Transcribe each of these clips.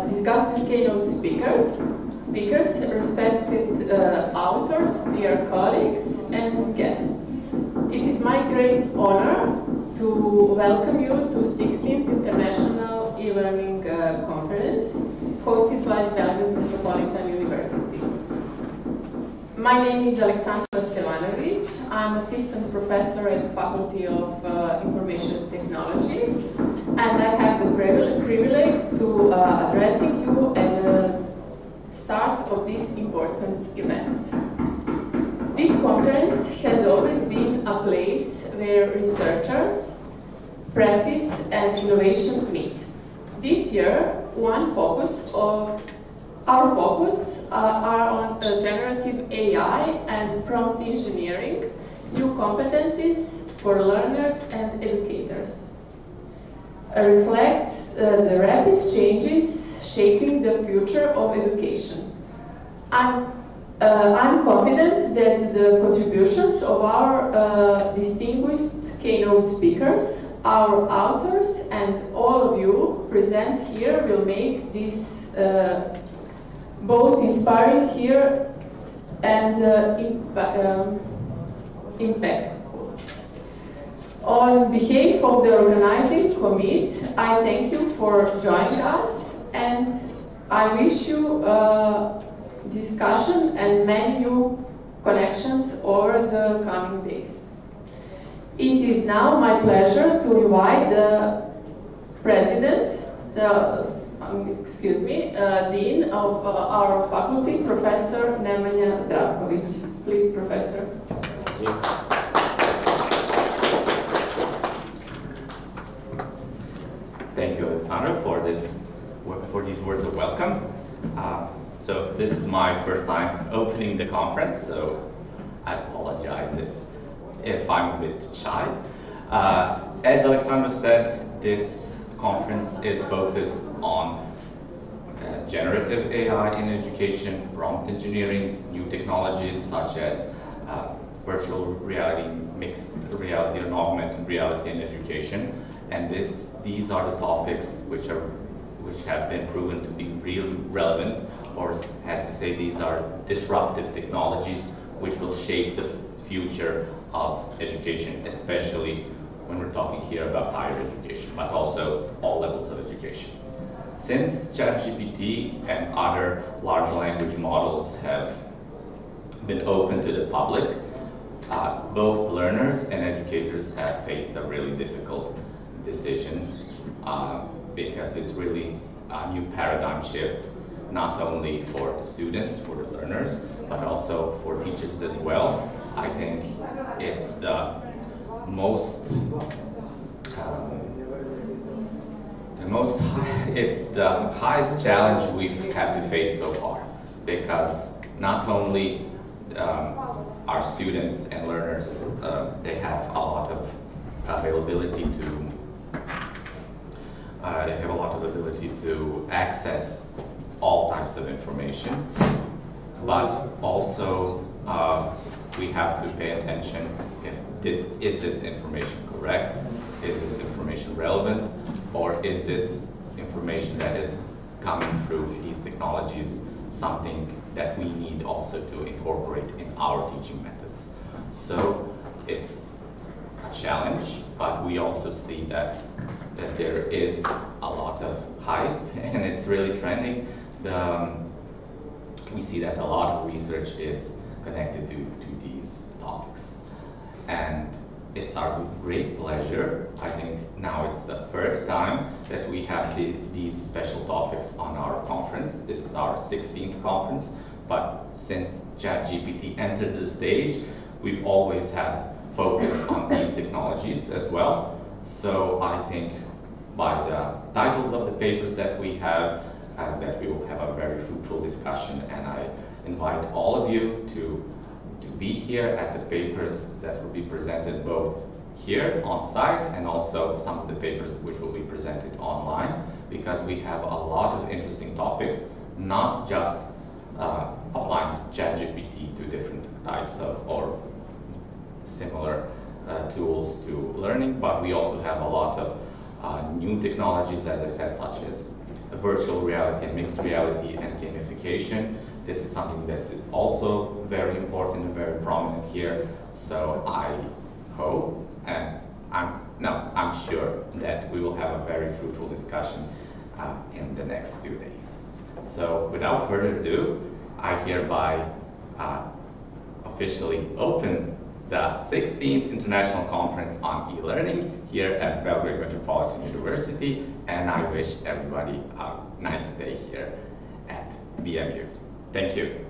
Discussing keynote speakers, respected authors, dear colleagues, and guests. It is my great honor to welcome you to 16th International E-Learning Conference, hosted by the Metropolitan University. My name is Alexandra Stevanovic. I'm assistant professor at the Faculty of Information Technology, and I have the privilege to addressing you at the start of this important event. This conference has always been a place where researchers, practice, and innovation meet. This year, our focus are on generative AI and prompt engineering, new competencies for learners and educators. Reflects the rapid changes shaping the future of education. I'm confident that the contributions of our distinguished keynote speakers, our authors, and all of you present here will make this both inspiring here and impactful. On behalf of the organizing committee, I thank you for joining us, and I wish you discussion and many new connections over the coming days. It is now my pleasure to invite the president, Dean of our faculty, Professor Nemanja Zdravkovic. Please, Professor. Thank you. Thank you, Alexandra, for these words of welcome. So this is my first time opening the conference, so I apologize if I'm a bit shy. As Alexandra said, this conference is focused on generative AI in education, prompt engineering, new technologies such as virtual reality, mixed reality, and augmented reality in education. And these are the topics which have been proven to be really relevant, or as to say, these are disruptive technologies which will shape the future of education, especially when we're talking here about higher education, but also all levels of education. Since ChatGPT and other large language models have been open to the public, both learners and educators have faced a really difficult decision because it's really a new paradigm shift, not only for the students, for the learners, but also for teachers as well. I think it's the highest challenge we've had to face so far, because not only our students and learners, they have a lot of availability to access all types of information, but also we have to pay attention is this information correct? Is this information relevant? Or is this information that is coming through these technologies something that we need also to incorporate in our teaching methods? So it's a challenge, but we also see that there is a lot of hype and it's really trending. We see that a lot of research is connected to these topics. And it's our great pleasure. I think now it's the first time that we have these special topics on our conference. This is our 16th conference, but since ChatGPT entered the stage, we've always had focus on these technologies as well. So I think by the titles of the papers that we have, that we will have a very fruitful discussion, and I invite all of you to be here at the papers that will be presented both here on site and also some of the papers which will be presented online, because we have a lot of interesting topics, not just applying ChatGPT to different types of or similar tools to learning, but we also have a lot of new technologies, as I said, such as virtual reality and mixed reality and gamification. This is something that is also very important and very prominent here. So I hope, and I'm sure that we will have a very fruitful discussion in the next 2 days. So without further ado, I hereby officially open the 16th International Conference on E-Learning here at Belgrade Metropolitan University, and I wish everybody a nice day here at BMU. Thank you.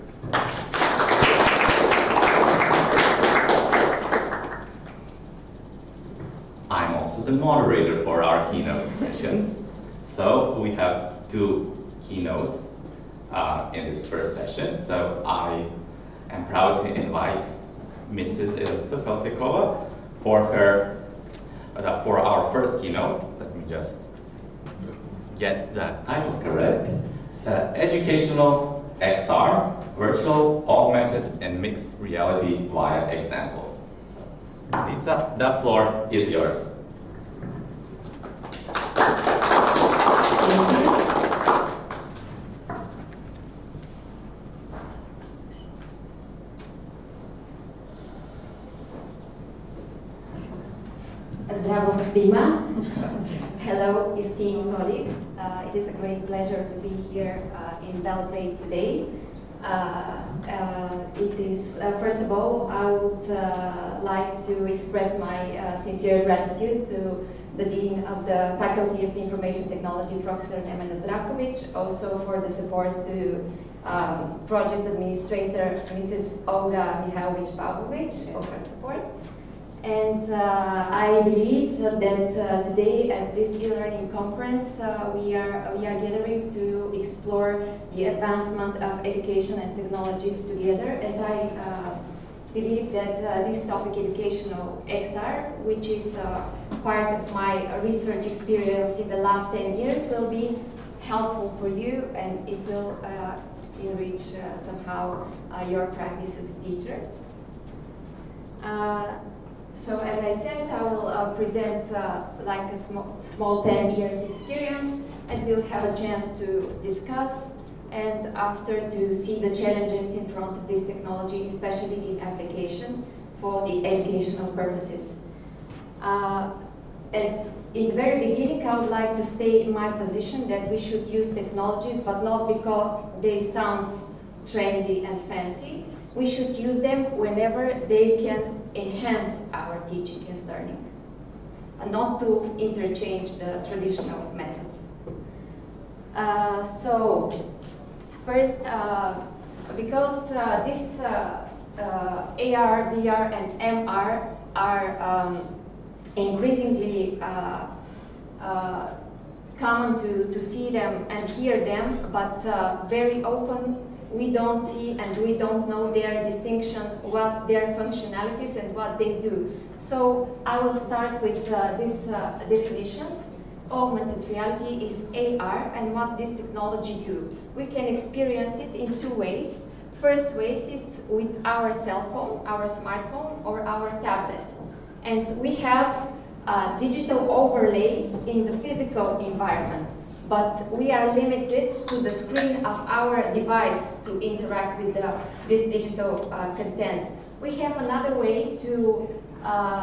I'm also the moderator for our keynote sessions. So we have 2 keynotes in this first session. So I am proud to invite Mrs. Ilza Feltikova for our first keynote. Let me just get the title correct. Educational XR, Virtual, Augmented, and Mixed Reality via Examples. Ilza, the floor is yours. Zdravo svima. Hello, esteemed colleagues. It is a great pleasure to be here in Belgrade today. It is, first of all, I would like to express my sincere gratitude to the Dean of the Faculty of Information Technology, Professor Nemanja Zdrakovic, also for the support to Project Administrator, Mrs. Olga Mihailovic-Pavlovic, for her support. And I believe that today at this e-learning conference, we are gathering to explore the advancement of education and technologies together. And I believe that this topic, educational XR, which is part of my research experience in the last 10 years, will be helpful for you, and it will enrich somehow your practice as teachers. So as I said, I will present like a small 10 years experience, and we'll have a chance to discuss, and after to see the challenges in front of this technology, especially in application for the educational purposes. And in the very beginning, I would like to state my position that we should use technologies, but not because they sound trendy and fancy. We should use them whenever they can enhance our teaching and learning, and not to interchange the traditional methods. So first, because this AR, VR, and MR are increasingly common to see them and hear them, but very often we don't see and we don't know their distinction, what their functionalities and what they do. So I will start with these definitions. Augmented reality is AR, and what this technology do. We can experience it in 2 ways. First way is with our cell phone, our smartphone, or our tablet. And we have a digital overlay in the physical environment, but we are limited to the screen of our device to interact with this digital content. We have another way to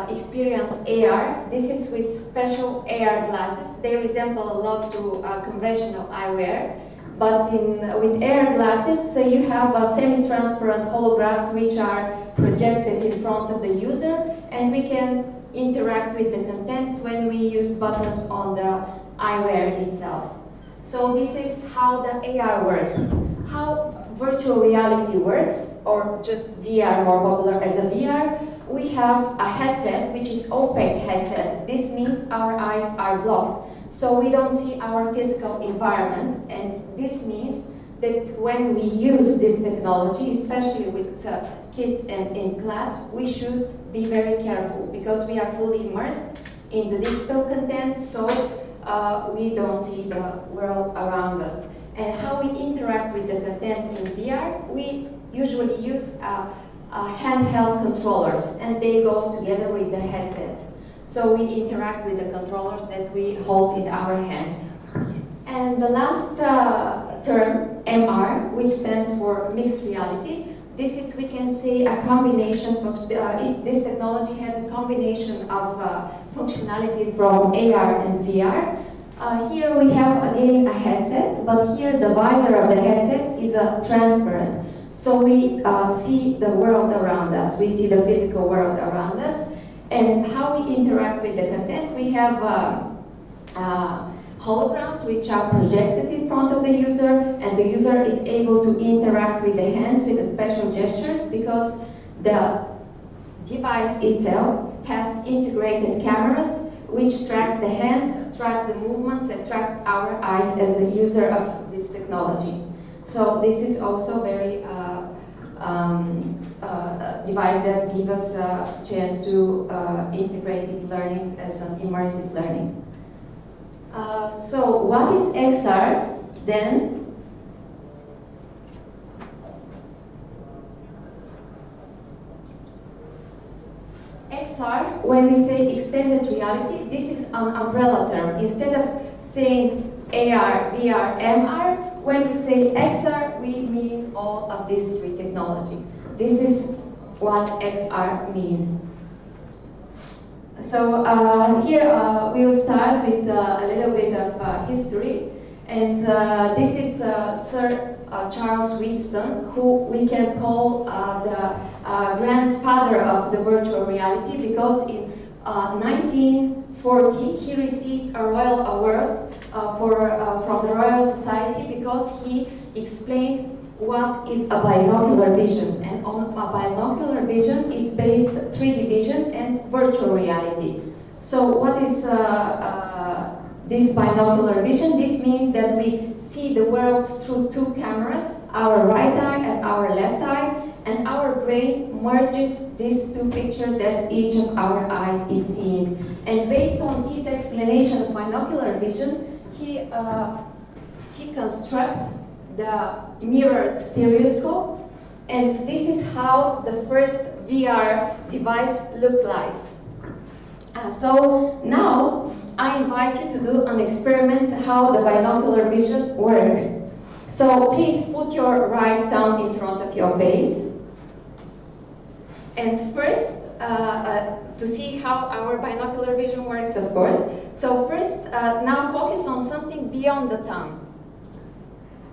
experience AR. This is with special AR glasses. They resemble a lot to conventional eyewear, but with AR glasses, you have semi-transparent holograms which are projected in front of the user, and we can interact with the content when we use buttons on the eyewear itself. So this is how the AR works. How virtual reality works, or just VR, more popular as a VR, we have a headset which is opaque headset. This means our eyes are blocked, so we don't see our physical environment, and this means that when we use this technology, especially with kids and in class, we should be very careful because we are fully immersed in the digital content, so we don't see the world around us. And how we interact with the content in VR, we usually use handheld controllers, and they go together with the headsets. So we interact with the controllers that we hold in our hands. And the last term, MR, which stands for mixed reality, this is, we can say, a combination. This technology has a combination of functionality from AR and VR. Here we have again a headset, but here the visor of the headset is transparent. So we see the world around us, we see the physical world around us, and how we interact with the content. We have holograms which are projected in front of the user, and the user is able to interact with the hands with the special gestures because the device itself has integrated cameras which tracks the hands, tracks the movements, and tracks our eyes as a user of this technology. So this is also very device that gives us a chance to integrated learning as an immersive learning. So what is XR then? XR, when we say extended reality, this is an umbrella term. Instead of saying AR, VR, MR, when we say XR, we mean all of these three technology. This is what XR means. So here we'll start with a little bit of history. And this is Sir Charles Wheatstone, who we can call the grandfather of the virtual reality, because in 1940 he received a Royal Award from the Royal Society because he explained what is a binocular vision. And on a binocular vision is based 3D vision and virtual reality. So what is this binocular vision? This means that we see the world through two cameras, our right eye and our left eye, and our brain merges these two pictures that each of our eyes is seeing. And based on his explanation of binocular vision, he constructed the mirrored stereoscope, and this is how the first VR device looked like. So now I invite you to do an experiment how the binocular vision works. So please put your right thumb in front of your face. And first, to see how our binocular vision works, of course. So first, now focus on something beyond the thumb.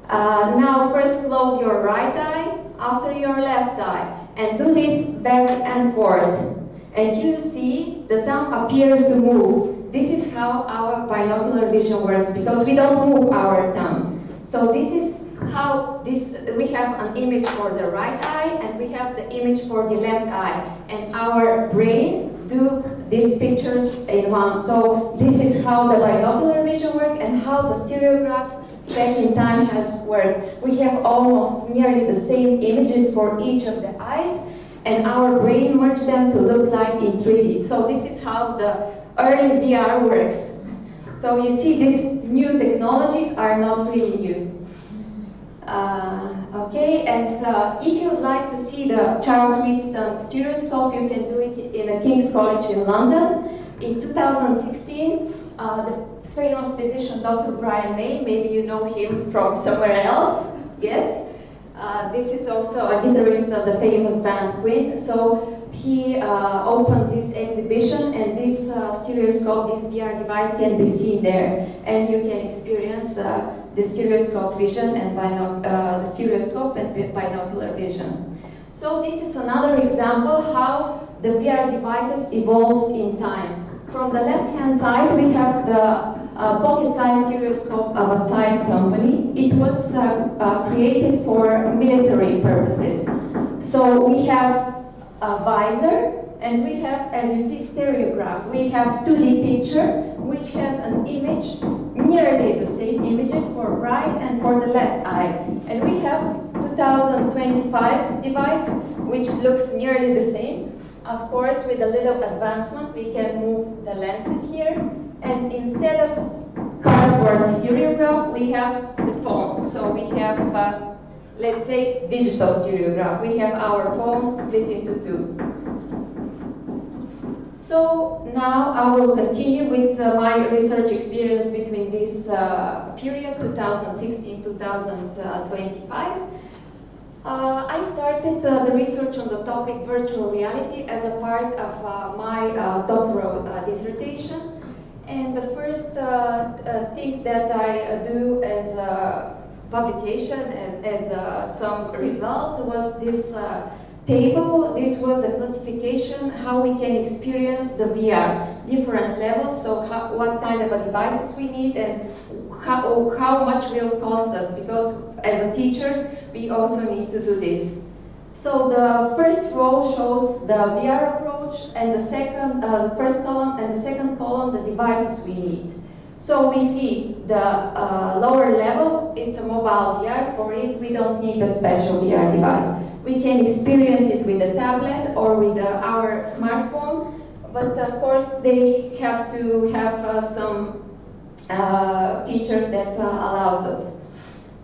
Now first close your right eye after your left eye, and do this back and forth. And you see the thumb appears to move. This is how our binocular vision works, because we don't move our thumb. So this is how we have an image for the right eye, and we have the image for the left eye. And our brain do these pictures in one. So this is how the binocular vision works and how the stereographs back in time has worked. We have almost nearly the same images for each of the eyes, and our brain merged them to look like in 3D. So this is how the early VR works. So you see, these new technologies are not really new. Okay, and if you would like to see the Charles Wheatstone stereoscope, you can do it in the King's College in London. In 2016, the famous physician Dr. Brian May, maybe you know him from somewhere else, yes? This is also a guitarist of the famous band Queen. So he opened this exhibition, and this stereoscope, this VR device can be seen there, and you can experience the stereoscope vision and the stereoscope and binocular vision. So this is another example how the VR devices evolved in time. From the left-hand side, we have the pocket-sized stereoscope of a Zeiss company. It was created for military purposes. So we have a visor, and we have, as you see, stereograph. We have 2D picture, which has an image, nearly the same images for right and for the left eye. And we have 2025 device, which looks nearly the same. Of course, with a little advancement, we can move the lenses here. And instead of cardboard stereograph, we have the phone. So we have, let's say, digital stereograph. We have our phone split into two. So So now I will continue with my research experience between this period, 2016-2025. I started the research on the topic virtual reality as a part of my doctoral dissertation. And the first thing that I do as a publication and as some result was this table. This was a classification how we can experience the VR, different levels, so what kind of devices we need and how much will cost us, because as teachers we also need to do this. So the first row shows the VR approach, and the second, first column and the second column, the devices we need. So we see the lower level is a mobile VR. For it, we don't need a special VR device. We can experience it with a tablet or with our smartphone, but of course they have to have some features that allows us.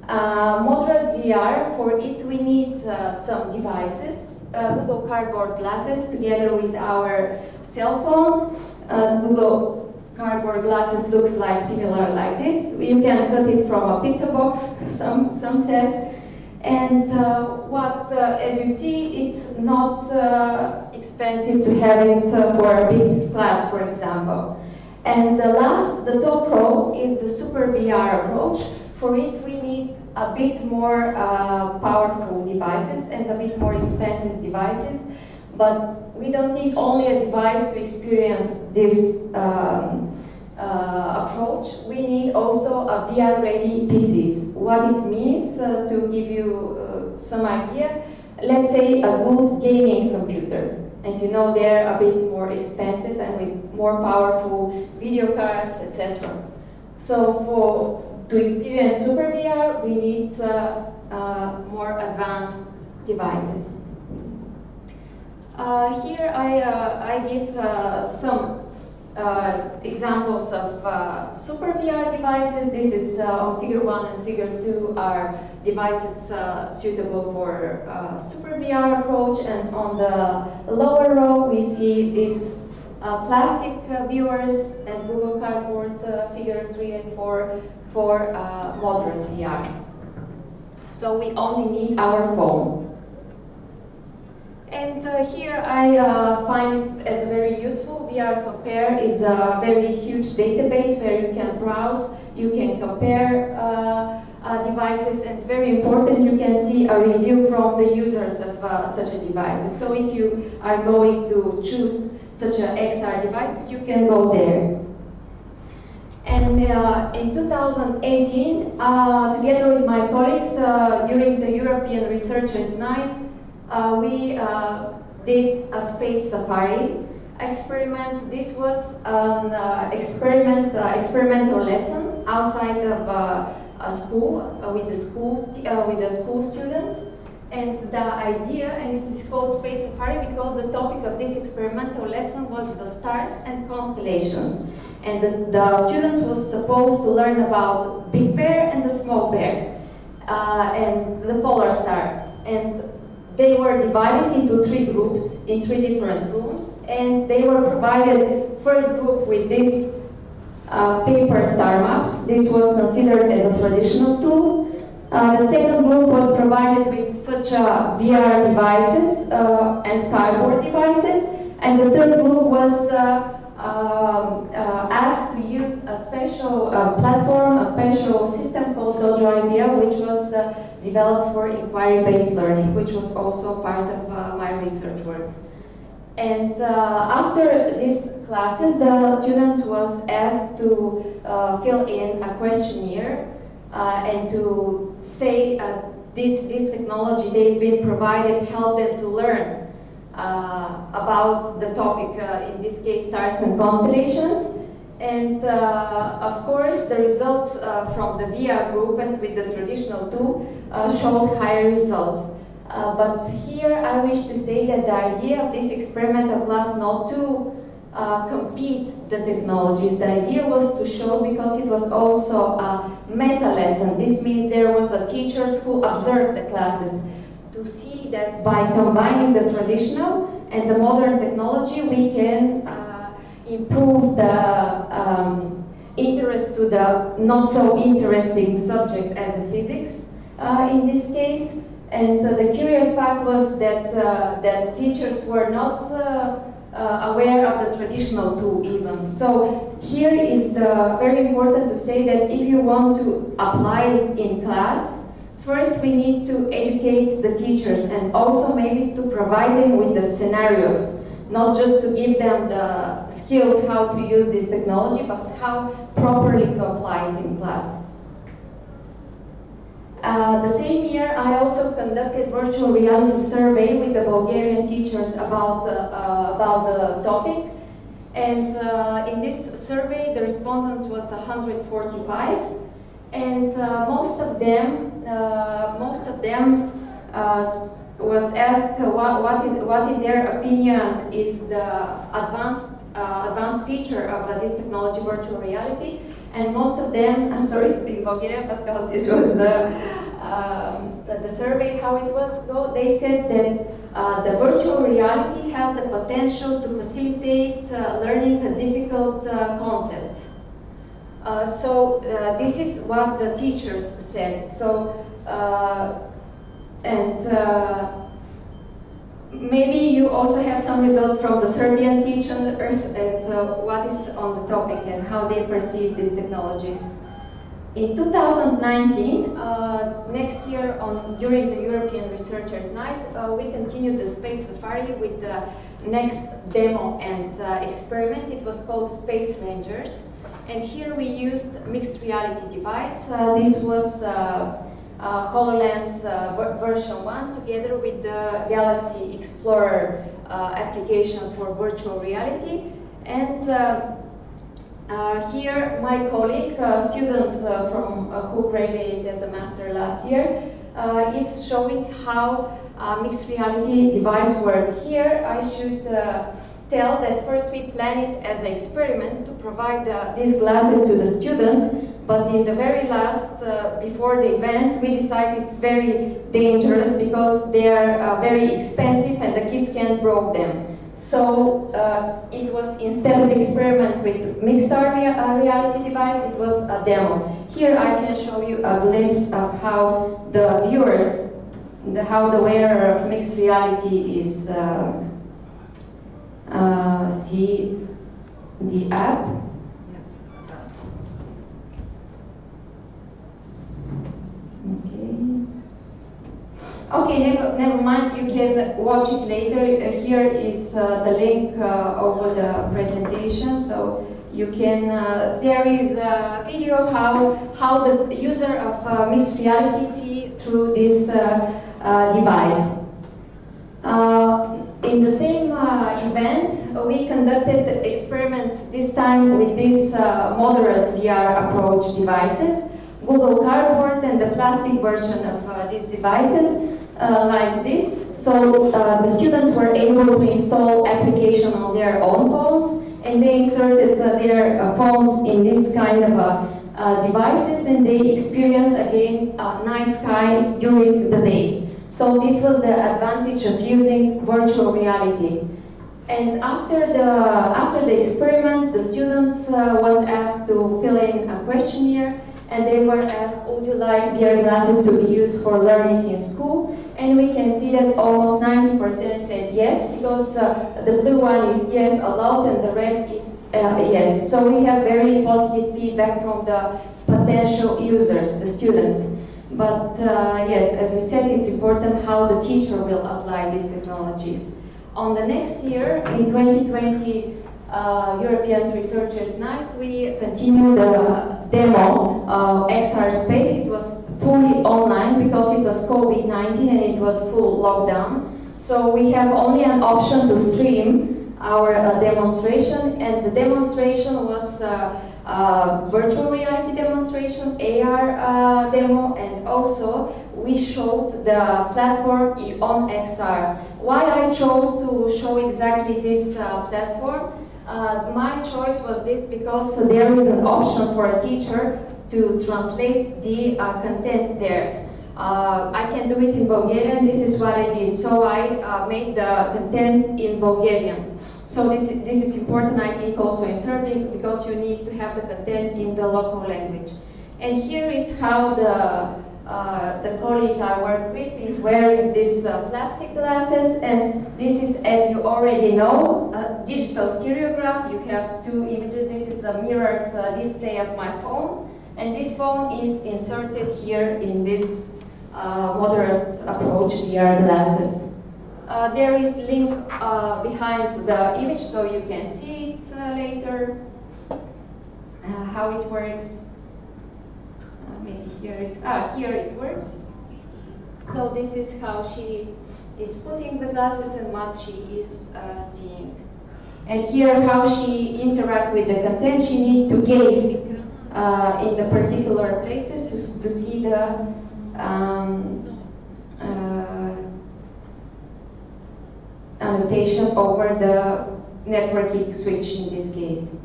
Moderate VR, for it we need some devices, Google Cardboard glasses together with our cell phone. Google Cardboard glasses looks like similar like this. You can cut it from a pizza box, some says. And as you see, it's not expensive to have it for a big class, for example. And the top row is the Super VR approach. For it, we need a bit more powerful devices and a bit more expensive devices, but we don't need only a device to experience this approach. We need also a VR-ready PCs. What it means, to give you some idea, let's say a good gaming computer. And you know they're a bit more expensive and with more powerful video cards, etc. So to experience Super VR, we need more advanced devices. Here I give some examples of Super VR devices. This is on figure 1 and figure 2 are devices suitable for Super VR approach, and on the lower row we see these plastic viewers and Google Cardboard figure 3 and 4 for moderate VR. So we only need our phone. And here I find as very useful, VR Compare is a very huge database where you can browse, you can compare devices, and very important, you can see a review from the users of such a device. So if you are going to choose such a XR device, you can go there. And in 2018, together with my colleagues, during the European Researchers' Night, we did a space safari experiment. This was an experimental lesson outside of a school with the school students. And the idea, and it is called Space Safari because the topic of this experimental lesson was the stars and constellations. And the students were supposed to learn about Big Bear and the Small Bear and the polar star. And they were divided into 3 groups in 3 different rooms, and they were provided first group with these paper star maps. This was considered as a traditional tool. The second group was provided with such VR devices and cardboard devices, and the third group was asked to use a special platform, a special system called Dojo IPL, which was developed for inquiry-based learning, which was also part of my research work. And after these classes, the students was asked to fill in a questionnaire and to say, did this technology they've been provided help them to learn about the topic, in this case, stars and constellations. And of course, the results from the VR group and with the traditional tool showed higher results. But here I wish to say that the idea of this experimental class not to compete the technologies. The idea was to show, because it was also a meta lesson. This means there was a teachers who observed the classes to see that by combining the traditional and the modern technology, we can improve the interest to the not so interesting subject as physics in this case. And the curious fact was that teachers were not aware of the traditional tool even. So here is very important to say that if you want to apply it in class, first we need to educate the teachers and also maybe to provide them with the scenarios, not just to give them the skills how to use this technology, but how properly to apply it in class. The same year, I also conducted virtual reality survey with the Bulgarian teachers about the topic. And in this survey, the respondents was 145, and most of them was asked what in their opinion is the advanced feature of this technology, virtual reality. And most of them, I'm sorry to speak Bulgarian, but because this was the survey, how it was go, they said that the virtual reality has the potential to facilitate learning a difficult concept. So this is what the teachers said. So, maybe you also have some results from the Serbian teachers and what is on the topic and how they perceive these technologies. In 2019, next year during the European Researchers' Night, we continued the Space Safari with the next demo and experiment. It was called Space Rangers. And here we used mixed reality device. This was HoloLens version 1 together with the Galaxy Explorer application for virtual reality. And here my colleague, student who graduated as a master last year, is showing how mixed reality device work. Here I should tell that first we planned it as an experiment to provide these glasses to the students. But in the very last, before the event, we decided it's very dangerous because they are very expensive and the kids can't broke them. So it was, instead of experiment with mixed reality device, it was a demo. Here I can show you a glimpse of how the viewers, how the wearer of mixed reality is see the app. Okay, never mind, you can watch it later. Here is the link over the presentation, so you can, there is a video of how the user of mixed reality see through this device. In the same event, we conducted the experiment this time with these moderate VR approach devices, Google Cardboard and the plastic version of these devices. Like this, so the students were able to install application on their own phones, and they inserted their phones in this kind of devices, and they experienced again night sky during the day. So this was the advantage of using virtual reality. And after the experiment, the students was asked to fill in a questionnaire, and they were asked, would you like VR glasses to be used for learning in school? And we can see that almost 90% said yes, because the blue one is yes, allowed, and the red is yes. So we have very positive feedback from the potential users, the students. But yes, as we said, it's important how the teacher will apply these technologies. On the next year, in 2020, European Researchers' Night, we continued the demo of XR Space. It was fully online because it was COVID-19 and it was full lockdown. So we have only an option to stream our demonstration, and the demonstration was virtual reality demonstration, AR demo, and also we showed the platform on XR. Why I chose to show exactly this platform? My choice was this because there is an option for a teacher to translate the content there. I can do it in Bulgarian. This is what I did. So I made the content in Bulgarian. So this is important, I think, also in Serbian, because you need to have the content in the local language. And here is how the colleague I work with is wearing these plastic glasses, and this is, as you already know, a digital stereograph. You have two images. This is a mirrored display of my phone, and this phone is inserted here in this moderate approach VR glasses. There is link behind the image, so you can see it later, how it works. Maybe here it works. So this is how she is putting the glasses and what she is seeing. And here how she interacts with the content. She needs to gaze in the particular places to see the annotation over the networking switch in this case.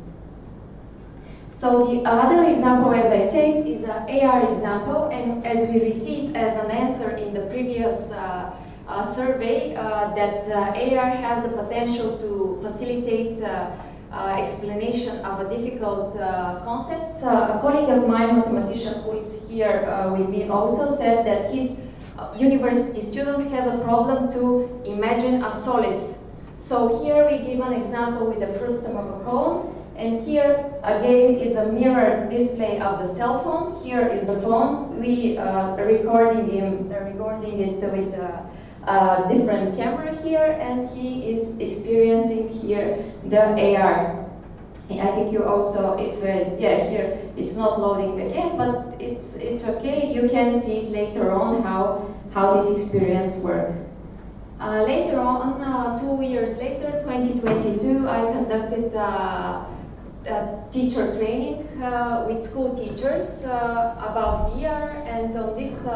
So the other example, as I said, is an AR example, and as we received as an answer in the previous survey, that AR has the potential to facilitate explanation of a difficult concepts. A colleague of mine, mathematician who is here with me, also said that his university students has a problem to imagine a solids. So here we give an example with the frustum of a cone. And here, again, is a mirror display of the cell phone. Here is the phone. We recording it with a different camera here, and he is experiencing here the AR. I think you also, if yeah, here it's not loading again, but it's okay. You can see later on how this experience works. Later on, 2 years later, 2022, I conducted teacher training with school teachers about VR, and on this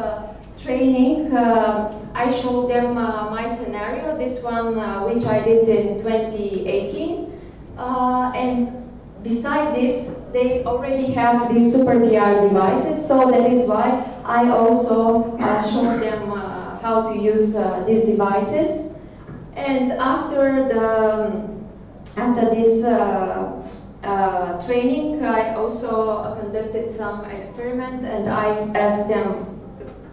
training I showed them my scenario, this one which I did in 2018, and beside this they already have these super VR devices, so that is why I also showed them how to use these devices. And after this training, I also conducted some experiment, and I asked them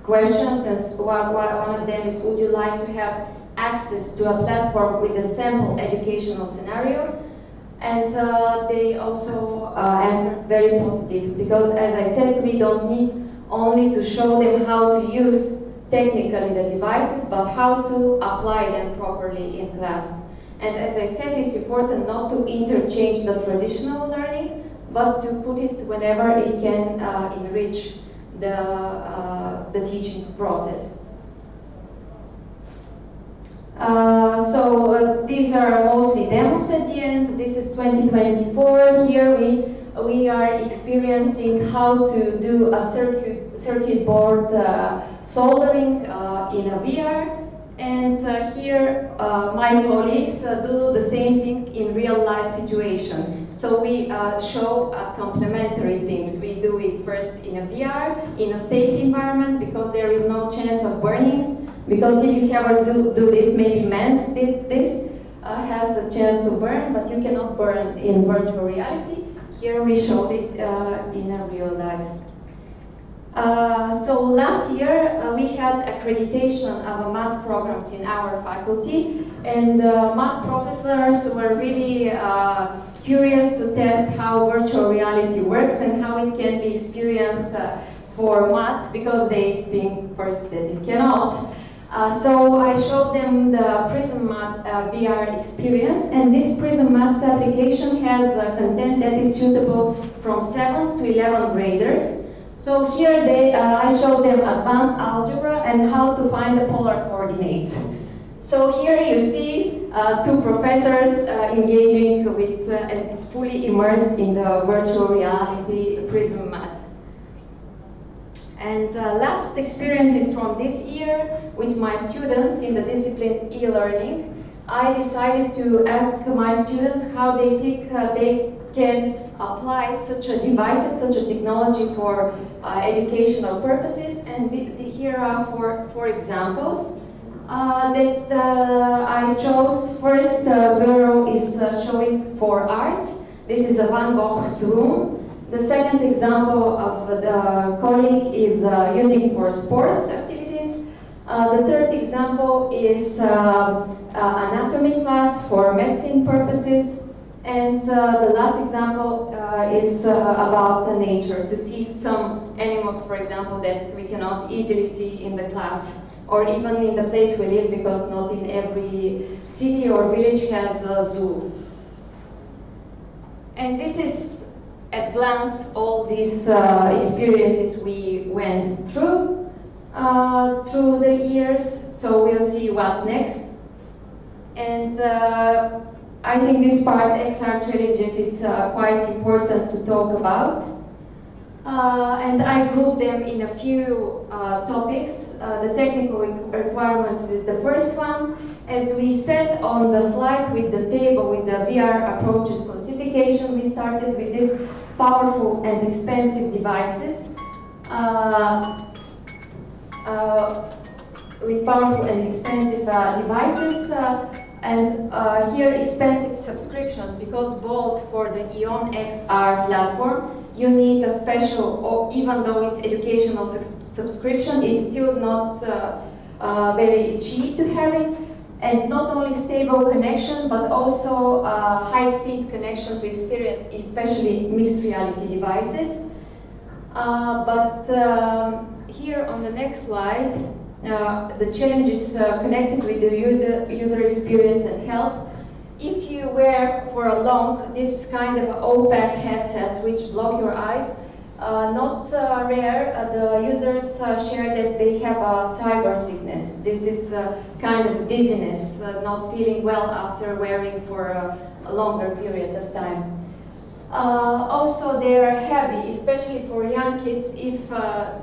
questions. And one of them is, would you like to have access to a platform with a sample educational scenario? And they also answered very positive, because as I said, we don't need only to show them how to use technically the devices, but how to apply them properly in class. And as I said, it's important not to interchange the traditional learning, but to put it whenever it can enrich the teaching process. So these are mostly demos at the end. This is 2024. Here we are experiencing how to do a circuit board soldering in a VR. And here, my colleagues do the same thing in real-life situation. So we show complementary things. We do it first in a VR, in a safe environment, because there is no chance of burnings. Because if you ever do this, maybe MENS did this, has a chance to burn, but you cannot burn in virtual reality. Here we showed it in a real life. So last year we had accreditation of math programs in our faculty, and math professors were really curious to test how virtual reality works and how it can be experienced for math, because they think first that it cannot. So I showed them the Prism Math VR experience, and this Prism Math application has content that is suitable from 7 to 11 graders. So here I showed them advanced algebra and how to find the polar coordinates. So here you see two professors engaging with and fully immersed in the virtual reality Prism Math. And last experience is from this year with my students in the discipline e-learning. I decided to ask my students how they think they can apply such a devices, such a technology for educational purposes. And here are four examples. that I chose. First bureau is showing for arts. This is a Van Gogh's room. The second example of the colleague is using for sports activities. The third example is anatomy class for medicine purposes. And the last example is about nature, to see some animals, for example, that we cannot easily see in the class, or even in the place we live, because not in every city or village has a zoo. And this is, at glance, all these experiences we went through the years. So we'll see what's next. And I think this part, XR challenges, is quite important to talk about. And I grouped them in a few topics. The technical requirements is the first one. As we said on the slide with the table with the VR approaches classification, we started with these powerful and expensive devices. With powerful and expensive devices. And here expensive subscriptions, because both for the Ion XR platform, you need a special, or even though it's educational subscription, it's still not very cheap to have it. And not only stable connection, but also high-speed connection to experience, especially mixed reality devices. Here on the next slide, the challenge is connected with the user experience and health. If you wear for a long this kind of opaque headsets which block your eyes, not rare, the users share that they have a cyber sickness. This is kind of dizziness, not feeling well after wearing for a longer period of time. Also, they are heavy, especially for young kids. If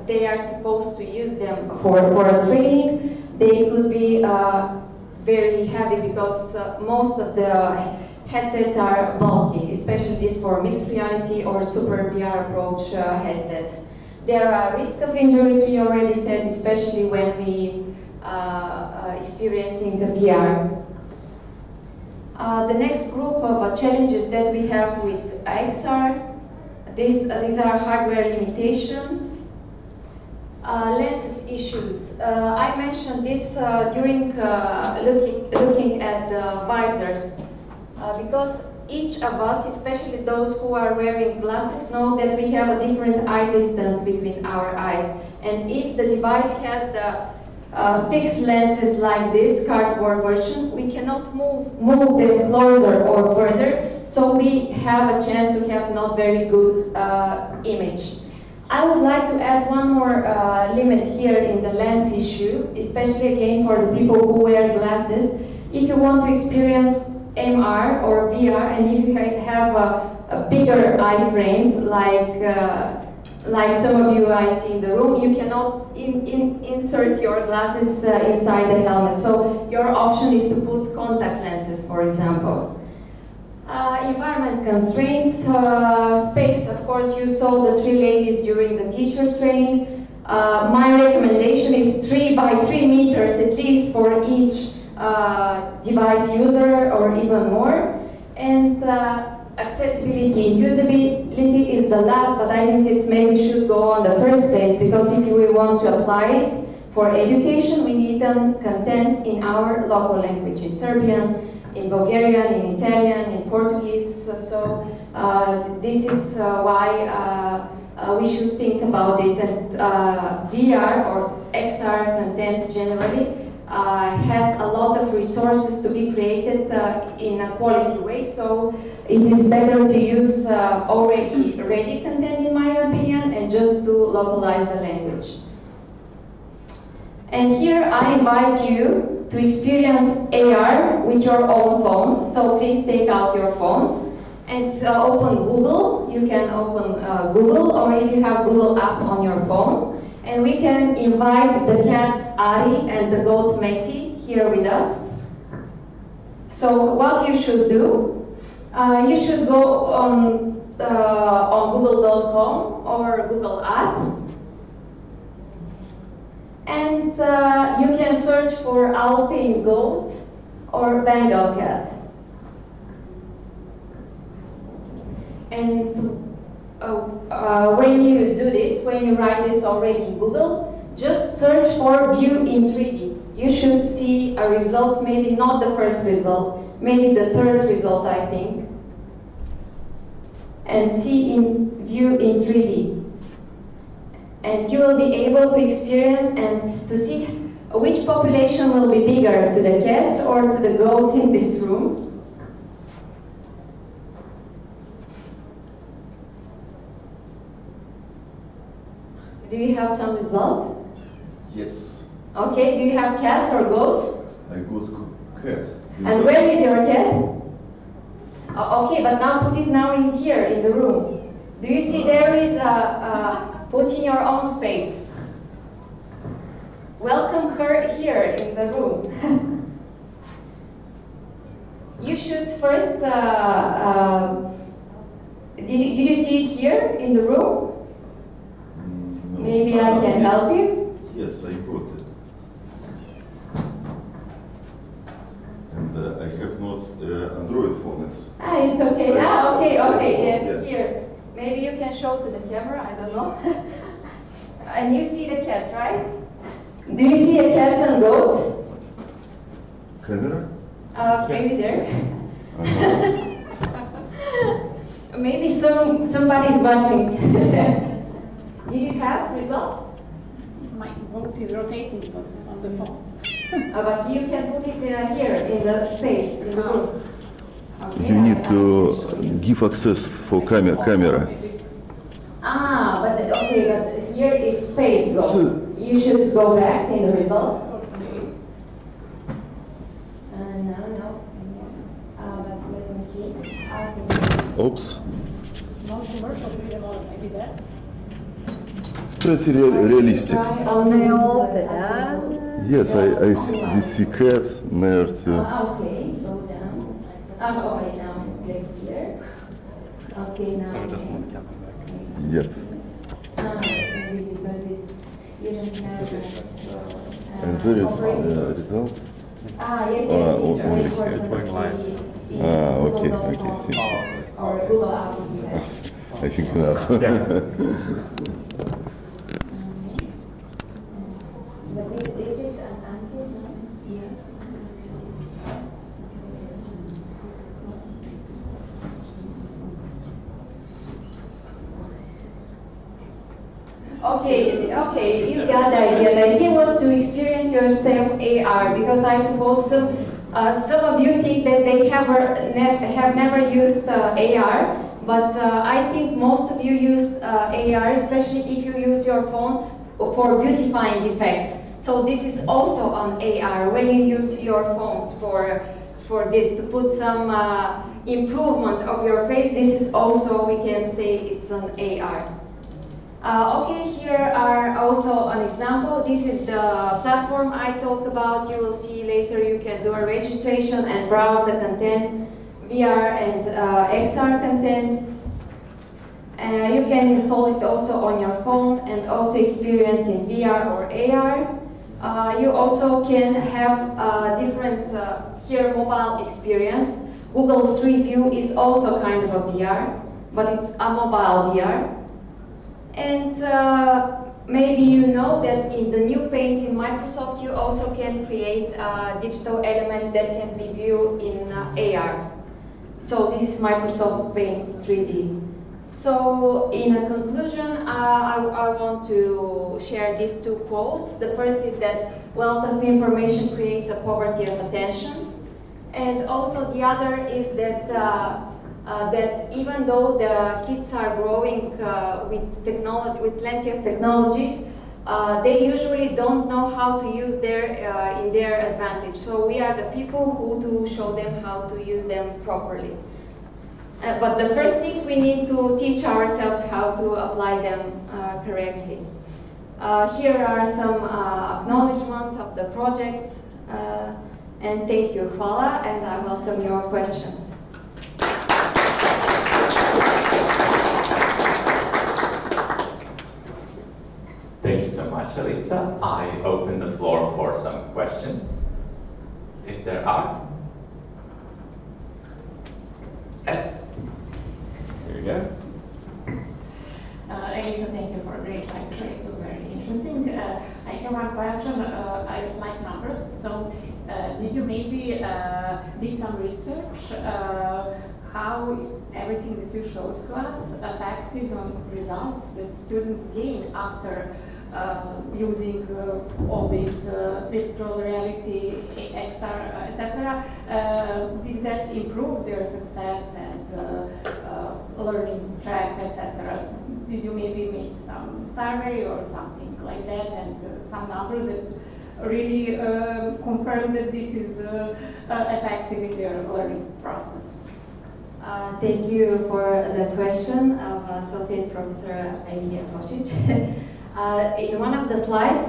they are supposed to use them for a training, they could be very heavy, because most of the headsets are bulky, especially this for mixed reality or super VR approach headsets. There are risk of injuries, we already said, especially when we experiencing the VR. The next group of challenges that we have with XR, these are hardware limitations. Lenses issues. I mentioned this during looking at the visors, because each of us, especially those who are wearing glasses, know that we have a different eye distance between our eyes. And if the device has the fixed lenses like this cardboard version, we cannot move them closer or further, so we have a chance to have not very good image. I would like to add one more limit here in the lens issue, especially again for the people who wear glasses. If you want to experience MR or VR, and if you have a bigger eye frames like some of you I see in the room, you cannot insert your glasses inside the helmet. So your option is to put contact lenses, for example. Environment constraints, space, of course, you saw the 3 ladies during the teacher's training. My recommendation is 3 by 3 meters at least for each device user, or even more. And accessibility and usability is the last, but I think it's maybe should go on the first place, because if we want to apply it for education, we need content in our local language, in Serbian, in Bulgarian, in Italian, in Portuguese. So this is why we should think about this. And VR or XR content generally has a lot of resources to be created in a quality way. So it is better to use already ready content, in my opinion, and just to localize the language. And here I invite you to experience AR with your own phones. So please take out your phones and open Google. You can open Google, or if you have Google app on your phone. And we can invite the cat Ari and the goat Messi here with us. So what you should do, you should go on google.com or Google app. And you can search for Alba goat or Bengal cat. And when you do this, when you write this already in Google, just search for view in 3D. You should see a result, maybe not the first result, maybe the third result, I think. And see in view in 3D. And you will be able to experience and to see which population will be bigger, to the cats or to the goats in this room. Do you have some results? Yes. Okay, do you have cats or goats? I got cat. And where is your cat? Okay, but now put it now in here, in the room. Do you see there is put in your own space. Welcome her here in the room. You should first, did you see it here in the room? No. Maybe I can help you? Yes, I got it. And I have not Android phone. It's okay. Okay, yes, here. Maybe you can show to the camera, I don't know. And you see the cat, right? Do you see a cats and goats? Camera? Maybe there. Maybe somebody's watching. Did you have results? My boat is rotating, but on the phone. But you can put it here in the space in the room. Okay, You need to give access for camera. But okay, but here it's fade. You should go back in the results. No. But let me see. Oops. Non-commercial video, maybe that. It's pretty realistic. Yes, I see, you see cat near to. Okay, go down. Okay, now click here. Okay, now. Yep. Maybe because it's you don't have. And there is result. Yes. Only Wait for here. it to be in Okay, Google thank Docs you. or Google Application. I think enough. But is this an unpaid one? Yes. Okay, you got the idea. The idea was to experience yourself AR, because I suppose some of you think that they have never used AR, but I think most of you use AR, especially if you use your phone for beautifying effects. So this is also on AR, when you use your phones for this, to put some improvement of your face. This is also, we can say it's an AR. Okay, here are also an example. This is the platform I talked about. You will see later you can do a registration and browse the content, VR and XR content. You can install it also on your phone and also experience in VR or AR. You also can have different here mobile experience. Google Street View is also kind of a VR, but it's a mobile VR. And maybe you know that in the new Paint in Microsoft, you also can create digital elements that can be viewed in AR. So this is Microsoft Paint 3D. So in a conclusion, I want to share these two quotes. The first is that wealth of information creates a poverty of attention. And also the other is that that even though the kids are growing with technology, with plenty of technologies, they usually don't know how to use in their advantage. So we are the people who do show them how to use them properly. But the first thing, we need to teach ourselves how to apply them correctly. Here are some acknowledgement of the projects, and thank you, Hvala, and I welcome your questions. Thank you so much, Alica. I open the floor for some questions. if there are. Yes. Here we go. Elisa, thank you for a great lecture. It was very interesting. I have one question. I like numbers. So, did you maybe did some research how everything that you showed to us affected on results that students gain after using all these virtual reality, XR, etc.? Did that improve their success and learning track, etc.? Did you maybe make some survey or something like that, and some numbers that really confirm that this is effective in their learning process? Thank you for the question, Associate Professor Ilya Tosic. In one of the slides,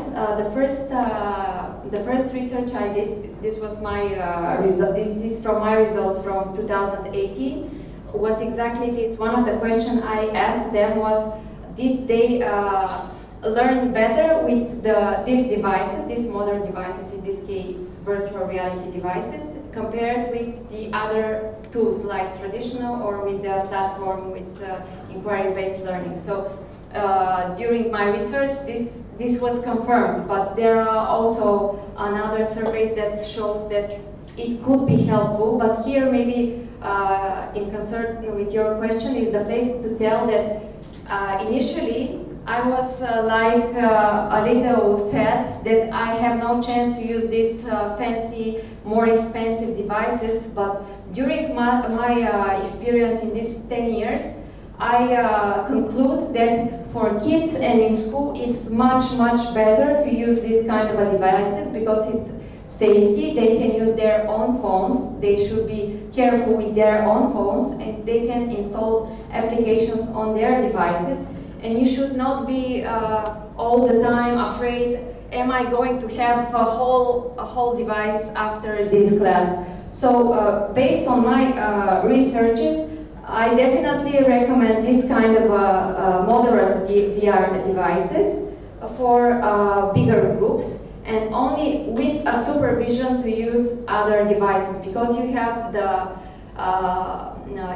the first research I did, this was my result. This is from my results from 2018. Was exactly this. One of the questions I asked them was, did they learn better with these devices, these modern devices, in this case virtual reality devices, compared with the other tools like traditional or with the platform with inquiry-based learning. So during my research, this was confirmed, but there are also another surveys that shows that it could be helpful, but here maybe in concern with your question is the place to tell that initially I was a little sad that I have no chance to use these fancy, more expensive devices, but during my experience in these 10 years, I conclude that for kids and in school it's much better to use this kind of devices because it's safety. They can use their own phones. They should be careful with their own phones, and they can install applications on their devices. And you should not be all the time afraid, am I going to have a whole device after this class? So based on my researches, I definitely recommend this kind of moderate VR devices for bigger groups, and only with a supervision to use other devices, because you have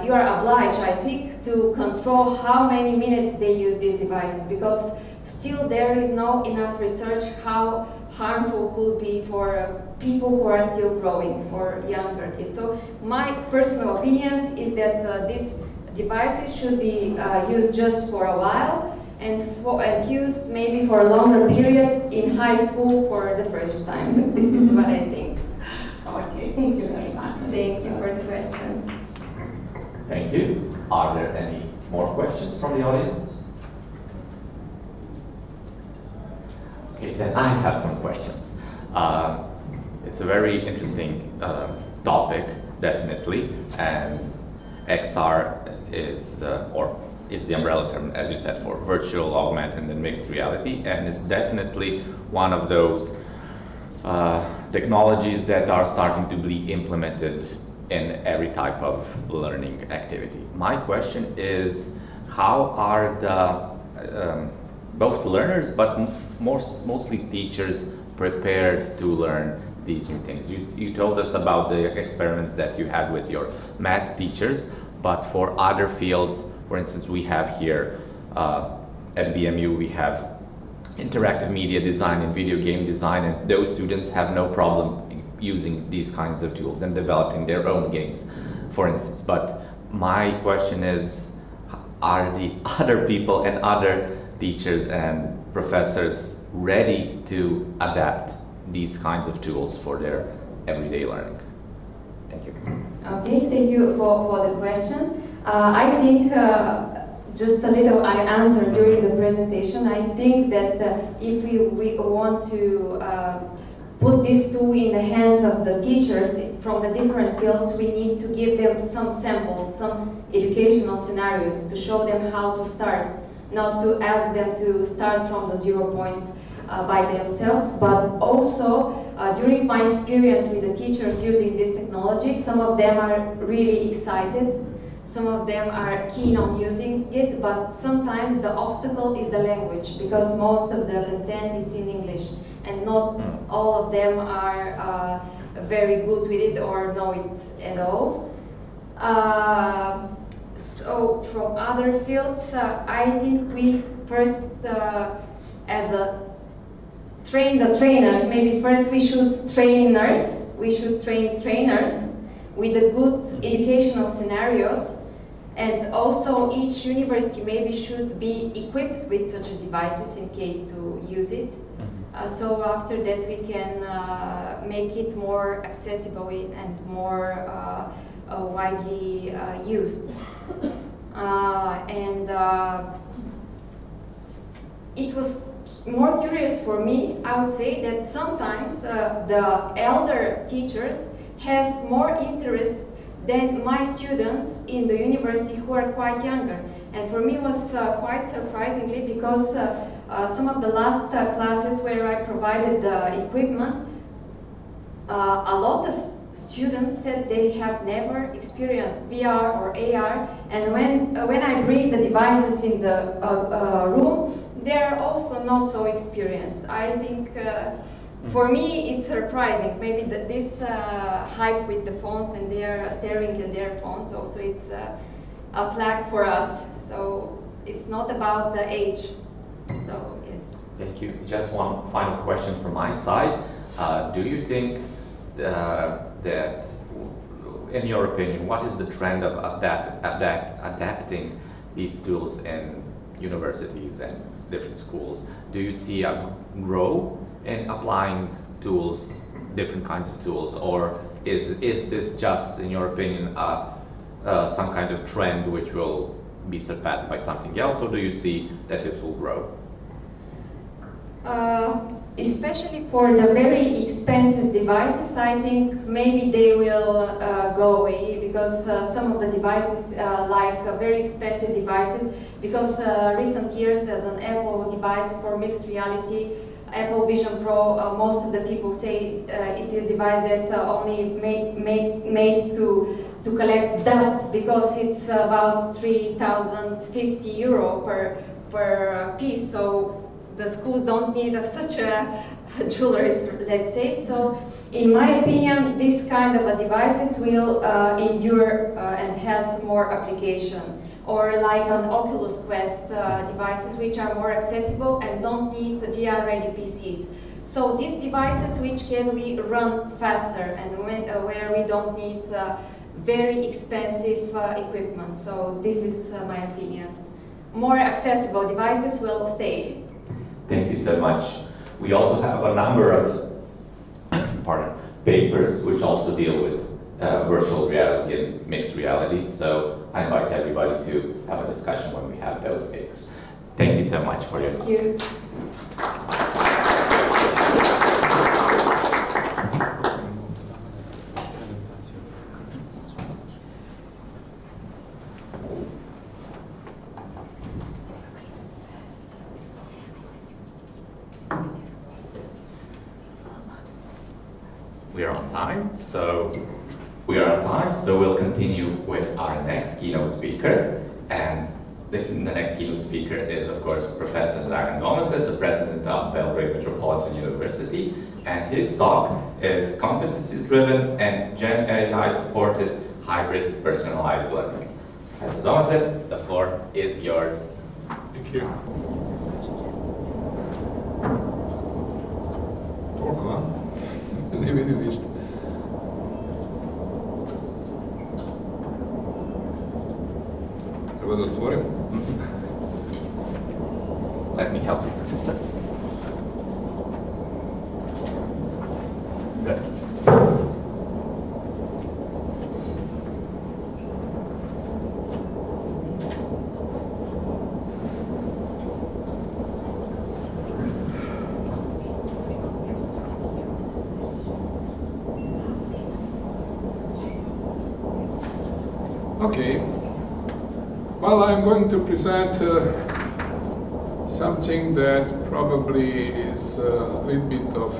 you are obliged, I think, to control how many minutes they use these devices, because still there is no enough research how harmful could be for people who are still growing, for younger kids. So my personal opinion is that these devices should be used just for a while, and used maybe for a longer period in high school for the first time. This is what I think. Okay, thank you very much. Thank you for the question. Thank you. Are there any more questions from the audience? Okay, then I have some questions. It's a very interesting topic, definitely, and XR is the umbrella term, as you said, for virtual, augmented, and mixed reality, and it's definitely one of those technologies that are starting to be implemented in every type of learning activity. My question is, how are the both learners, but mostly teachers, prepared to learn these new things? You told us about the experiments that you had with your math teachers, but for other fields, for instance, we have here at BMU, we have interactive media design and video game design, and those students have no problem using these kinds of tools and developing their own games, for instance. But my question is, are the other people and other teachers and professors ready to adapt these kinds of tools for their everyday learning? Thank you. Okay, thank you for the question. I think just a little I answered during the presentation. I think that if we want to put this tool in the hands of the teachers from the different fields, we need to give them some samples, some educational scenarios to show them how to start, not to ask them to start from the 0 point by themselves, but also during my experience with the teachers using this technology, some of them are really excited, some of them are keen on using it, but sometimes the obstacle is the language, because most of the content is in English, and not all of them are very good with it or know it at all. So from other fields, I think we first, as a train the trainers, maybe first we should train trainers with the good educational scenarios, and also each university maybe should be equipped with such devices in case to use it. So after that we can make it more accessible and more widely used. It was more curious for me, I would say, that sometimes the elder teachers has more interest than my students in the university who are quite younger. And for me it was quite surprisingly, because some of the last classes where I provided the equipment, a lot of students said they have never experienced VR or AR, and when I bring the devices in the room, they are also not so experienced. I think for me it's surprising. Maybe this hype with the phones, and they are staring at their phones, also it's a flag for us. So it's not about the age. So yes. Thank you. Just one final question from my side. Do you think that, in your opinion, what is the trend of adapting these tools in universities and different schools? Do you see a grow in applying tools, different kinds of tools, or is this just, in your opinion, some kind of trend which will be surpassed by something else, or do you see that it will grow? Especially for the very expensive devices, I think maybe they will go away, because some of the devices, like very expensive devices, because recent years as an Apple device for mixed reality, Apple Vision Pro, most of the people say it is a device that only made to collect dust, because it's about 3,050 euro per piece. So the schools don't need such a jewelry, let's say. So in my opinion, this kind of a devices will endure and has more application. Or like an Oculus Quest devices, which are more accessible and don't need VR-ready PCs. So these devices which can be run faster, and where we don't need very expensive equipment. So this is my opinion. More accessible devices will stay. Thank you so much. We also have a number of papers which also deal with virtual reality and mixed reality. So I invite everybody to have a discussion when we have those papers. Thank you so much for your time. Thank you. We are on time, so we'll continue with our next keynote speaker. And the next keynote speaker is, of course, Professor Dragan Gomez, the president of Belgrade Metropolitan University. And his talk is competencies-driven and Gen AI-supported hybrid personalized learning. Professor Gomez, the floor is yours. Thank you. Toliko, ne vidim ništa. Treba da otvorim? Let me help you, Professor. Good. Okay. Well, I'm going to present something that probably is a little bit of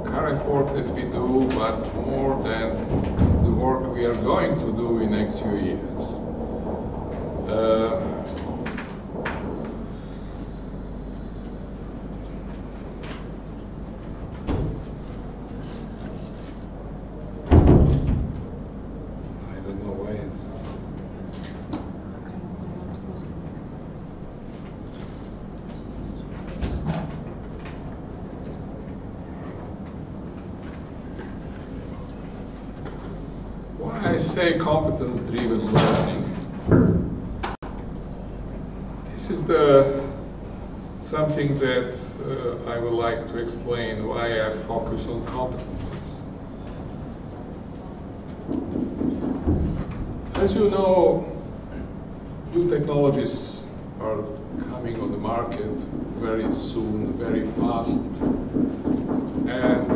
current work that we do, but more than the work we are going to do in the next few years. I say competence-driven learning, this is something that I would like to explain why I focus on competencies. As you know, new technologies are coming on the market very soon, very fast. And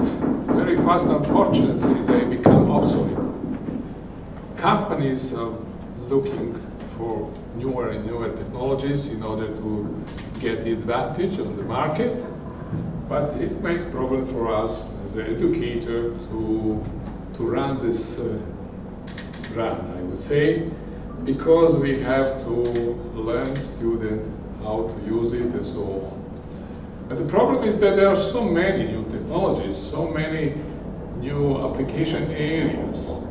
very fast, unfortunately, they become obsolete. Companies are looking for newer and newer technologies in order to get the advantage on the market. But it makes problem for us as an educator to run this run, I would say, because we have to learn students how to use it and so on. But the problem is that there are so many new technologies, so many new application areas,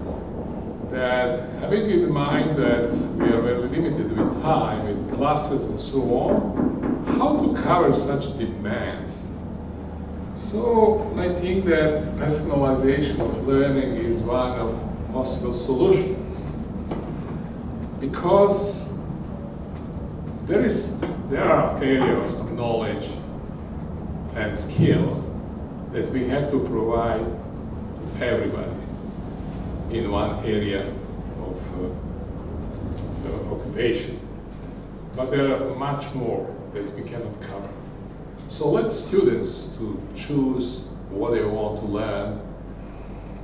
that having in mind that we are very limited with time, with classes and so on, how to cover such demands? So I think that personalization of learning is one of possible solutions, because there are areas of knowledge and skill that we have to provide everybody in one area of occupation. But there are much more that we cannot cover. So let students to choose what they want to learn,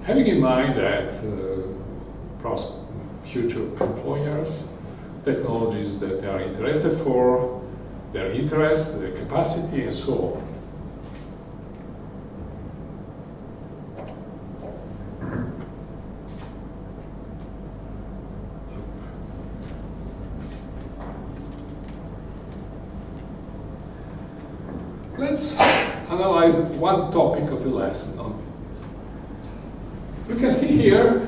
having in mind that future employers, technologies that they are interested for, their interest, their capacity, and so on. Let's analyze one topic of the lesson only. We can see here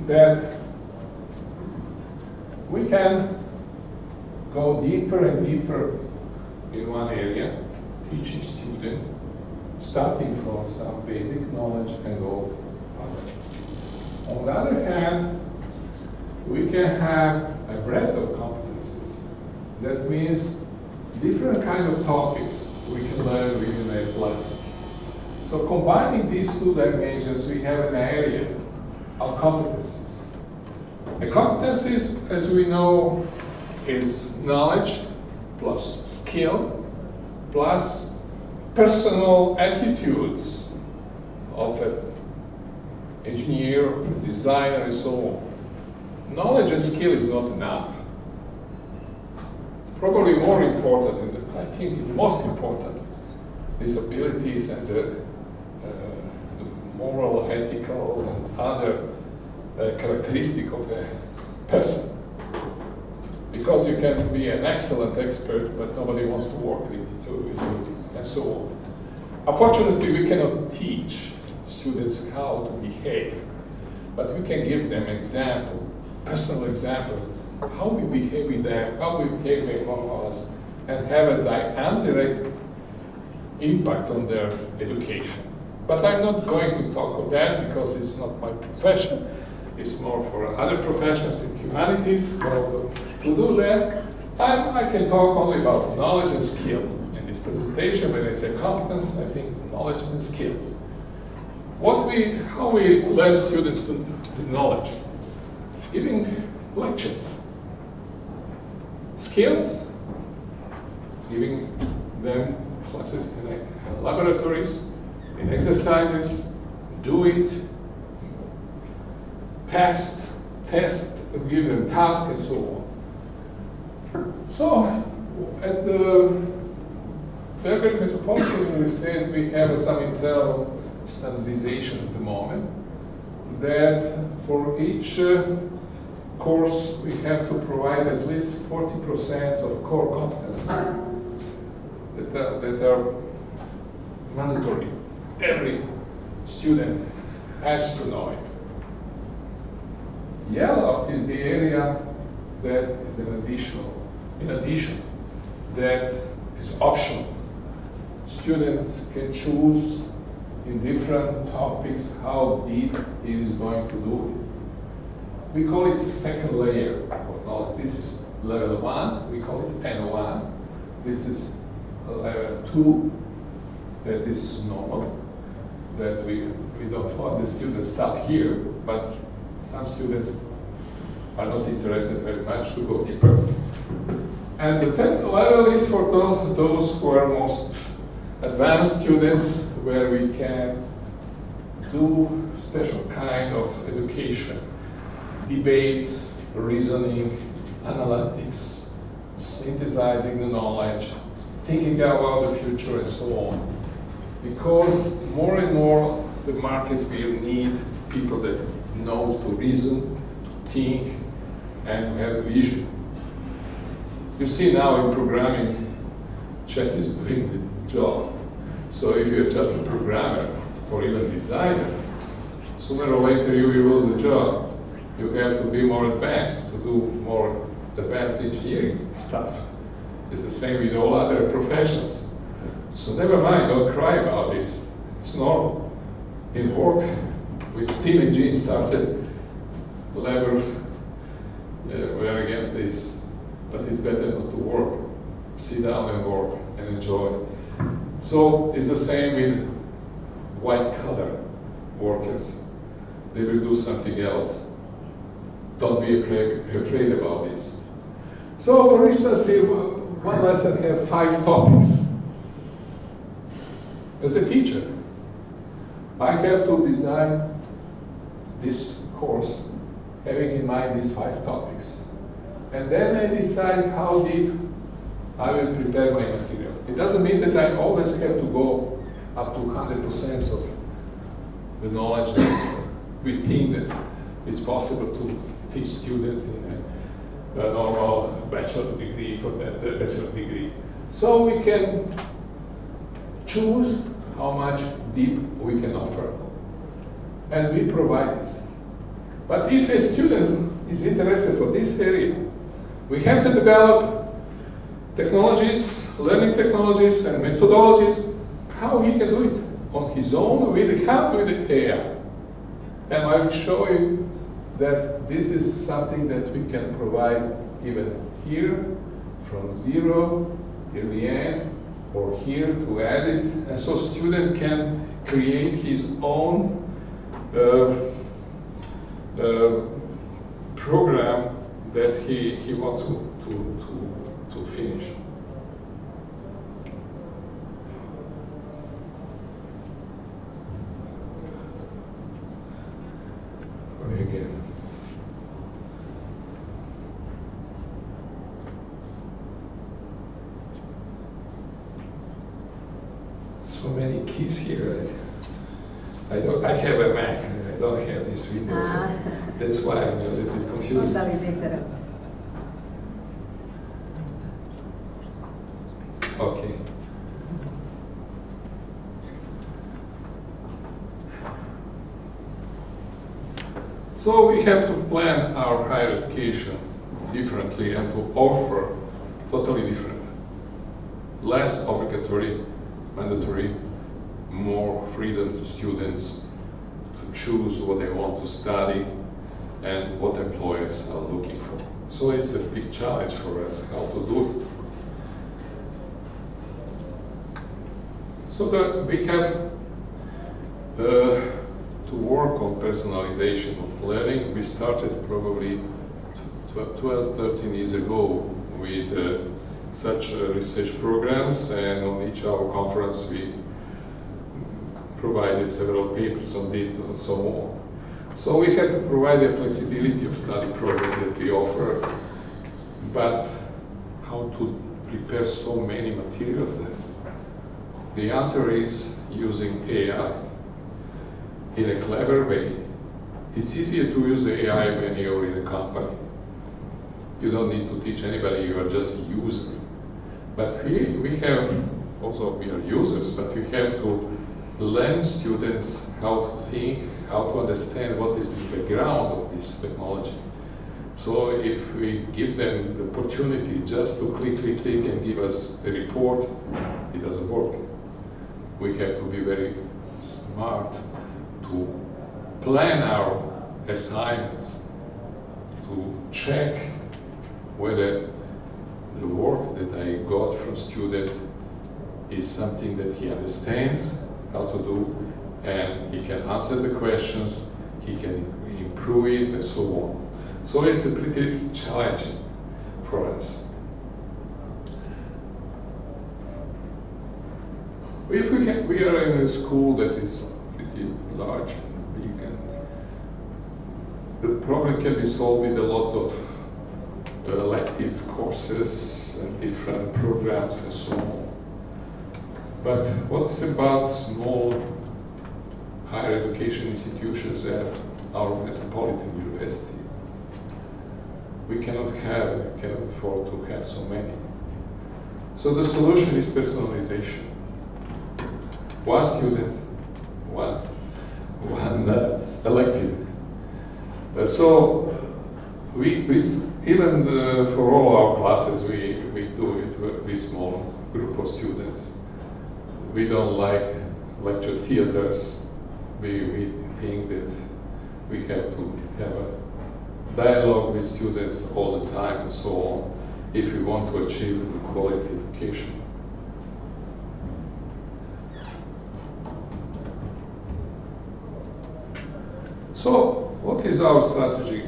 that we can go deeper and deeper in one area, teaching students, starting from some basic knowledge and go further. On the other hand, we can have a breadth of competencies. That means different kind of topics we can learn within a lesson. So combining these two dimensions, we have an area of competencies. The competencies, as we know, is knowledge plus skill plus personal attitudes of an engineer, designer, and so on. Knowledge and skill is not enough. Probably more important, and I think most important, is abilities and the moral, ethical, and other characteristic of a person. Because you can be an excellent expert, but nobody wants to work with you, and so on. Unfortunately, we cannot teach students how to behave, but we can give them example, personal example, how we behave with them, how we behave among us, and have a indirect impact on their education. But I'm not going to talk of that because it's not my profession. It's more for other professions in humanities. So to do that, I can talk only about knowledge and skill. In this presentation, when I say competence, I think knowledge and skills. How we learn students to knowledge? Giving lectures. Skills, giving them classes in laboratories, in exercises, do it, test, give them tasks, and so on. So, at the Belgrade Metropolitan University, we have some internal standardization at the moment, that for each course we have to provide at least 40% of core competencies that are mandatory. Every student has to know it. Yellow is the area that is in addition, that is optional. Students can choose in different topics how deep he is going to do it. We call it the second layer of knowledge. This is level 1, we call it N1. This is level 2, that is normal, that we don't want the students stuck here, but some students are not interested very much to go deeper. And the 10th level is for those who are most advanced students, where we can do special kind of education, debates, reasoning, analytics, synthesizing the knowledge, thinking about the future, and so on. Because more and more the market will need people that know to reason, to think, and to have vision. You see now in programming, chat is doing the job. So if you're just a programmer or even designer, sooner or later you will lose the job. You have to be more advanced to do more advanced engineering stuff. It's the same with all other professions. So never mind, don't cry about this. It's normal. In work, with steam engine started, levels were against this. But it's better not to work. Sit down and work and enjoy. So it's the same with white-collar workers. They will do something else. Don't be afraid about this. So, for instance, if one lesson has 5 topics. As a teacher, I have to design this course having in mind these 5 topics. And then I decide how deep I will prepare my material. It doesn't mean that I always have to go up to 100% of the knowledge that we think that it's possible to teach students in a normal bachelor degree for that bachelor degree. So we can choose how much deep we can offer. And we provide this. But if a student is interested for this area, we have to develop technologies, learning technologies and methodologies, how he can do it on his own with the help with the AI. And I will show you that this is something that we can provide even here, from 0 till the end, or here to add it. And so student can create his own program that he wants to finish. Again. So many keys here. I have a Mac. I don't have this Windows. So that's why I'm a little bit confused. Okay. So we have to plan our higher education differently and to offer totally different. Less obligatory, mandatory, more freedom to students to choose what they want to study and what employers are looking for. So it's a big challenge for us how to do it. So that we have to work on personalization of learning. We started probably 12, 13 years ago with such research programs, and on each our conference we provided several papers on it and so on. So we have to provide the flexibility of study programs that we offer, but how to prepare so many materials then? The answer is using AI in a clever way. It's easier to use the AI when you're in a company. You don't need to teach anybody, you are just a user. But we have, also we are users, but we have to learn students how to think, how to understand what is the background of this technology. So if we give them the opportunity just to click and give us a report, it doesn't work. We have to be very smart to plan our assignments to check whether the work that I got from student is something that he understands how to do, and he can answer the questions, he can improve it, and so on. So it's a pretty challenging for us. If we are in a school that is pretty large and big, and the problem can be solved with a lot of elective courses and different programs and so on. But what's about small higher education institutions at our Metropolitan University? We cannot afford to have so many. So the solution is personalization. One student, one elective. So we even for all our classes, we do it with small group of students. We don't like lecture theaters. We think that we have to have a dialogue with students all the time and so on if we want to achieve quality education. So, what is our strategy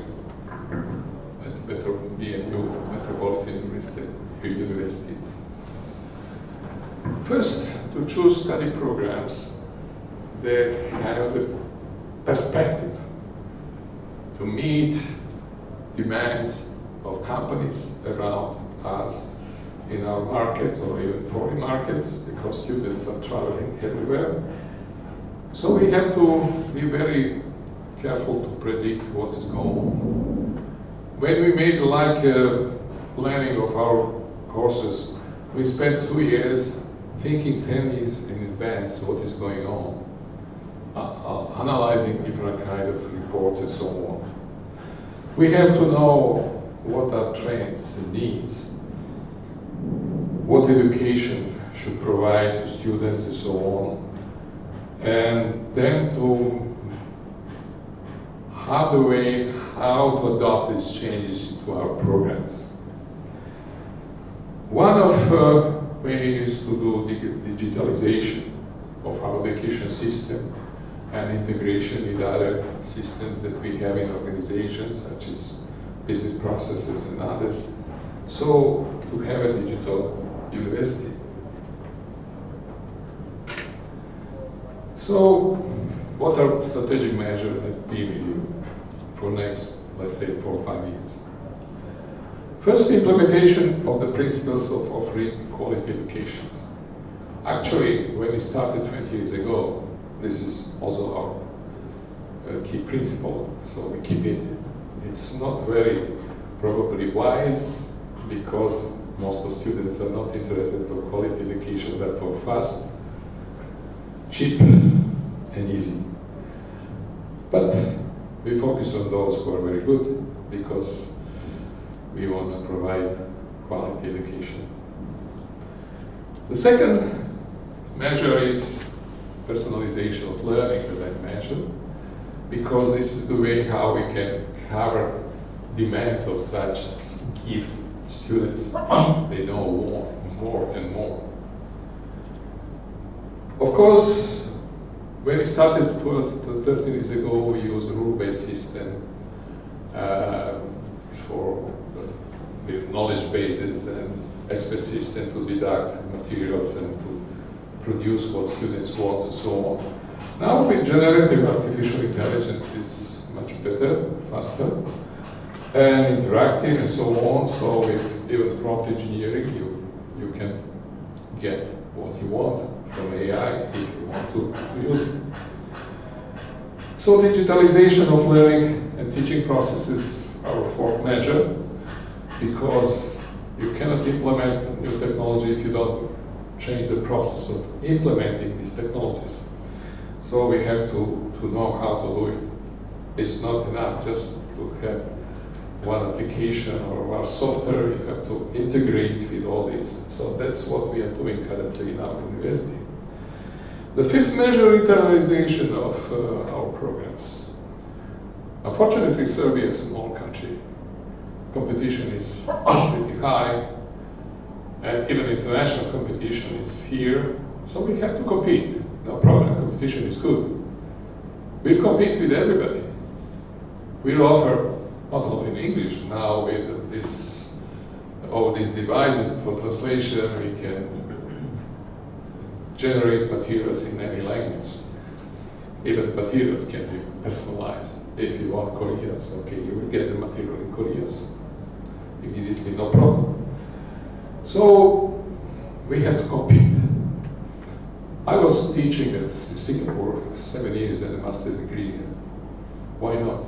at BNU, Metropolitan University? First, to choose study programs that have the perspective to meet demands of companies around us in our markets or even foreign markets, because students are traveling everywhere. So we have to be very careful to predict what is going on. When we made planning of our courses, we spent 2 years thinking 10 years in advance what is going on, analyzing different kind of reports and so on. We have to know what are trends and needs, what education should provide to students and so on, and then to how to adopt these changes to our programs. One of ways to do digitalization of our education system and integration with other systems that we have in organizations, such as business processes and others, so to have a digital university. So, what are strategic measures at BNU for next, let's say, 4 or 5 years? First, implementation of the principles of offering quality education. Actually, when we started 20 years ago, this is also our key principle, so we keep it. It's not very probably wise, because most of students are not interested for quality education, but for fast, cheap, and easy. But we focus on those who are very good, because we want to provide quality education. The second measure is personalization of learning, as I mentioned, because this is the way how we can cover demands of such gifted students. They know more and more. Of course, when we started 13 years ago, we used a rule-based system for with knowledge bases and expert system to deduct materials and to produce what students want and so on. Now with generative artificial intelligence, it's much better, faster, and interactive and so on. So with even prompt engineering, you can get what you want from AI if you want to use it. So digitalization of learning and teaching processes are a fourth measure, because you cannot implement new technology if you don't change the process of implementing these technologies. So we have to know how to do it. It's not enough just to have one application or one software. You have to integrate with all these. So that's what we are doing currently in our university. The fifth measure, internationalization of our programs. Unfortunately, Serbia is a small country, competition is pretty high, and even international competition is here, so we have to compete. No problem, competition is good. We compete with everybody. We offer, not only in English, now with all these devices for translation, we can generate materials in any language. Even materials can be personalized. If you want Koreans, okay, you will get the material in Koreans immediately, no problem. So we have to compete. I was teaching at Singapore 7 years and a master's degree. Why not?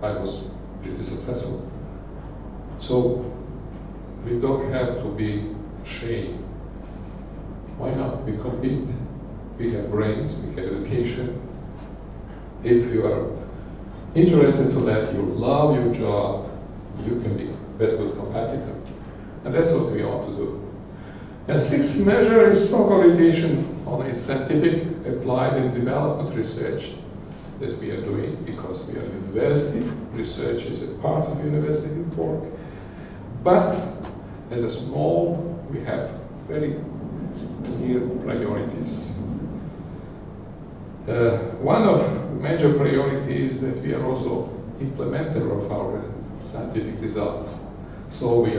I was pretty successful. So we don't have to be ashamed. Why not? We compete. We have brains, we have education. If you are interested to that, you love your job, you can be a very good competitor. And that's what we want to do. And sixth measure is strong orientation on its scientific, applied, and development research that we are doing, because we are university. Research is a part of university work. But as a small, we have very clear priorities. One of the major priorities is that we are also implementer of our scientific results. So we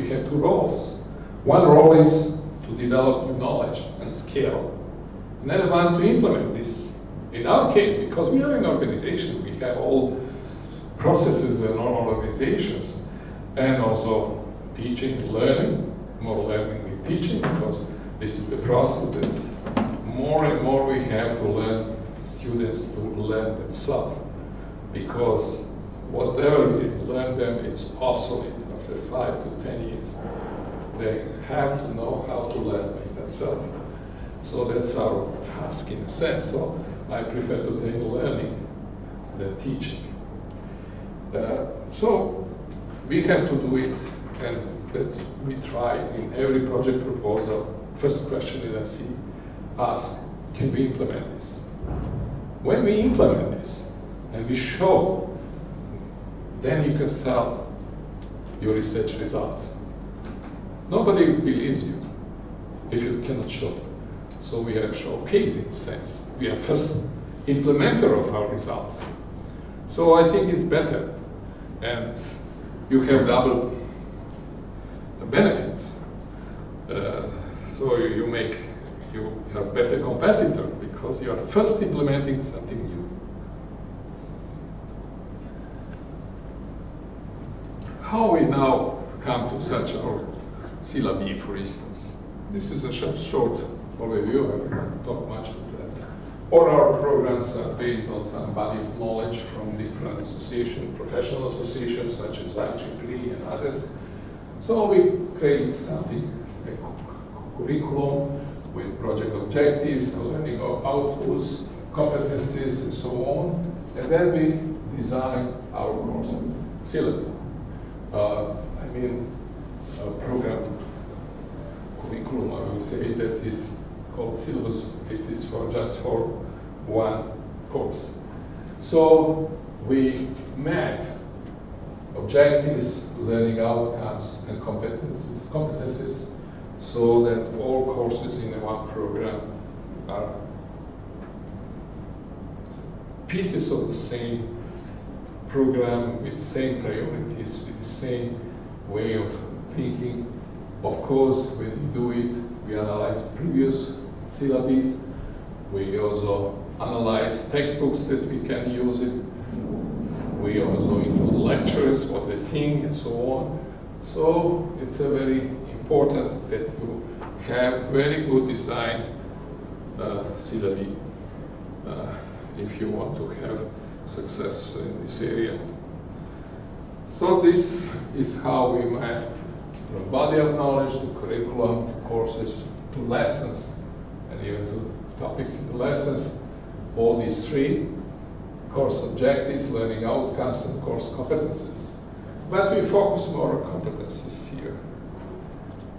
have two roles. One role is to develop new knowledge and skill. Another one to implement this. In our case, because we are an organization, we have all processes and normal organizations, and also teaching, learning, more learning with teaching, because this is the process that more and more we have to learn students to learn themselves, because whatever we learn them, it's obsolete after 5 to 10 years. They have to know how to learn by themselves. So that's our task in a sense. So I prefer to take learning than teaching. So we have to do it, and that we try in every project proposal. First question that I see, ask, can we implement this? When we implement this and we show, then you can sell your research results. Nobody believes you if you cannot show. So we are showcasing sense. We are first implementer of our results. So I think it's better, and you have double benefits. So you are better competitor because you are first implementing something new. How we now come to such our syllabi, for instance. This is a short overview. I will not talk much about that. All our programs are based on some body of knowledge from different associations, professional associations such as IEEE and others. So we create something, a curriculum with project objectives, learning outputs, competencies, and so on. And then we design our course syllabus. Program curriculum, I will say, that is called syllabus. It is just for one course. So we map objectives, learning outcomes, and competencies, so that all courses in one program are pieces of the same program with the same priorities, with the same way of thinking. Of course, when we do it, we analyze previous syllabus. We also analyze textbooks that we can use it. We also include lectures, what they think, and so on. So it's a very important that you have very good design syllabi if you want to have success in this area. So this is how we map from body of knowledge to curriculum, to courses, to lessons, and even to topics in the lessons. All these three: course objectives, learning outcomes, and course competencies. But we focus more on competencies here.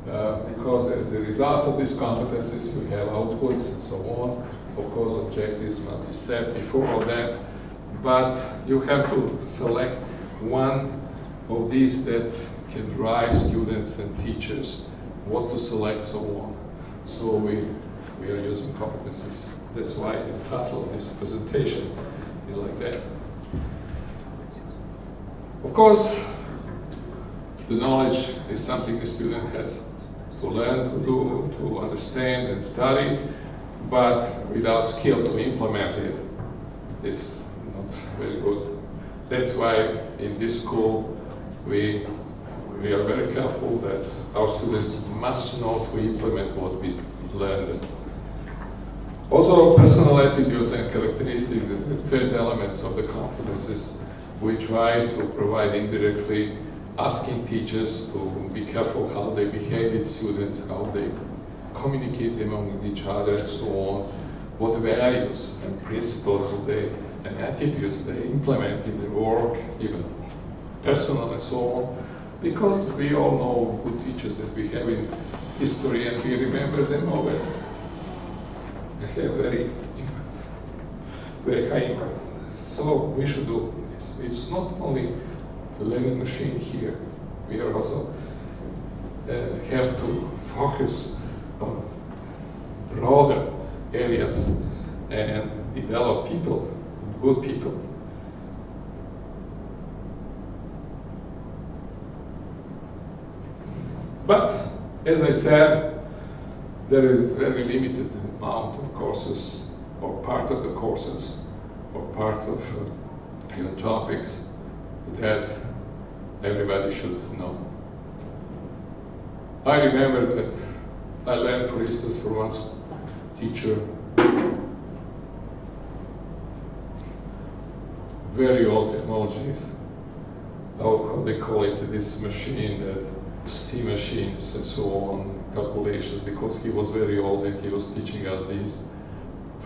Because as a result of these competencies, we have outputs and so on. Of course, objectives must be set before all that. But you have to select one of these that can drive students and teachers what to select, so on. So we are using competencies. That's why the title of this presentation is like that. Of course, the knowledge is something the student has to learn to do, to understand and study, but without skill to implement it, it's not very good. That's why in this school we are very careful that our students must know to implement what we learned. Also, personal attitudes and characteristics, the third elements of the competences, we try to provide indirectly, asking teachers to be careful how they behave with students, how they communicate among each other and so on, what values and principles and attitudes they implement in their work, even personal and so on, because we all know good teachers that we have in history and we remember them always. They have very high impact on us. So we should do this. It's not only the learning machine here. We are also have to focus on broader areas and develop people, good people. But, as I said, there is very limited amount of courses, or part of the courses, or part of even topics that everybody should know. I remember that I learned, for instance, from one teacher, very old technologies, how they call it, this machine, that steam machines and so on, calculations, because he was very old and he was teaching us these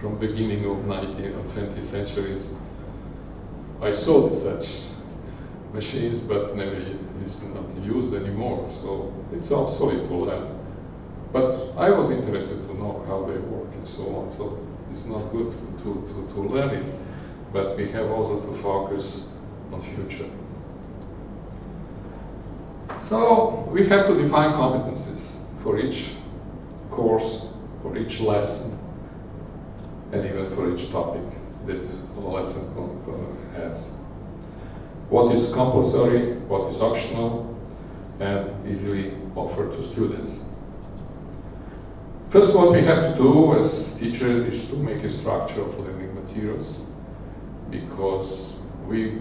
from beginning of 19th or 20th centuries. I saw such machines, but never is not used anymore, so it's obsolete to learn. But I was interested to know how they work and so on, so it's not good to learn it, but we have also to focus on future. So we have to define competencies for each course, for each lesson, and even for each topic that the lesson has. What is compulsory, what is optional, and easily offered to students. First, what we have to do as teachers is to make a structure of learning materials, because we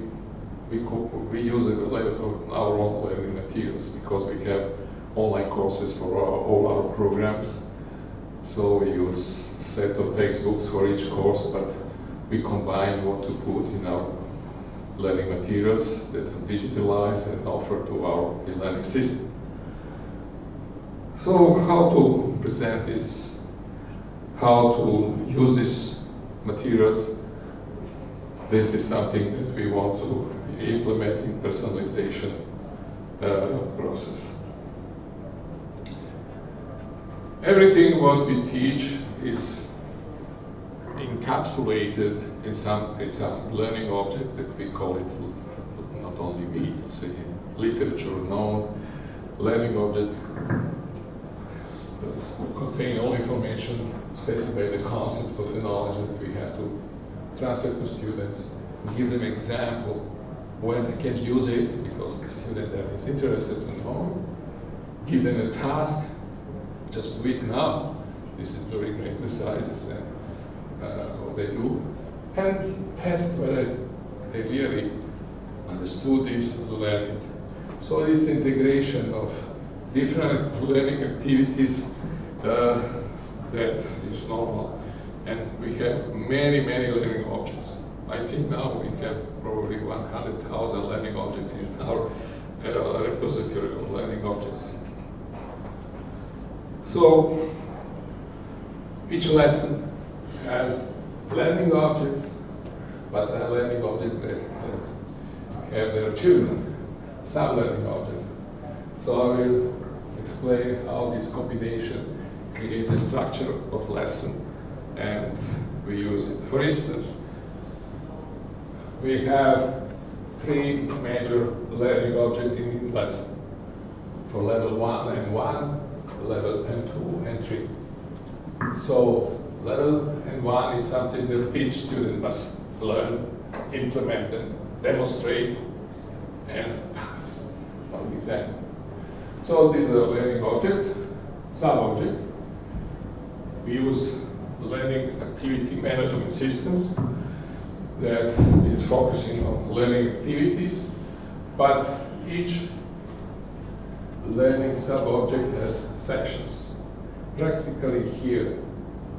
use our own learning materials, because we have online courses for all our programs. So we use a set of textbooks for each course, but we combine what to put in our learning materials that are digitalized and offered to our e-learning system. So how to present this, how to use these materials, this is something that we want to implement in personalization process. Everything what we teach is encapsulated in some learning object that we call it, not only we, it's a literature known learning object, contain all information, specify the concept of the knowledge that we have to transfer to students, give them example when they can use it, because the student that is interested to know, give them a task, just do it now. This is during the exercises and what they do, and test whether they really understood this and learned it. So this integration of different learning activities that is normal, and we have many learning objects. I think now we have probably 100,000 learning objects in our repository of learning objects. So each lesson has learning objects, but a learning object that have their children, some learning object. So I will explain how this combination creates a structure of lesson, and we use it. For instance, we have three major learning objects in lesson. For level 1 and 1, level N2 and 3. So level N1 is something that each student must learn, implement, and demonstrate, and pass on the exam. So these are learning objects, sub-objects. We use learning activity management systems that is focusing on learning activities, but each learning sub-object has sections. Practically here,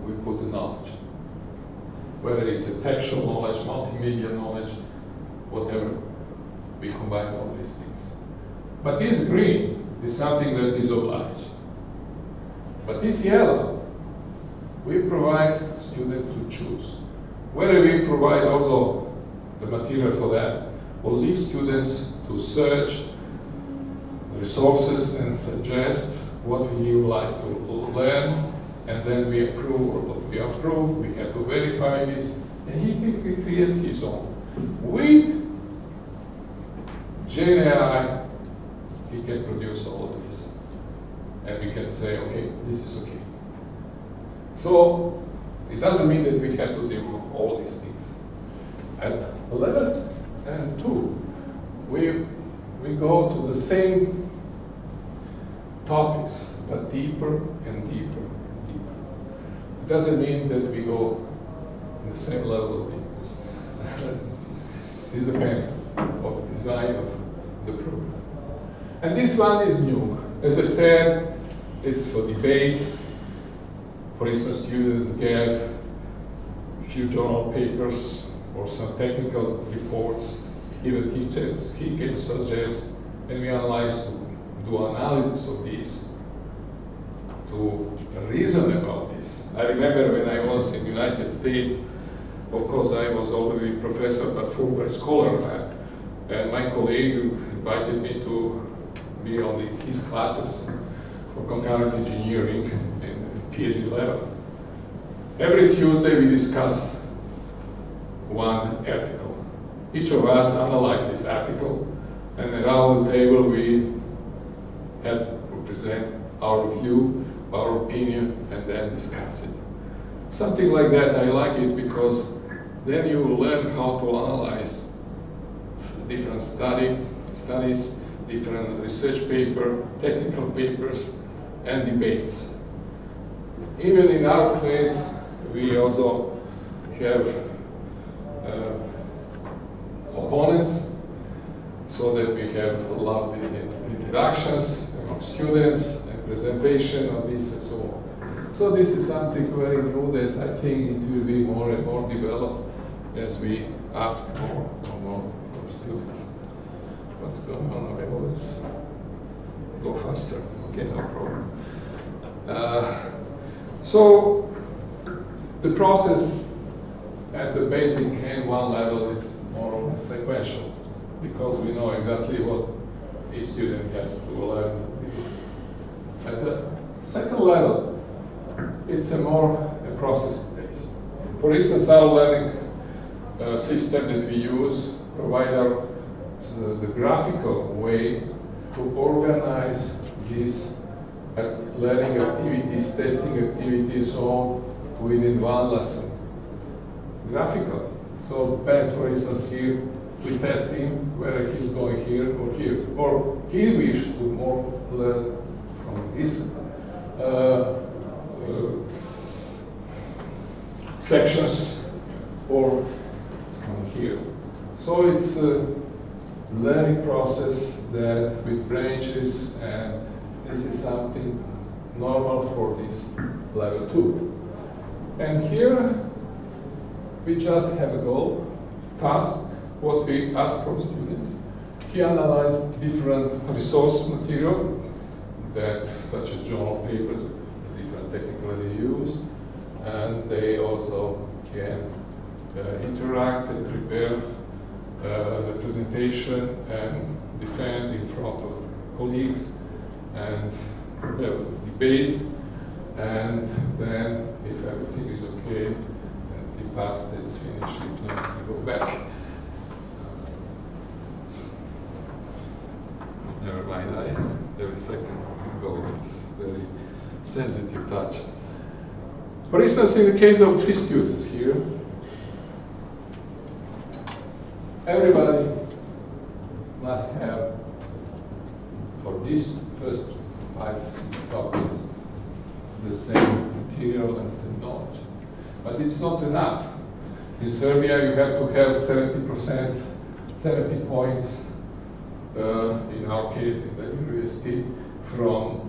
we put the knowledge. Whether it's a textual knowledge, multimedia knowledge, whatever, we combine all these things. But this green is something that is obliged. But this yellow, we provide students to choose. Whether we provide also the material for that, or leave students to search resources and suggest what we would like to learn, and then we approve or what we approve. We have to verify this, and he can create his own. With GenAI, he can produce all of this, and we can say, okay, this is okay. So it doesn't mean that we have to do all these things. At level N2, we go to the same topics, but deeper and deeper and deeper. It doesn't mean that we go in the same level of deepness. This depends on the design of the program. And this one is new. As I said, it's for debates. For instance, students get a few journal papers or some technical reports. Even teachers, he can suggest, and we analyze, do analysis of these, to reason about this. I remember when I was in the United States, of course I was already a professor, but Fulbright scholar, and my colleague invited me to be on his classes for concurrent engineering in PhD level. Every Tuesday we discuss one article. Each of us analyzed this article, and around the table we had to present our view, our opinion, and then discuss it. Something like that, I like it because then you learn how to analyze different studies, different research papers, technical papers, and debates. Even in our case, we also have opponents, so that we have a lot of interactions among students and presentation of this and so on. So this is something very new that I think it will be more and more developed as we ask more and more students. What's going on? I always go faster. Okay, no problem. So the process at the basic N1 level is more or less sequential, because we know exactly what each student has to learn. At the second level, it's a more process-based. For instance, our learning system that we use provides the graphical way to organize these learning activities, testing activities, all within one lesson. Graphical. So depends, for instance, here we test him whether he's going here or here, or he wishes to more learn from this sections or from here. So it's a learning process that with branches, and this is something normal for this level 2. And here we just have a goal, task, what we ask from students. He analyzed different resource material that, such as journal papers, different technically used, and they also can interact and prepare the presentation and defend in front of colleagues and debates, and then if everything is okay, and we pass, it's finished, we go back. never mind. Every second go, it's very sensitive touch. For instance, in the case of 3 students here, everybody must have, for these first 5, 6 topics, the same material and same knowledge. But it's not enough. In Serbia, you have to have 70%, 70 points, in our case in the university, from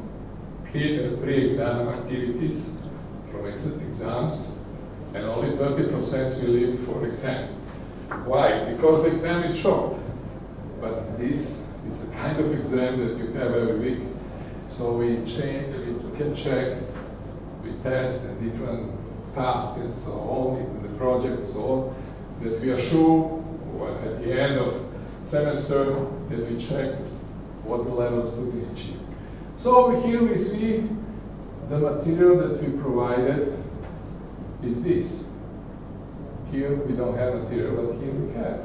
pre-exam activities, from exams, and only 30% will leave for exam. Why? Because exam is short, but this is the kind of exam that you have every week. So we can check, we test and different tasks and so on, in the projects, so on, that we are sure at the end of semester that we check what the levels to be achieved. So here we see the material that we provided is this. Here we don't have material, but here we have.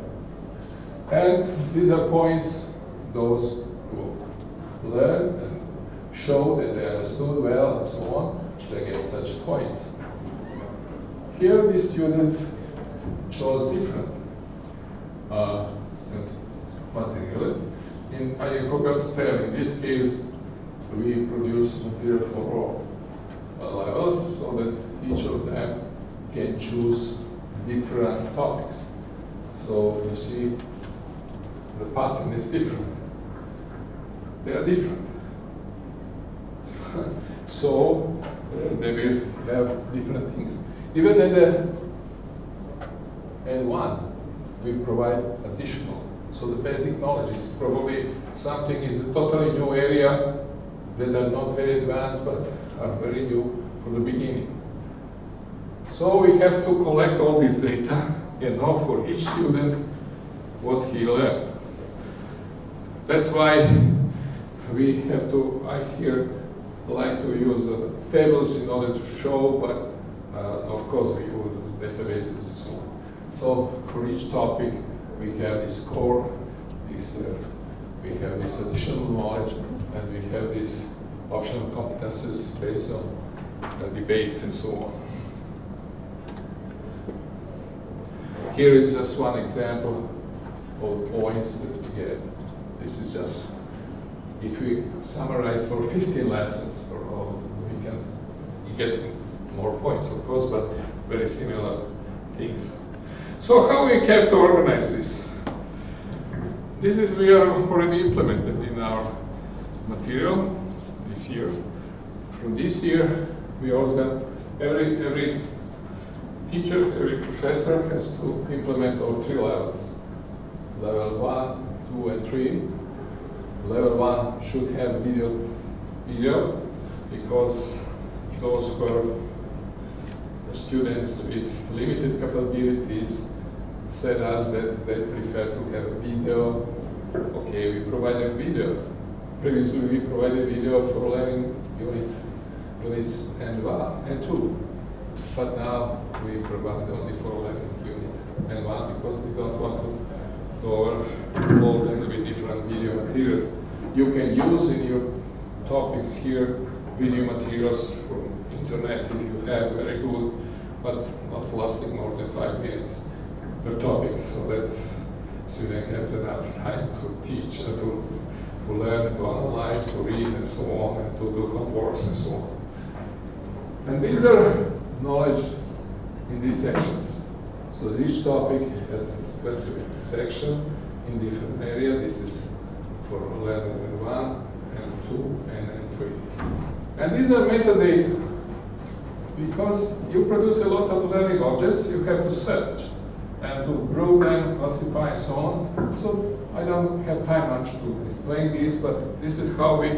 And these are points, those who learn and show that they understood well and so on, they get such points. Here the students chose different material. I forgot to tell, in this case, we produce material for all levels so that each of them can choose different topics. So you see, the pattern is different. They are different. So they will have different things. Even at the N1, we provide additional. So the basic knowledge is probably something is a totally new area that are not very advanced but are very new from the beginning. So we have to collect all this data and know for each student what he learned. That's why we have to, I here like to use tables in order to show, but of course we use databases and so on. So for each topic we have this core, we have this additional knowledge, and we have these optional competences based on debates and so on. Here is just one example of points that we get. This is just, if we summarize for 15 lessons, for all, we can get more points, of course, but very similar things. So how we have to organize this? This is, we are already implemented in our material this year. From this year, we also, every teacher, every professor has to implement all 3 levels. Level 1, 2, and 3. Level 1 should have video, because those who are students with limited capabilities said us that they prefer to have video. Okay, we provided video. Previously, we provided video for learning units N1 and 2. But now we provide only for learning unit N1 because we don't want to overload them with different video materials. You can use in your topics here video materials from internet if you have very good, but not lasting more than 5 minutes per topic, so that student has enough time to teach, to learn, to analyze, to read, and so on, and to do homeworks and so on. And these are knowledge in these sections. So each topic has a specific section in different area. This is for level 1, and 2, and 3. And these are metadata. Because you produce a lot of learning objects, you have to search and to group them, classify, and so on. So I don't have time much to explain this, but this is how we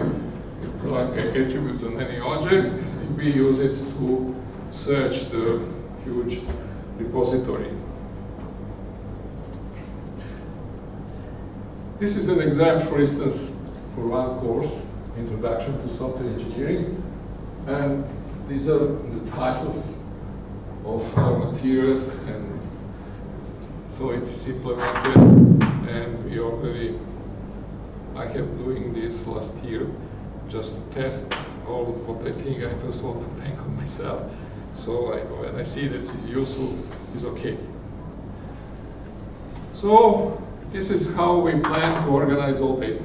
like attribute on any object. We use it to search the huge repository. This is an example, for instance, for one course, Introduction to Software Engineering. And these are the titles of our materials, and so it is implemented, and we already I have doing this last year just to test all what I think I first want to think of myself. So when I see this is useful, it's okay. So this is how we plan to organize all data.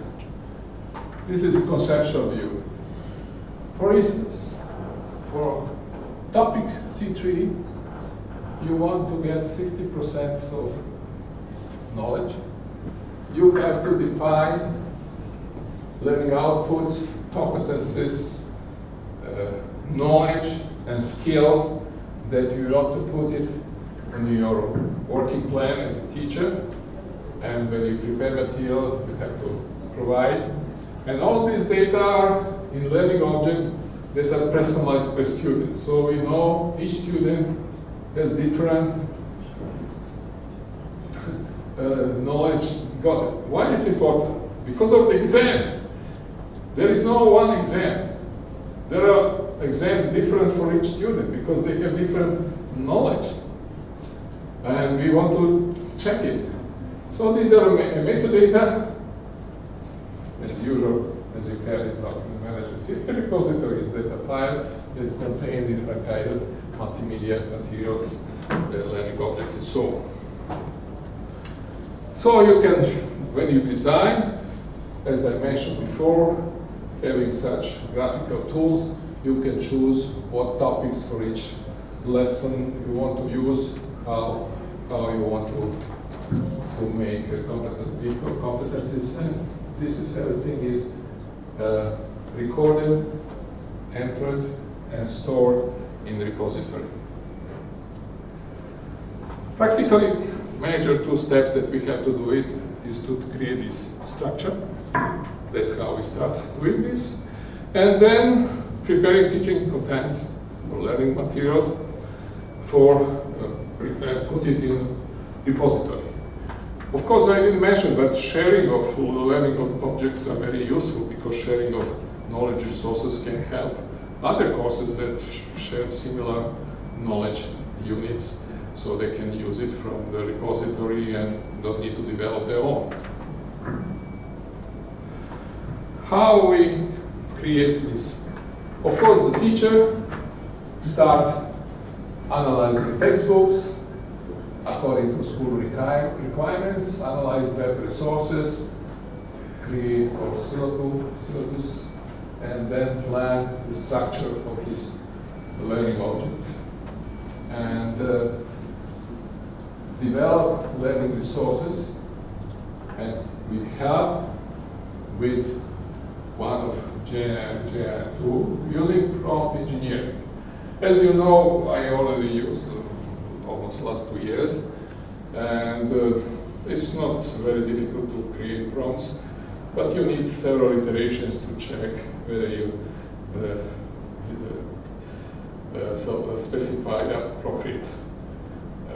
This is a conceptual view. For instance, for topic T3, you want to get 60% of knowledge. You have to define learning outputs, competencies, knowledge, and skills that you want to put it in your working plan as a teacher. And when you prepare material, you have to provide. And all these data are in learning objects that are personalized per student. So we know each student has different knowledge got it. Why is it important? Because of the exam. There is no one exam. There are exams different for each student because they have different knowledge. And we want to check it. So these are metadata, as usual, as you have in document management system. Repository is data file that contain different kind of multimedia materials, learning objects, and so on. So you can, when you design, as I mentioned before, having such graphical tools, you can choose what topics for each lesson you want to use, how you want to make competencies, and this is everything is recorded, entered, and stored in the repository. Practically, major two steps that we have to do it is to create this structure. That's how we start doing this. And then preparing teaching contents or learning materials for put it in repository. Of course, I didn't mention, but sharing of learning objects are very useful because sharing of knowledge resources can help other courses that share similar knowledge units, so they can use it from the repository and don't need to develop their own. How we create this? Of course, the teacher start analyzing textbooks according to school requirements, analyze web resources, create our syllabus, and then plan the structure of his learning object. And develop learning resources, and we help with one of JN2 using prompt engineering. As you know, I already used almost last 2 years, and it's not very difficult to create prompts, but you need several iterations to check whether you specify the appropriate.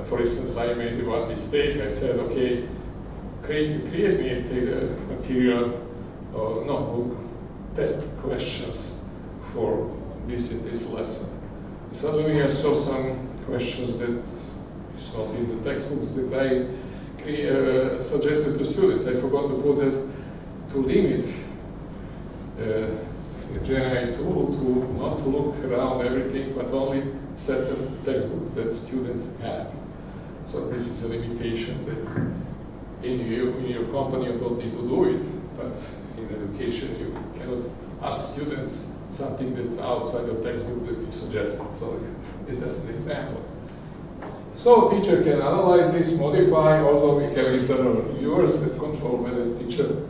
For instance, I made one mistake. I said, okay, create me a material, test questions for this in this lesson. Suddenly I saw some questions that is not in the textbooks that I suggested to students. I forgot to put it to limit the GenAI tool to not to look around everything, but only certain textbooks that students have. So this is a limitation that in your company you don't need to do it, but in education you cannot ask students something that's outside the textbook that you suggested. So it's just an example. So teacher can analyze this, modify. Also we have internal reviewers that control whether the teacher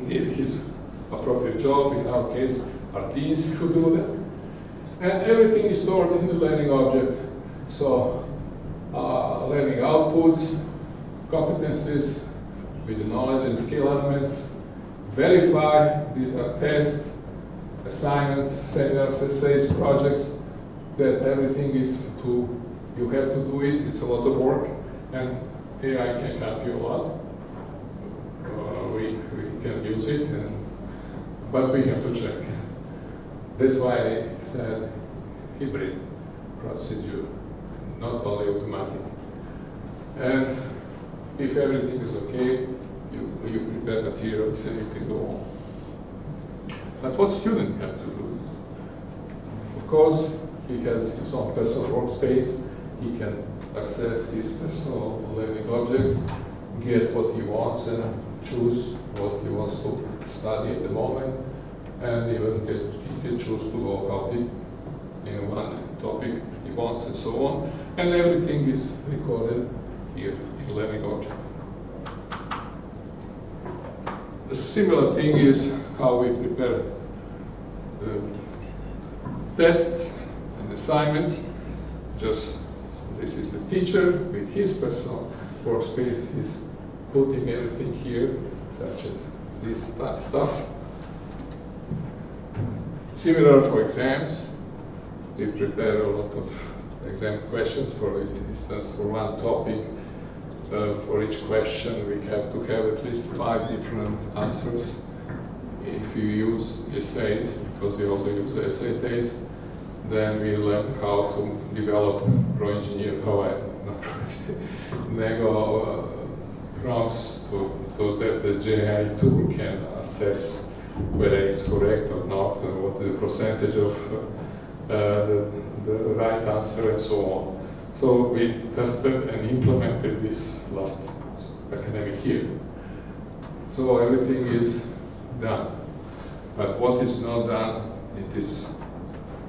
did his appropriate job. In our case, our teams who do that. And everything is stored in the learning object. So learning outputs, competencies with the knowledge and skill elements, verify, these are tests, assignments, seminars, essays, projects, that everything is you have to do it, it's a lot of work, and AI can help you a lot. We can use it, but we have to check. That's why I said hybrid procedure, not only automatic. And if everything is okay, you prepare materials and you can go on. But what student have to do? Of course, he has his own personal workspace. He can access his personal learning objects, get what he wants, and choose what he wants to study at the moment, and even he can choose to go copy in one topic he wants, and so on. And everything is recorded here in learning object. The similar thing is how we prepare the tests and assignments. Just this is the teacher with his personal workspace. He's putting everything here, such as this stuff. Similar for exams. We prepare a lot of exam questions, for instance, for one topic. For each question, we have to have at least 5 different answers. If you use essays, because we also use essay tests, then we learn how to develop nego prompts so that the GI tool can assess whether it's correct or not, and what is the percentage of the right answer, and so on. So we tested and implemented this last academic year. So everything is done. But what is not done, it is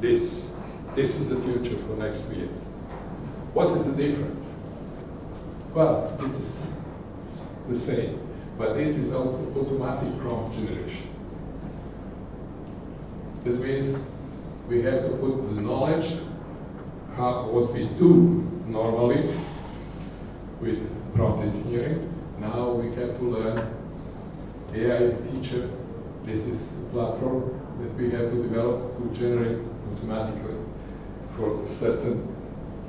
this. This is the future for next 2 years. What is the difference? Well, this is the same, but this is automatic prompt generation. That means we have to put the knowledge, what we do normally with prompt engineering. Now we have to learn AI teacher. This is the platform that we have to develop to generate automatically for certain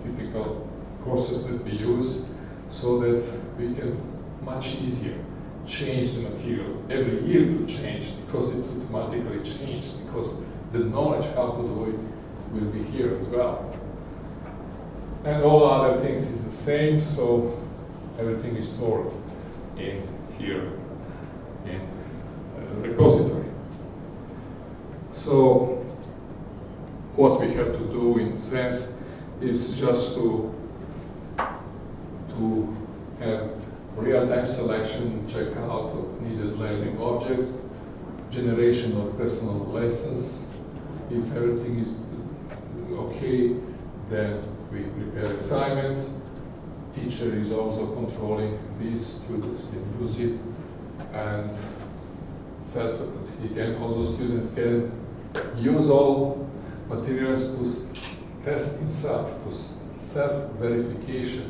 typical courses that we use, so that we can much easier change the material. Every year to change, because it's automatically changed, because the knowledge how to do it will be here as well. And all other things is the same, so everything is stored in here in repository. So what we have to do in a sense is just to have real-time selection, check out of needed learning objects, generation of personal lessons. If everything is okay, then we prepare assignments. Teacher is also controlling these, students can use it, and students can use all materials to test himself, to self-verification,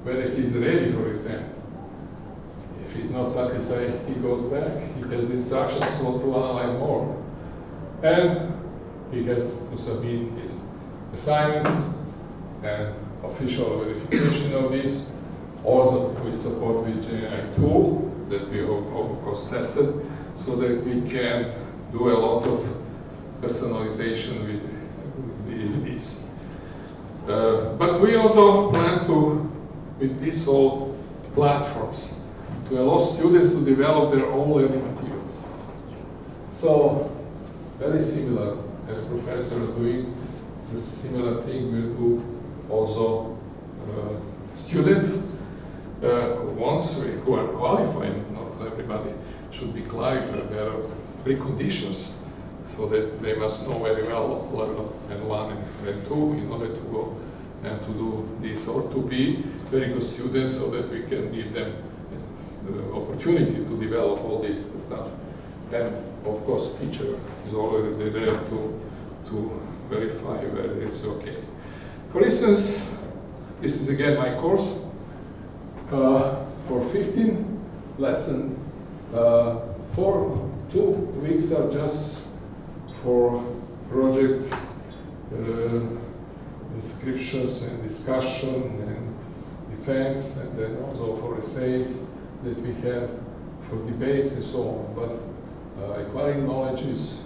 whether he's ready for exam. If he's not satisfied, he goes back. He has instructions how to analyze more. And he has to submit his assignments and official verification of this, also with support with GenAI tool that we of course tested, so that we can do a lot of personalization with this. But we also plan to, with these all platforms, to allow students to develop their own learning materials. So, very similar as professors are doing, the similar thing will do also students who are qualified. Not everybody should be qualified. There are preconditions, so that they must know very well level N1 and N2 in order to go and to do this, or to be very good students, so that we can give them the opportunity to develop all this stuff. And of course, teacher is already there to verify whether it's okay. For instance, this is again my course. For 15 lessons, 2 weeks are just for project descriptions and discussion and defense, and then also for essays that we have for debates and so on. But acquiring knowledge is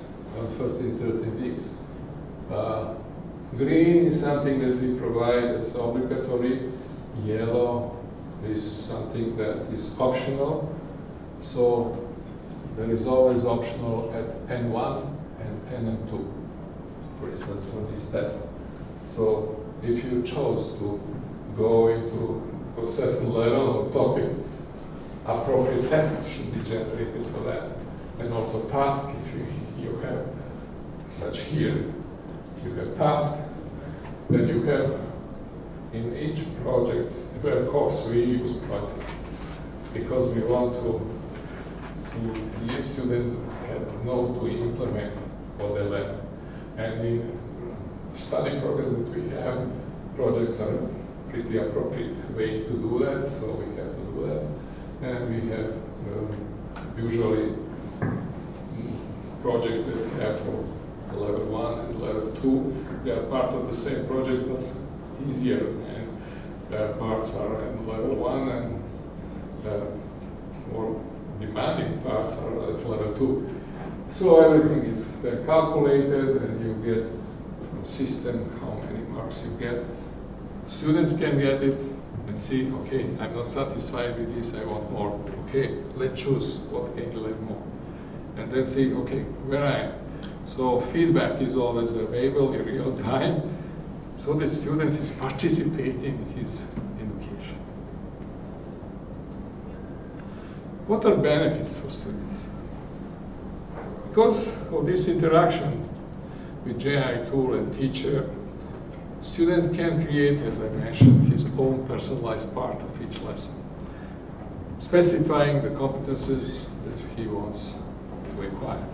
first in 13 weeks. Green is something that we provide as obligatory. Yellow is something that is optional. So there is always optional at N1 and N2, for instance, for this test. So if you chose to go into a certain level of topic, appropriate test should be generated for that. And also task, if you have such here, you have task, then you have in each project, of course we use projects because we want to give students know to implement what they learn. And in study programs that we have, projects are pretty appropriate way to do that, so we have to do that. And we have usually projects that we have for level 1 and level 2. They are part of the same project, but easier. And their parts are in level 1 and more demanding parts are at level 2. So everything is calculated and you get from system how many marks you get. Students can get it and see, okay, I'm not satisfied with this, I want more. Okay, let's choose what can you learn more. And then see, okay, where I am. So feedback is always available in real time, so the student is participating in his education. What are benefits for students? Because of this interaction with JI tool and teacher, student can create, as I mentioned, his own personalized part of each lesson, specifying the competences that he wants to acquire.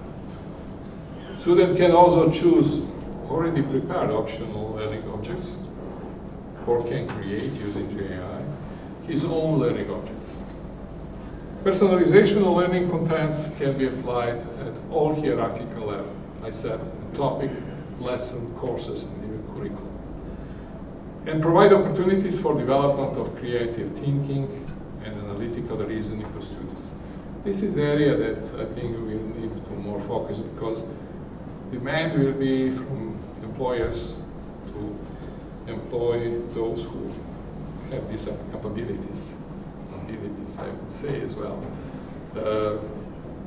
Student can also choose already prepared optional learning objects, or can create, using JI, his own learning objects. Personalization of learning contents can be applied at all hierarchical levels. I said topic, lesson, courses, and even curriculum. And provide opportunities for development of creative thinking and analytical reasoning of students. This is an area that I think we need to more focus because demand will be from employers to employ those who have these capabilities, I would say as well,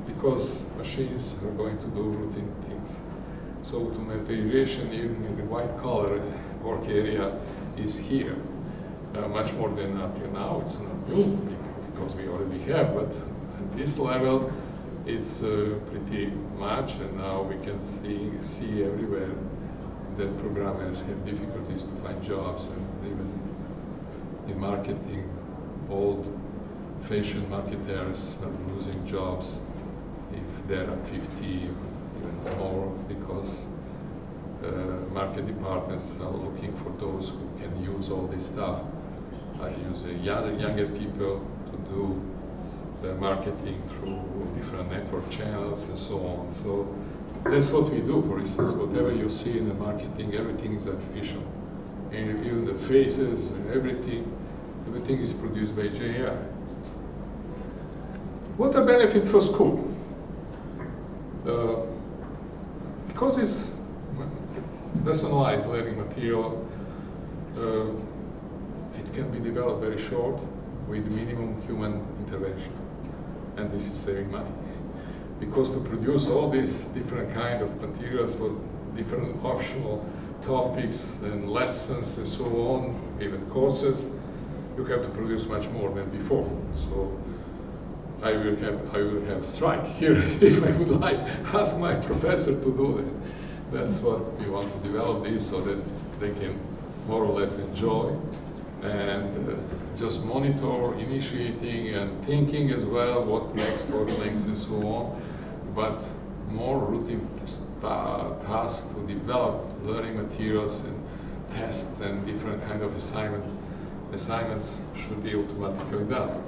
because machines are going to do routine things. So automatization even in the white collar work area is here, much more than until now. It's not new because we already have, but at this level it's pretty much, and now we can see everywhere that programmers have difficulties to find jobs, and even in marketing, old fashion marketers are losing jobs if there are 50 or even more, because market departments are looking for those who can use all this stuff. I use younger people to do the marketing through different network channels and so on. So that's what we do, for instance. Whatever you see in the marketing, everything is artificial. And even the faces and everything is produced by JI. What are benefits for school? Because it's personalized learning material, it can be developed very short with minimum human intervention. And this is saving money. Because to produce all these different kind of materials for different optional topics and lessons and so on, even courses, you have to produce much more than before. So I will have strike here if I would ask my professor to do that. That's what we want to develop this so that they can more or less enjoy and just monitor, initiating and thinking as well, what next, and so on. But more routine tasks to develop learning materials and tests and different kind of assignments should be automatically done.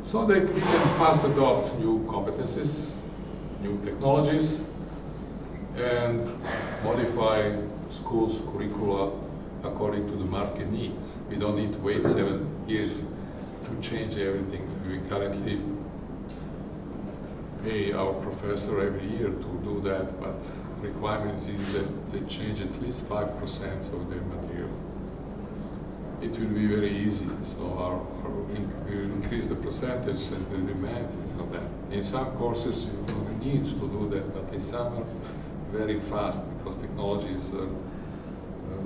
So they can fast adopt new competencies, new technologies, and modify schools' curricula according to the market needs. We don't need to wait 7 years to change everything. We currently pay our professor every year to do that, but requirements is that they change at least 5% of their material. it will be very easy. So we will increase the percentage as the demand is on that. In some courses you don't need to do that, but in some are very fast because technology is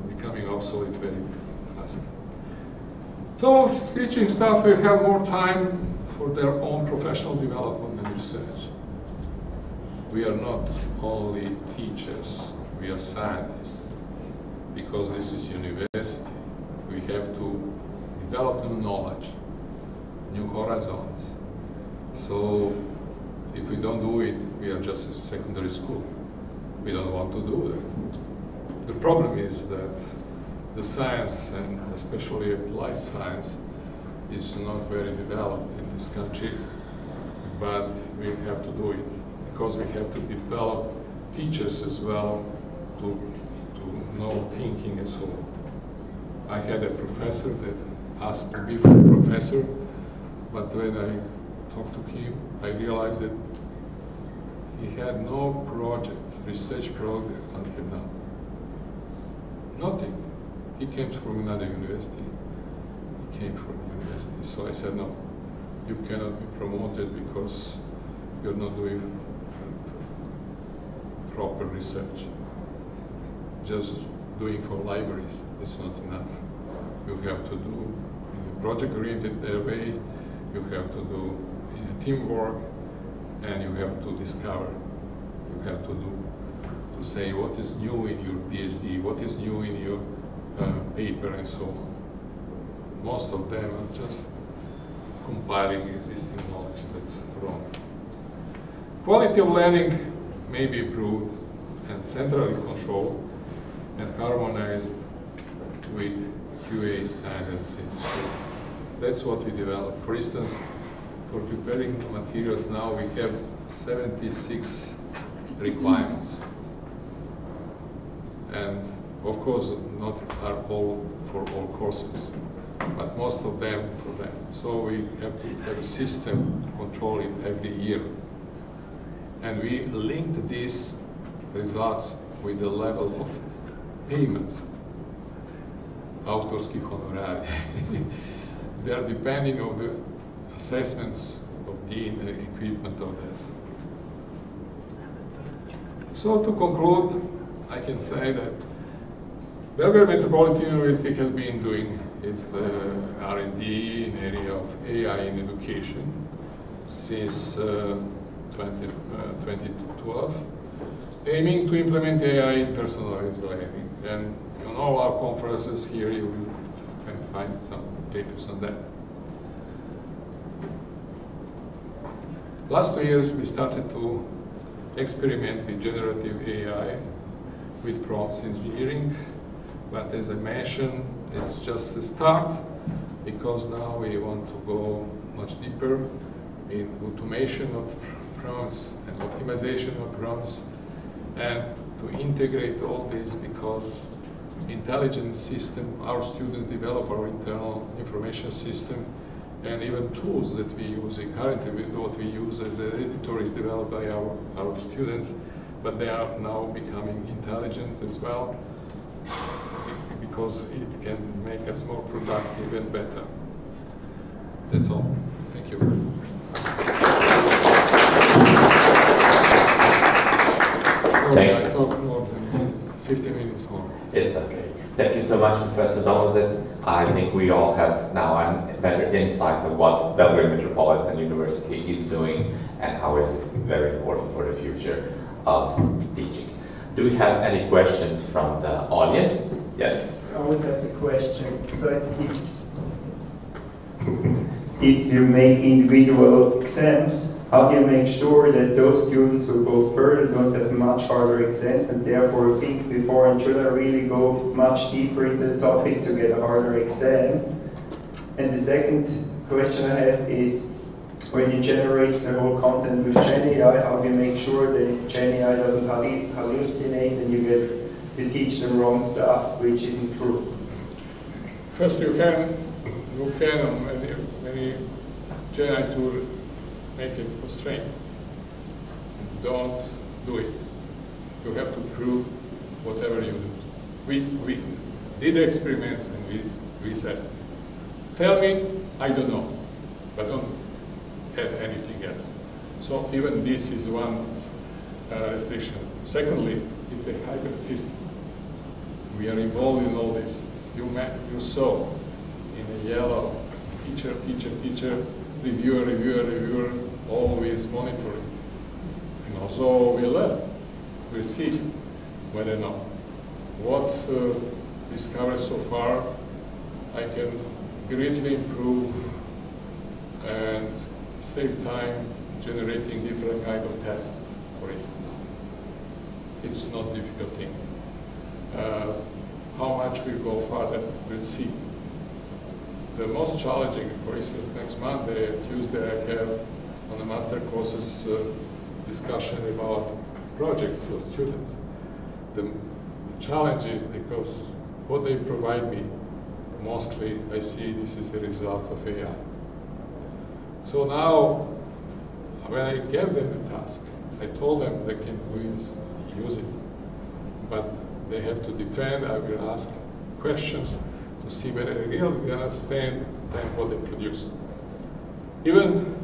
becoming obsolete very fast. So teaching staff will have more time for their own professional development and research. We are not only teachers, we are scientists, because this is university. We have to develop new knowledge, new horizons. So if we don't do it, we are just a secondary school. We don't want to do that. The problem is that the science, and especially applied science, is not very developed in this country, but we have to do it because we have to develop teachers as well to know thinking and so on. I had a professor that asked to be a professor, but when I talked to him, I realized that he had no project, research project until now. Nothing. He came from another university. He came from university. So I said, no, you cannot be promoted because you're not doing proper research. Just doing for libraries is not enough. You have to do in a project-oriented way, you have to do in a teamwork, and you have to discover. You have to say what is new in your PhD, what is new in your paper, and so on. Most of them are just compiling existing knowledge. That's wrong. Quality of learning may be improved and centrally controlled and harmonized with QA standards in school. That's what we develop. For instance, for preparing materials now we have 76 requirements. And of course, not are all for all courses, but most of them for them. So we have to have a system to control it every year. And we linked these results with the level of payment, autorski honorari. They are depending on the assessments of the equipment of this. So to conclude, I can say that Belgrade Metropolitan University has been doing its R&D in the area of AI in education since 2012, aiming to implement AI in personalized learning. And on all our conferences here, you can find some papers on that. Last 2 years, we started to experiment with generative AI with prompts engineering, but as I mentioned, it's just a start because now we want to go much deeper in automation of prompts and optimization of prompts, and to integrate all this because intelligence system, our students develop our internal information system, and even tools that we use currently, what we use as an editor is developed by our students, but they are now becoming intelligent as well because it can make us more productive and better. That's all. Thank you. Sorry, I talked more than 50 minutes more. It's okay. Thank you so much, Professor Dolazet. I think we all have now a better insight of what Belgrade Metropolitan University is doing and how it's very important for the future of teaching. Do we have any questions from the audience? Yes. I would have a question. So if you make individual exams, how do you make sure that those students who go further don't have much harder exams and therefore think before and should I really go much deeper into the topic to get a harder exam? And the second question I have is, when you generate the whole content with GenAI, how do you make sure that GenAI doesn't hallucinate and you teach them wrong stuff, which isn't true? First, you can on many GenAI tools make a constraint. Don't do it. You have to prove whatever you do. We did experiments and we We said, tell me, I don't know, but don't add anything else. So even this is one restriction. Secondly, it's a hybrid system. We are involved in all this. You saw in the yellow, teacher, teacher, teacher, reviewer, reviewer, reviewer, always monitoring. And also we learn, we see whether or not. What discovered so far, I can greatly improve and save time generating different kind of tests, for instance. It's not a difficult thing. How much we go further, we'll see. The most challenging, for instance, next Monday, Tuesday, I have on the master courses discussion about projects of students. The challenge is because what they provide me, mostly I see this is a result of AI. So now, when I gave them the task, I told them they can use it, but they have to defend. I will ask questions to see whether they really understand what they produce. Even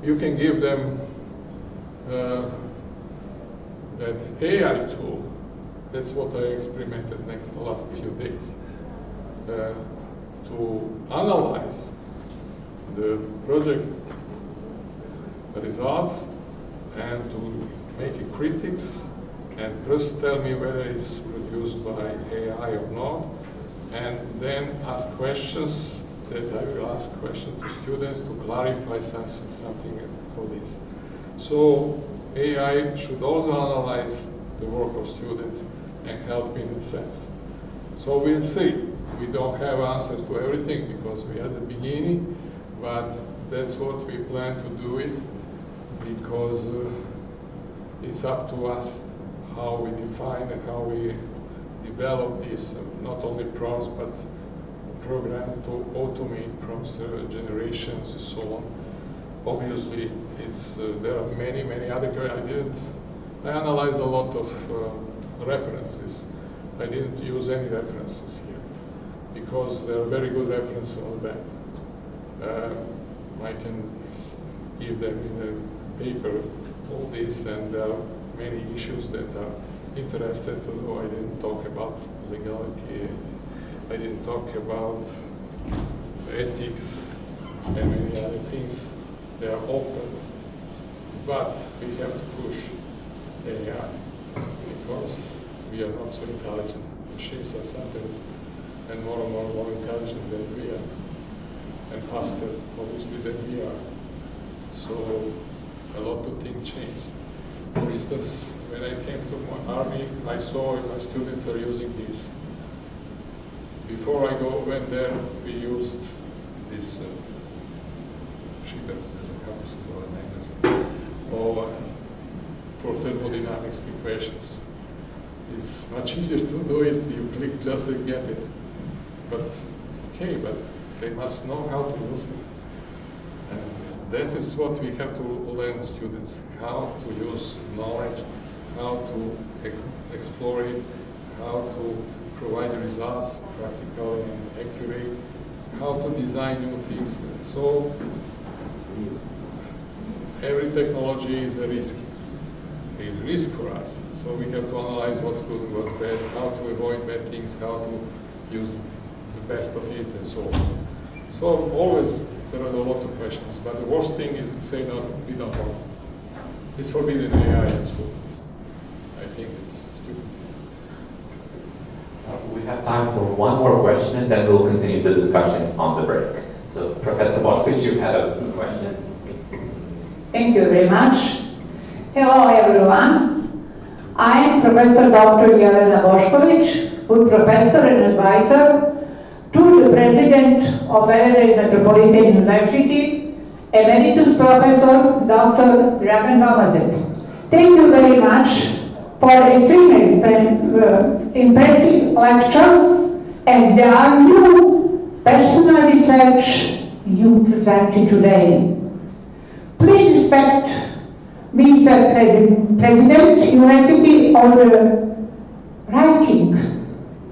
you can give them that AI tool. That's what I experimented the last few days. To analyze the project results and to make a critics and first tell me whether it's produced by AI or not, and then ask questions that I will ask questions to students to clarify something for this. So AI should also analyze the work of students and help in a sense. So we'll see. We don't have answers to everything because we are at the beginning, but that's what we plan to do it, because it's up to us how we define and how we develop this, not only prompts, but program to automate prompts generations and so on. Obviously, there are many, many other I analyzed a lot of references. I didn't use any references here because there are very good references on the back. I can give them in a paper all this, and there are many issues that are interested, although I didn't talk about legality, I didn't talk about ethics and many other things. They are open, but we have to push AI because we are not so intelligent. Machines are sometimes and more intelligent than we are, and faster, obviously, than we are. So a lot of things change. For instance, when I came to my army, I saw my students are using this. Before I went there, we used this sheet that encompasses our magazine for thermodynamics equations. It's much easier to do it. You click just and get it. But okay, but they must know how to use it. And this is what we have to learn students, how to use knowledge, how to explore it, how to provide results, practical and accurate, how to design new things. So every technology is a risk for us. So we have to analyze what's good and what's bad, how to avoid bad things, how to use the best of it, and so on. So always there are a lot of questions, but the worst thing is to say, no, we don't want. It's forbidden AI in school. I think it's stupid. We have time for one more question, and then we'll continue the discussion on the break. So, Professor Boskovic, you had a question. Thank you very much. Hello, everyone. I am Professor Dr. Jelena Boskovic, good professor and advisor to the President of Metropolitan University, Emeritus Professor Dr. Dragan Domazet. Thank you very much for extremely impressive lecture, and there are new personal research you presented today. Please respect Mr. President University on the writing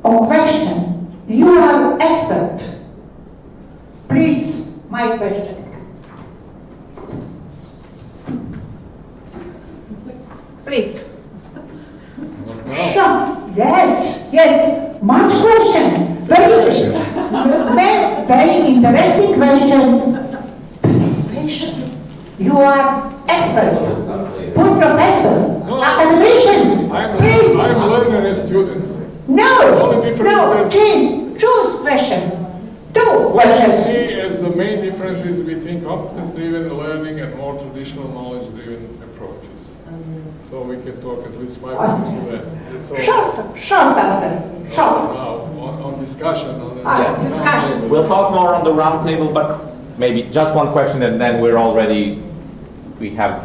or question You are expert. Please, my question. Please. Sure. Yes, yes. Much question. Very interesting question. You are expert. Good professor. Academician. Please. I'm learner and students. No. Choose question. Two What you questions. see as the main differences between competence-driven learning and more traditional knowledge-driven approaches. So we can talk at least 5 minutes to that. So Short answer. Short. now, on discussion. Discussion. We'll talk more on the round table, but maybe just one question and then we have,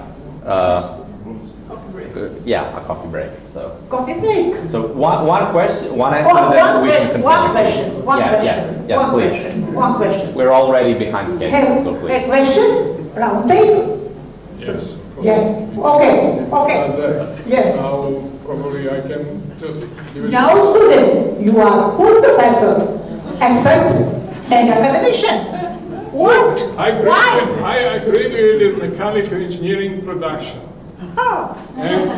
a coffee break. So Coffee break. So one question, one answer, then we can continue. One question. Yes, please. One question. We're already behind schedule, so A please. question? Round table? Yes. Yes. Okay. Yes. Now, probably I can just give a Now, student, you are full professor, expert, and academician. What? Why? I graduated in mechanical engineering production. Oh. And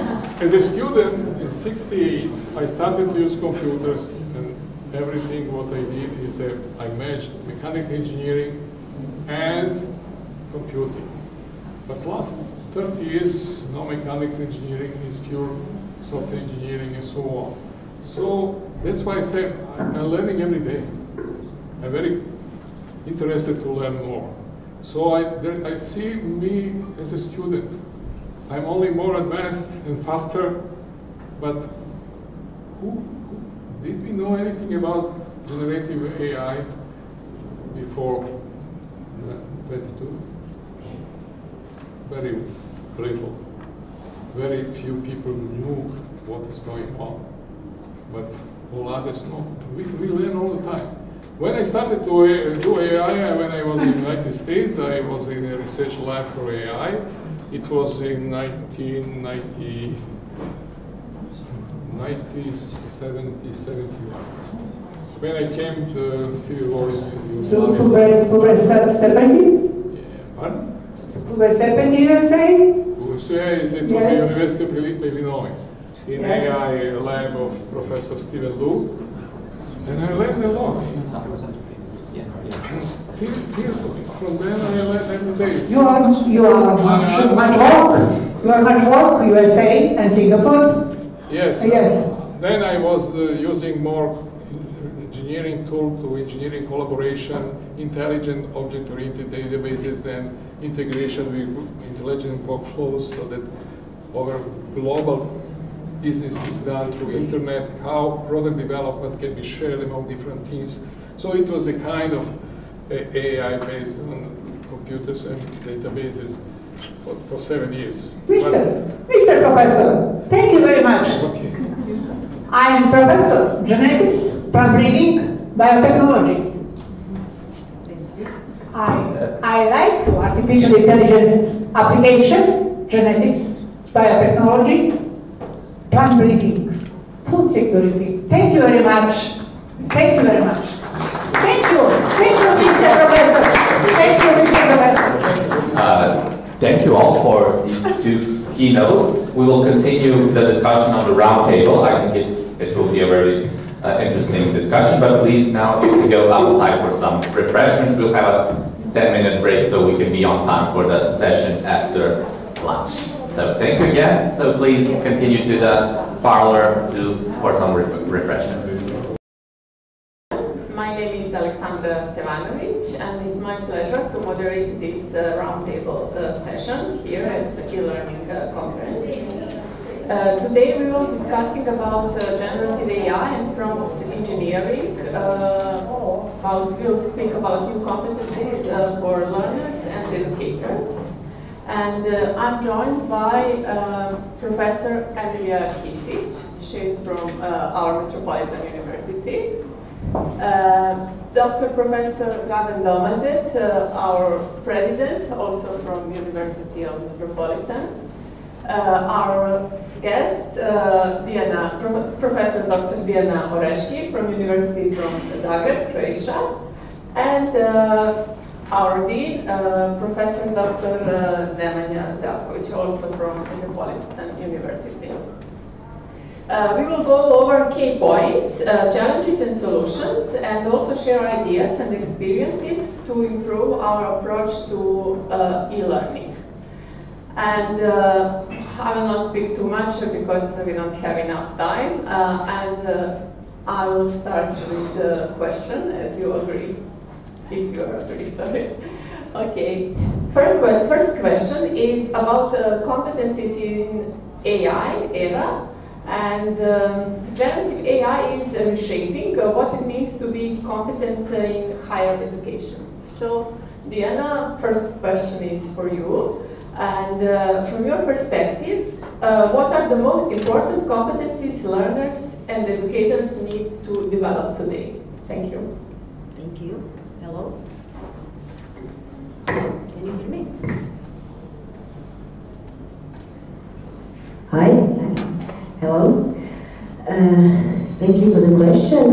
as a student in '68, I started to use computers, and everything what I did is I merged mechanical engineering and computing. But last 30 years, now mechanical engineering is pure software engineering and so on. So that's why I say I'm learning every day. I'm very interested to learn more. So I see me as a student. I'm only more advanced and faster, but did we know anything about generative AI before 22? Very little. Very few people knew what is going on, but all others know. We learn all the time. When I started to do AI, when I was in the United States, I was in a research lab for AI. It was in 1970, 71. When I came to Civil War in Yugoslavia. Pardon? 70, you say? It was the University of Illinois, in AI lab of Professor Stephen Lu, and I learned a lot. From then I learned every day. You are much work, USA and Singapore? Yes. Yes. Then I was using more engineering tool to engineering collaboration, intelligent object-oriented databases, and integration with intelligent workflows so that our global business is done through internet, how product development can be shared among different teams. So it was a kind of AI based on computers and databases for 7 years. Mr. Professor, thank you very much. Okay. I am Professor Genetics, Plant Breeding, Biotechnology. I like artificial intelligence application, genetics, biotechnology, plant breeding, food security. Thank you very much. Thank you very much. Thank you. Thank you, Mr. Professor. Thank you, Mr. Professor. Thank you all for these two keynotes. We will continue the discussion on the round table. I think it will be a very interesting discussion, but please now you can go outside for some refreshments. We'll have a 10-minute break so we can be on time for the session after lunch. So thank you again. So please continue to the parlor for some refreshments. My name is Alexandra Stevanovic, and it's my pleasure to moderate this roundtable session here at the e-learning conference. Today we will be discussing about generative AI and prompt engineering. We'll speak about new competencies for learners and educators. And I'm joined by Professor Emilia Kisic. She's from our Metropolitan University. Dr. Professor Dragan Domazet, our president, also from University of Metropolitan. Our guest, Professor Dr. Dijana Oreški from University from Zagreb, Croatia, and our Dean, Professor Dr. Nemanja Zdravković, also from Metropolitan University. We will go over key points, challenges and solutions, and also share ideas and experiences to improve our approach to e-learning. And I will not speak too much because we don't have enough time, I will start with the question, as you agree, if you agree, sorry. Okay, first question is about competencies in AI era. And generative AI is reshaping what it means to be competent in higher education. So, Diana, first question is for you. And from your perspective, what are the most important competencies learners and educators need to develop today? Thank you. Thank you. Hello? Can you hear me? Hi. Hello. Thank you for the question.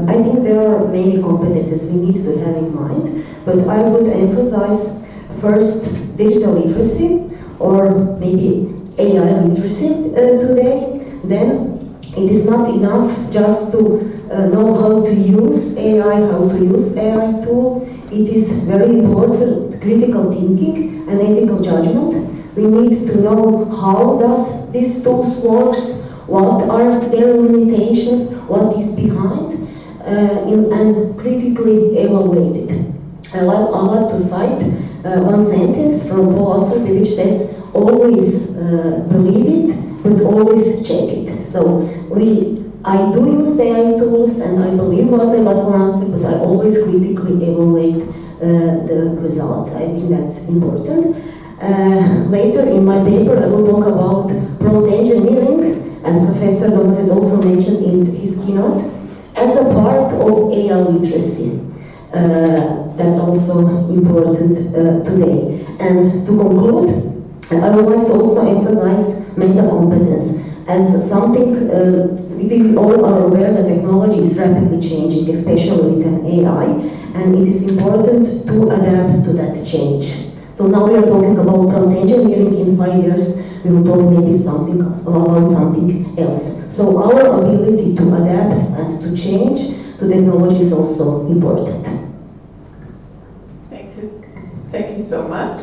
I think there are many competences we need to have in mind, but I would emphasize first digital literacy or maybe AI literacy today. Then it is not enough just to know how to use AI, how to use AI tool. It is very important critical thinking and ethical judgment. We need to know how does this tools works, what are their limitations, what is behind, and critically evaluate it. I like to cite one sentence from Paul Auster, which says, always believe it, but always check it. So I do use AI tools and I believe what I got for answer, but I always critically evaluate the results. I think that's important. Later in my paper I will talk about prompt engineering, as Professor Domazet also mentioned in his keynote, as a part of AI literacy. That's also important today. And to conclude, I would like to also emphasize meta competence as something we all are aware that technology is rapidly changing, especially with an AI, and it is important to adapt to that change. So now we are talking about prompt engineering. In 5 years, we will talk maybe about something else. So our ability to adapt and to change to technology is also important. Thank you. Thank you so much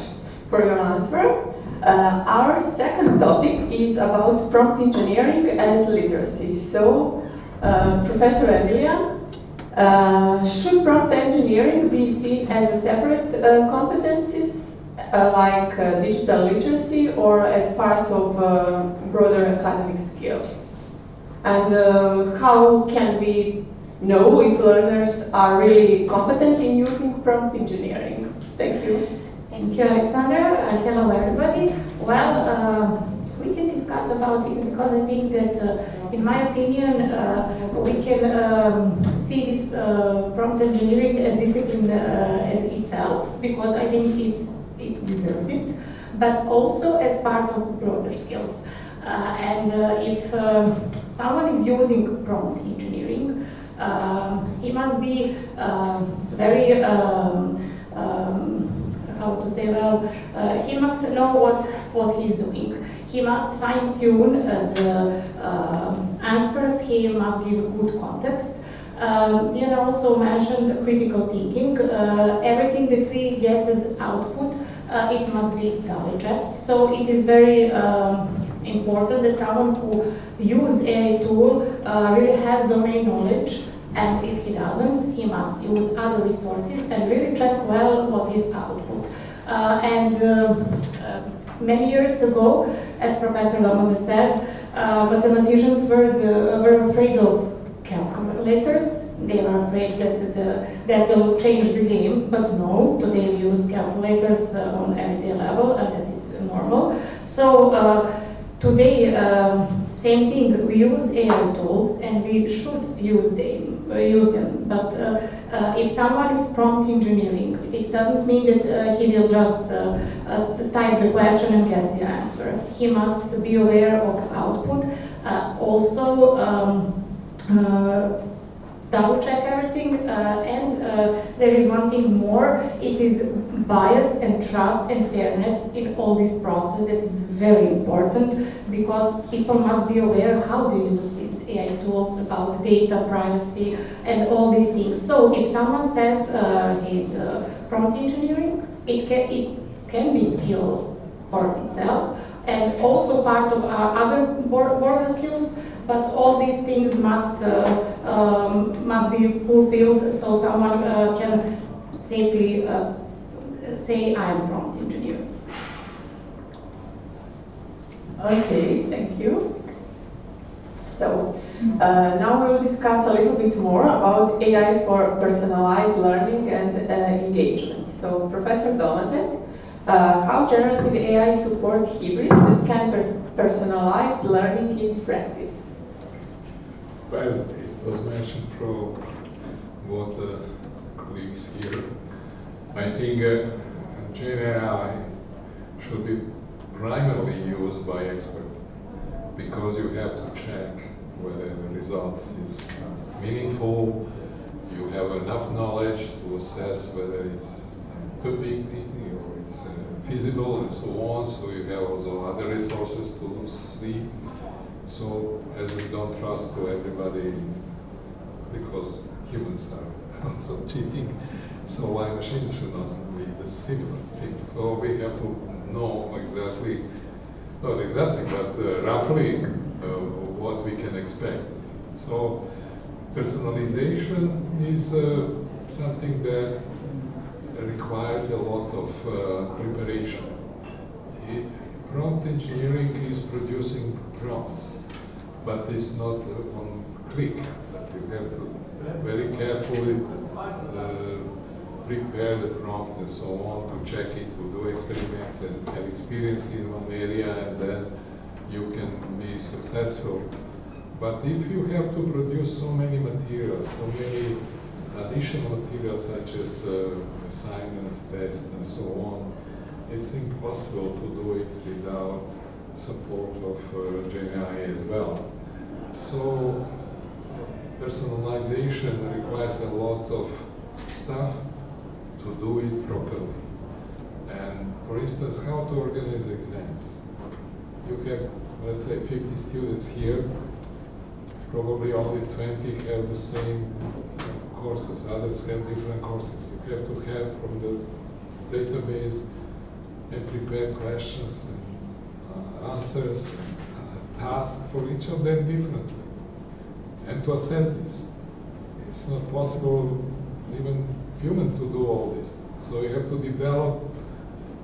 for your answer. Our second topic is about prompt engineering as literacy. So, Professor Emilia, should prompt engineering be seen as a separate competencies like digital literacy or as part of broader academic skills? And how can we know if learners are really competent in using prompt engineering? Thank you. Thank you, Alexander. Hello, everybody. Well, we can discuss about this because I think that, in my opinion, we can see this prompt engineering as discipline as itself, because I think it deserves it, but also as part of broader skills. And if someone is using prompt engineering, he must be very how to say, well, he must know what he's doing. He must fine-tune the answers, he must give good context. Diana also mentioned critical thinking. Everything that we get as output, it must be double-checked. So it is very important that someone who uses AI tool really has domain knowledge. And if he doesn't, he must use other resources and really check well what is output. Many years ago, as Professor Domazet said, mathematicians were afraid of calculators. They were afraid that will change the game, but no, today we use calculators on everyday level, and that is normal. So today, Same thing, we use AI tools and we should use them. But if someone is prompt engineering, it doesn't mean that he will just type the question and get the answer. He must be aware of output. Also, double check everything, and there is one thing more, it is bias and trust and fairness in all this process that is very important, because people must be aware how they use these AI tools, about data privacy and all these things. So if someone says he's prompt engineering, it can be skill for itself, and also part of our other border skills. But all these things must be fulfilled, so someone can safely say, I am prompt engineer. Okay, thank you. So now we will discuss a little bit more about AI for personalized learning and engagement. So Professor Domazen, how generative AI support hybrids that can personalize learning in practice? As it was mentioned from what the colleagues here, I think Gen AI should be primarily used by experts, because you have to check whether the results is meaningful, you have enough knowledge to assess whether it's too big or it's feasible and so on, so you have also other resources to see. So, as we don't trust to everybody, because humans are also cheating, so why machines should not be the similar thing. So we have to know exactly, not exactly, but roughly what we can expect. So personalization is something that requires a lot of preparation. Prompt engineering is producing prompts, but it's not one click. But you have to very carefully prepare the prompt and so on, to check it, to do experiments and have experience in one area, and then you can be successful. But if you have to produce so many materials, so many additional materials such as assignments, tests, and so on, it's impossible to do it without support of Gen AI as well. So personalization requires a lot of stuff to do it properly. And for instance, how to organize exams. You have, let's say, 50 students here, probably only 20 have the same courses, others have different courses. You have to have from the database and prepare questions and answers and tasks for each of them differently. And to assess this. It's not possible even human to do all this. So you have to develop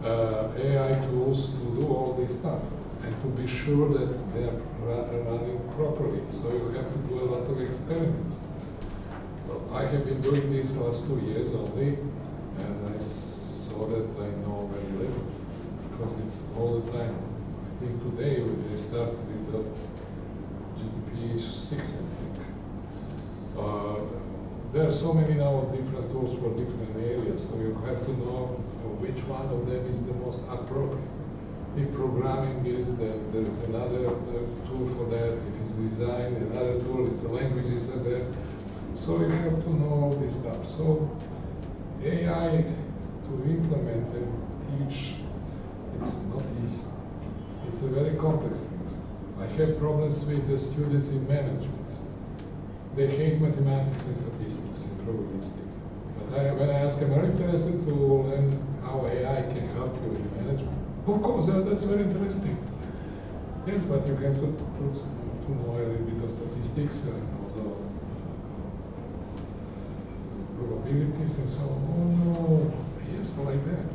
AI tools to do all this stuff and to be sure that they are running properly. So you have to do a lot of experiments. Well, I have been doing this the last 2 years only, and I saw that I know very little, because it's all the time. I think today we start with the GDP 6, I think. There are so many now different tools for different areas, so you have to know which one of them is the most appropriate. If programming is, then there is another tool for that. If it's design, another tool, if the languages are there. So you have to know all this stuff. So AI to implement and teach, it's not easy. It's a very complex thing. I have problems with the students in management. They hate mathematics and statistics and probabilistic. But when I ask them, are you interested to learn how AI can help you in management? Of course, that's very interesting. Yes, but you have to know a little bit of statistics and also probabilities and so on. Oh no, yes, like that.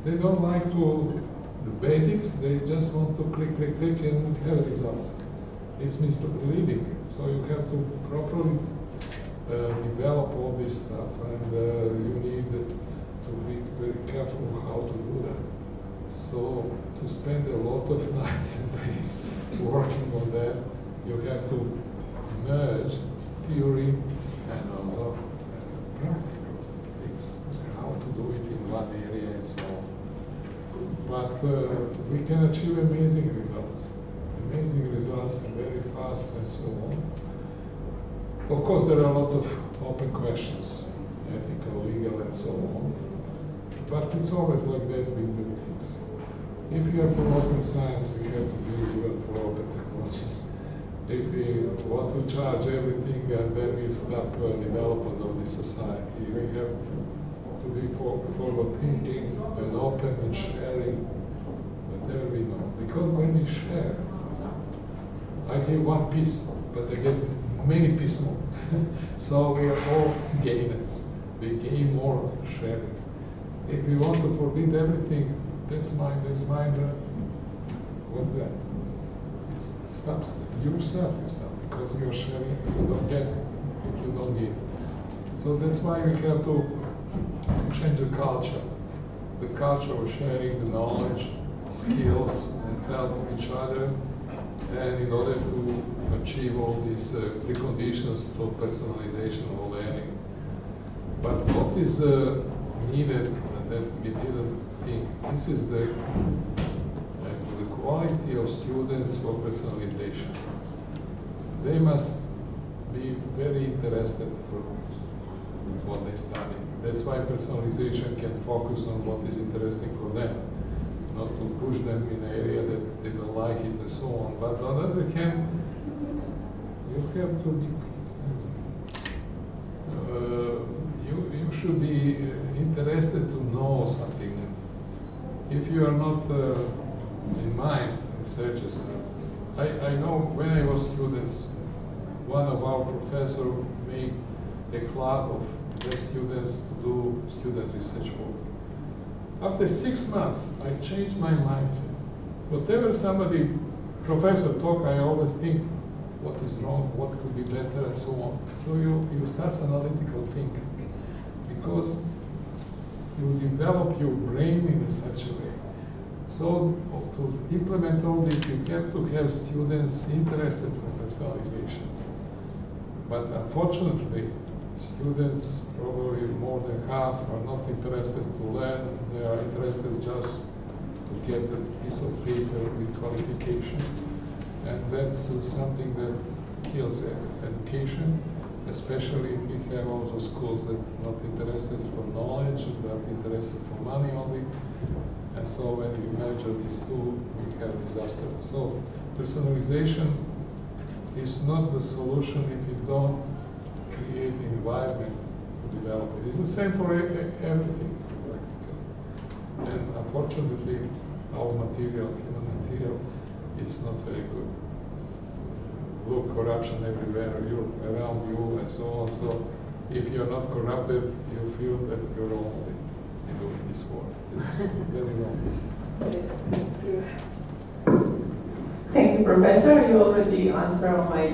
They don't like to the basics, they just want to click, click, click and have results. It's misleading. So you have to properly develop all this stuff, and you need to be very careful how to do that. So to spend a lot of nights and days working on that. You have to merge theory and also practical things, how to do it in one area and so on. But we can achieve amazing results very fast and so on. Of course, there are a lot of open questions, ethical, legal, and so on. But it's always like that with new things. If you are for open science, we have to be even for open technologies. If we want to charge everything and then we stop development of the society, we have to be forward thinking and open and sharing whatever we know. Because when we share, I give one piece, but I get many pieces. So we are all gainers. We gain more sharing. If we want to forbid everything, that's mine, what's that? It stops yourself, because you're sharing, you don't get if you don't give. So that's why we have to change the culture of sharing the knowledge, skills, and help each other, and in order to achieve all these preconditions for personalization of learning. But what is needed, and that we didn't think, this is the quality of students for personalization. They must be very interested for what they study. That's why personalization can focus on what is interesting for them, not to push them in an area that they don't like it and so on. But on the other hand, you have to be, you should be interested to know something. If you are not in mind researchers, I know when I was students, one of our professors made a club of the students to do student research work. After 6 months, I changed my mindset. Whatever somebody, professor talk, I always think, what is wrong, what could be better, and so on. So you start analytical thinking, because you develop your brain in such a way. So to implement all this, you have to have students interested in personalization. But unfortunately, students, probably more than half, are not interested to learn. They are interested just to get a piece of paper with qualification. And that's something that kills education, especially if we have also schools that are not interested for knowledge, but interested for money only. And so when we measure these two, we have disaster. So personalization is not the solution if you don't create an environment to develop it. It's the same for everything. And unfortunately, our material, human material, is not very good. Look, corruption everywhere, around you, and so on. So if you're not corrupted, you feel that you're only in this world. It's very wrong. Thank you, Professor. You already answered my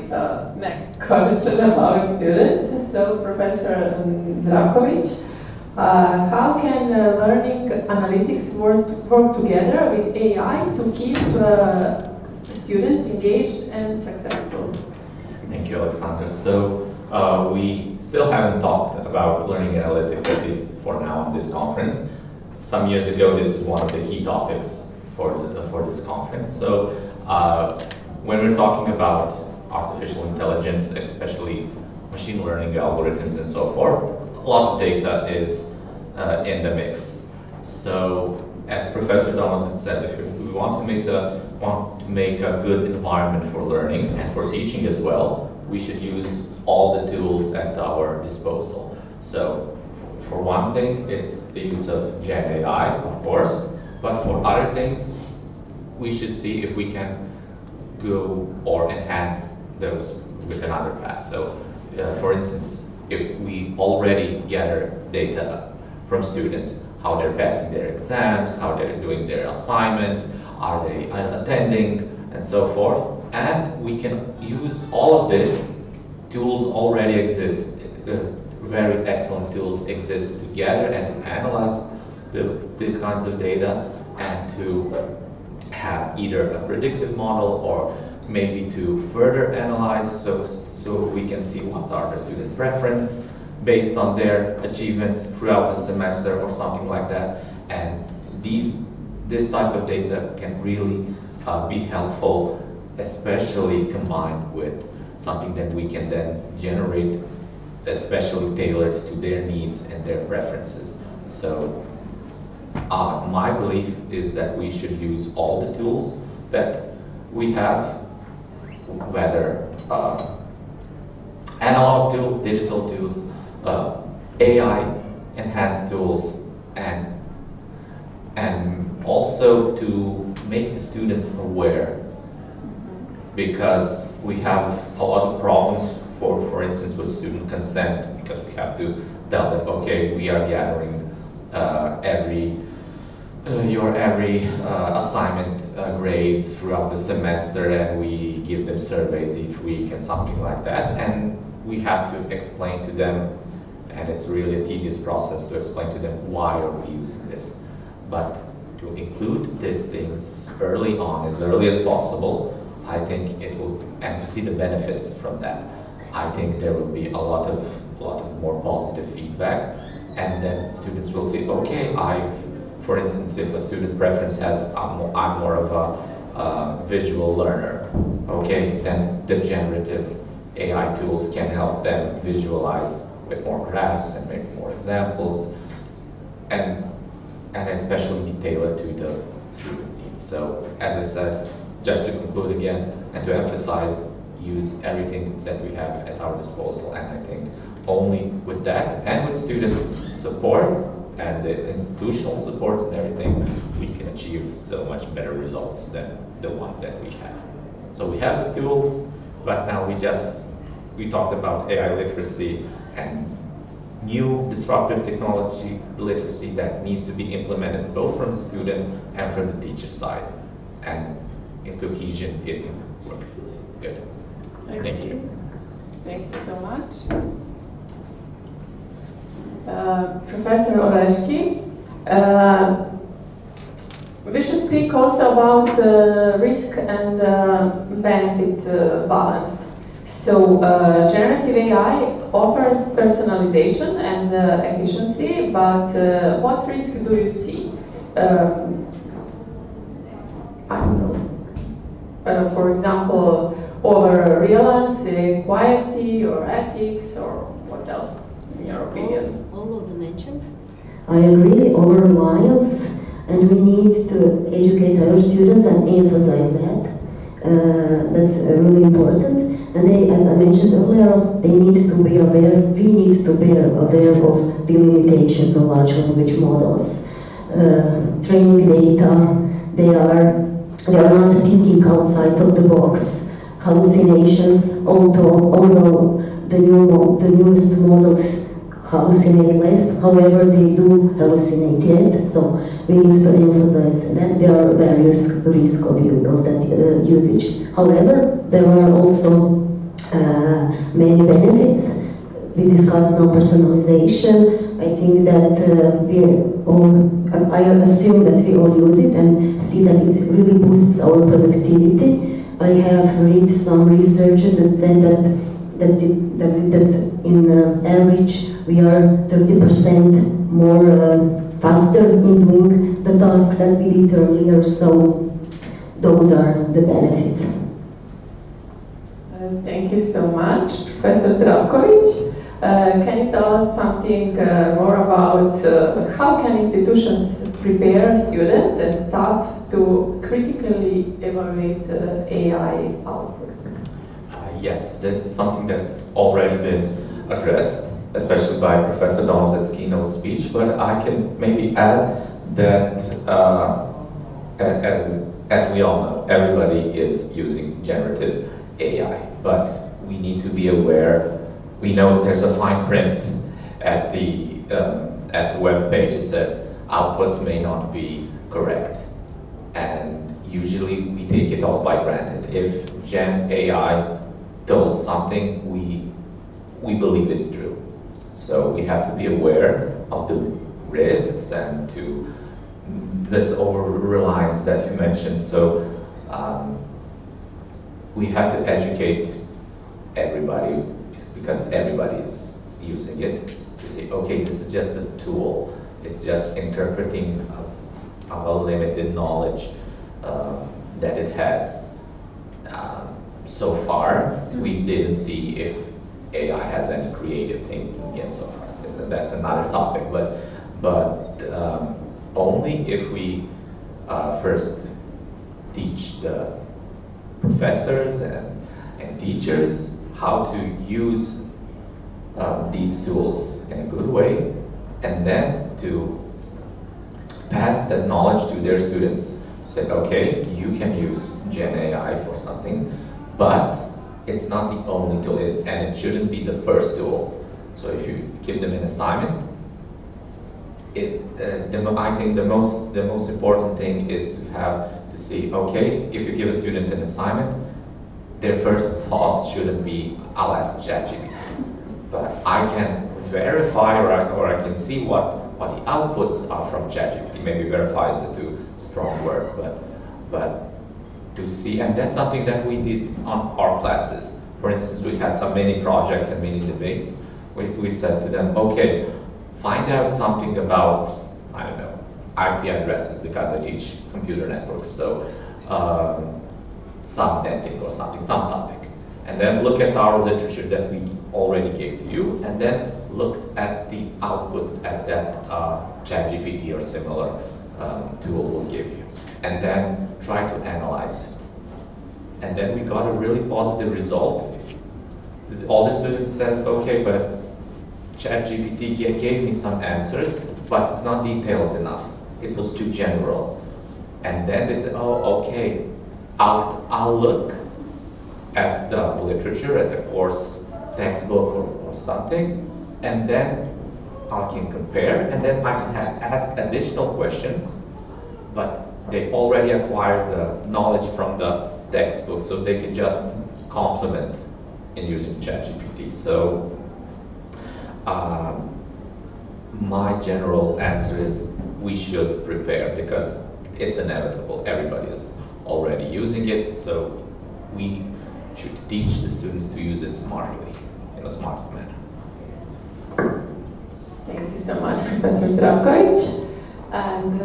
next question about students. So, Professor Zdravkovic, how can learning analytics work together with AI to keep students engaged and successful? Thank you, Alexander. So we still haven't talked about learning analytics, at least for now, on this conference. Some years ago, this was one of the key topics for this conference. So when we're talking about artificial intelligence, especially machine learning algorithms and so forth, a lot of data is in the mix. So as Professor Thomas had said, if we want to make a good environment for learning and for teaching as well, we should use all the tools at our disposal. So for one thing, it's the use of Gen AI, of course, but for other things, we should see if we can go or enhance those with another path. So for instance, if we already gather data from students, how they're passing their exams, how they're doing their assignments, are they attending, and so forth. And we can use all of this. Tools already exist, very excellent tools exist to gather and to analyze these kinds of data and to have either a predictive model or maybe to further analyze so we can see what are the student preference based on their achievements throughout the semester or something like that. And this type of data can really be helpful, especially combined with something that we can then generate especially tailored to their needs and their preferences. So my belief is that we should use all the tools that we have, whether analog tools, digital tools, AI enhanced tools, and also to make the students aware, because we have a lot of problems, for instance, with student consent, because we have to tell them, okay, we are gathering your every assignment grades throughout the semester, and we give them surveys each week and something like that, and we have to explain to them, and it's really a tedious process to explain to them why are we using this. But to include these things early on, as early as possible, I think it will, and to see the benefits from that, I think there will be a lot of more positive feedback, and then students will say, okay, for instance, if a student preference has, I'm more of a visual learner, okay, then the generative AI tools can help them visualize with more graphs and make more examples, and especially be tailored to the student needs. So, as I said, just to conclude again, and to emphasize, use everything that we have at our disposal, and I think only with that, and with student support, and the institutional support and everything, we can achieve so much better results than the ones that we have. So we have the tools, but now we talked about AI literacy and new disruptive technology literacy that needs to be implemented both from the student and from the teacher side. And in cohesion, it can work good. Thank you. Thank you so much. Professor Oleszki, we should speak also about risk and benefit balance. So generative AI offers personalization and efficiency, but what risk do you see? I don't know. For example, over reliance, quality, or ethics, or what else, in your opinion? All of the mentioned. I agree, over reliance, and we need to educate our students and emphasize that. That's really important. And they, as I mentioned earlier, they need to be aware, we need to be aware of the limitations of large language models. Training data, they are not thinking outside of the box. Hallucinations, although the newest models hallucinate less, however they do hallucinate yet, so we need to emphasize that there are various risks of that usage. However, there are also many benefits. We discussed now personalization. I think that I assume that we all use it and see that it really boosts our productivity. I have read some researches that said that in average we are 30% more faster in doing the tasks that we did earlier. So those are the benefits. Thank you so much, Professor Zdravkovic. Can you tell us something more about how can institutions prepare students and staff to critically evaluate AI outputs? Yes, this is something that's already been addressed, especially by Professor Donald's keynote speech, but I can maybe add that as we all know, everybody is using generative AI, but we need to be aware. We know there's a fine print at the web page. It says outputs may not be correct, and usually we take it all by granted. If Gen AI told something, we believe it's true. So we have to be aware of the risks and to this over-reliance that you mentioned. So we have to educate everybody, because everybody is using it, to say, okay, this is just a tool. It's just interpreting of a limited knowledge that it has. So far, we didn't see if AI has any creative thinking yet so far. That's another topic, but only if we first teach the professors and teachers how to use these tools in a good way, and then to pass that knowledge to their students. Say, okay, you can use Gen AI for something, but it's not the only tool, and it shouldn't be the first tool. So if you give them an assignment, I think the most important thing is to see, okay, if you give a student an assignment, their first thought shouldn't be, I'll ask ChatGPT. But I can verify, or I can see what the outputs are from ChatGPT. Maybe verify is a too strong word, but to see, and that's something that we did on our classes. For instance, we had some mini projects and mini debates. We said to them, okay, find out something about, I don't know, IP addresses, because I teach computer networks, so subnetting or something, some topic. And then look at our literature that we already gave to you, and then look at the output at that ChatGPT or similar tool will give you. And then try to analyze it. And then we got a really positive result. All the students said, okay, but ChatGPT gave me some answers, but it's not detailed enough. It was too general. And then they said, oh, okay, I'll look at the literature, at the course textbook or something, and then I can compare, and then I can ask additional questions, but they already acquired the knowledge from the textbook, so they can just complement in using ChatGPT. So my general answer is we should prepare, because it's inevitable. Everybody is already using it, so we should teach the students to use it smartly, in a smart manner. Thank you so much, Professor Zdravkovic. And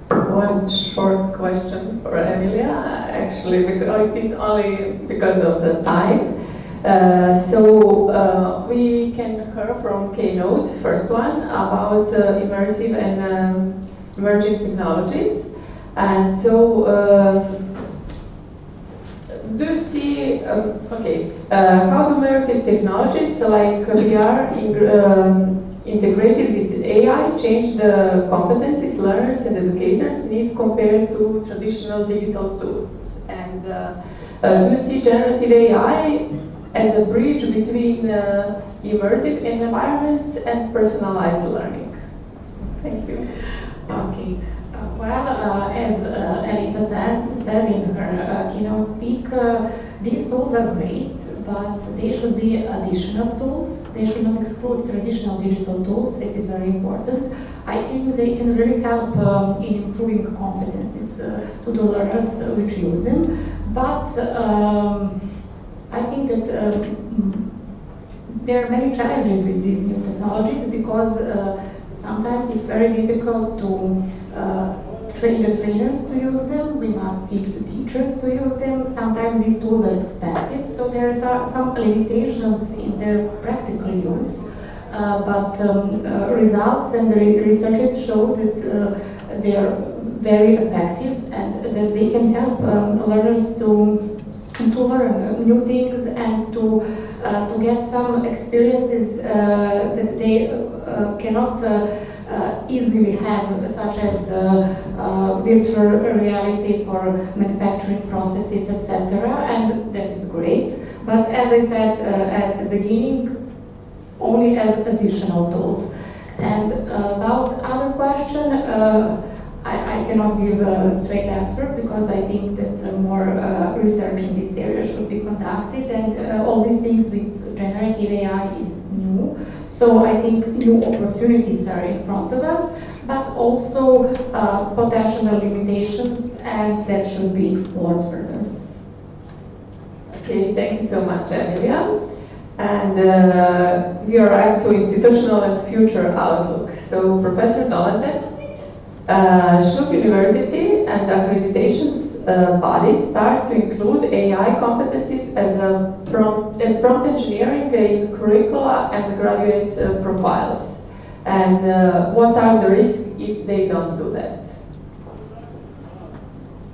one short question for Emilia, actually, because it is only because of the time. So we can hear from Keynote, first one, about immersive and emerging technologies. And so, do you see, how do immersive technologies like VR integrated with AI change the competencies learners and educators need compared to traditional digital tools? And do you see generative AI as a bridge between immersive environments and personalized learning? Thank you. Okay. Well, as Elita said in her keynote speak, these tools are great, but they should be additional tools. They should not exclude traditional digital tools. It is very important. I think they can really help in improving competencies to the learners which use them. But I think that there are many challenges with these new technologies, because sometimes it's very difficult to train the trainers to use them. We must teach the teachers to use them. Sometimes these tools are expensive, so there are some limitations in their practical use. But results and the researchers show that they are very effective and that they can help learners to learn new things and to get some experiences that they cannot easily have, such as virtual reality for manufacturing processes, etc. And that is great. But as I said at the beginning, only as additional tools. And about other question, I cannot give a straight answer, because I think that more research in this area should be conducted, and all these things with generative AI is new. So I think new opportunities are in front of us, but also potential limitations, and that should be explored further. Okay, thank you so much, Emilia. And we arrive to institutional and future outlook. So, Professor Domaset, should university and accreditation bodies start to include AI competencies as a prompt engineering in curricula and graduate profiles? And what are the risks if they don't do that?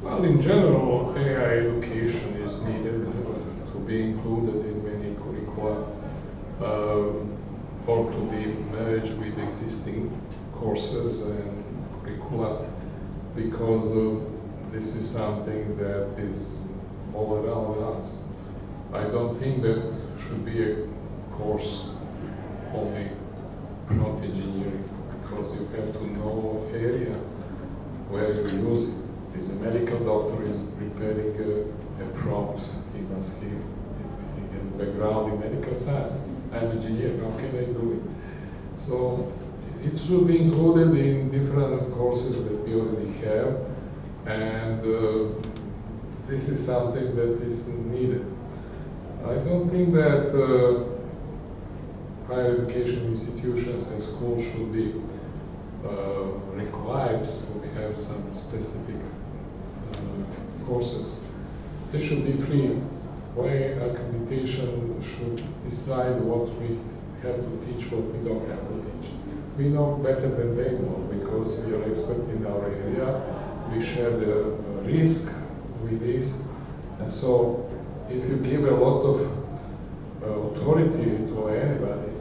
Well, in general, AI education is needed to be included in many curricula or to be merged with existing courses and curricula, because this is something that is all around us. I don't think that should be a course only prompt engineering, because you have to know area where you use it. If a medical doctor is preparing a prompt, he must have he has a background in medical science. I'm an engineer, how can I do it? So it should be included in different courses that we already have, and this is something that is needed. I don't think that higher education institutions and schools should be required to have some specific courses. They should be free. Why accreditation should decide what we have to teach, what we don't have to teach? We know better than they know, because we are expert in our area. We share the risk with this, and so if you give a lot of authority to anybody,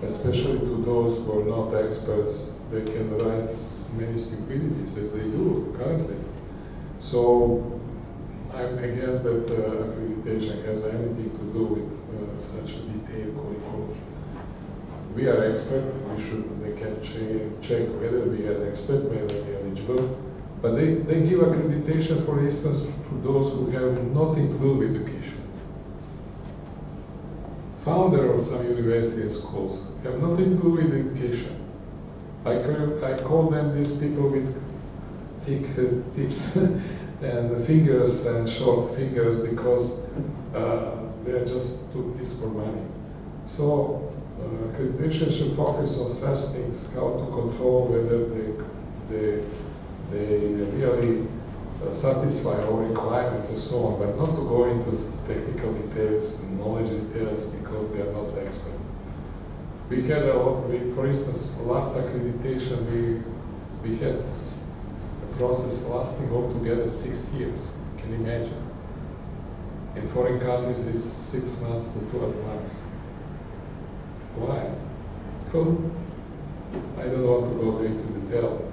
especially to those who are not experts, they can write many stupidities as they do currently. So I guess that accreditation has anything to do with such a detailed curriculum. We are experts. They can check whether we are expert, whether we are eligible. But they give accreditation, for instance, to those who have nothing to do with education. Founder of some university and schools have nothing to do with education. I call them these people with thick tips and fingers and short fingers, because they are just do this for money. So accreditation should focus on such things, how to control whether they really satisfy our requirements and so on, but not to go into technical details and knowledge details, because they are not expert. We had a lot, for instance, last accreditation, we had a process lasting altogether 6 years. Can you imagine? In foreign countries, it's 6 months to 12 months. Why? Because I don't want to go into detail,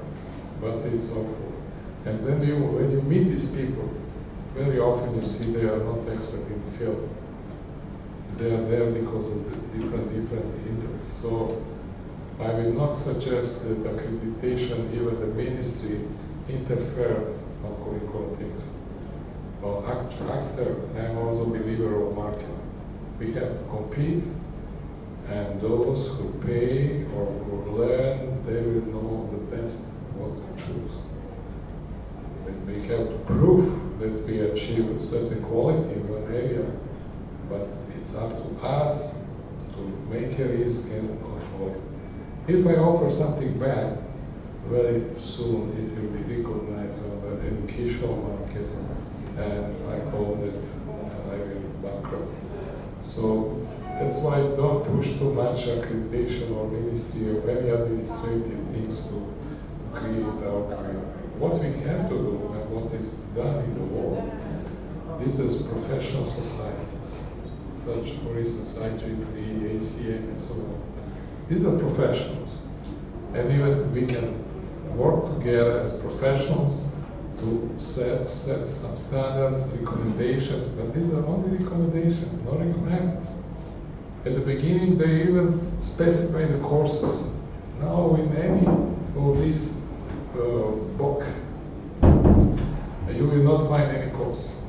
but it's awful. And then when you meet these people, very often you see they are not expert in the field. They are there because of the different interests. So I will not suggest that accreditation, even the ministry, interfere on curriculum things. Well, after, I'm also a believer of market. We have to compete, and those who pay or who learn, they will know the best what to choose. We have to prove that we achieve a certain quality in one area, but it's up to us to make a risk and control it. If I offer something bad, very soon it will be recognized on the educational market, and I hope that I will bankrupt. So that's why I don't push too much accreditation or ministry or any administrative things to create our career. What we have to do and what is done in the world, this is professional societies, such, for instance, IEEE, ACM, and so on. These are professionals, and even we can work together as professionals to set some standards, recommendations, but these are only recommendations, no requirements. At the beginning, they even specify the courses. Now, in any of these book, you will not find any course.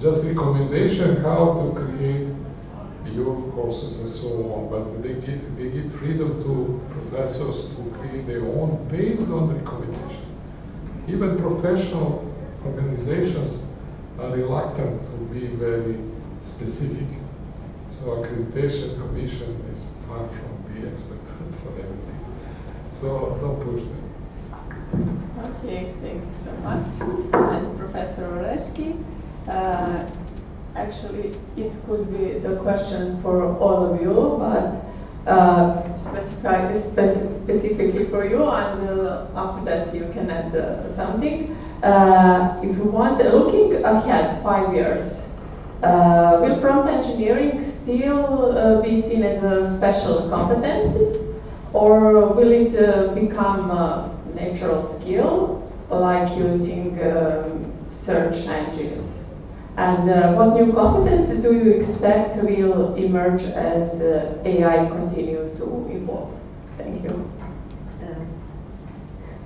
Just recommendation how to create your courses and so on, but they give freedom to professors to create their own based on recommendation. Even professional organizations are reluctant to be very specific. So accreditation commission is far from being expert for everything. So don't push them. Okay, thank you so much. And Professor Oreszki, actually it could be the question for all of you, but specifically for you, and after that you can add something. If you want, looking ahead 5 years, will prompt engineering still be seen as a special competence, or will it become a natural skill, like using search engines? And what new competences do you expect will emerge as AI continue to evolve? Thank you.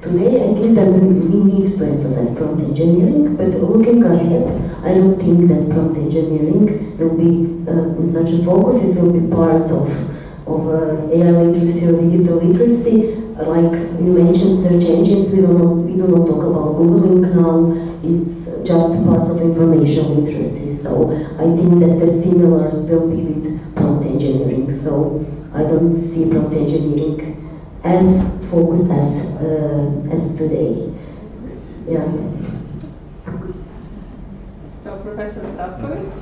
Today, I think that we need to emphasize prompt engineering, but looking ahead, I don't think that prompt engineering will be in such a focus. It will be part of AI literacy or digital literacy. Like you mentioned, search engines, we do not talk about Googling now. It's just part of information literacy. So I think that the similar will be with prompt engineering. So I don't see prompt engineering as focused as today. Yeah. So Professor Zdravkovic,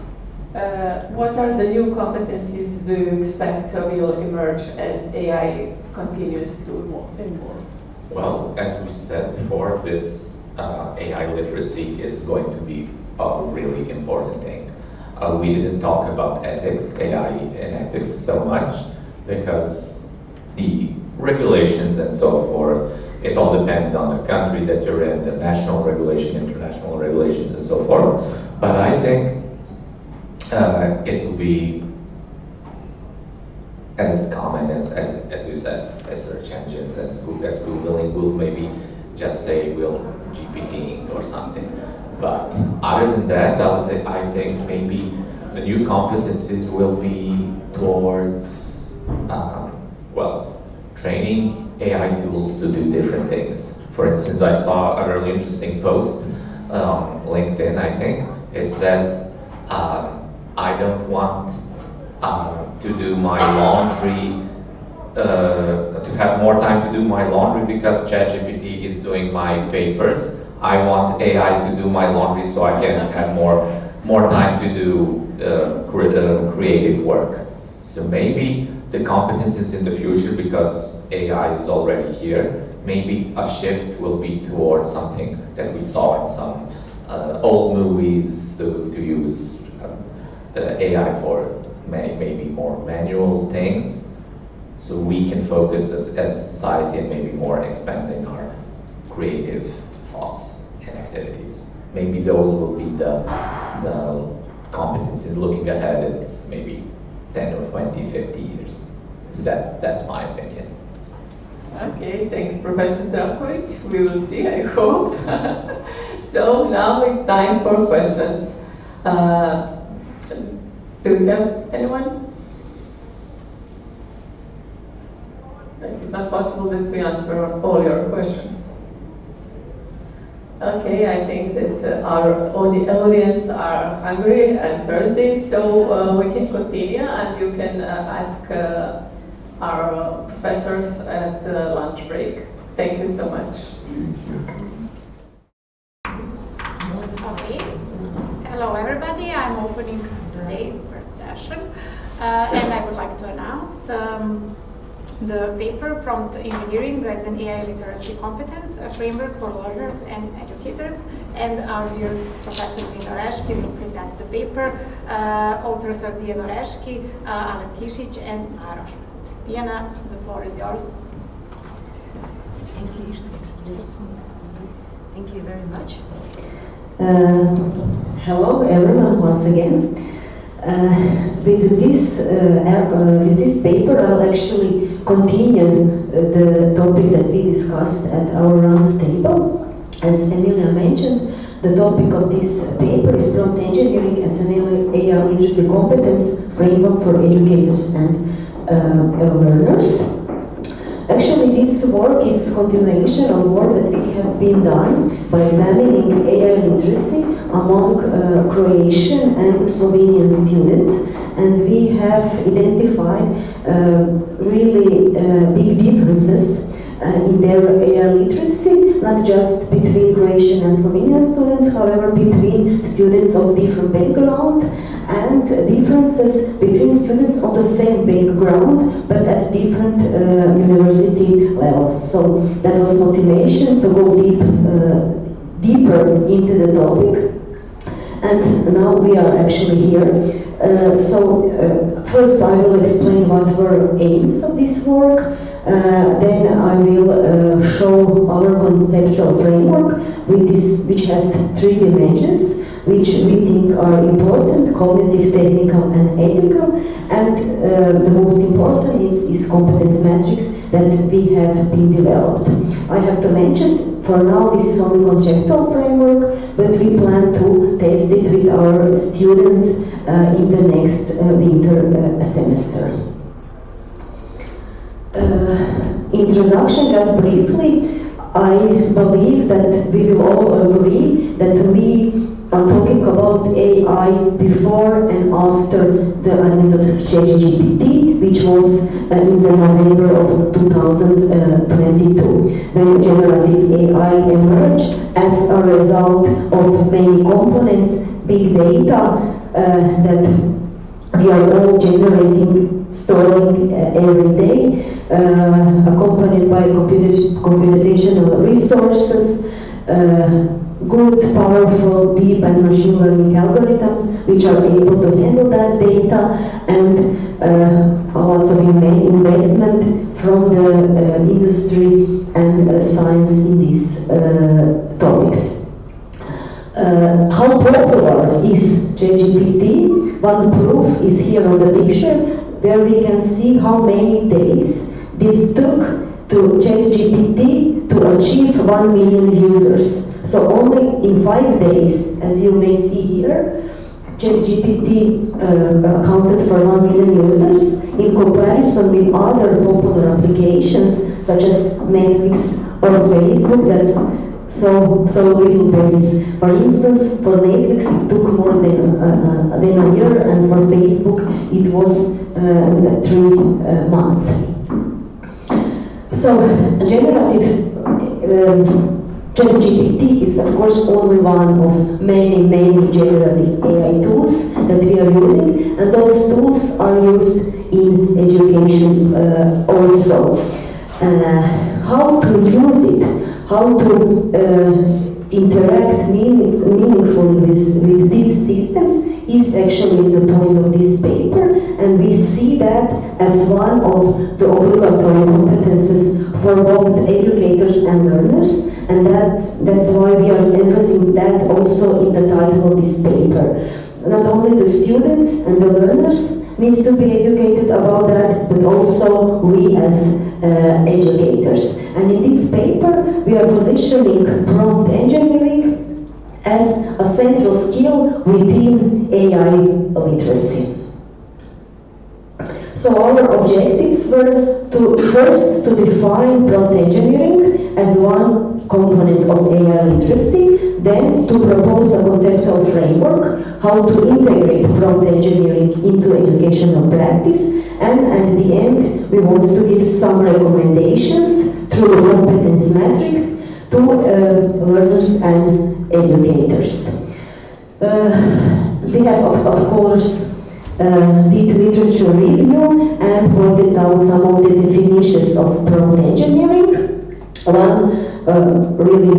what are the new competencies do you expect will emerge as AI continues to evolve? Well, as we said before, this AI literacy is going to be a really important thing. We didn't talk about ethics, AI and ethics so much, because the regulations and so forth, it all depends on the country that you're in, the national regulation, international regulations and so forth. But I think it will be as common as you said, as search engines, as Googling will maybe just say will GPT or something. But other than that, I think maybe the new competencies will be towards, training AI tools to do different things. For instance, I saw a really interesting post on LinkedIn, I think. It says, I don't want to do my laundry, to have more time to do my laundry because ChatGPT is doing my papers. I want AI to do my laundry so I can have more time to do creative work. So maybe the competences in the future, because AI is already here, maybe a shift will be towards something that we saw in some old movies to use AI for maybe more manual things, so we can focus as society and maybe more expanding our creative thoughts and activities. Maybe those will be the competencies looking ahead. It's maybe 10 or 20, 50 years. So that's my opinion. Okay, thank you, Professor Zdravkovic. We will see, I hope. So now it's time for questions. Do we have anyone? It's not possible that we answer all your questions. Okay, I think that our audience are hungry and thirsty, so we can continue and you can ask our professors at lunch break. Thank you so much. Okay. Hello everybody, I'm opening today first session and I would like to announce the paper Prompt Engineering as an AI Literacy Competence, a framework for learners and educators, and our dear Professor Diana Oreszki will present the paper. Authors are Diana Oreszki, Alan Kisic, and Maros. Diana, the floor is yours. Thank you very much. Hello everyone once again. With this paper, I'll actually continue the topic that we discussed at our round table. As Emilia mentioned, The topic of this paper is prompt engineering as an AI literacy competence framework for educators and learners. Actually, this work is continuation of work that we have been done by examining AI literacy among Croatian and Slovenian students, and we have identified really big differences in their AI literacy, not just between Croatian and Slovenian students, however, between students of different background, and differences between students of the same background, but at different university levels. So that was motivation to go deeper into the topic. And now we are actually here. First I will explain what were aims of this work. Then I will show our conceptual framework, which has 3 dimensions, which we think are important: cognitive, technical, and ethical. And the most important is competence metrics that we have been developed. I have to mention, for now this is only conceptual framework, but we plan to test it with our students in the next winter semester. Introduction, just briefly. I believe that we will all agree that we are talking about AI before and after the advent of ChatGPT, which was in the November of 2022, when generative AI emerged as a result of many components, big data that we are all generating, storing every day, accompanied by computational resources, good, powerful, deep and machine learning algorithms which are able to handle that data, and lots of investment from the industry and science in these topics. How popular is ChatGPT? One proof is here on the picture, where we can see how many days it took to ChatGPT to achieve 1 million users. So only in 5 days, as you may see here, ChatGPT accounted for 1 million users in comparison with other popular applications such as Netflix or Facebook. That's so little days. For instance, for Netflix it took more than a year, and for Facebook it was 3 months. So generative ChatGPT is of course only one of many generative AI tools that we are using, and those tools are used in education also. How to use it, how to interact meaningfully with these systems is actually the point of this paper, and we see that as one of the obligatory competences for both educators and learners, and that's why we are emphasizing that also in the title of this paper. Not only the students and the learners need to be educated about that, but also we as educators. And in this paper, we are positioning prompt engineering as a central skill within AI literacy. So our objectives were to first to define prompt engineering as one component of AI literacy, then to propose a conceptual framework, how to integrate prompt engineering into educational practice, and at the end we want to give some recommendations through the competence metrics to learners and educators. We have of course did literature review and pointed out some of the definitions of prompt engineering. One really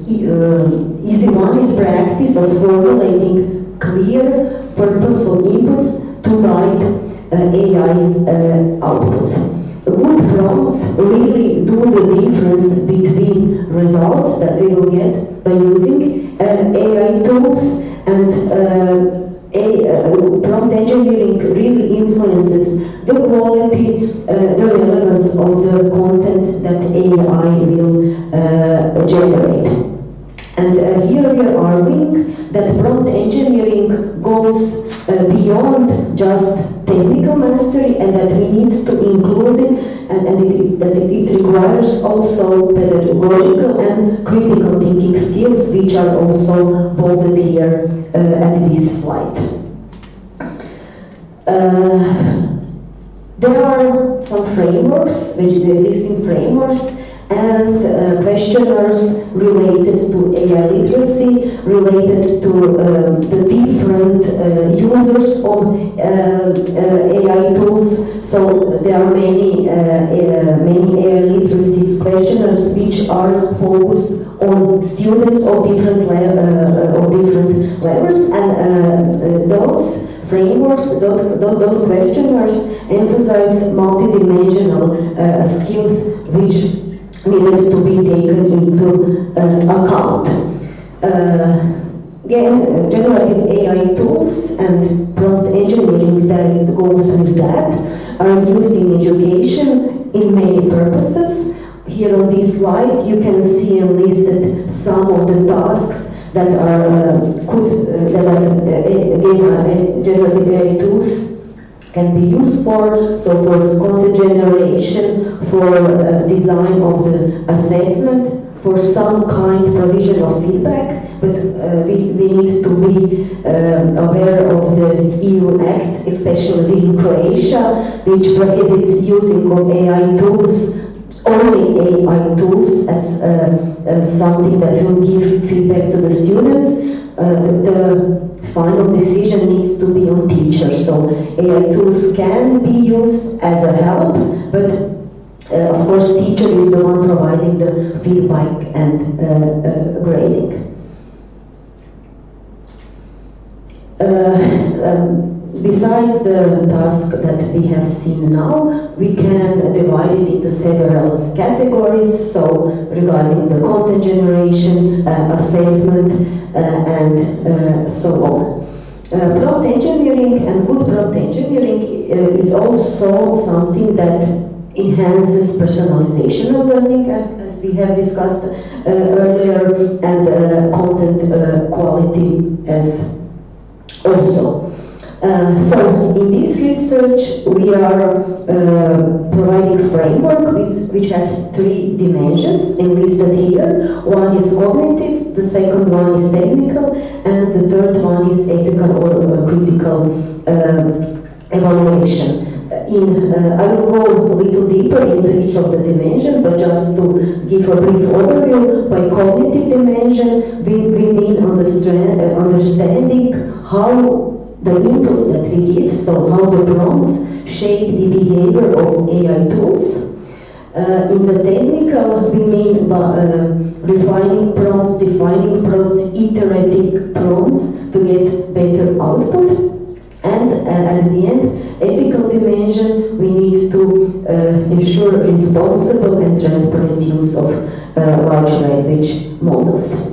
easy one is practice of formulating clear, purposeful inputs to guide AI outputs. Good prompts really do the difference between results that we will get by using AI tools, and prompt engineering really influences the quality, the relevance of the content that AI will generate. And here we are arguing that prompt engineering goes beyond just technical mastery, and that we need to include it, and that it requires also pedagogical and critical thinking skills, which are also bolded here at this slide. There are some frameworks, which the existing frameworks, and questionnaires related to AI literacy, related to the different users of AI tools. So there are many AI literacy questionnaires which are focused on students of different levels, and those frameworks, those questionnaires emphasize multidimensional skills which needed to be taken into account. Again, generative AI tools and prompt engineering that goes with that are used in education in many purposes. Here on this slide you can see listed some of the tasks that are generative AI tools can be used for. So for content generation, for design of the assessment, for some kind of provision of feedback, but we need to be aware of the EU Act, especially in Croatia, which prohibits using of AI tools, only AI tools, as something that will give feedback to the students. The final decision needs to be on teachers. So AI tools can be used as a help, but of course teacher is the one providing the feedback and grading. Besides the task that we have seen now, we can divide it into several categories. So regarding the content generation, assessment, and so on. Prompt engineering and good prompt engineering is also something that enhances personalization of learning, as we have discussed earlier, and content quality as also. So in this research we are providing framework which has 3 dimensions enlisted here. One is cognitive, the second one is technical, and the third one is ethical or critical evaluation. I will go a little deeper into each of the dimensions, but just to give a brief overview, by cognitive dimension we mean understanding how the input that we give, so how the prompts shape the behavior of AI tools. In the technical, we mean refining prompts, defining prompts, iterating prompts to get better output. And at the end, ethical dimension, we need to ensure responsible and transparent use of large language models.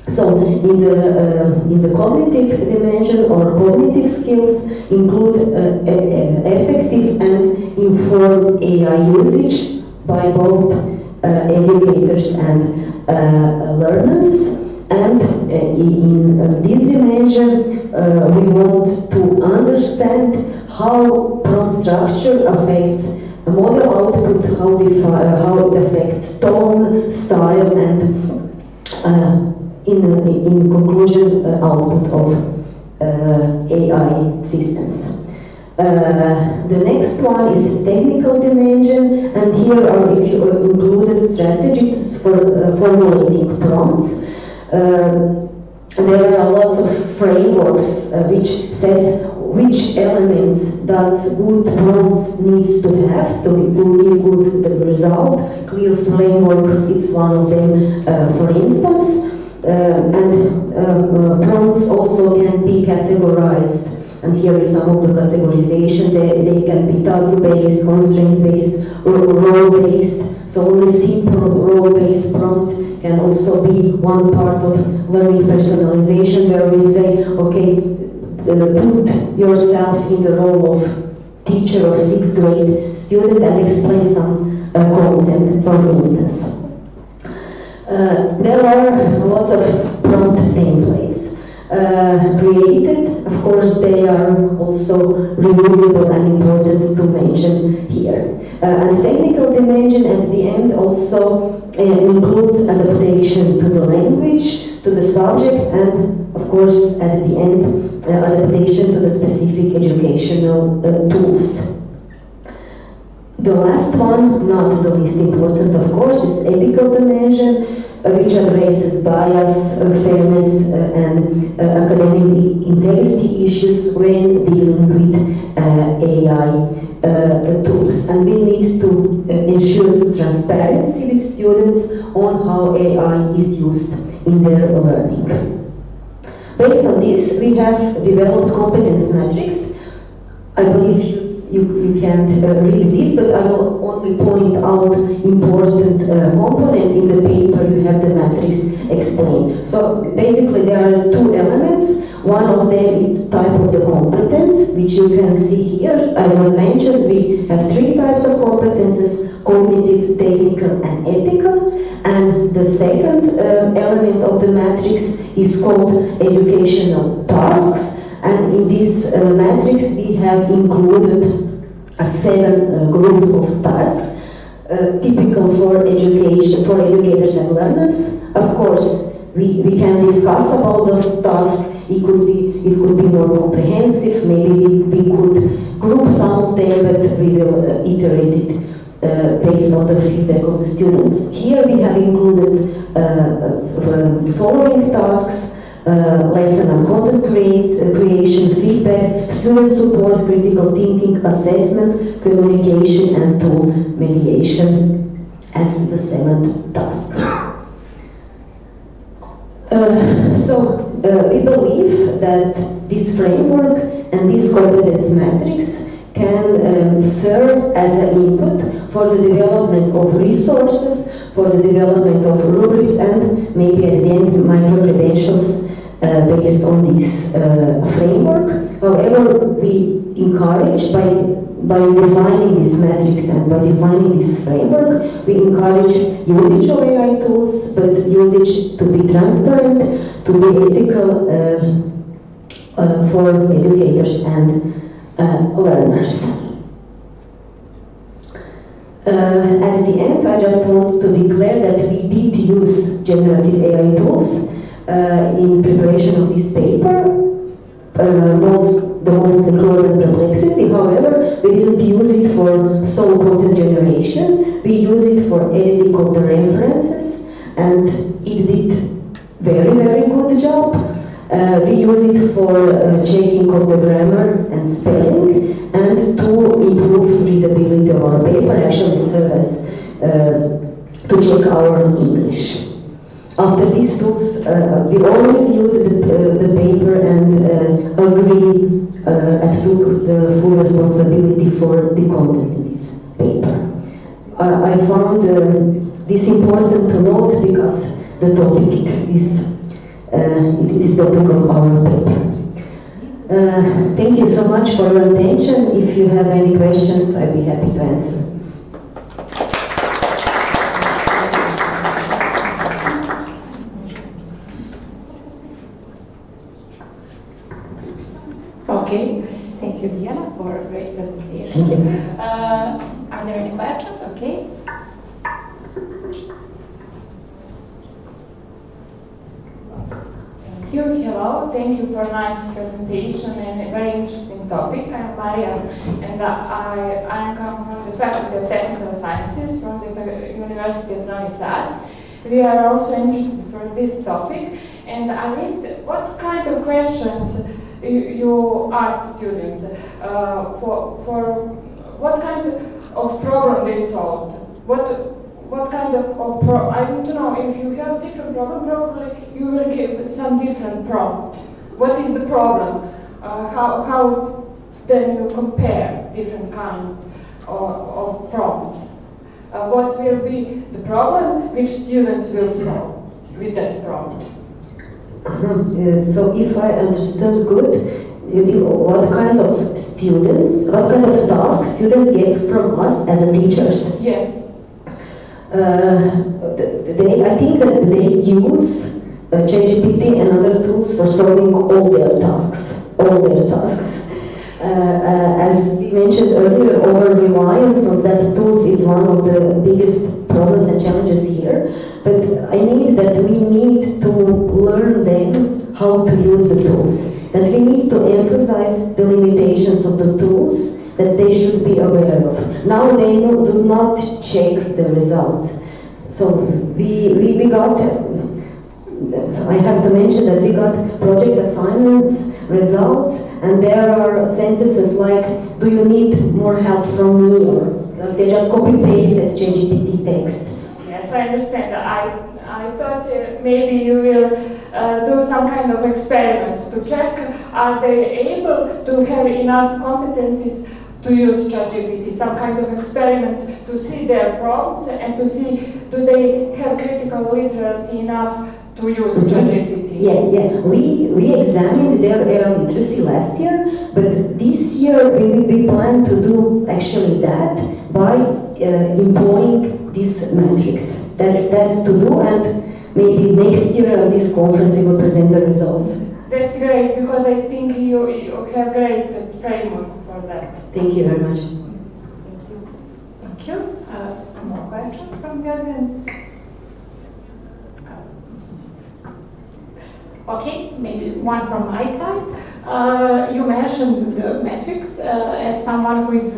So in the cognitive dimension, or cognitive skills include effective and informed AI usage by both educators and learners. And in this dimension, we want to understand how prompt structure affects model output, how it affects tone, style, and in conclusion, output of AI systems. The next one is technical dimension, and here are included strategies for formulating prompts. There are lots of frameworks which says which elements that good prompts needs to have to give good result. Clear framework is one of them, for instance. Prompts also can be categorized, and here is some of the categorization. They can be task-based, constraint-based, or role-based. So only simple role-based prompts can also be one part of learning personalization, where we say, okay, put yourself in the role of teacher of 6th grade student and explain some concept, for instance. There are lots of prompt templates created. Of course, they are also reusable and important to mention here. And technical dimension at the end also includes adaptation to the language, to the subject, and of course at the end adaptation to the specific educational tools. The last one, not the least important of course, is ethical dimension, which addresses bias, fairness, and academic integrity issues when dealing with AI tools. And we need to ensure transparency with students on how AI is used in their learning. Based on this, we have developed competence matrix. I believe you can't read this, but I will only point out important components in the paper. You have the matrix explained. So basically there are two elements. One of them is type of the competence, which you can see here. As I mentioned, we have three types of competences: cognitive, technical, and ethical. And the second element of the matrix is called educational tasks. And in this matrix, we have included a 7 group of tasks, typical for education, for educators and learners. Of course, we can discuss about those tasks. It could be more comprehensive. Maybe we could group some of them, but we will iterate it based on the feedback of the students. Here we have included the following tasks: lesson and content creation, feedback, student support, critical thinking, assessment, communication, and tool mediation as the 7th task. We believe that this framework and this competence matrix can serve as an input for the development of resources, for the development of rubrics, and maybe at the end micro-credentials based on this framework. However, we encourage, by defining this matrix and by defining this framework, we encourage usage of AI tools, but usage to be transparent, to be ethical for educators and learners. At the end, I just want to declare that we did use generative AI tools in preparation of this paper. The most include and perplexity. However, we didn't use it for sole content generation. We use it for editing of the references, and it did very, very good job. We use it for checking of the grammar and spelling, and to improve readability of our paper, actually serve as to check our English. After these tools, we all reviewed the paper and agree and took the full responsibility for the content in this paper. I found this important to note because the topic is it is the topic of our paper. Thank you so much for your attention. If you have any questions, I'd be happy to answer. Okay, thank you, Diana, for a great presentation. Are there any questions? Okay. Thank you. Hello. Thank you for a nice presentation and a very interesting topic. I'm Maria, and I come from the Faculty of Technical Sciences from the University of Novi Sad. We are also interested for this topic, and I missed what kind of questions you ask students for what kind of problem they solved. What kind of problem? I want to know if you have different problem, probably you will give some different prompt. What is the problem? How then you compare different kinds of prompts? What will be the problem which students will solve with that prompt? So if I understood good, what kind of students, what kind of tasks students get from us as teachers? Yes. I think that they use ChatGPT and other tools for solving all their tasks. As we mentioned earlier, over-reliance on that tools is one of the biggest problems and challenges here. But I mean that we need to learn them how to use the tools. That we need to emphasize the limitations of the tools that they should be aware of. Now they do not check the results. So we got, I have to mention that we got project assignments, results, and there are sentences like, do you need more help from me? Or they just copy-paste that ChatGPT text. Yes, I understand. I thought maybe you will do some kind of experiments to check, are they able to have enough competencies to use ChatGPT, some kind of experiment to see their prompts and to see, do they have critical literacy enough to use ChatGPT? Yeah. We examined their literacy last year, but this year we plan to do actually that by employing this matrix. That's to do, and maybe next year at this conference we will present the results. That's great, because I think you have great framework for that. Thank you very much. Thank you. More questions from the audience? Okay, maybe one from my side. You mentioned the metrics as someone who is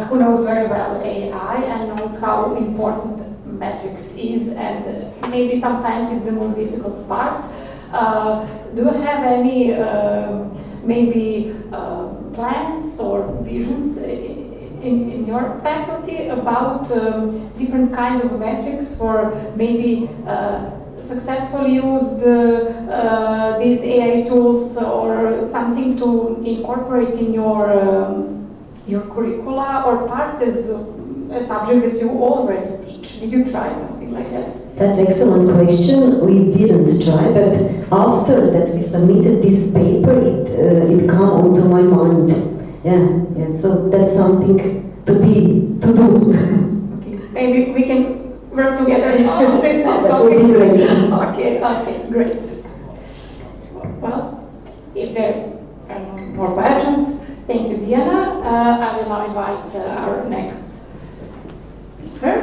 who knows very well AI and knows how important metrics is, and maybe sometimes it's the most difficult part. Do you have any maybe plans or visions in your faculty about different kinds of metrics for maybe successfully use these AI tools or something to incorporate in your curricula or part as a subject that you already teach? Did you try something like that? That's an excellent question. We didn't try, but after that we submitted this paper, it came onto my mind. Yeah. So that's something to do. Okay. Maybe we can work together. That would be great. Okay, great. Well, if there are no more questions, thank you, Diana. I will now invite our next speaker.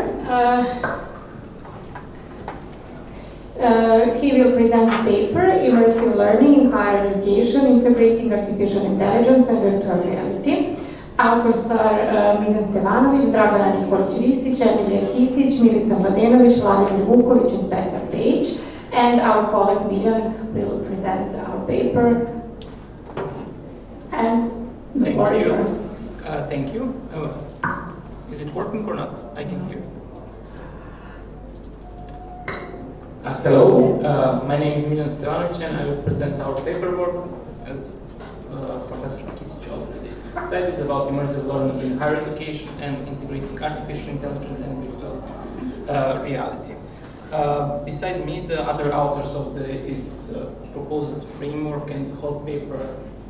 He will present a paper, Immersive Learning in Higher Education, Integrating Artificial Intelligence and Virtual Reality. Authors are Miljan Stevanović, Dragana Nikolić-Ristić, Emilija Kisić, Milica Mladenović, Vladimir Vuković, and Petar Pejić. And our colleague Miljan will present our paper. And the floor is yours. Thank you. Is it working or not? I can hear. Hello, my name is Miljan Stevanović and I will present our paperwork as Professor Kisić already said. It's about immersive learning in higher education and integrating artificial intelligence and virtual reality. Beside me, the other authors of this proposed framework and whole paper,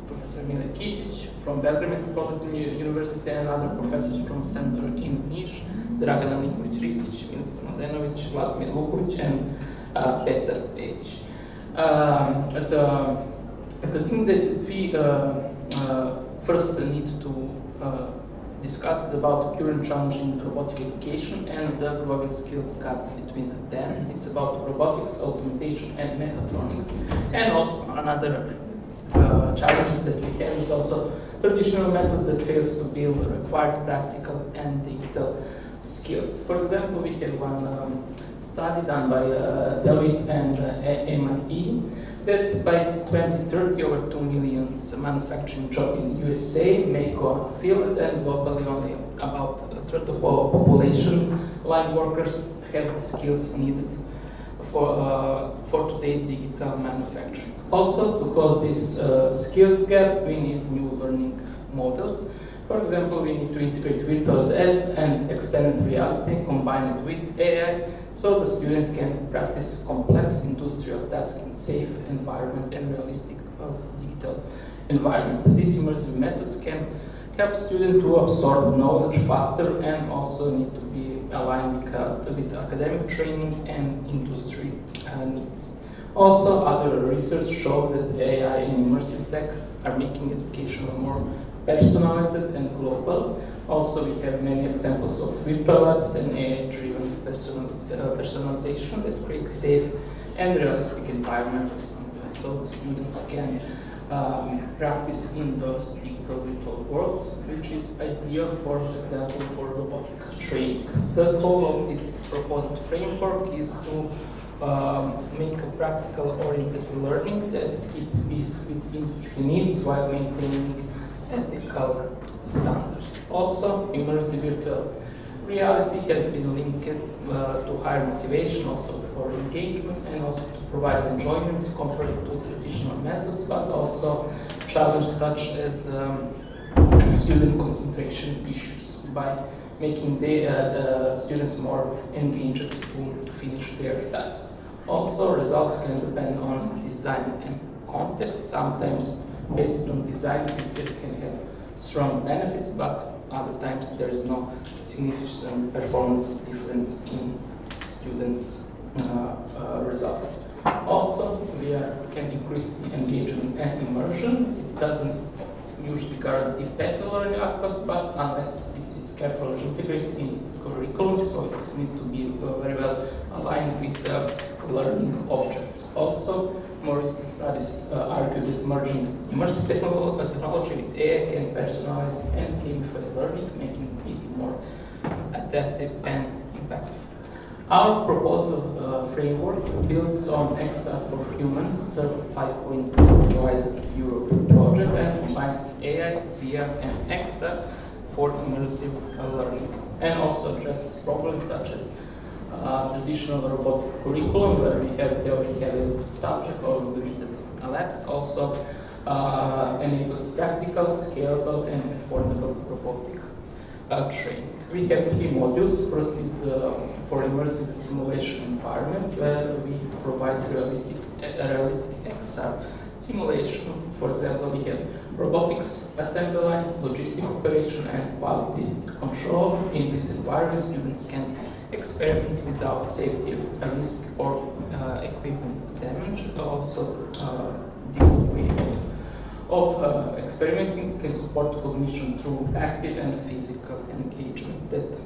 Professor Miljan Kisić from Belgrade Metropolitan University and other professors from Center in Niš, Dragana Nikolić-Ristić, Milica Mladenović, Vladimir Vuković, and Petar Pejić. The thing that we first need to discuss is about current challenge in robotic education and the growing skills gap between them. It's about robotics, automation, and mechatronics. And also another challenges that we have is also traditional methods that fails to build required practical and digital skills. For example, we have one study done by Deloitte and MIT that by 2030 over 2 million manufacturing jobs in USA may go unfilled, and globally only about a third of the population line workers have the skills needed for today's digital manufacturing. Also, to close this skills gap, we need new learning models. For example, we need to integrate virtual and extended reality combined with AI, so the student can practice complex industrial tasks in safe environment and realistic digital environment. These immersive methods can help students to absorb knowledge faster and also need to be align with academic training and industry needs. Also, other research shows that AI and immersive tech are making education more personalized and global. Also, we have many examples of virtual labs and AI-driven personalization that create safe and realistic environments so students can practice in those digital virtual worlds, which is ideal, for example, for robotic training. The goal of this proposed framework is to make a practical-oriented learning that keeps with industry needs while maintaining ethical standards. Also, immersive virtual reality has been linked to higher motivation, also for engagement, and also to provide enjoyments compared to traditional methods, but also challenges such as student concentration issues by making the students more engaged to finish their tasks. Also, results can depend on design and context. Sometimes, based on design, it can have strong benefits, but other times there is no significant performance difference in students' results. Also, we can increase the engagement and immersion. It doesn't usually guarantee better learning outcomes, but unless it is carefully integrated in curriculum, so it needs to be very well aligned with the learning objects. Also, more recent studies argue that merging immersive technology with AI can personalize and gamify learning, making it more adaptive and impactful. Our proposal framework builds on XR for Humans, a 5.0 Euro project, and combines AI, VR, and XR for immersive learning, and also addresses problems such as traditional robotic curriculum, where we have theory-heavy subject or limited labs. Also enables practical, scalable, and affordable robotic training. We have 3 modules. First is for immersive simulation environment, where we provide realistic XR simulation. For example, we have robotics assembly lines, logistic operation, and quality control. In this environment, students can experiment without safety risk or equipment damage. Also, this way of experimenting can support cognition through active and physical engagement. That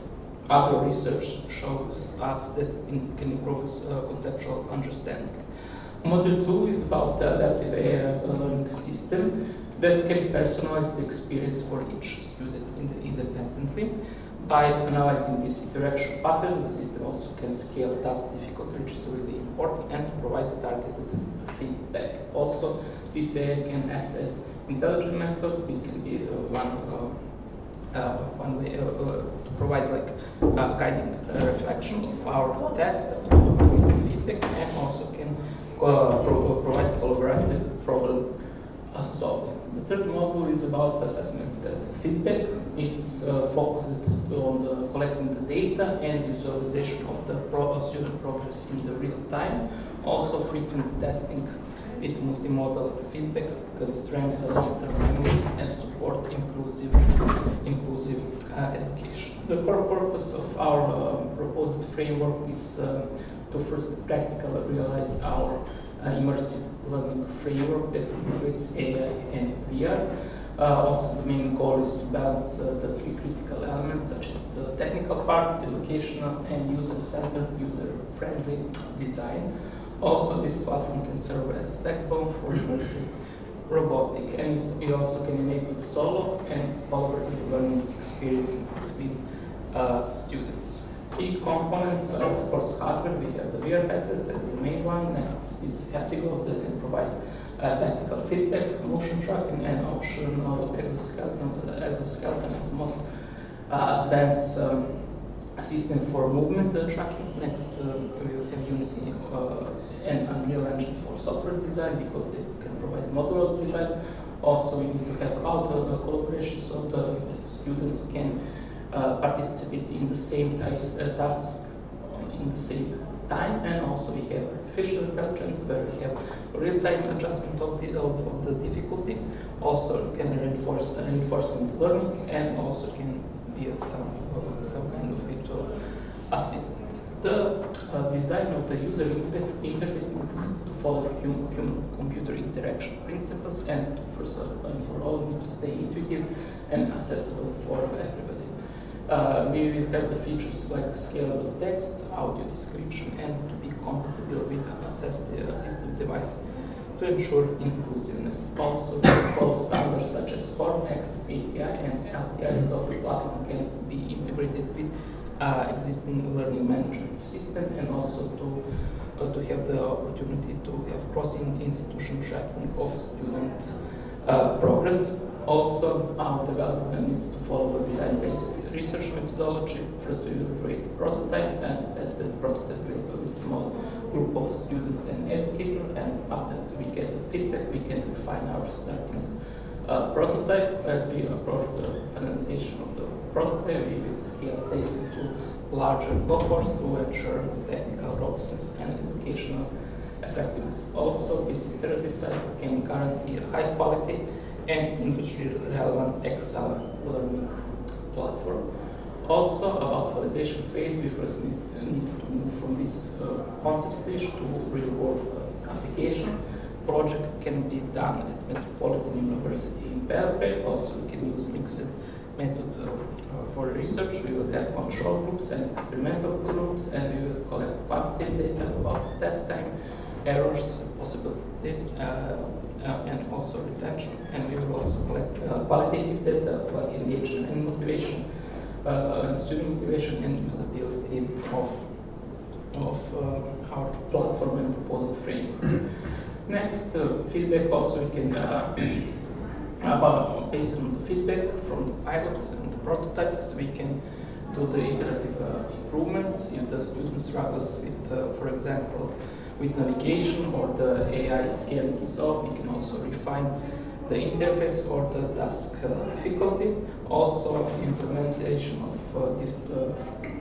other research shows us that it can improve conceptual understanding. Module 2 is about the adaptive AI learning system that can personalize the experience for each student independently. By analyzing this interaction pattern, the system also can scale task difficulty, which is really important, and provide targeted feedback. Also, this AI can act as intelligent method. It can be one way to provide like guiding reflection of our task, feedback, and also can provide collaborative problem solving. The third module is about assessment feedback. It's focused on collecting the data and visualization of the student progress in the real time. Also, frequent testing with multimodal feedback can strengthen the long-term memory and support inclusive education. The core purpose of our proposed framework is to first practically realize our immersive learning framework that integrates AI and VR. Also, the main goal is to balance the 3 critical elements, such as the technical part, educational, and user-centered, user-friendly design. Also, this platform can serve as backbone for immersive robotic, and we also can enable solo and collaborative learning experience between students. Key components are, of course, hardware. We have the VR headset, that is the main one. Next is haptical, that can provide tactical feedback, motion tracking, and optional exoskeleton. The exoskeleton is the most advanced system for movement tracking. Next, we will have Unity and Unreal Engine for software design, because they can provide modular design. Also, we need to have cloud collaboration, so the students can participate in the same tasks in the same time. And also we have artificial intelligence, where we have real-time adjustment of the difficulty. Also can reinforcement learning, and also can build some kind of virtual assistant. The design of the user interface needs to follow human-computer interaction principles and first and for all need to stay intuitive and accessible for everybody. We will have the features like scalable text, audio description, and to be compatible with assistive device to ensure inclusiveness. Also, to follow standards such as FormX, API, and LTI, so the platform can be integrated with existing learning management system, and also to have the opportunity to have cross-institution tracking of student progress. Also, our development needs to follow a design-based research methodology. First, we will create a prototype and test the prototype with a small group of students and educators. And after we get the feedback, we can refine our starting prototype. As we approach the finalization of the prototype, we will scale testing to larger cohorts to ensure technical robustness and educational effectiveness. Also, this therapy site can guarantee a high quality and industry-relevant Excel learning platform. Also, about validation phase, we first need to move from this concept stage to real-world application. Project can be done at Metropolitan University in Belgrade. Also, we can use mixed method for research. We will have control groups and experimental groups, and we will collect quantitative data about test time, errors, possibility, and also retention. And we will also collect qualitative data like engagement and motivation, student motivation and usability of our platform and proposed framework. Next, feedback also we can, based on the feedback from the pilots and the prototypes, we can do the iterative improvements. If the student struggles with, for example, with navigation or the AI scaling is off, we can also refine the interface or the task difficulty. Also, implementation of this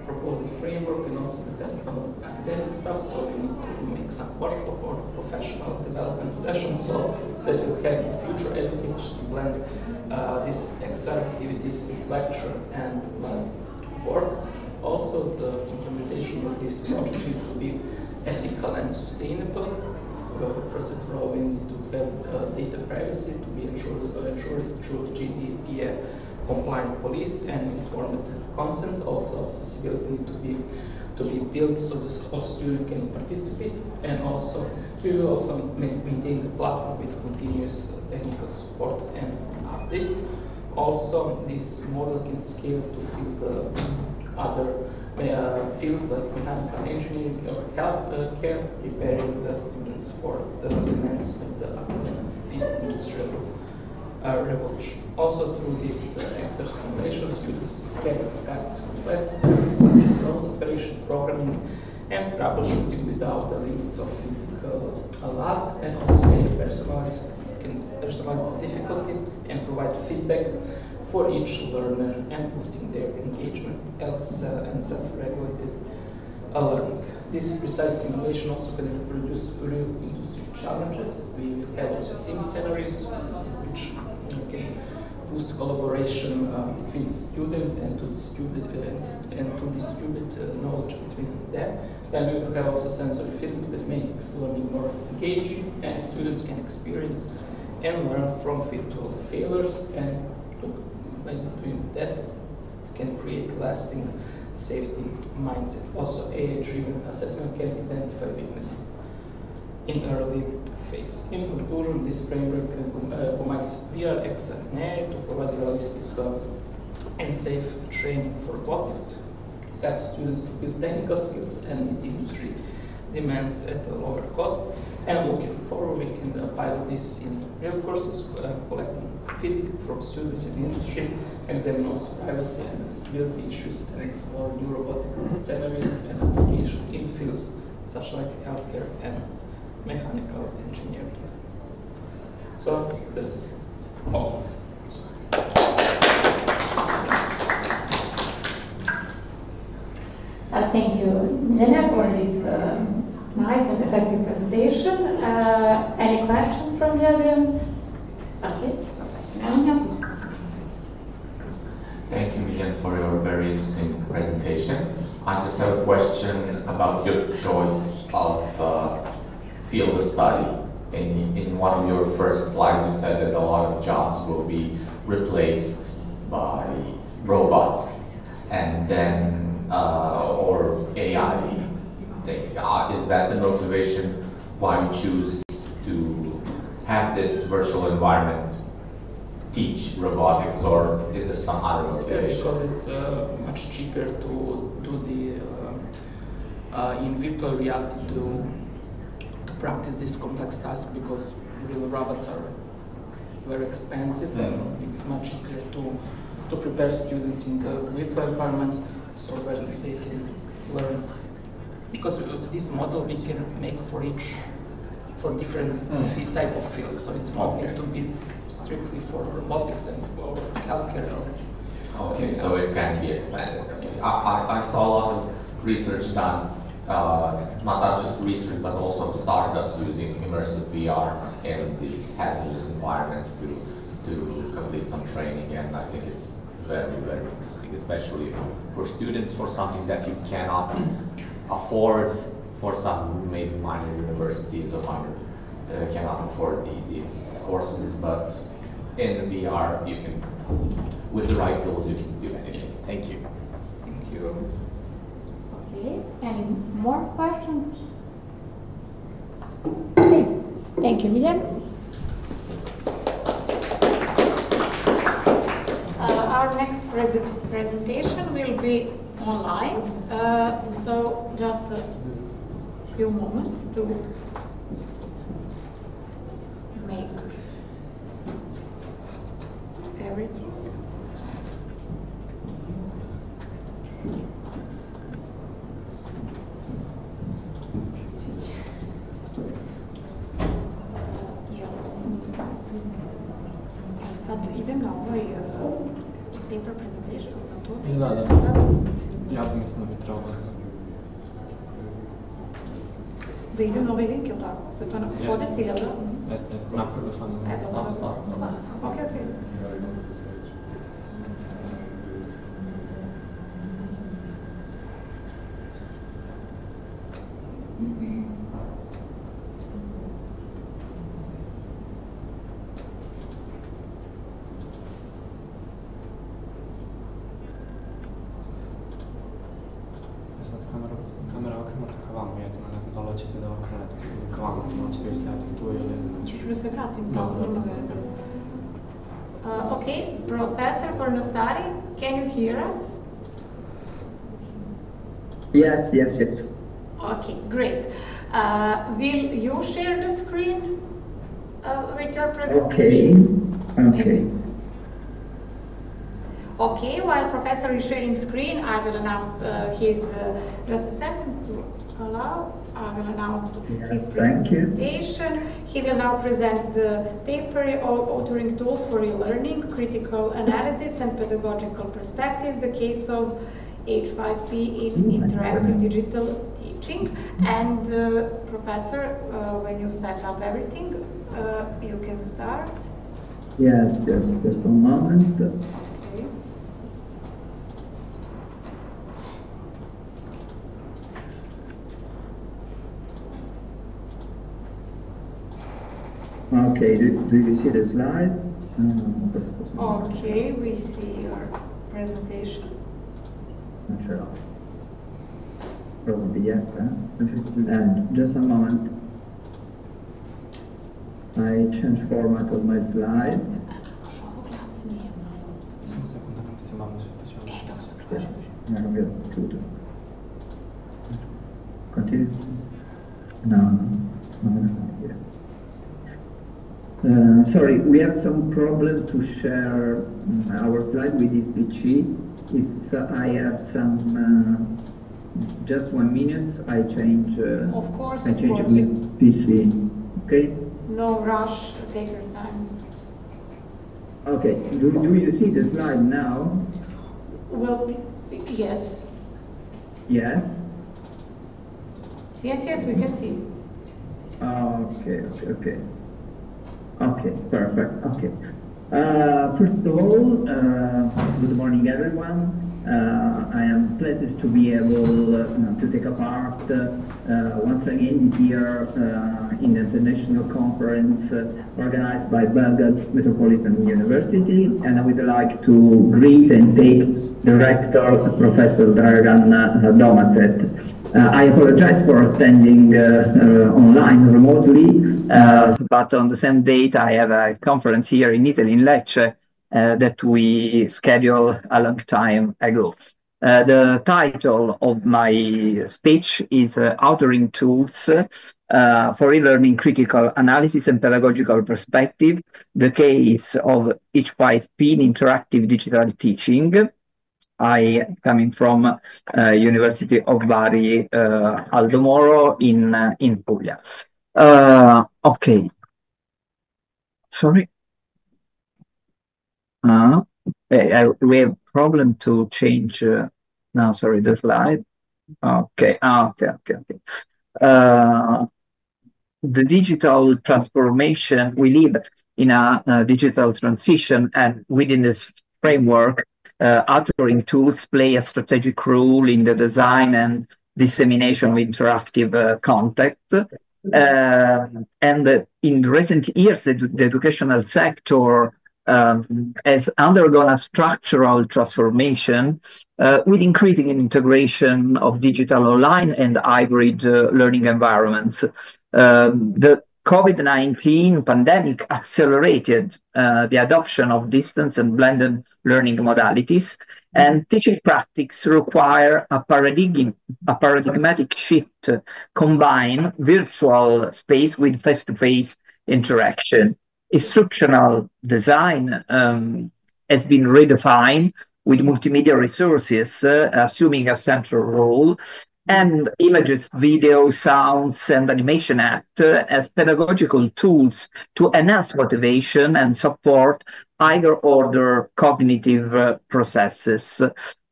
proposed framework and also depends on academic stuff, so we need to make some workshop or professional development sessions so that will help future educators to blend these extra activities with lecture and live work. Also, the implementation of this project needs to be ethical and sustainable. First of all, we need to have data privacy to be ensured through GDPR compliant police and informed consent. Also, accessibility need to be built so the student can participate. And also, we will also maintain the platform with continuous technical support and updates. Also, this model can scale to fill the other fields like mechanical engineering or healthcare, preparing the students for the demands of the academic field industrial revolution. Also, through this exercise simulation, students can practice complex tasks such as road operation, programming, and troubleshooting without the limits of physical lab, and also can personalize the difficulty and provide feedback for each learner and boosting their engagement and self-regulated learning. This precise simulation also can reproduce real industry challenges. We will have also team scenarios which can boost collaboration between the student and to distribute knowledge between them. Then we will have also sensory feedback that makes learning more engaging, and students can experience and learn from virtual failures, and by doing that, it can create lasting safety mindset. Also, AI-driven assessment can identify weakness in early phase. In conclusion, this framework combines VR, XR, and AI to provide realistic and safe training for robotics, to guide students to build technical skills and meet industry demands at a lower cost. And looking forward, we can pilot this in real courses, collecting feedback from students in the industry, examine also privacy and accessibility issues, and explore new robotic scenarios and applications in fields such like healthcare and mechanical engineering. So that's all. Thank you, Nina, for this nice and effective presentation. Any questions from the audience? Okay. Thank you, Miriam, for your very interesting presentation. I just have a question about your choice of field of study. In one of your first slides, you said that a lot of jobs will be replaced by robots, and then or AI. Is that the motivation why you choose to have this virtual environment teach robotics, or is there some other motivation? Yes, because it's much cheaper to do the in virtual reality to practice this complex task, because real robots are very expensive, and it's much easier to prepare students in the virtual environment so that they can learn. Because this model we can make for different type of fields, so it's not need to be strictly for robotics and for healthcare. Okay, so it can be expanded. Yes. I saw a lot of research done, not just research, but also startups using immersive VR in these hazardous environments to complete some training, and I think it's very, very interesting, especially for students, for something that you cannot afford for some maybe minor universities or minor cannot afford these courses, but in VR you can, with the right tools, you can do anything. Thank you. Thank you. Okay, any more questions? Okay, thank you, Miriam. Our next presentation will be online, so just a few moments to make everything. Sad idem na ovaj paper presentation, na to Da. Ja bi mislim da bi trebalo. Da idem na ovaj link, ili tako? Se to podesi, jel da? Jeste, napravio sam samo stvar. Ok. Kamera okrenuta ka vama jedino, ne znam da li hoćete da okrenete ka vama, hoćete vi stajati tu ili... Ću da se vratim tamo, nema veze. Okay, Professor Pornostari, can you hear us? Yes. Okay, great. Will you share the screen with your presentation? Okay. Okay, while Professor is sharing screen, I will announce his, just a second to allow, I will announce his presentation. He will now present the paper, Authoring Tools for E-Learning, Critical Analysis and Pedagogical Perspectives, the case of H5P in Interactive Digital Teaching. And Professor, when you set up everything, you can start. Yes, just a moment. Okay. Okay, do you see the slide? Okay, we see your presentation. Not sure. Probably, yeah. And just a moment. I change format of my slide. Continue. No. Sorry, we have some problem to share our slide with this PC. If I have some, just 1 minute, I change. Of course. With PC. Okay. No rush. Take your time. Okay. Do you see the slide now? Well, yes. Yes. Yes, we can see. Okay, perfect. Okay. First of all, good morning, everyone. I am pleased to be able to take a part once again this year in the international conference organized by Belgrade Metropolitan University, and I would like to greet and take the rector, Professor Dragan Domacet. I apologize for attending online remotely, but on the same date I have a conference here in Italy, in Lecce, that we scheduled a long time ago. The title of my speech is Authoring Tools for E-Learning Critical Analysis and Pedagogical Perspective, the case of H5P in interactive digital teaching. I coming from University of Bari, Aldo Moro in Puglia. Okay. Sorry. We have problem to change. Now, sorry, the slide. Okay. The digital transformation, we live in a digital transition, and within this framework, authoring tools play a strategic role in the design and dissemination of interactive content. And in recent years, the educational sector has undergone a structural transformation with increasing integration of digital online and hybrid learning environments. The COVID-19 pandemic accelerated the adoption of distance and blended learning modalities, and teaching practice require a paradigmatic shift, combine virtual space with face-to-face interaction. Instructional design has been redefined with multimedia resources assuming a central role, and images, video, sounds, and animation act as pedagogical tools to enhance motivation and support higher order cognitive processes.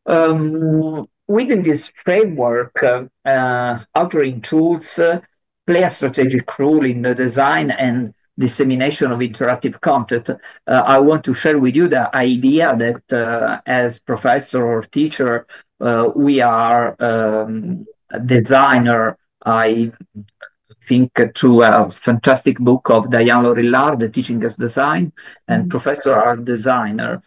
Within this framework, authoring tools play a strategic role in the design and dissemination of interactive content. I want to share with you the idea that as professor or teacher, we are a designer. I think through a fantastic book of Diane Lorillard, The Teaching as Design, and Professor Art Designer.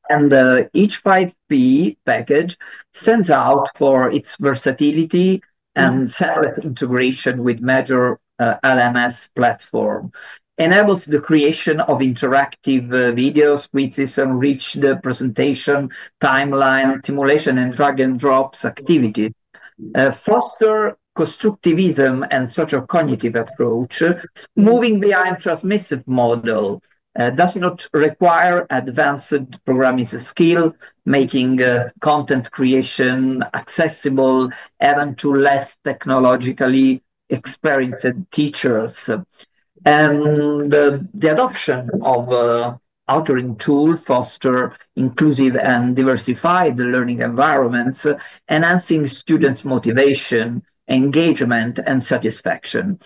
And each 5P package stands out for its versatility and seamless integration with major LMS platform. Enables the creation of interactive videos, quizzes, enriched presentation, timeline, simulation, and drag and drops activities. Foster constructivism and social cognitive approach, moving behind transmissive model. Does not require advanced programming skill, making content creation accessible even to less technologically experienced teachers. And the adoption of authoring tool foster inclusive and diversified learning environments, enhancing student motivation, engagement, and satisfaction.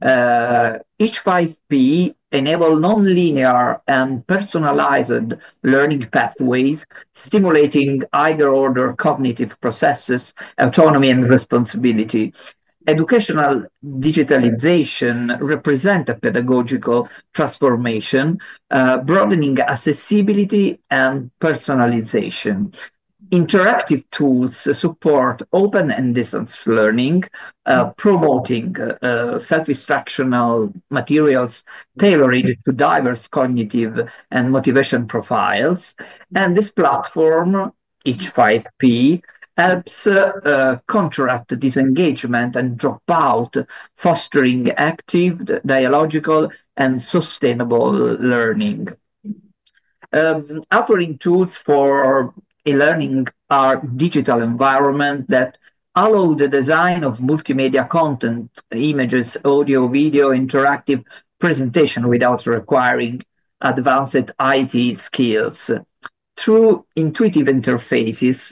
Each 5P enable non-linear and personalized learning pathways, stimulating higher order cognitive processes, autonomy, and responsibility. Educational digitalization represents a pedagogical transformation, broadening accessibility and personalization. Interactive tools support open and distance learning, promoting self-instructional materials tailored to diverse cognitive and motivation profiles. And this platform, H5P, helps counteract disengagement and dropout, fostering active, dialogical, and sustainable learning. Authoring tools for e-learning are digital environments that allow the design of multimedia content, images, audio, video, interactive presentation without requiring advanced IT skills. Through intuitive interfaces,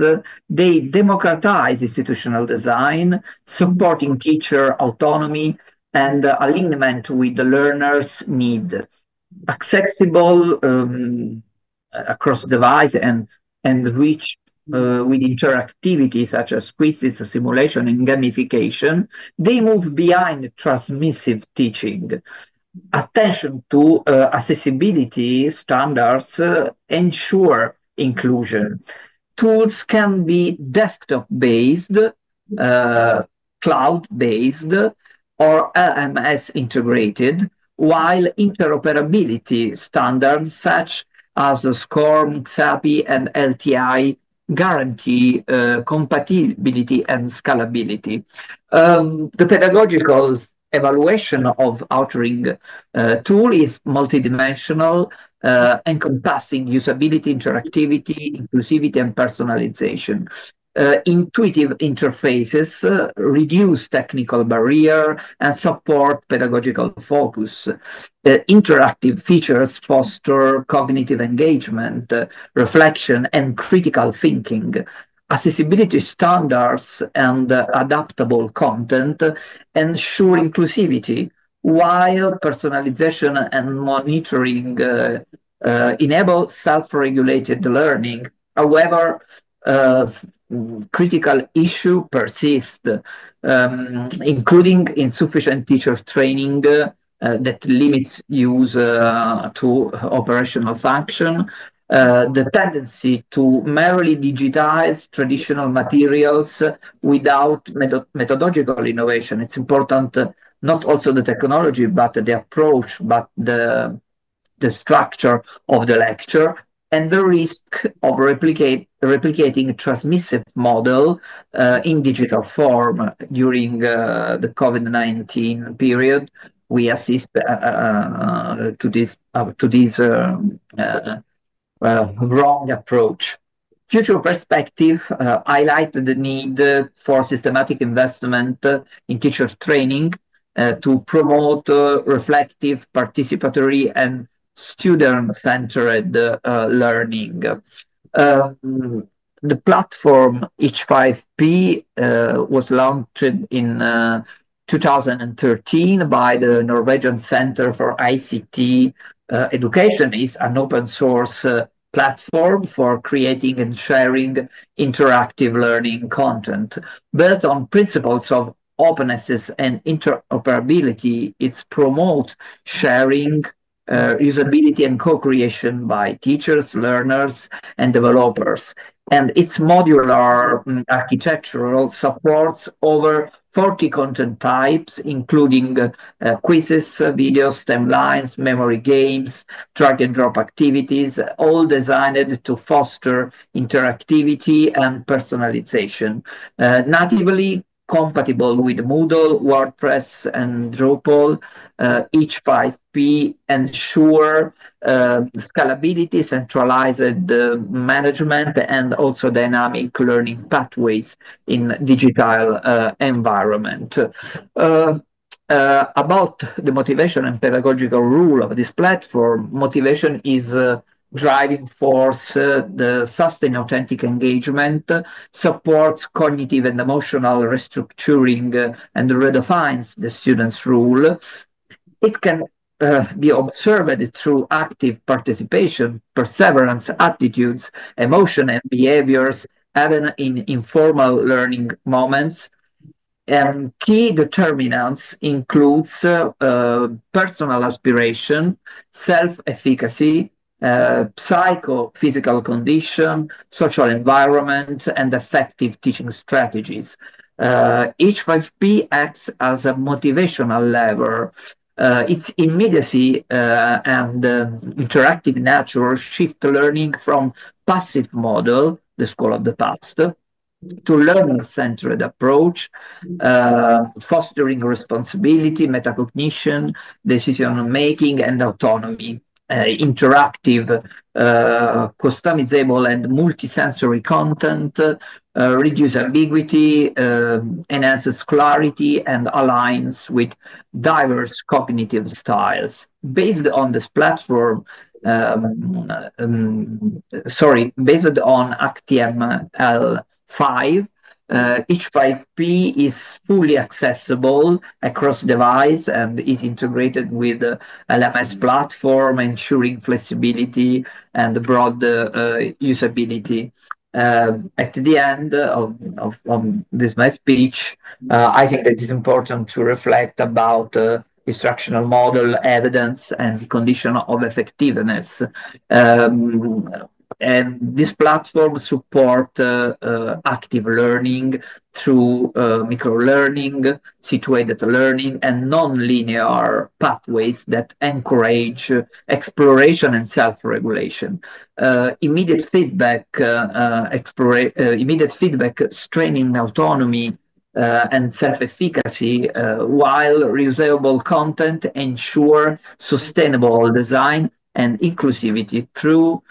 they democratize institutional design, supporting teacher autonomy and alignment with the learner's need. accessible across device and rich with interactivity such as quizzes, simulation, and gamification, they move behind transmissive teaching. Attention to accessibility standards ensure inclusion. Tools can be desktop-based, cloud-based, or LMS integrated, while interoperability standards such as SCORM, XAPI, and LTI guarantee compatibility and scalability. The pedagogical evaluation of authoring tool is multidimensional, encompassing usability, interactivity, inclusivity, and personalization. Intuitive interfaces reduce technical barrier and support pedagogical focus. Interactive features foster cognitive engagement, reflection, and critical thinking. Accessibility standards and adaptable content ensure inclusivity, while personalization and monitoring enable self-regulated learning. However, uh, critical issue persist, including insufficient teacher training that limits use to operational function, the tendency to merely digitize traditional materials without methodological innovation. It's important not also the technology, but the approach, but the structure of the lecture, and the risk of replicating a transmissive model in digital form during the COVID-19 period. We assist to this wrong approach. Future perspective highlight the need for systematic investment in teacher training to promote reflective, participatory, and student-centered learning. The platform H5P was launched in 2013 by the Norwegian Center for ICT Education. Is an open source platform for creating and sharing interactive learning content. Built on principles of openness and interoperability, it promotes sharing, usability, and co-creation by teachers, learners, and developers. And its modular architectural supports over 40 content types, including quizzes, videos, timelines, memory games, drag and drop activities, all designed to foster interactivity and personalization. Natively compatible with Moodle, WordPress, and Drupal, H5P ensure scalability, centralized management, and also dynamic learning pathways in digital environment. About the motivation and pedagogical rule of this platform, motivation is driving force, the sustained authentic engagement, supports cognitive and emotional restructuring, and redefines the student's role. It can be observed through active participation, perseverance, attitudes, emotion, and behaviors, even in informal learning moments. Key determinants includes personal aspiration, self-efficacy, psychophysical condition, social environment, and effective teaching strategies. Each 5P acts as a motivational lever. Its immediacy and interactive nature shift learning from passive model, the school of the past, to learner-centered approach, fostering responsibility, metacognition, decision-making, and autonomy. Interactive, customizable, and multisensory content reduce ambiguity, enhances clarity, and aligns with diverse cognitive styles. Based on this platform, based on HTML5, Each 5P is fully accessible across device and is integrated with the LMS platform, ensuring flexibility and broad usability. At the end of this my speech, I think that it's important to reflect about instructional model, evidence, and condition of effectiveness. Um, and this platform support active learning through micro-learning, situated learning, and non-linear pathways that encourage exploration and self-regulation. Immediate feedback, straining autonomy, and self-efficacy, while reusable content ensure sustainable design and inclusivity through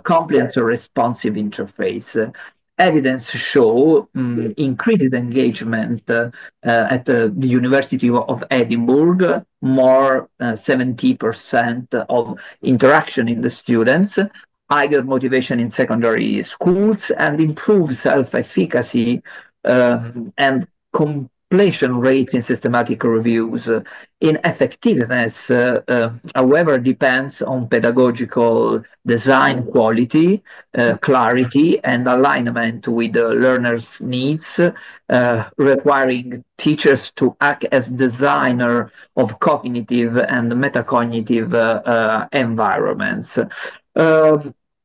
compliant responsive interface. Evidence show increased engagement at the University of Edinburgh, more 70% of interaction in the students, higher motivation in secondary schools, and improved self-efficacy and completion rates in systematic reviews. In effectiveness, however, depends on pedagogical design quality, clarity, and alignment with the learner's needs, requiring teachers to act as designer of cognitive and metacognitive environments.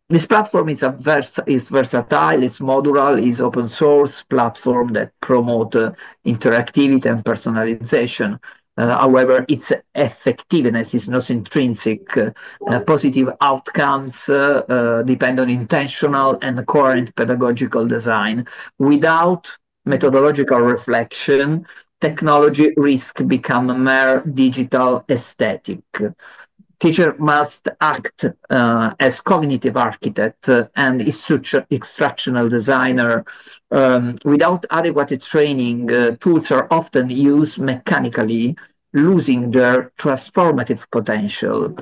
This platform is versatile, is modular, is open source platform that promote interactivity and personalization. However, its effectiveness is not intrinsic. Positive outcomes depend on intentional and coherent pedagogical design. Without methodological reflection, technology risk become a mere digital aesthetic. Teacher must act as cognitive architect and instructional designer. Without adequate training, tools are often used mechanically, losing their transformative potential.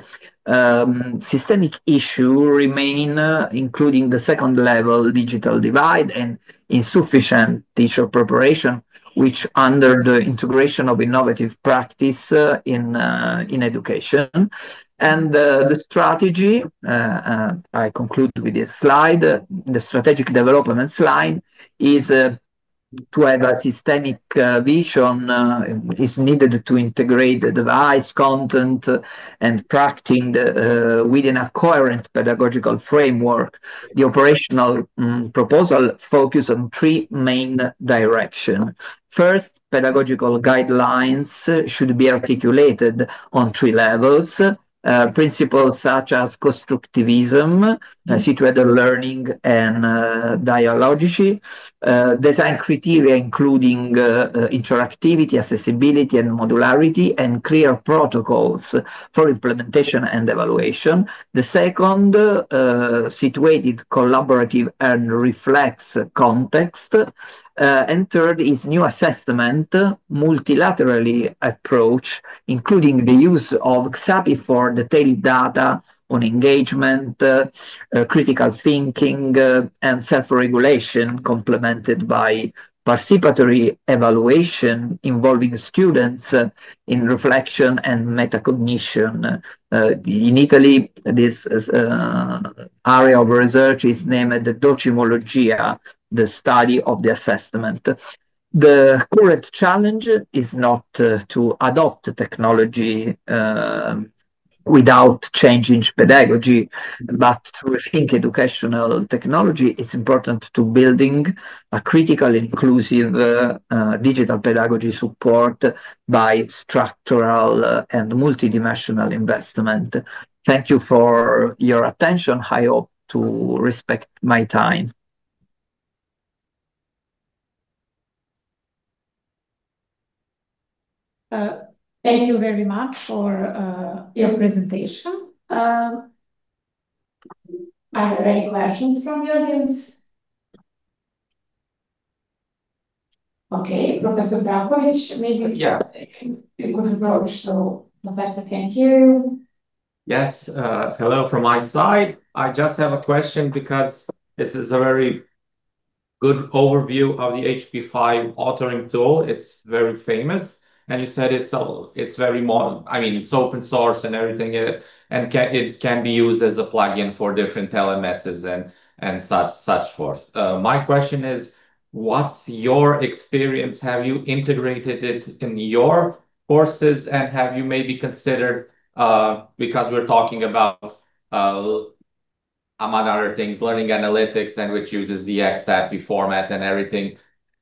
Systemic issues remain, including the second level digital divide and insufficient teacher preparation, which under the integration of innovative practice in education. And the strategy, I conclude with this slide, the strategic development slide is to have a systemic vision is needed to integrate the device, content, and practicing within a coherent pedagogical framework. The operational proposal focus on three main directions. First, pedagogical guidelines should be articulated on three levels. Principles such as constructivism, situated learning, and dialogy, design criteria including interactivity, accessibility, and modularity, and clear protocols for implementation and evaluation. The second, situated, collaborative, and reflects context. And third is new assessment, multilaterally approach, including the use of XAPI for detailed data on engagement, critical thinking, and self-regulation, complemented by participatory evaluation involving students in reflection and metacognition. In Italy, this area of research is named docimologia, the study of the assessment. The current challenge is not to adopt technology without changing pedagogy, but to rethink educational technology. It's important to building a critical, inclusive digital pedagogy support by structural and multidimensional investment. Thank you for your attention. I hope to respect my time. Thank you very much for your presentation. Are there any questions from the audience? Okay, Professor Brankovic, maybe you could approach so Professor can hear you. Yes, hello from my side. I just have a question because this is a very good overview of the HP5 authoring tool. It's very famous, and you said it's very modern. I mean, it's open source and everything, and it can be used as a plugin for different LMSs and such forth. My question is, what's your experience? Have you integrated it in your courses, and have you maybe considered, because we're talking about among other things, learning analytics, and which uses the XAPI format and everything.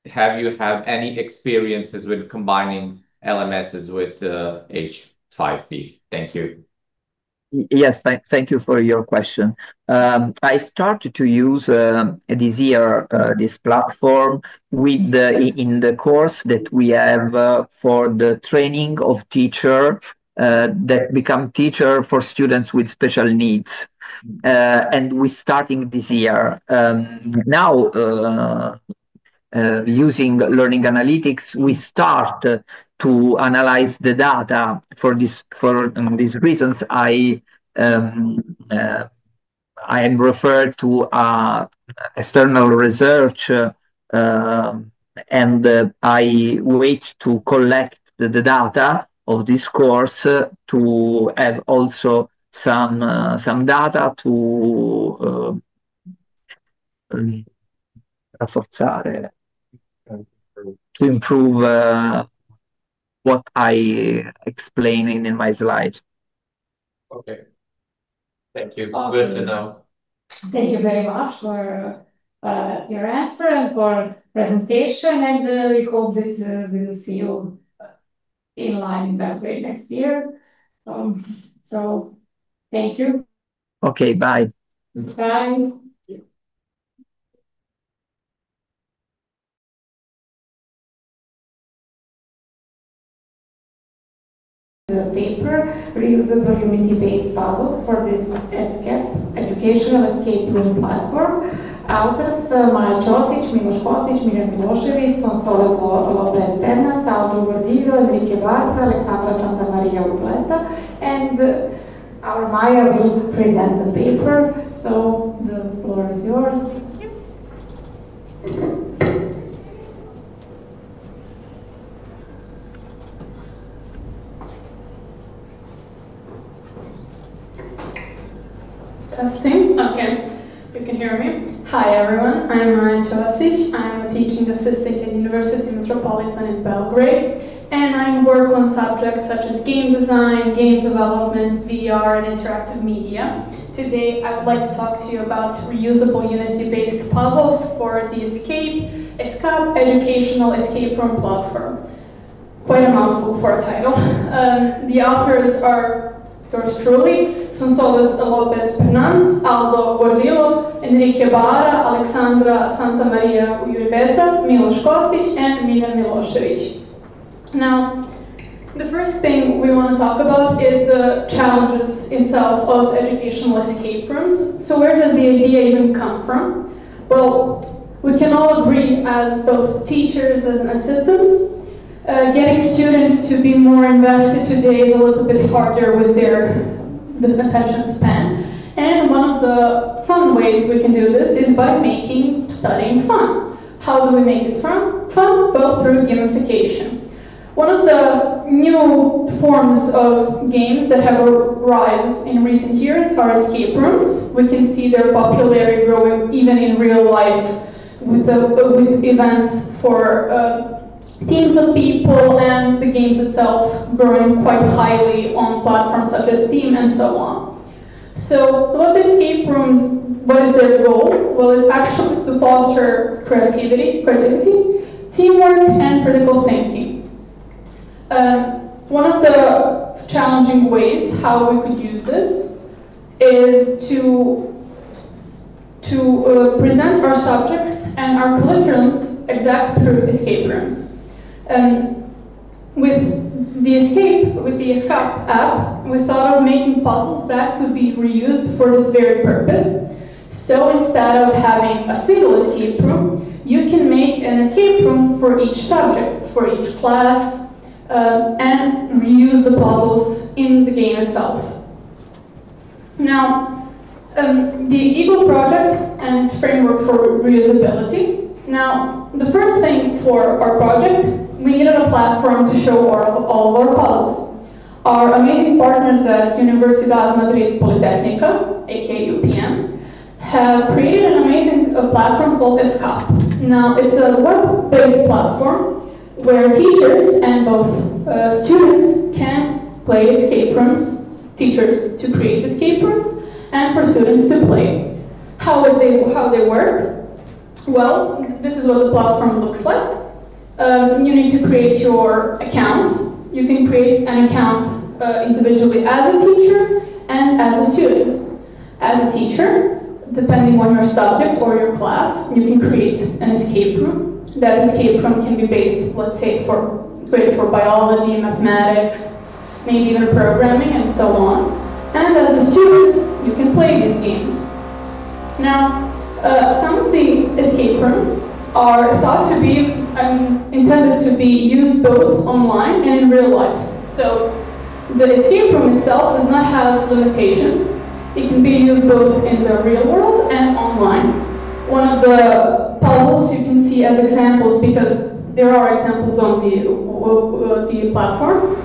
Have you had any experiences with combining LMSs with H5P? Thank you. Yes, thank you for your question. I started to use this year this platform with in the course that we have for the training of teacher that become teacher for students with special needs. And we're starting this year. Now, using learning analytics, we start to analyze the data. For these reasons, I am referred to external research, and I wait to collect the data of this course to have also some data to rafforzare, to improve what I explain in my slide. Okay. Thank you. Okay. Good to know. Thank you very much for your answer and for presentation, and we hope that we will see you in line in Belgrade next year. So thank you. Okay, bye. Bye. The paper, reusable Unity-based puzzles for this ESCAP, educational escape room platform. Authors Maja Ćosić, Miloš Kostić, Miljan Milošević, Sonsoles Lopez Pernas, Aldo Gordillo, Enrique Barta, Alexandra Santamaria Upleta, and our Maja will present the paper. So the floor is yours. Testing. Okay, you can hear me. Hi everyone, I'm Maja Ćosić. I'm a teaching assistant at University Metropolitan in Belgrade, and I work on subjects such as game design, game development, VR, and interactive media. Today, I would like to talk to you about reusable Unity-based puzzles for the ESCAP educational escape room platform. Quite a mouthful for a title. The authors are yours truly, Sonsoles Lopez Pernas, Aldo Gordillo, Enrique Barra, Alexandra Santamaria Urbeta, Miloš Kostić, and Miljan Milošević. Now, the first thing we want to talk about is the challenges itself of educational escape rooms. So where does the idea even come from? Well, we can all agree as both teachers and assistants, getting students to be more invested today is a little bit harder with their attention span. And one of the fun ways we can do this is by making studying fun. How do we make it fun? Well, through gamification. One of the new forms of games that have arisen in recent years are escape rooms. We can see their popularity growing even in real life with events for teams of people, and the games itself growing quite highly on platforms such as Steam and so on. So what escape rooms, what is their goal? Well, it's actually to foster creativity, teamwork, and critical thinking. One of the challenging ways how we could use this is to present our subjects and our curriculums exactly through escape rooms. With the ESCAP app, we thought of making puzzles that could be reused for this very purpose. So instead of having a single escape room, you can make an escape room for each subject, for each class, and reuse the puzzles in the game itself. Now, the Eagle project and its framework for reusability Now, the first thing for our project, we needed a platform to show all of our puzzles. Our amazing partners at Universidad Madrid-Politecnica, aka UPM, have created an amazing platform called Escape. Now, it's a web-based platform where teachers and both students can play escape rooms, teachers to create escape rooms, and for students to play. How they work? Well, this is what the platform looks like. You need to create your account. You can create an account individually as a teacher and as a student. As a teacher, depending on your subject or your class, you can create an escape room. That escape room can be based, let's say, created for biology, mathematics, maybe even programming, and so on. And as a student, you can play these games. Now, some of the escape rooms are thought to be intended to be used both online and in real life. So the escape room itself does not have limitations. It can be used both in the real world and online. One of the puzzles you can see as examples, because there are examples on the platform,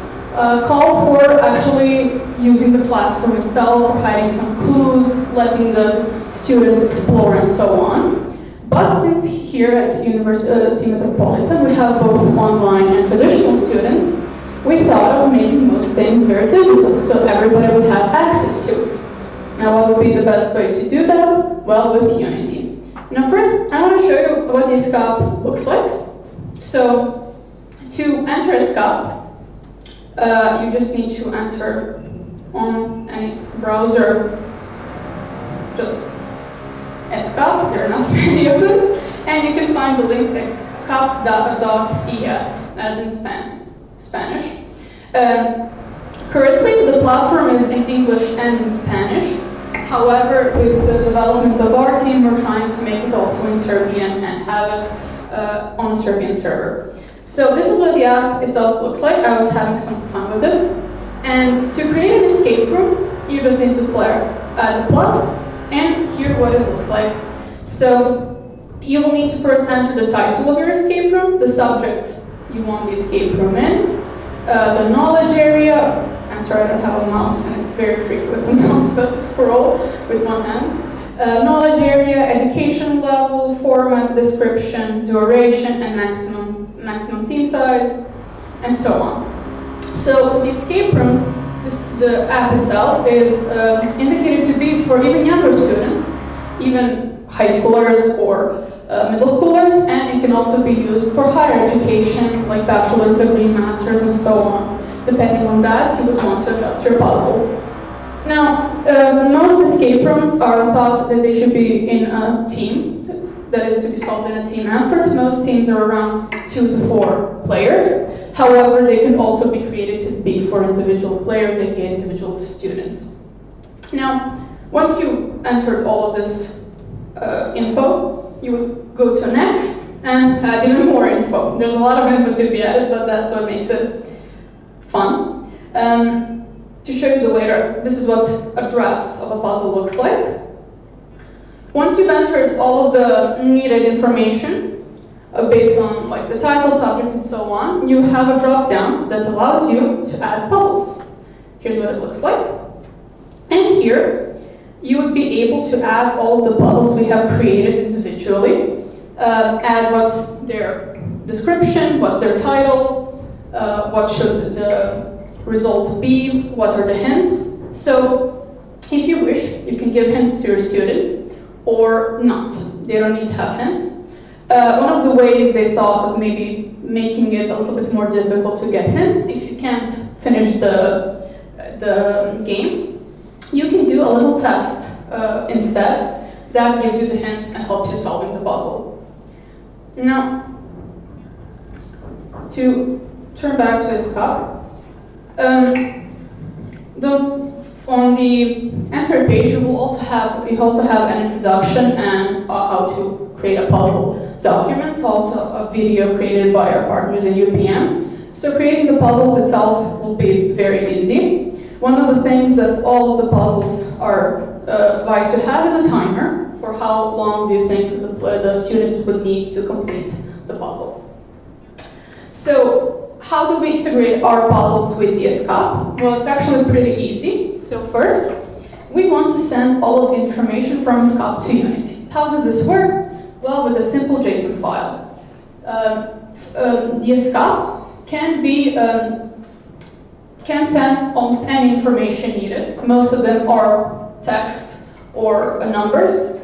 call for actually using the platform itself, or hiding some clues, letting the students explore, and so on. But since here at University Metropolitan we have both online and traditional students, we thought of making most things very digital, so everybody would have access to it. Now, what would be the best way to do that? Well, with Unity. Now, first, I want to show you what the Escape looks like. So, to enter Escape, you just need to enter on any browser, just Escape, there are not many of them, and you can find the link escape.es, as in Spanish. Currently, the platform is in English and in Spanish. However, with the development of our team, we're trying to make it also in Serbian and have it on a Serbian server. So this is what the app itself looks like. I was having some fun with it. And to create an escape room, you just need to add the plus, and here what it looks like. So you will need to first enter the title of your escape room, the subject you want the escape room in, the knowledge area. I'm sorry, I don't have a mouse, and it's very tricky with the mouse, but scroll with one hand. Knowledge area, education level, format, description, duration, and maximum team size, and so on. So the escape rooms, the app itself is indicated to be for even younger students, even high schoolers or middle schoolers, and it can also be used for higher education, like bachelor's degree, master's, and so on. Depending on that, you would want to adjust your puzzle. Now, most escape rooms are thought that they should be in a team, that is to be solved in a team effort. Most teams are around 2 to 4 players. However, they can also be created to be for individual players, aka individual students. Now, once you entered all of this info, you would go to next and add even more info. There's a lot of info to be added, but that's what makes it fun. To show you the later, this is what a draft of a puzzle looks like. Once you've entered all of the needed information based on like the title, subject, and so on, you have a drop-down that allows you to add puzzles. Here's what it looks like. And here, you would be able to add all the puzzles we have created individually. Add what's their description, what's their title, what should the result be, what are the hints. So if you wish, you can give hints to your students or not. They don't need to have hints. One of the ways they thought of maybe making it a little bit more difficult to get hints, if you can't finish the game, you can do a little test instead that gives you the hint and helps you solving the puzzle. Now, to turn back to Escape, on the enter page, you also have an introduction and how to create a puzzle document, also a video created by our partners in UPM. So creating the puzzles itself will be very easy. One of the things that all of the puzzles are advised to have is a timer for for how long do you think the students would need to complete the puzzle? So how do we integrate our puzzles with the ESCAP? Well, it's actually pretty easy. So first, we want to send all of the information from ESCAP to Unity. How does this work? Well, with a simple JSON file. The ESCAP can send almost any information needed. Most of them are texts or numbers.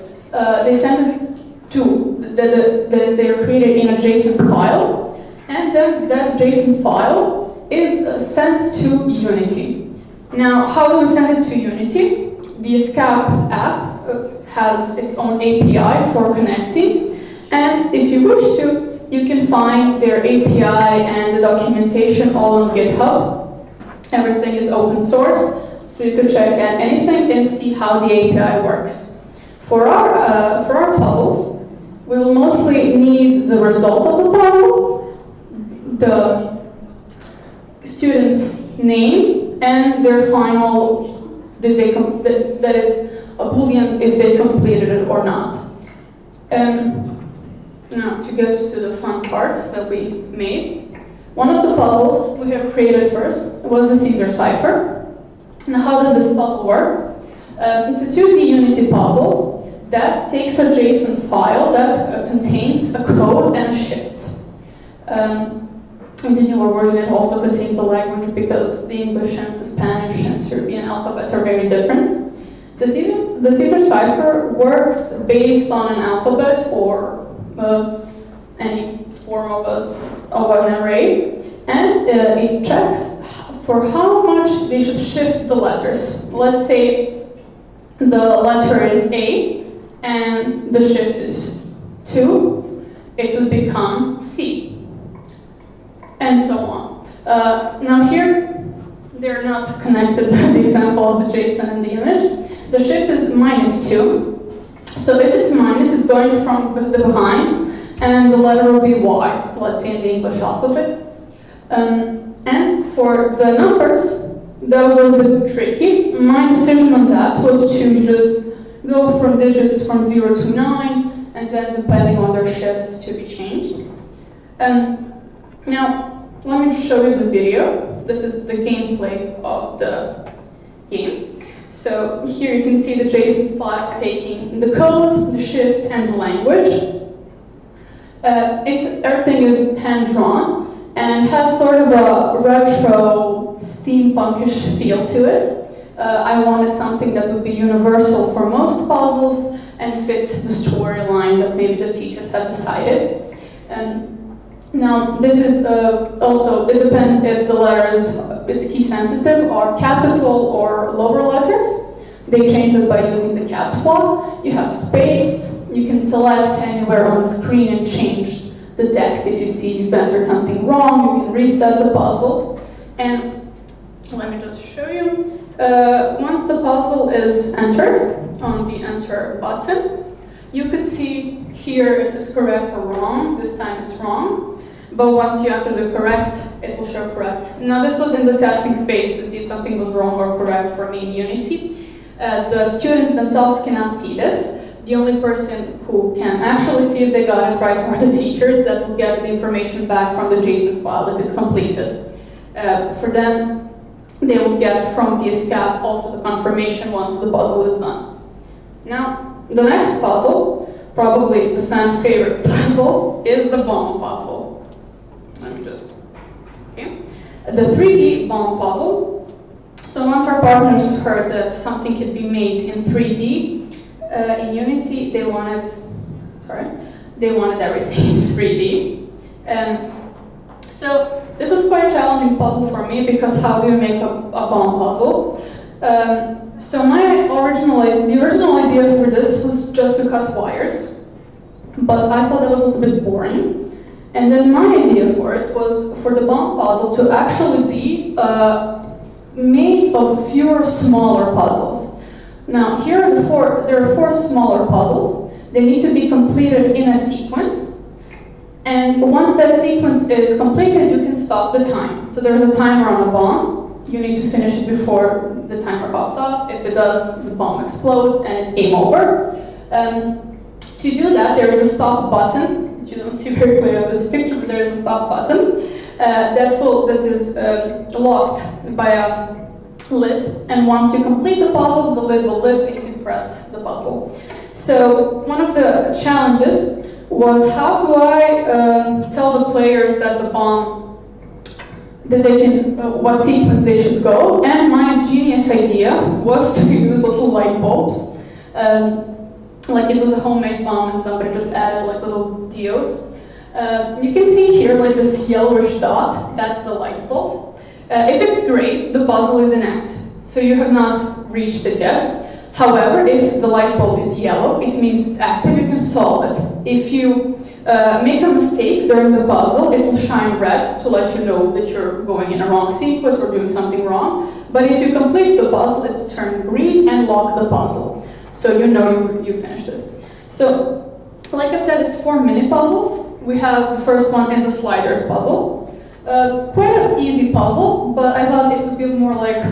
They send it to, they are created in a JSON file, and then that JSON file is sent to Unity. Now, how do we send it to Unity? The ESCAP app has its own API for connecting, and if you wish to, you can find their API and the documentation all on GitHub. Everything is open source, so you can check out anything and see how the API works. For our puzzles, we will mostly need the result of the puzzle, the student's name, and their final, that is a Boolean if they completed it or not. Now, to go to the fun parts that we made. One of the puzzles we have created first was the Caesar cipher. Now, how does this puzzle work? It's a 2D Unity puzzle that takes a JSON file that contains a code and a shift. In the newer version, it also contains a language because the English and the Spanish and Serbian alphabets are very different. The Caesar cipher works based on an alphabet or any form of an array, and it checks for how much they should shift the letters. Let's say the letter is A and the shift is 2, it would become C, and so on. Now here, they're not connected to the example of the JSON and the image. The shift is -2, so if it's minus, it's going from the behind, and the letter will be Y, let's say in the English alphabet. And for the numbers, that was a little bit tricky. My decision on that was to just go from digits from 0 to 9, and then depending on their shifts to be changed. Now, let me show you the video. This is the gameplay of the game. So here you can see the JSON file taking the code, the shift, and the language. Everything is hand-drawn and has sort of a retro steampunkish feel to it. I wanted something that would be universal for most puzzles and fit the storyline that maybe the teacher had decided. Now, this is also, it depends if the letters, it's key sensitive, are capital or lower letters. They change it by using the caps lock. You have space. You can select anywhere on the screen and change the text. If you see you've entered something wrong, you can reset the puzzle. And let me just show you. Once the puzzle is entered on the enter button, you can see here if it's correct or wrong. This time it's wrong. But once you enter the correct, it will show correct. Now this was in the testing phase to see if something was wrong or correct for me in Unity. The students themselves cannot see this. The only person who can actually see if they got it right are the teachers that will get the information back from the JSON file if it's completed. For them, they will get from the ESCAP also the confirmation once the puzzle is done. Now, the next puzzle, probably the fan favorite puzzle, is the bomb puzzle. Let me just, okay. The 3D bomb puzzle. So once our partners heard that something could be made in 3D, in Unity, they wanted everything in 3D. So this was quite a challenging puzzle for me because how do you make a bomb puzzle? So the original idea for this was just to cut wires, but I thought that was a little bit boring. And then my idea for it was for the bomb puzzle to actually be made of fewer smaller puzzles. Now here there are 4 smaller puzzles. They need to be completed in a sequence. And once that sequence is completed, you can stop the time. So there's a timer on a bomb. You need to finish it before the timer pops off. If it does, the bomb explodes and it's game over. To do that, there is a stop button. You don't see very clearly on this picture, but there is a stop button that is locked by a lid. And once you complete the puzzles, the lid will lift and you can press the puzzle. So one of the challenges was, how do I tell the players that the pawn, that they can, what sequence they should go? And my genius idea was to use little light bulbs. Like it was a homemade bomb and somebody just added like little diodes. You can see here like this yellowish dot, that's the light bulb. If it's gray, the puzzle is inactive, so you have not reached it yet. However, if the light bulb is yellow, it means it's active, you can solve it. If you make a mistake during the puzzle, it will shine red to let you know that you're going in a wrong sequence or doing something wrong. But if you complete the puzzle, it will turn green and lock the puzzle. So you know you finished it. So, like I said, it's 4 mini puzzles. We have the first one is a sliders puzzle. Quite an easy puzzle, but I thought it would be more like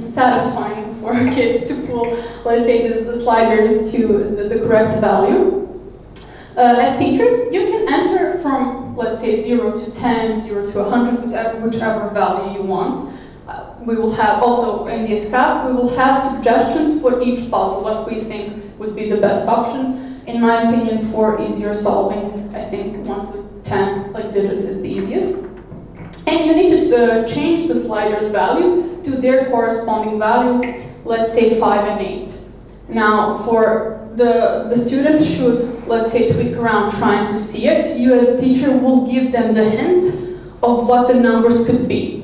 satisfying for kids to pull, let's say, the sliders to the correct value. As teachers, you can enter from, let's say, 0 to 10, 0 to 100, whichever value you want. We will have also in the escape, we will have suggestions for each puzzle, what we think would be the best option. In my opinion, for easier solving, I think 1 to 10 like digits is the easiest. And you need to change the sliders value to their corresponding value, let's say 5 and 8. Now, for the students should, let's say, tweak around trying to see it. You as a teacher will give them the hint of what the numbers could be.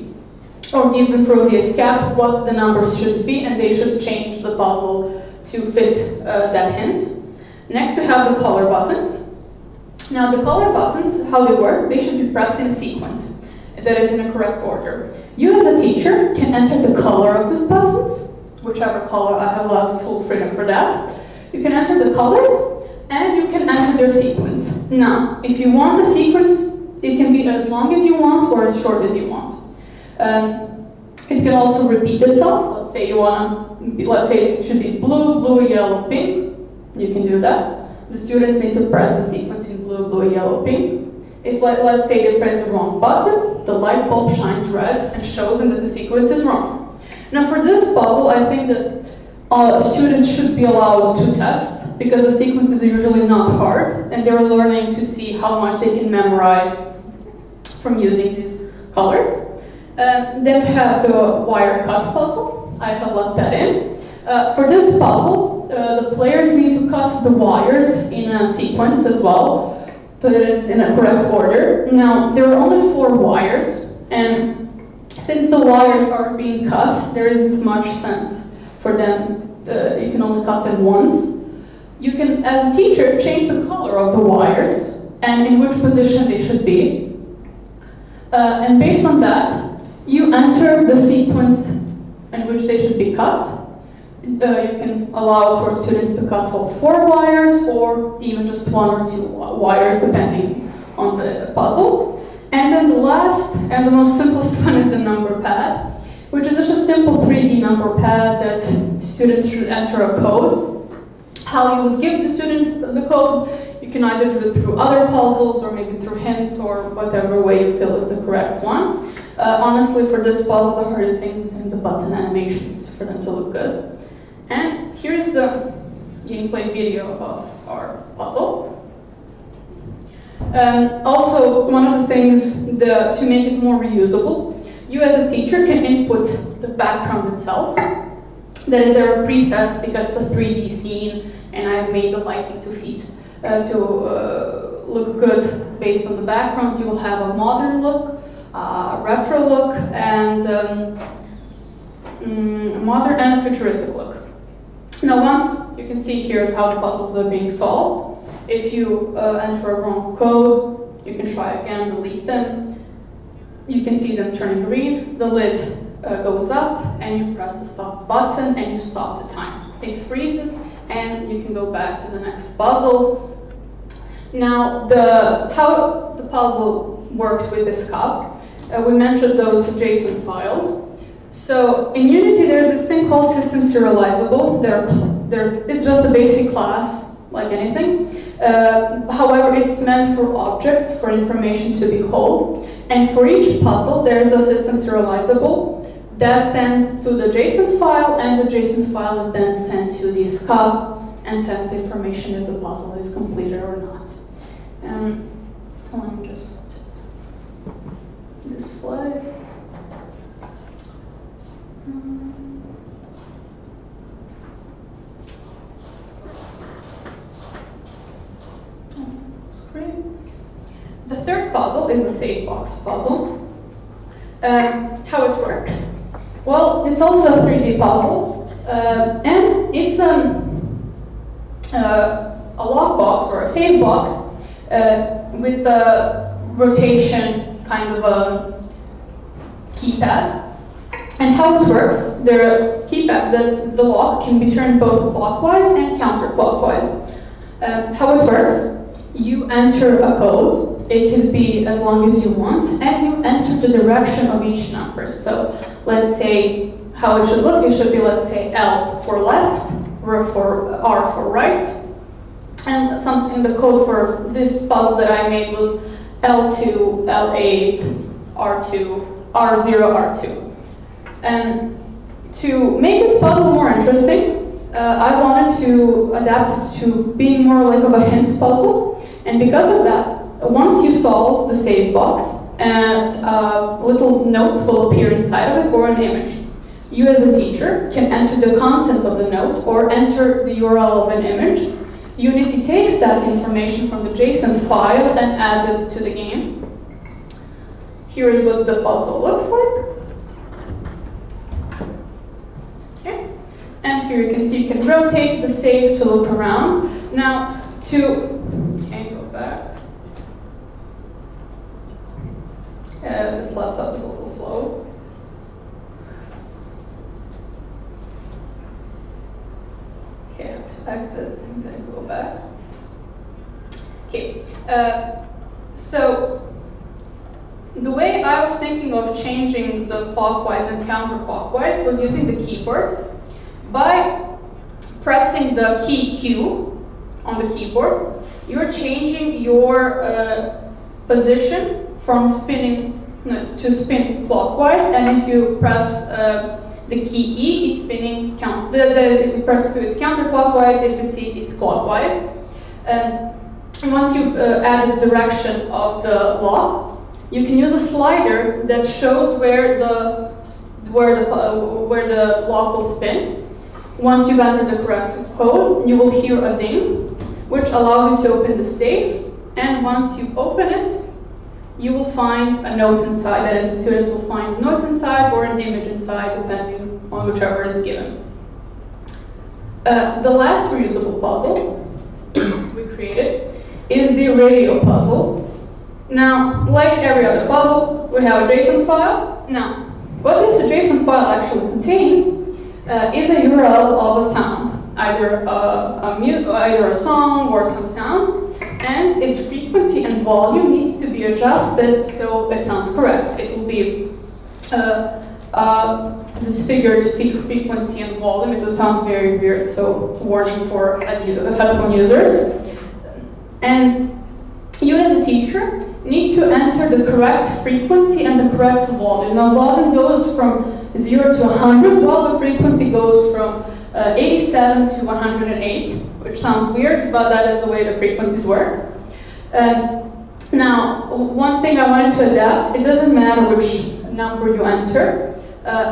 Or give them through the escape what the numbers should be, and they should change the puzzle to fit that hint. Next we have the color buttons. Now the color buttons, how they work, they should be pressed in a sequence that is in a correct order. You as a teacher can enter the color of these buttons, whichever color, I have allowed full freedom for that. You can enter the colors, and you can enter their sequence. Now, if you want the sequence, it can be as long as you want or as short as you want. It can also repeat itself. Let's say you want to, let's say it should be blue, blue, yellow, pink. You can do that. The students need to press the sequence in blue, blue, yellow, pink. If let's say they press the wrong button, the light bulb shines red and shows them that the sequence is wrong. Now for this puzzle, I think that students should be allowed to test, because the sequences are usually not hard, and they're learning to see how much they can memorize from using these colors. Then we have the wire cut puzzle. I have left that in. For this puzzle, the players need to cut the wires in a sequence as well, so that it's in a correct order. Now, there are only 4 wires, and since the wires are being cut, there isn't much sense for them. You can only cut them once. You can, as a teacher, change the color of the wires and in which position they should be. And based on that, you enter the sequence in which they should be cut. You can allow for students to cut all 4 wires or even just 1 or 2 wires depending on the puzzle. And then the last and the most simplest one is the number pad, which is just a simple 3D number pad that students should enter a code. How you would give the students the code, you can either do it through other puzzles or maybe through hints or whatever way you feel is the correct one. Honestly, for this puzzle, the hardest thing is in the button animations for them to look good. And here's the gameplay video of our puzzle. Also, one of the things to make it more reusable, you as a teacher can input the background itself. Then there are presets because it's a 3D scene, and I've made the lighting to fit to look good based on the backgrounds. You will have a modern look, retro look, and modern and futuristic look. Now, once you can see here how the puzzles are being solved. If you enter a wrong code, you can try again, delete them. You can see them turning green. The lid goes up, and you press the stop button, and you stop the time. It freezes, and you can go back to the next puzzle. Now, how the puzzle works with this cup, we mentioned those JSON files. So in Unity, there's this thing called system serializable. It's just a basic class like anything. However, it's meant for objects, for information to behold. And for each puzzle, there's a system serializable that sends to the JSON file, and the JSON file is then sent to the SCA and sends the information if the puzzle is completed or not. Let me just this slide. The third puzzle is the save box puzzle. How it works? Well, it's also a 3D puzzle, and it's a lockbox or a save box with the rotation kind of a keypad. And how it works, the keypad, the lock can be turned both clockwise and counterclockwise. How it works, you enter a code. It can be as long as you want, and you enter the direction of each number. So let's say how it should look. It should be, let's say, L for left, R for right, and something. The code for this puzzle that I made was L2, L8, R2, R0, R2. And to make this puzzle more interesting, I wanted to adapt it to being more like of a hint puzzle. And because of that, once you solve the save box, and a little note will appear inside of it, or an image. You as a teacher can enter the content of the note or enter the URL of an image. Unity takes that information from the JSON file and adds it to the game. Here is what the puzzle looks like. Okay. And here you can see you can rotate the save to look around. Now, can you go back? This laptop is a little slow. Okay, I have to exit and then go back. Okay, so the way I was thinking of changing the clockwise and counterclockwise was using the keyboard. By pressing the key Q on the keyboard, you're changing your position from to spin clockwise, and if you press the key E, it's spinning if you press Q, it's counterclockwise. If you see, it's clockwise. And once you've added the direction of the lock, you can use a slider that shows where the lock will spin. Once you've entered the correct code, you will hear a ding, which allows you to open the safe. And once you open it, you will find a note inside. That is, the students will find a note inside or an image inside, depending on whichever is given. The last reusable puzzle we created is the radio puzzle. Now, like every other puzzle, we have a JSON file. Now, what this JSON file actually contains is a URL of a sound, either a song or some sound. And its frequency and volume needs to be adjusted so it sounds correct. It will be disfigured frequency and volume. It would sound very weird, so warning for headphone users. And you as a teacher need to enter the correct frequency and the correct volume. Now, volume goes from 0 to 100, while the frequency goes from 87 to 108, which sounds weird, but that is the way the frequencies work. Now, one thing I wanted to adapt, it doesn't matter which number you enter.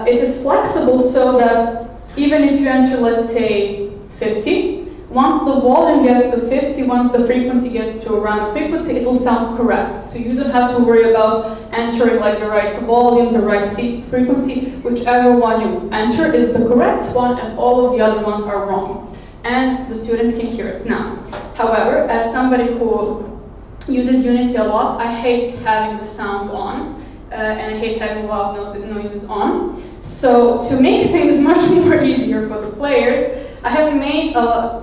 It is flexible so that even if you enter, let's say, 50, once the volume gets to 50, once the frequency gets to around frequency, it will sound correct. So you don't have to worry about entering like the right volume, the right frequency. Whichever one you enter is the correct one, and all of the other ones are wrong. And the students can hear it. Now, however, as somebody who uses Unity a lot, I hate having the sound on, and I hate having loud noises on. So to make things much more easier for the players, I have made a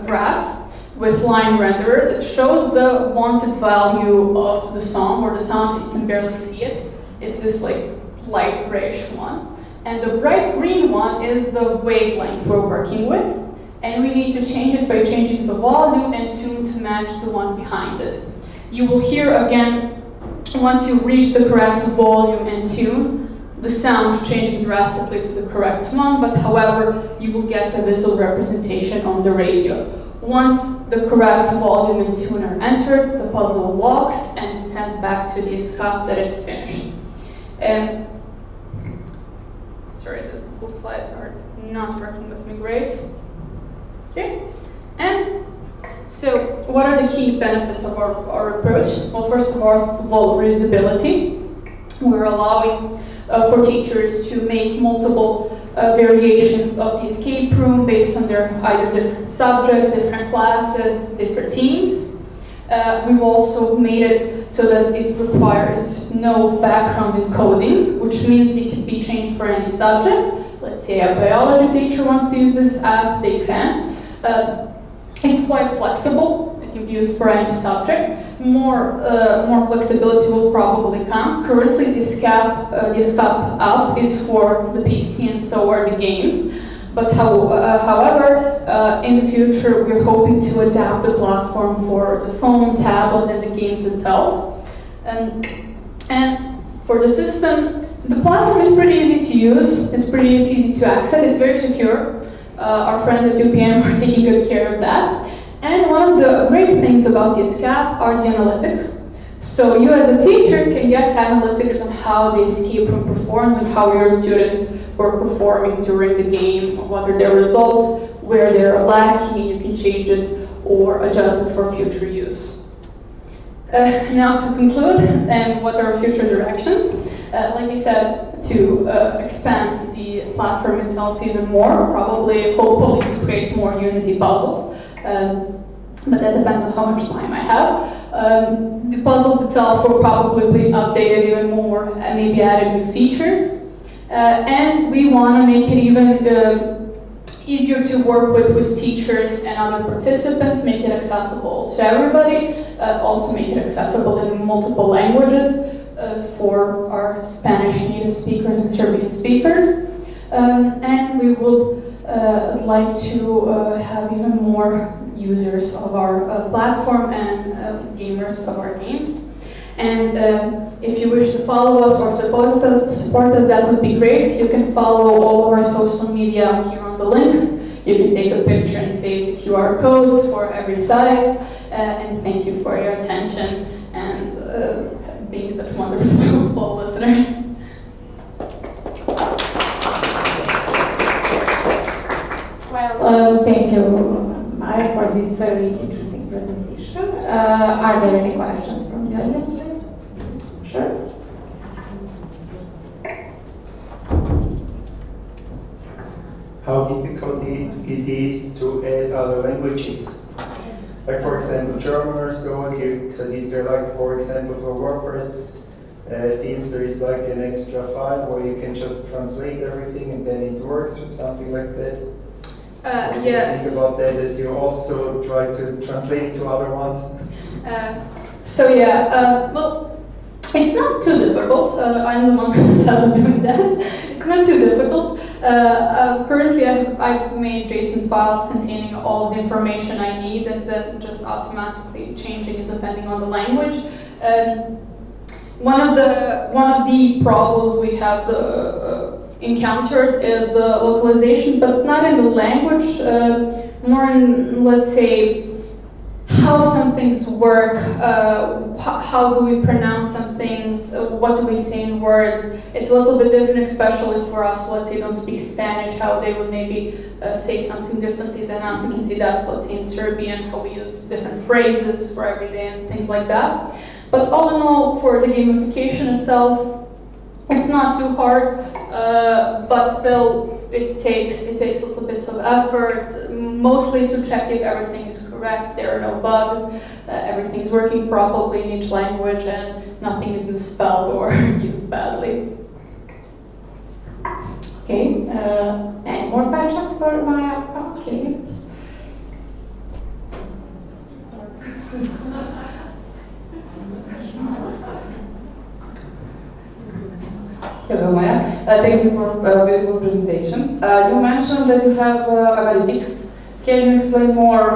graph with line renderer that shows the wanted value of the song or the sound. You can barely see it. It's this like light grayish one. And the bright green one is the wavelength we're working with. and we need to change it by changing the volume and tune to match the one behind it. You will hear again, once you reach the correct volume and tune, the sound changing drastically to the correct one, but however, you will get a visual representation on the radio. Once the correct volume and tune are entered, the puzzle locks and it's sent back to the escape that it's finished. Sorry, these little slides are not working with me great. Okay, and so what are the key benefits of our approach? Well, first of all, reusability. We're allowing for teachers to make multiple variations of the escape room based on their either different subjects, different classes, different teams. We've also made it so that it requires no background in coding, which means it can be changed for any subject. Let's say a biology teacher wants to use this app, they can. It's quite flexible. It can be used for any subject. More flexibility will probably come. Currently, this app is for the PC and so are the games. But however, in the future, we're hoping to adapt the platform for the phone, tablet, and the games itself. And for the system, the platform is pretty easy to use. It's pretty easy to access. It's very secure. Our friends at UPM are taking good care of that. And one of the great things about the escape are the analytics. So you as a teacher can get analytics on how the escape room performed and how your students were performing during the game, what are their results, where they're lacking, you can change it or adjust it for future use. Now to conclude, and what are our future directions? Like I said, to expand the platform itself even more, hopefully to create more Unity puzzles. But that depends on how much time I have. The puzzles itself will probably be updated even more and maybe added new features. And we want to make it even easier to work with teachers and other participants, make it accessible to everybody, also make it accessible in multiple languages for our Spanish native speakers and Serbian speakers. And we would like to have even more users of our platform and gamers of our games. And if you wish to follow us or support us, that would be great. You can follow all of our social media here on the links. You can take a picture and save the QR codes for every site. And thank you for your attention and being such wonderful listeners. Well, thank you, Maya, for this very interesting presentation. Are there any questions from the audience? Sure. How difficult it is to add other languages? Like, for example, German or so, so is there, like, for example, for WordPress themes, there is like an extra file where you can just translate everything and then it works or something like that? Yes. Think about that as you also try to translate it to other ones? Well, it's not too difficult. I'm the one who's doing that. It's not too difficult. Currently, I've made JSON files containing all the information I need and then just automatically changing it depending on the language. One of the problems we have encountered is the localization, but not in the language, more in, let's say, how some things work, how do we pronounce some things, what do we say in words. It's a little bit different, especially for us, let's say, don't speak Spanish, how they would maybe say something differently than us. You can see that, let's say, in Serbian, how we use different phrases for every day and things like that. But all in all, for the gamification itself, it's not too hard, but still it takes a little bit of effort, mostly to check if everything is correct, there are no bugs, everything is working properly in each language, and nothing is misspelled or used badly. Okay, any more questions for Maya? Okay. Hello, Maya. Thank you for a beautiful presentation. You mentioned that you have analytics Can you explain more?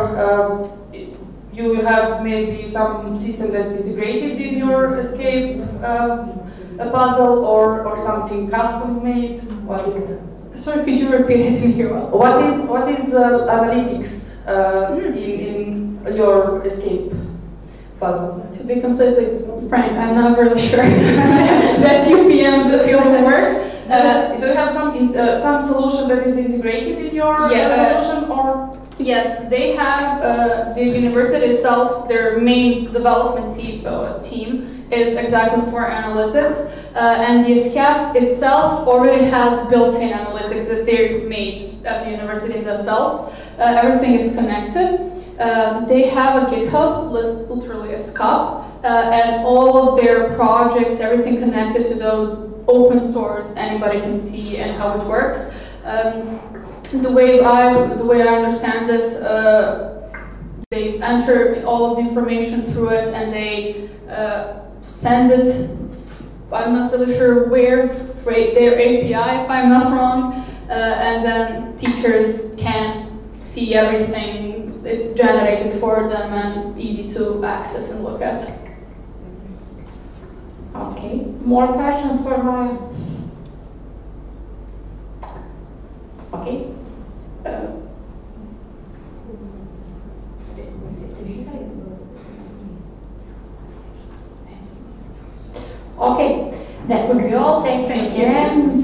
You have maybe some system that's integrated in your escape puzzle or something custom made? What is? Sorry, could you repeat it in here? What is analytics in your escape puzzle? To be completely frank, I'm not really sure that UPM's field of work. Do you have some solution that is integrated in your solution or? Yes, they have the university itself. Their main development team is exactly for analytics, and the SCAP itself already has built-in analytics that they made at the university themselves. Everything is connected. They have a GitHub, literally a SCAP, and all of their projects, everything connected to those open source. Anybody can see and how it works. The way I understand it, they enter all of the information through it and they send it. I'm not really sure where, their API if I'm not wrong, and then teachers can see everything. It's generated for them and easy to access and look at. Okay, more questions for Maya? Okay. Okay, that would be all. Thank you again.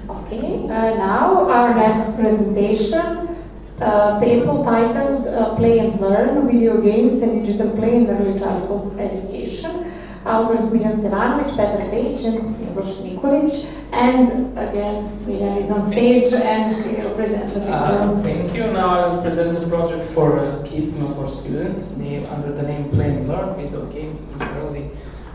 Okay, now our next presentation, paper titled Play and Learn, Video Games and Digital Play in Early Childhood Education. Authors Miljan Stevanovic, Petar Pejic, and Miloš Nikolic. And again, Miljan is on stage and he will present the paper. Thank you. Now I will present the project for kids, not for students, under the name Play and Learn, Video Game in Early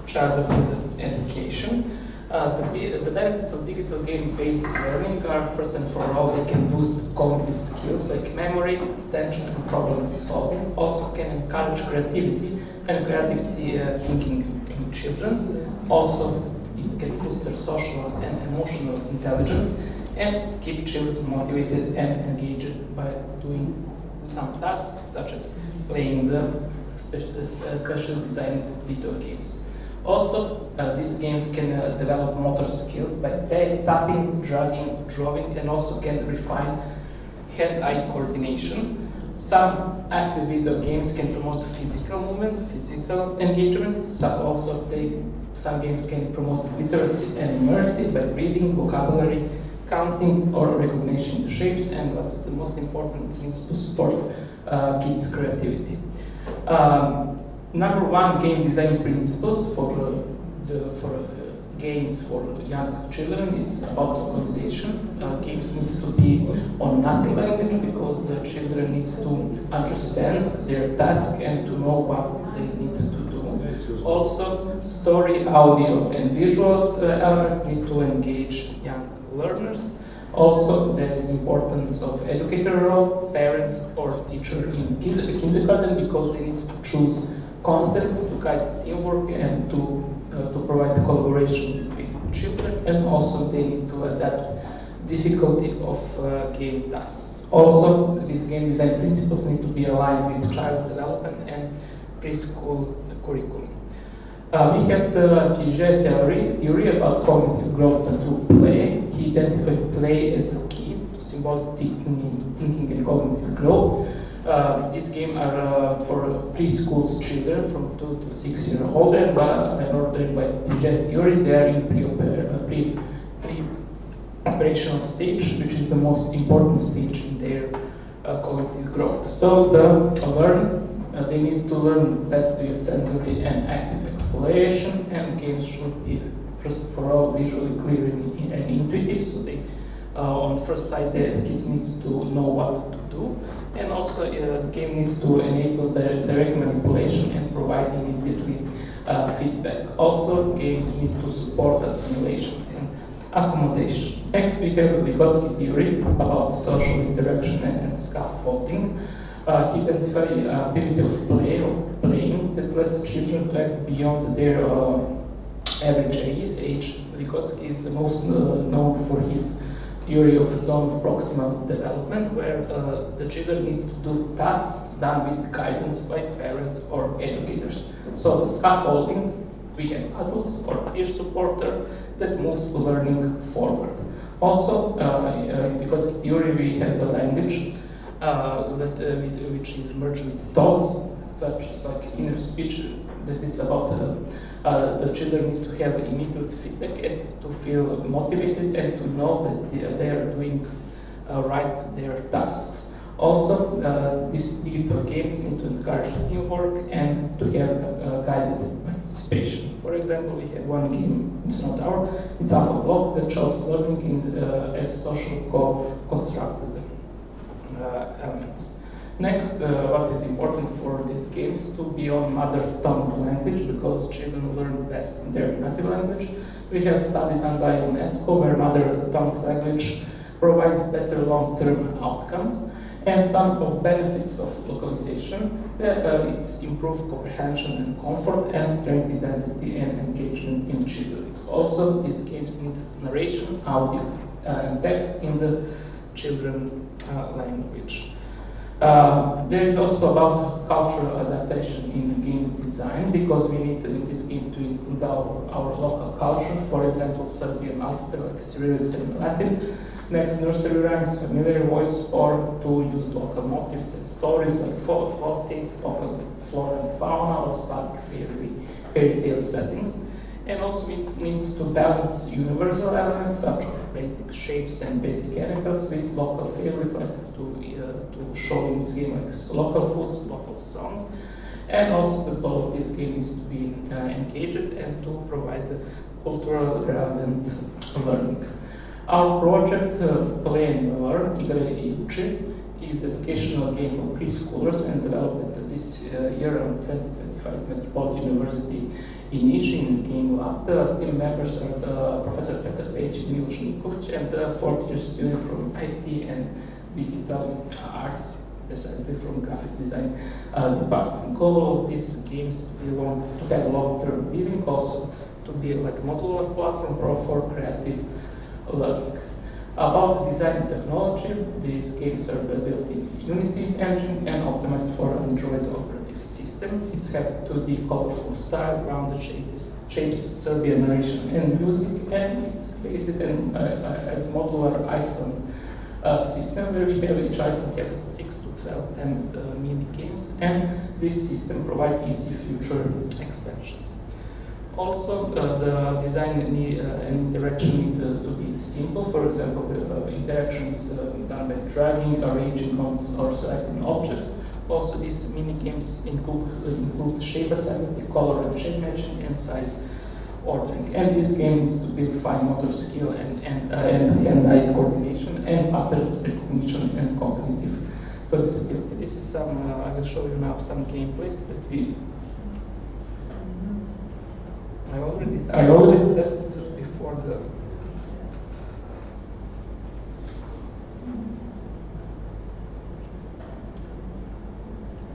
Childhood Education. The benefits of digital game-based learning are, first and for all, they can boost cognitive skills like memory, attention, and problem solving. Also can encourage creativity and creativity thinking in children. Also, it can boost their social and emotional intelligence and keep children motivated and engaged by doing some tasks such as playing the specially designed video games. Also, these games can develop motor skills by tapping, dragging, drawing, and also can refine hand-eye coordination. Some active video games can promote physical movement, physical engagement. Some games can promote literacy and immersion by reading, vocabulary, counting, or recognition of shapes. And what the most important thing is to support kids' creativity. Number one, game design principles for games for young children is about localization. Games need to be on native language because the children need to understand their task and to know what they need to do. Also, story, audio, and visuals elements need to engage young learners. Also, there is importance of educator role, parents, or teacher in kindergarten because they need to choose content to guide teamwork and to provide collaboration between children, and also they need to adapt difficulty of game tasks. Also, these game design principles need to be aligned with child development and preschool curriculum. We have the Piaget theory about cognitive growth through play. He identified play as a key to symbolic thinking and cognitive growth. These games are for preschool children from 2 to 6 years old, and ordered by Piaget theory, they are in pre-operational stage, which is the most important stage in their cognitive growth. So they need to learn best via sensory and active exploration, and games should be, first for all, visually clear and intuitive. So they, on first sight, the kids needs to know what to do. And also, the game needs to enable direct manipulation and provide immediately feedback. Also, games need to support assimilation and accommodation. Next, we have Vygotsky theory about social interaction and scaffolding. He identified ability of play or playing that lets children to act beyond their average age. Vygotsky is most known for his theory of zone of proximal development, where the children need to do tasks done with guidance by parents or educators. So the scaffolding, we have adults or peer supporter that moves learning forward. Also, because theory, we have the language which is merged with thoughts, such as like inner speech, that is about the children need to have immediate feedback and to feel motivated and to know that they are doing right their tasks. Also, these digital games need to encourage teamwork and to have guided participation. For example, we have one game, it's not our, it's Alpha Block, that shows learning in, as social co-constructed elements. Next, what is important for these games to be on mother tongue language, because children learn best in their native language. We have studied done by UNESCO where mother tongue language provides better long-term outcomes, and some of benefits of localization. It's improved comprehension and comfort, and strength identity and engagement in children. Also, these games need narration, audio, and text in the children language. There is also about cultural adaptation in games design, because we need in this game to include our local culture, for example, Serbian alphabet like Cyrillic and Latin. Next, nursery rhymes, familiar voice, or to use local motifs and stories like folk tales, local flora and fauna, or Slavic fairy tale settings. And also we need to balance universal elements such as basic shapes and basic animals with local favorites, like to show in this game like local foods, local songs. And also the goal of this game is to be engaged and to provide cultural relevant learning. Our project, Play and Learn, is an educational game for preschoolers and developed this year on 2025 Metropolitan University in Niš in the game lab. The team members are Professor Petar Pejic, Miloš Nikovic, and the fourth year student from IT and Digital Arts, precisely from Graphic Design department. Goal of these games, we want to have long-term living, also to be like a modular platform for creative learning. About design technology, these games are built in Unity engine and optimized for Android operating system. It's have 2D colorful style, rounded shapes, Serbian narration and music, and it's based in as modular Iceland system, where we have each Iceland have 6 to 12 and mini games, and this system provides easy future expansions. Also, the design and interaction need to be simple. For example, the interaction is done by dragging, arranging or selecting objects. Also, these mini games include shape assembly, color and shape matching, and size ordering. And this game needs to build fine motor skill and hand-eye coordination, and patterns recognition and cognitive flexibility. This is some. I will show you now some gameplays that we. I already tested before the.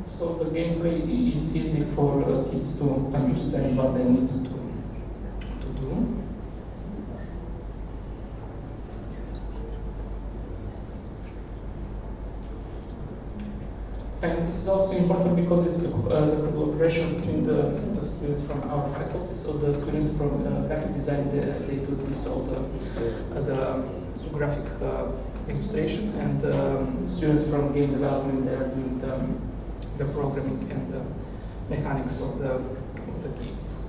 So the gameplay is easy for kids to understand what they need to do. And this is also important because it's the collaboration between the students from our faculty. So the students from graphic design, they do this all the graphic illustration, and the students from game development, they are doing the programming and the mechanics of the games.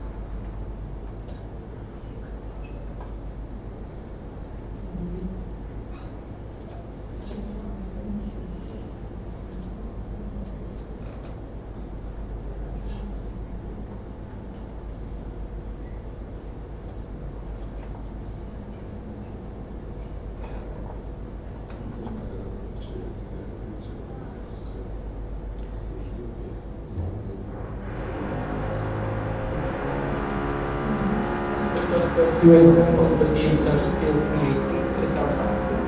Few examples, the games are still creating at our faculty.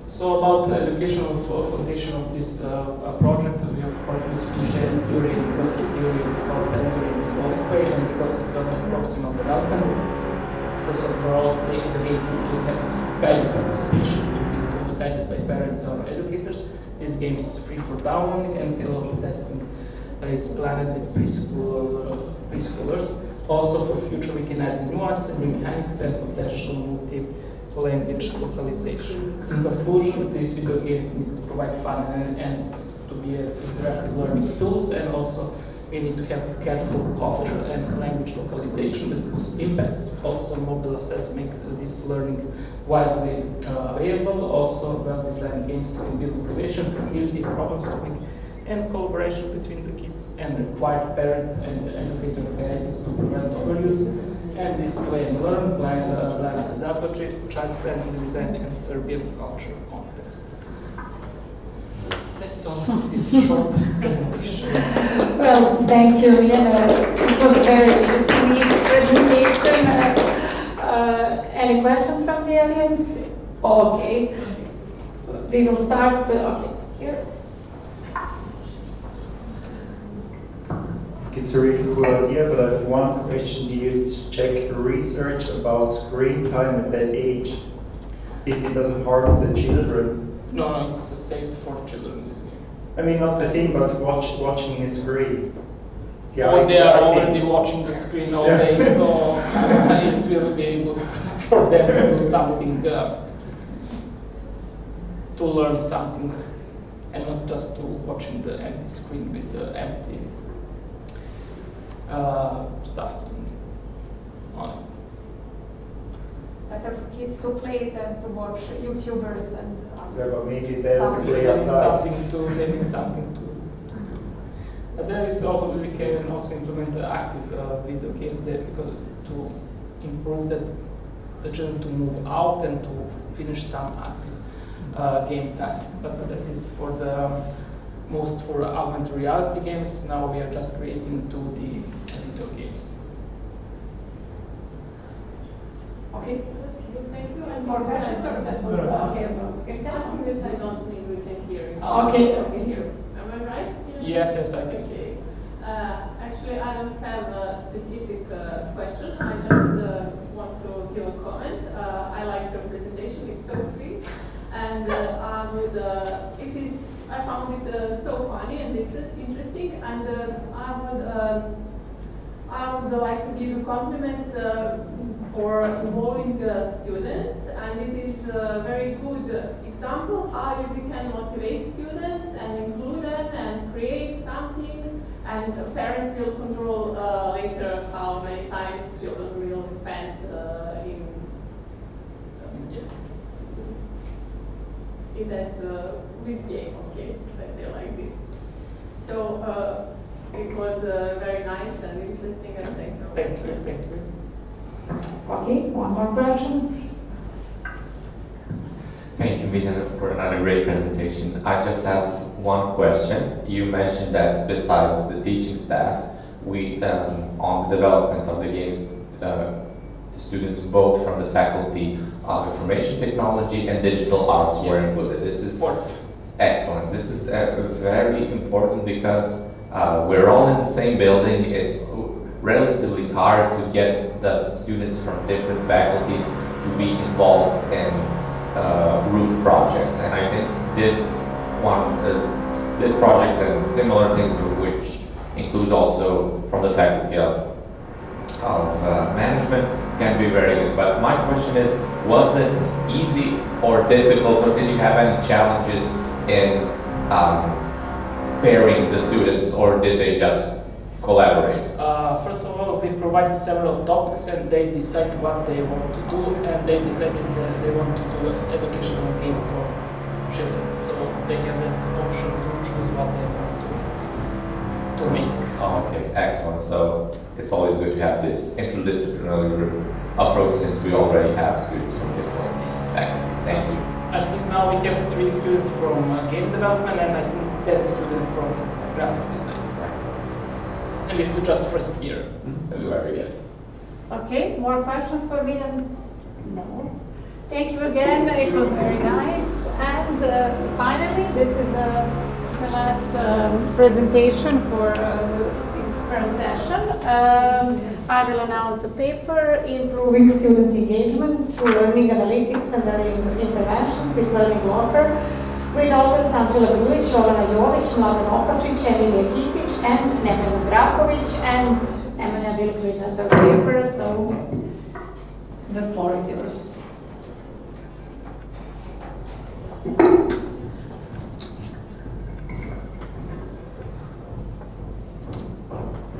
So about education. educational foundation of this project, we of course use Piaget theory, concept theory, concept theory in symbolic way, and the concept of proximal development. First of all, the games will have guided participation, will be guided by parents or educators. This game is free for downloading, and piloted testing is planned with preschoolers. Also, for future, we can add new assembly mechanics and potential multi-language localization. In conclusion, these video games need to provide fun and to be as interactive learning tools, and also we need to have careful culture and language localization that whose impacts. Also, mobile access make this learning widely available. Also, well-designed games can build motivation, creativity, problem solving, and collaboration between the kids, and require parent and educator guidance to prevent overuse. And this play and learn blends pedagogy, child-friendly design, and Serbian culture context. That's all for this short presentation. Well, thank you, Milena. It was a very sweet presentation. Any questions from the audience? Okay. We will start. Okay, here. It's a really cool idea, but I have one question. Do you check research about screen time at that age? If it doesn't harm the children? No, it's safe for children, this game. I mean, not the thing, but watching a screen. They are already watching the screen all day, so it will be able for them to do something, to learn something, and not just to watching the empty screen with the empty stuff on it. Better for kids to play than to watch YouTubers and but maybe better to play outside. They need something to do. There is also, we can also implement active video games there because to improve that the children to move out and to finish some active game tasks. But that is for the most for augmented reality games. Now we are just creating 2D video games. Okay. Thank you. And more questions? That was okay. I don't think we can hear you. Okay. Am I right? Yes, I can. Okay. Actually, I don't have a specific question. I just want to give a comment. I like your presentation. It's so sweet, and I found it so funny and interesting, and I would like to give you compliments for involving students, and it is a very good example how you can motivate students and include them and create something, and parents will control later how many times children will spend in that with game, okay, let's say like this. So it was very nice and interesting, and thank you. Thank you. Okay, one more question. Thank you, Milena, for another great presentation. I just have one question. You mentioned that besides the teaching staff, we on the development of the games, students both from the faculty of information technology and digital arts were included. This is excellent. This is very important because we're all in the same building. It's relatively hard to get the students from different faculties to be involved in group projects, and I think this projects and similar things which include also from the faculty of management can be very good. But my question is, was it easy or difficult, or did you have any challenges in pairing the students, or did they just collaborate? First of all, we provide several topics and they decide what they want to do, and they decided they want to do an educational game for children. So they have that option to choose what they want to make. Okay, excellent. So it's always good to have this interdisciplinary approach since we already have students from different faculties. Thank you. I think now we have 3 students from game development and I think 10 students from graphic design. And this is just first year. Okay, more questions for me? No. Thank you again. It was very nice. And finally, this is the last presentation for this first session. I will announce the paper, Improving Student Engagement Through Learning Analytics and Learning Interventions with Learning Locker, with authors Anđela Zulić, Jovana Jović, Mladen Opačić, Emilija Kisić, and Nemanja Zdravković. And Emilija will present the paper, so the floor is yours.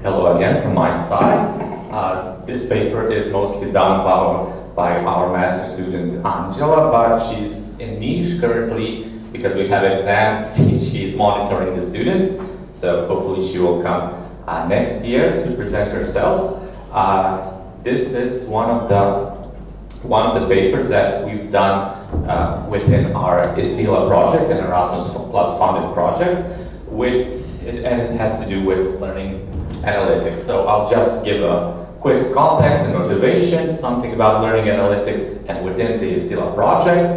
Hello again from my side. This paper is mostly done by our master student Anđela, but she's in niche currently because we have exams. She's monitoring the students, so hopefully she will come next year to present herself. This is one of the papers that we've done within our ESILA project, an Erasmus Plus funded project, and it has to do with learning analytics. So I'll just give a quick context and motivation, something about learning analytics and within the ESILA project,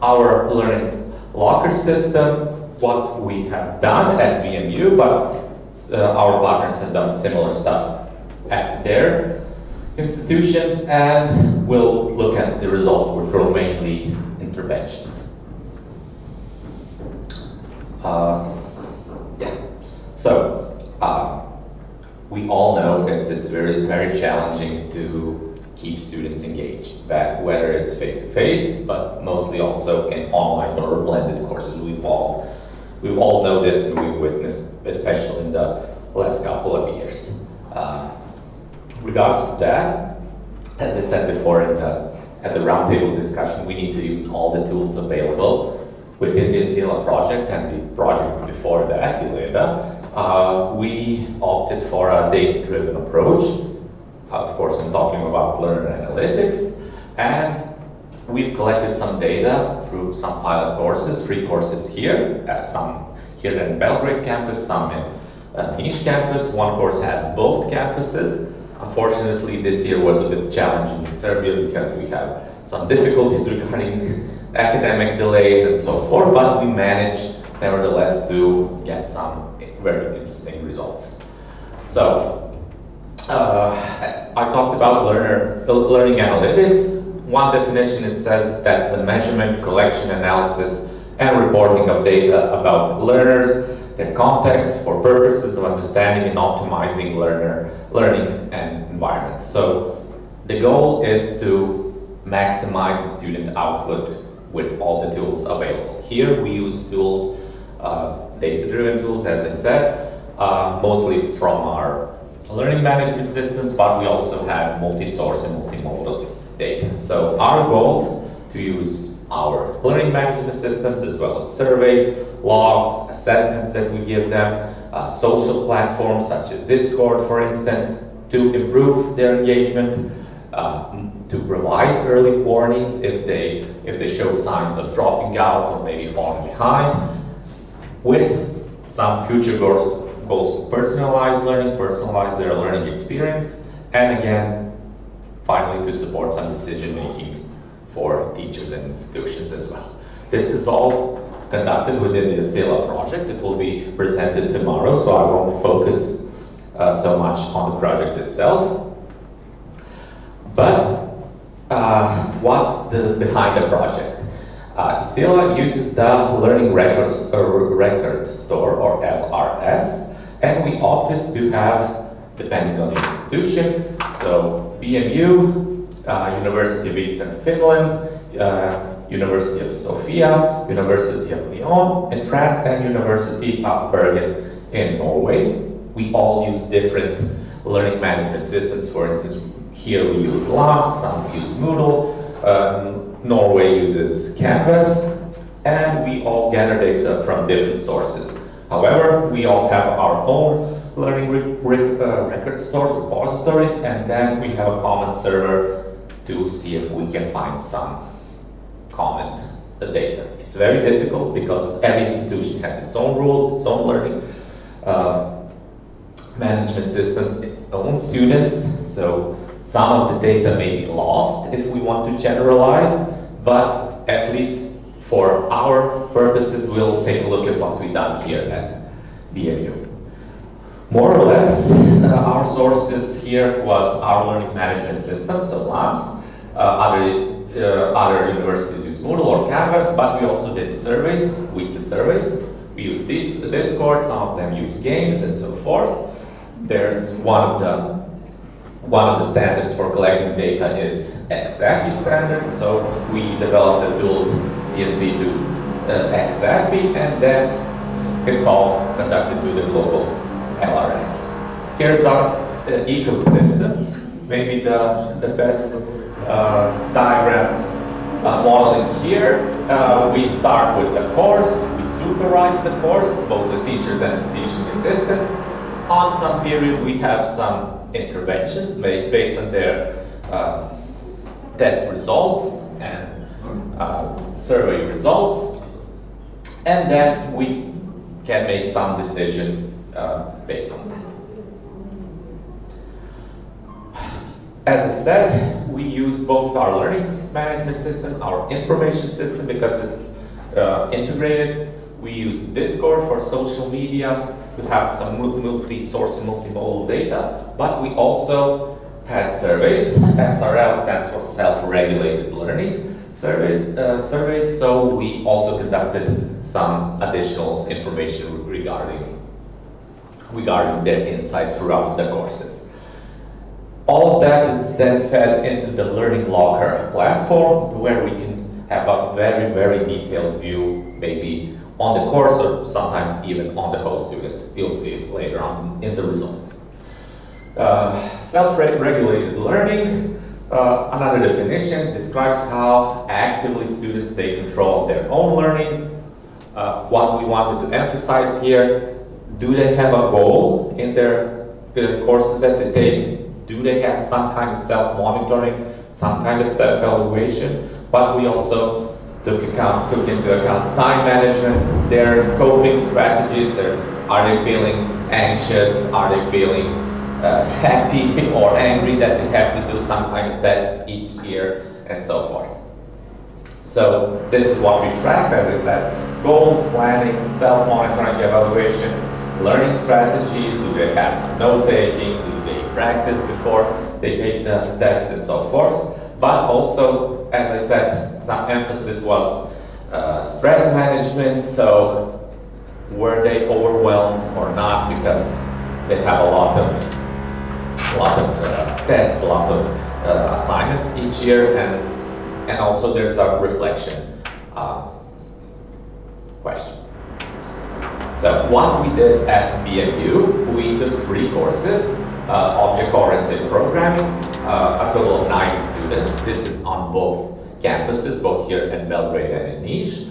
our learning locker system, what we have done at BMU, but our partners have done similar stuff at their institutions, and we'll look at the results, which are mainly interventions. We all know that it's very, very challenging to keep students engaged, whether it's face-to-face, but mostly also in online or blended courses. We've all know this, and we've witnessed, especially in the last couple of years. Regards to that, as I said before at the roundtable discussion, we need to use all the tools available within the ESILA project and the project before that, ILEDA. We opted for a data-driven approach. Of course, I'm talking about learner analytics, and we've collected some data through some pilot courses, free courses here, some here in Belgrade campus, some in Niš campus. One course had both campuses. Unfortunately, this year was a bit challenging in Serbia because we have some difficulties regarding academic delays and so forth, but we managed, nevertheless, to get some very interesting results. So, I talked about learning analytics. One definition, it says that's the measurement, collection, analysis, and reporting of data about learners, their context for purposes of understanding and optimizing learning and environments. So the goal is to maximize the student output with all the tools available. Here we use tools, data-driven tools, as I said, mostly from our learning management systems, but we also have multi-source and multimodal data. So our goal is to use our learning management systems as well as surveys, logs, assessments that we give them, social platforms such as Discord, for instance, to improve their engagement, to provide early warnings if they show signs of dropping out or maybe falling behind, with some future goals to personalize learning, personalize their learning experience, and again, finally to support some decision making for teachers and institutions as well. This is all conducted within the ESILA project. It will be presented tomorrow, so I won't focus so much on the project itself. But what's behind the project? ESILA uses the Learning Record Store, or LRS, and we opted to have, depending on the institution, so BMU, University of Eastern Finland, University of Sofia, University of Lyon in France, and University of Bergen in Norway. We all use different learning management systems. For instance, here we use LAMP, some use Moodle, Norway uses Canvas, and we all gather data from different sources. However, we all have our own learning record stores, repositories, and then we have a common server to see if we can find some common data. It's very difficult because every institution has its own rules, its own learning management systems, its own students, so some of the data may be lost if we want to generalize, but at least for our purposes, we'll take a look at what we've done here at BMU. More or less, our sources here was our learning management system, so LAMS. Other universities use Moodle or Canvas, but we also did surveys, weekly surveys. We use Discord, some of them use games and so forth. There's one of the standards for collecting data is XAPI standard, so we developed the tool CSV to XAPI, and then it's all conducted through the global LRS. Here's our ecosystem, maybe the best diagram modeling here. We start with the course, we supervise the course, both the teachers and the teaching assistants. On some period we have some interventions made based on their test results and survey results, and then we can make some decision based on that. As I said, we use both our learning management system, our information system, because it's integrated. We use Discord for social media. We have some multi-source, multimodal data, but we also had surveys. SRL stands for self-regulated learning surveys. So we also conducted some additional information regarding their insights throughout the courses. All of that is then fed into the Learning Locker platform, where we can have a very, very detailed view, maybe on the course or sometimes even on the whole student. You'll see it later on in the results. Self-regulated learning, another definition, describes how actively students take control of their own learnings. What we wanted to emphasize here, do they have a goal in their courses that they take? Do they have some kind of self-monitoring, some kind of self-evaluation? But we also took into account time management, their coping strategies. Are they feeling anxious? Are they feeling happy or angry that they have to do some kind of tests each year, and so forth? So this is what we track, as I said: goals, planning, self-monitoring, evaluation, learning strategies. Do they have some note-taking? Do they practice before they take the test, and so forth? But also, as I said, some emphasis was stress management. So were they overwhelmed or not, because they have a lot of tests, a lot of assignments each year, and also there's a reflection question. So what we did at BMU, we took 3 courses, object-oriented programming, a total of 9 students. This is on both campuses, both here in Belgrade and in Niš.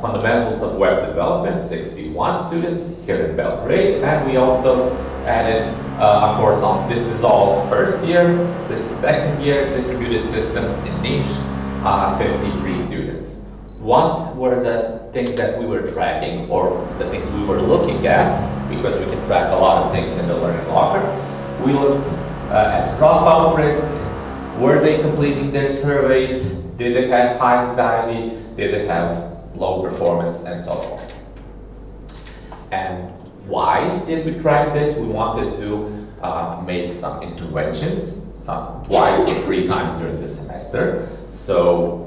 Fundamentals of web development, 61 students here in Belgrade, and we also added a course on, this is all first year, this is second year, distributed systems in Niš, 53 students. What were the things that we were tracking, or the things we were looking at, because we can track a lot of things in the Learning Locker? We looked at dropout risk. Were they completing their surveys? Did they have high anxiety? Did they have low performance, and so forth? And why did we track this? We wanted to make some interventions, twice or 3 times during the semester, so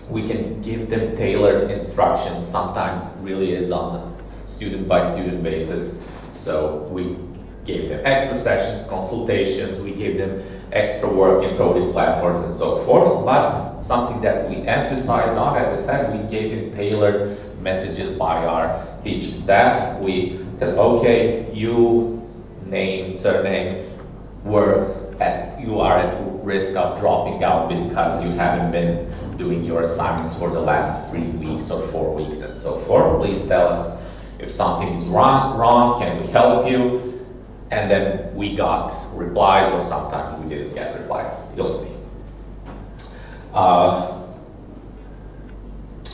we can give them tailored instructions. Sometimes really is on a student-by-student basis. So we gave them extra sessions, consultations, we gave them extra work in coding platforms and so forth. But something that we emphasized on, as I said, we gave them tailored messages by our teaching staff. We said, okay, you, name, surname, you are at risk of dropping out because you haven't been doing your assignments for the last 3 weeks or 4 weeks and so forth. Please tell us if something is wrong, can we help you? And then we got replies, or sometimes we didn't get replies. You'll see.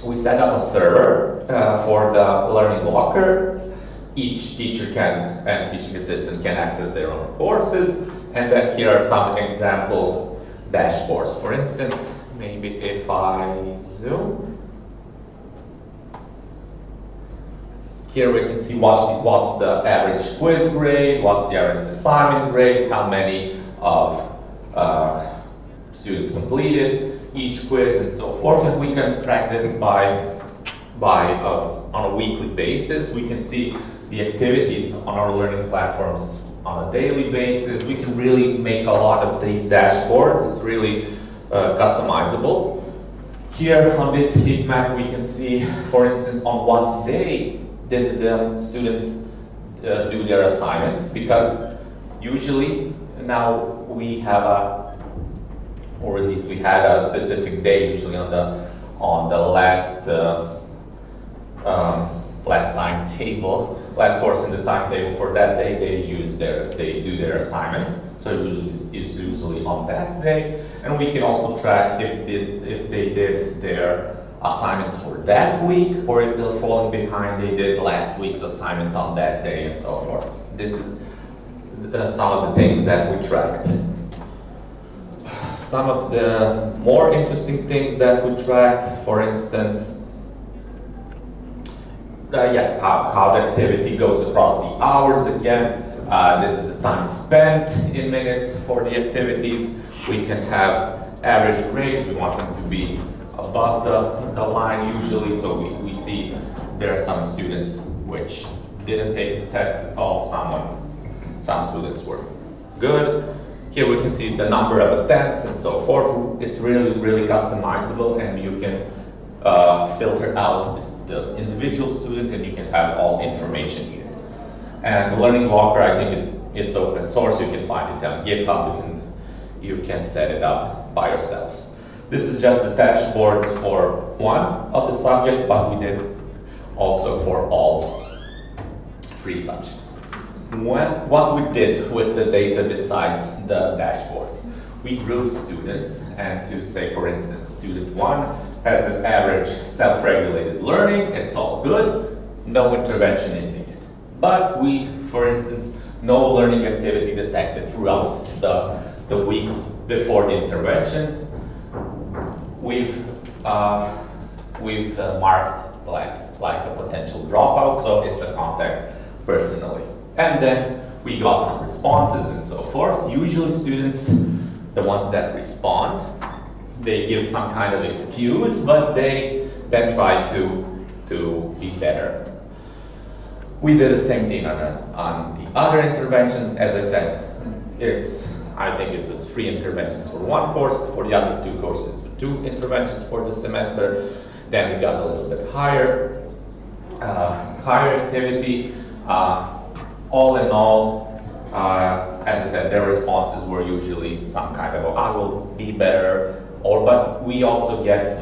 We set up a server for the Learning Locker. Each teacher and teaching assistant can access their own courses. And then here are some example dashboards. For instance, maybe if I zoom, Here we can see what's the average quiz grade, what's the average assignment grade, how many of students completed each quiz, and so forth. And we can track this on a weekly basis. We can see the activities on our learning platforms on a daily basis. We can really make a lot of these dashboards. It's really customizable. Here on this heat map, we can see, for instance, on what day did the students do their assignments, because usually now we have or at least we had a specific day, usually on the last timetable, last course in the timetable for that day. They do their assignments, so it's usually on that day, and we can also track if they did their assignments for that week, or if they're falling behind, they did last week's assignment on that day, and so forth. This is some of the things that we tracked. Some of the more interesting things that we tracked, for instance, how the activity goes across the hours. Again, this is the time spent in minutes for the activities. We can have average grades. We want them to be above the line usually, so we see there are some students which didn't take the test at all. Some students were good. Here we can see the number of attempts and so forth. It's really customizable, and you can filter out the individual student, and you can have all the information here. And the Learning Locker, I think it's open source. You can find it on GitHub. You can set it up by yourselves. This is just the dashboards for one of the subjects, but we did also for all 3 subjects. What we did with the data besides the dashboards, we grouped students, and to say, for instance, student 1 has an average self-regulated learning, it's all good, no intervention is needed. But we, for instance, no learning activity detected throughout the weeks before the intervention. We've marked like a potential dropout, so it's a contact personally. And then we got some responses and so forth. Usually students, the ones that respond, they give some kind of excuse, but they then try to be better. We did the same thing on the other interventions. As I said, I think it was 3 interventions for one course. For the other 2 courses, 2 interventions for the semester. Then we got a little bit higher activity. All in all, as I said, their responses were usually some kind of, I will be better, but we also got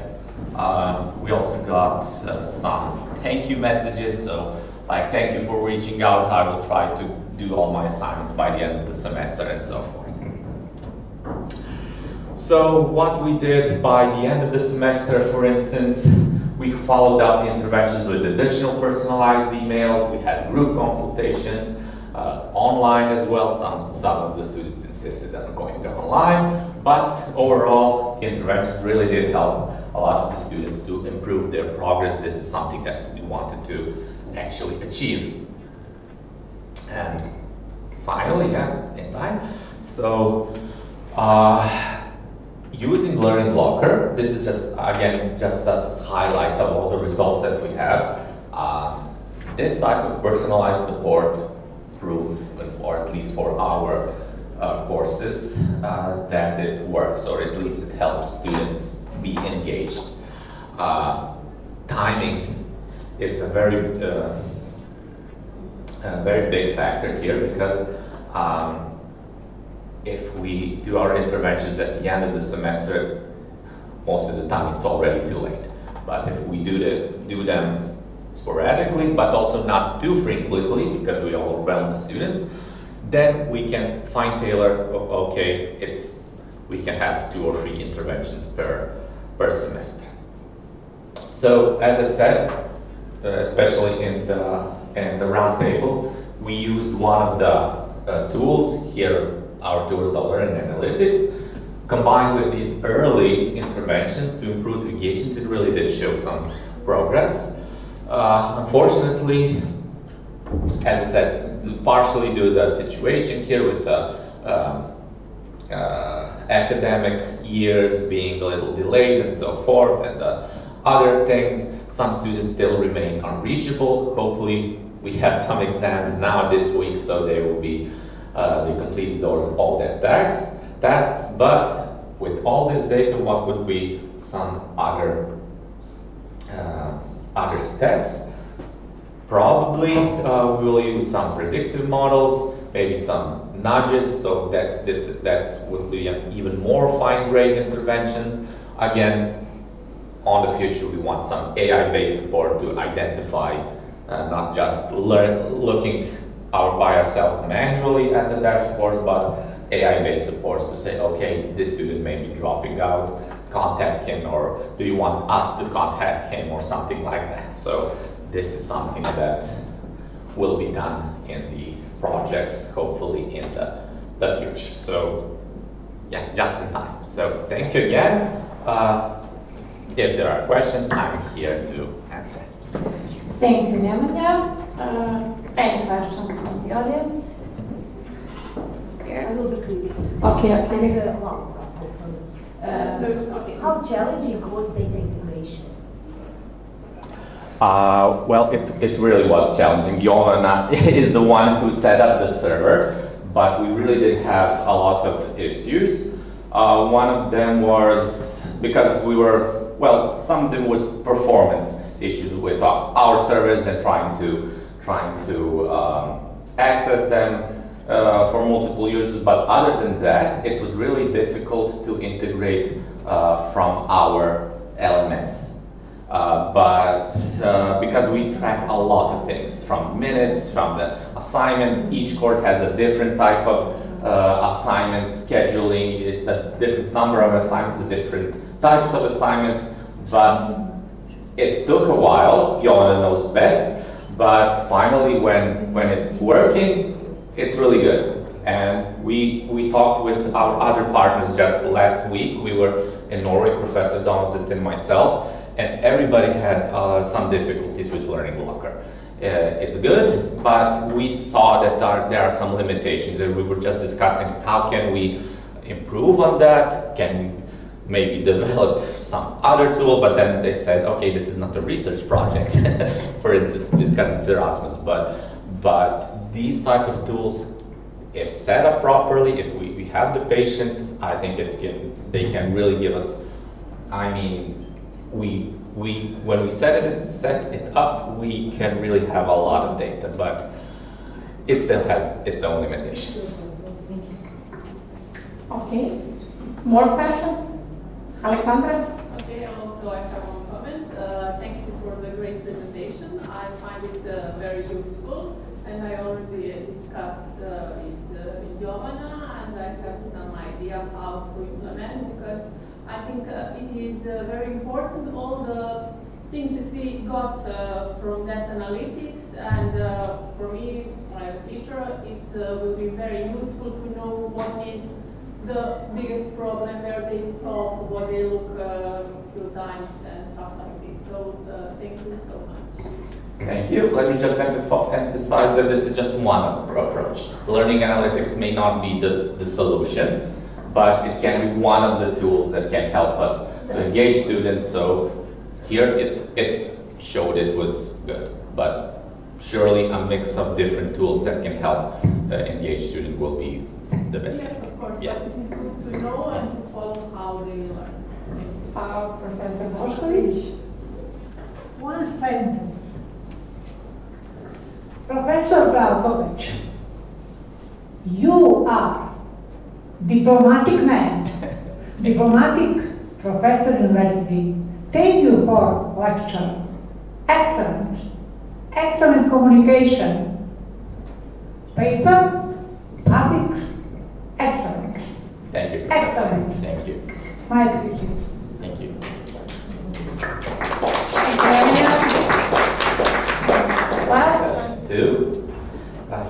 some thank you messages. So like, thank you for reaching out. I will try to do all my assignments by the end of the semester, and so forth. So what we did by the end of the semester, for instance, we followed up the interventions with additional personalized email. We had group consultations, online as well. Some of the students insisted on going online, but overall, the interventions really did help a lot of the students to improve their progress. This is something that we wanted to actually achieve. And finally, in time. So, using Learning Locker, this is just a highlight of all the results that we have. This type of personalized support proved, or at least for our courses, that it works, or at least it helps students be engaged. Timing is a very big factor here, because if we do our interventions at the end of the semester, most of the time it's already too late. But if we do them sporadically, but also not too frequently, because we overwhelm the students, then we can fine tailor, okay, we can have 2 or 3 interventions per semester. So as I said, especially in the roundtable, we used one of the tools here. Our tools are learning analytics, combined with these early interventions to improve engagement. It really did show some progress. Unfortunately, as I said, partially due to the situation here with the academic years being a little delayed and so forth, and other things, some students still remain unreachable. Hopefully, we have some exams now this week, so they will be they completed all their tasks. But with all this data, what would be some other steps? Probably we will use some predictive models, maybe some nudges. So that's would be even more fine-grained interventions. Again, on the future, we want some AI-based support to identify, not just looking by ourselves manually at the dashboard, but AI-based supports to say, okay, this student may be dropping out, contact him, or do you want us to contact him, or something like that. So this is something that will be done in the projects, hopefully in the future. So yeah, just in time. So thank you again. If there are questions, I'm here to answer. Thank you, Nemanja. Any questions from the audience? A little bit quick. Okay. How challenging was data integration? Well, it really was challenging. Jovana is the one who set up the server, but we really did have a lot of issues. One of them was because we were, well, some of them was performance issues with our servers and trying to access them for multiple users. But other than that, it was really difficult to integrate from our LMS. Because we track a lot of things, from minutes, from the assignments, each course has a different type of assignment scheduling, a different number of assignments, the different types of assignments, but it took a while. Jovana knows best, but finally when it's working, it's really good. And we talked with our other partners just last week. We were in Norway, Professor Donald and myself, and everybody had some difficulties with Learning Blocker. It's good, but we saw that there are some limitations, and we were just discussing how can we improve on that, can we maybe develop some other tool, but then they said, okay, this is not a research project, for instance, because it's Erasmus, but these type of tools, if set up properly, if we have the patience, I think they can really give us, I mean, when we set it up, we can really have a lot of data, but it still has its own limitations. Okay. More questions? Alexandra? Okay, also I have one comment. Thank you for the great presentation. I find it very useful, and I already discussed it with Jovana, and I have some idea how to implement, because I think it is very important, all the things that we got from that analytics, and for me, as a teacher, it will be very useful to know what is the biggest problem, where they stop, what they look a few times, and stuff like this. So thank you so much. Thank you. Let me just emphasize that this is just one approach. Learning analytics may not be the solution, but it can be one of the tools that can help us to engage students. So here it showed it was good, but surely a mix of different tools that can help engage students will be the best. Yes, of course, yeah. But it is good to know and to follow how they learn. Professor Bošković? One sentence. Professor Vlahovic, you are diplomatic man, diplomatic professor university. Thank you for lecture. Excellent. Excellent communication. Paper, public, excellent. Thank you. Excellent. Thank you. My pleasure. Thank you. Last two.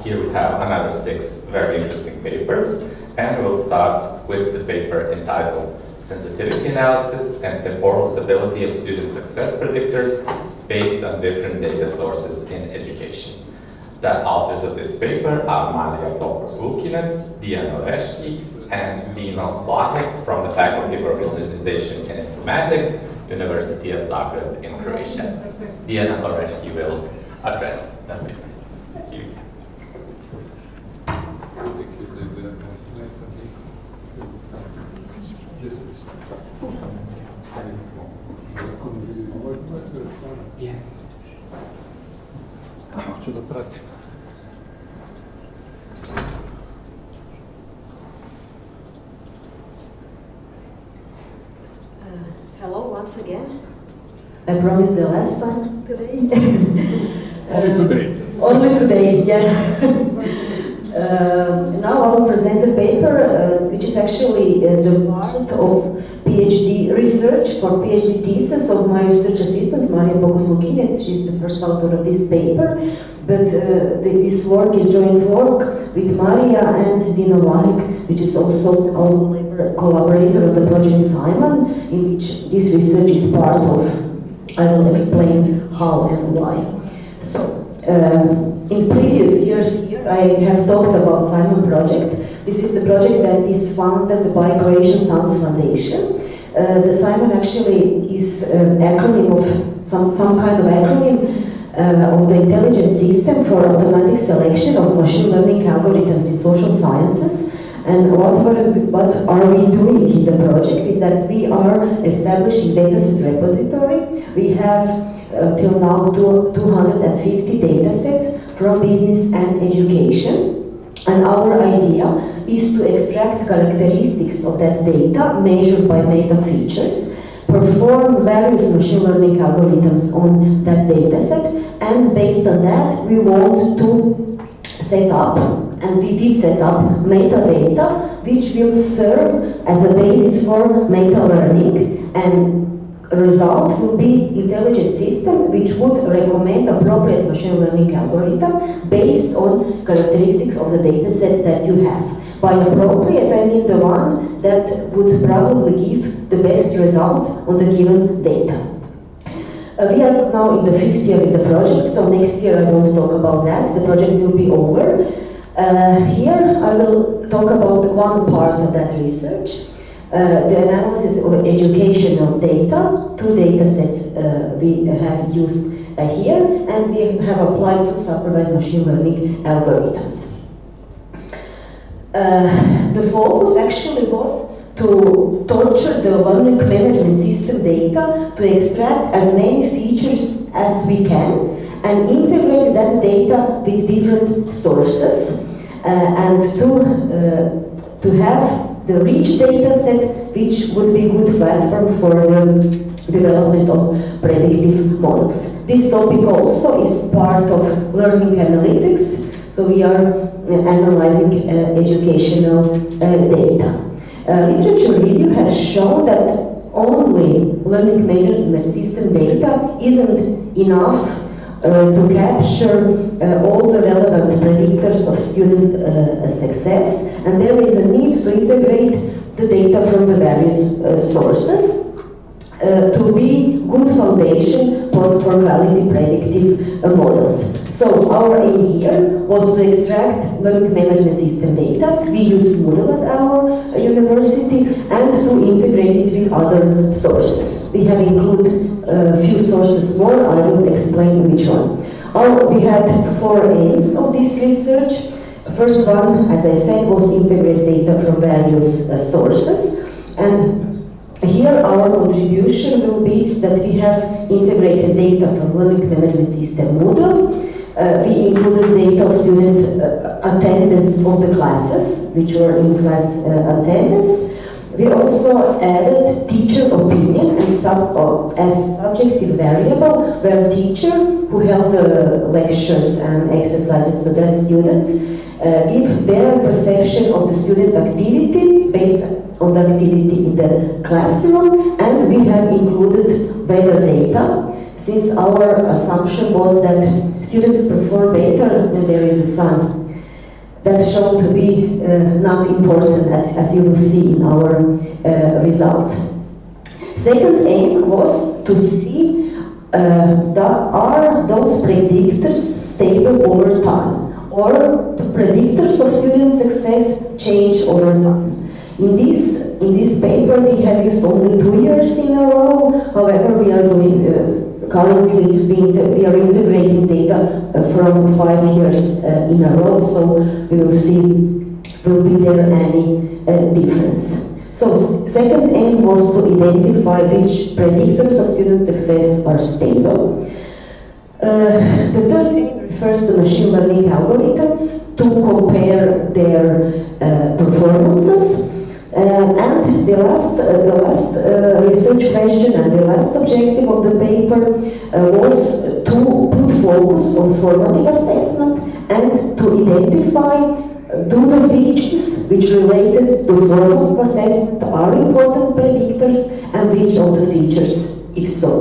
Here we have another 6 very interesting papers, and we'll start with the paper entitled Sensitivity Analysis and Temporal Stability of Student Success Predictors Based on Different Data Sources in Education. The authors of this paper are Marija Topos-Lukinec, Dijana Oreški, and Dino Vlahek from the Faculty of Organization and Informatics, University of Zagreb in Croatia. Dijana Oreški will address that paper. Thank you. Yes. Hoću da pratim. Hello once again. I promised the last time today. Only today. Only today, yeah. Now I will present the paper, which is actually the part of PhD research for PhD thesis of my research assistant, Marija Topos-Lukinec. She's the first author of this paper. But this work is joint work with Marija and Dino Vlahek, which is also our collaborator of the project Simon, in which this research is part of. I will explain how and why. So, in previous years here, I have talked about Simon project. This is the project that is funded by Croatian Sounds Foundation. The Simon actually is an acronym of some kind of acronym of the intelligent system for automatic selection of machine learning algorithms in social sciences. And what are we doing in the project is that we are establishing dataset repository. We have till now 250 datasets from business and education. And our idea is to extract characteristics of that data measured by meta features, perform various machine learning algorithms on that dataset, and based on that we want to set up, and we did set up, metadata which will serve as a basis for meta learning, and a result will be intelligent system which would recommend appropriate machine learning algorithm based on characteristics of the dataset that you have. By appropriate, I mean the one that would probably give the best results on the given data. We are now in the 5th year in the project, so next year I won't talk about that. The project will be over. Here I will talk about one part of that research. The analysis of educational data. 2 data sets we have used here, and we have applied to supervised machine learning algorithms. The focus actually was to torture the learning management system data to extract as many features as we can and integrate that data with different sources and to have the rich data set which would be good platform for the development of predictive models. This topic also is part of learning analytics, so we are analyzing educational data. Literature review has shown that only learning management system data isn't enough to capture all the relevant predictors of student success, and there is a need to integrate the data from the various sources to be good foundation for quality predictive models. So our aim here was to extract learning management system data. We use Moodle at our university and to integrate it with other sources. We have included a few sources more. I will explain which one. We had 4 aims of this research. First one, as I said, was integrate data from various sources. And here our contribution will be that we have integrated data from learning management system Moodle. We included data of student attendance of the classes, which were in class attendance. We also added teacher opinion and as subjective variable, where teacher who held the lectures and exercises to that students give their perception of the student activity based on the activity in the classroom, and we have included weather data, since our assumption was that students perform better when there is a sun. That's shown to be not important, as you will see in our results. Second aim was to see are those predictors stable over time. predictors of student success change over time. In this paper, we have used only 2 years in a row. However, we are doing currently we are integrating data from 5 years in a row. So we will see will be there any difference. So second aim was to identify which predictors of student success are stable. The third aim refers to machine learning algorithms to compare their performances. And the last research question and the last objective of the paper was to put focus on formative assessment and to identify do the features which related to formative assessment are important predictors and which of the features if so.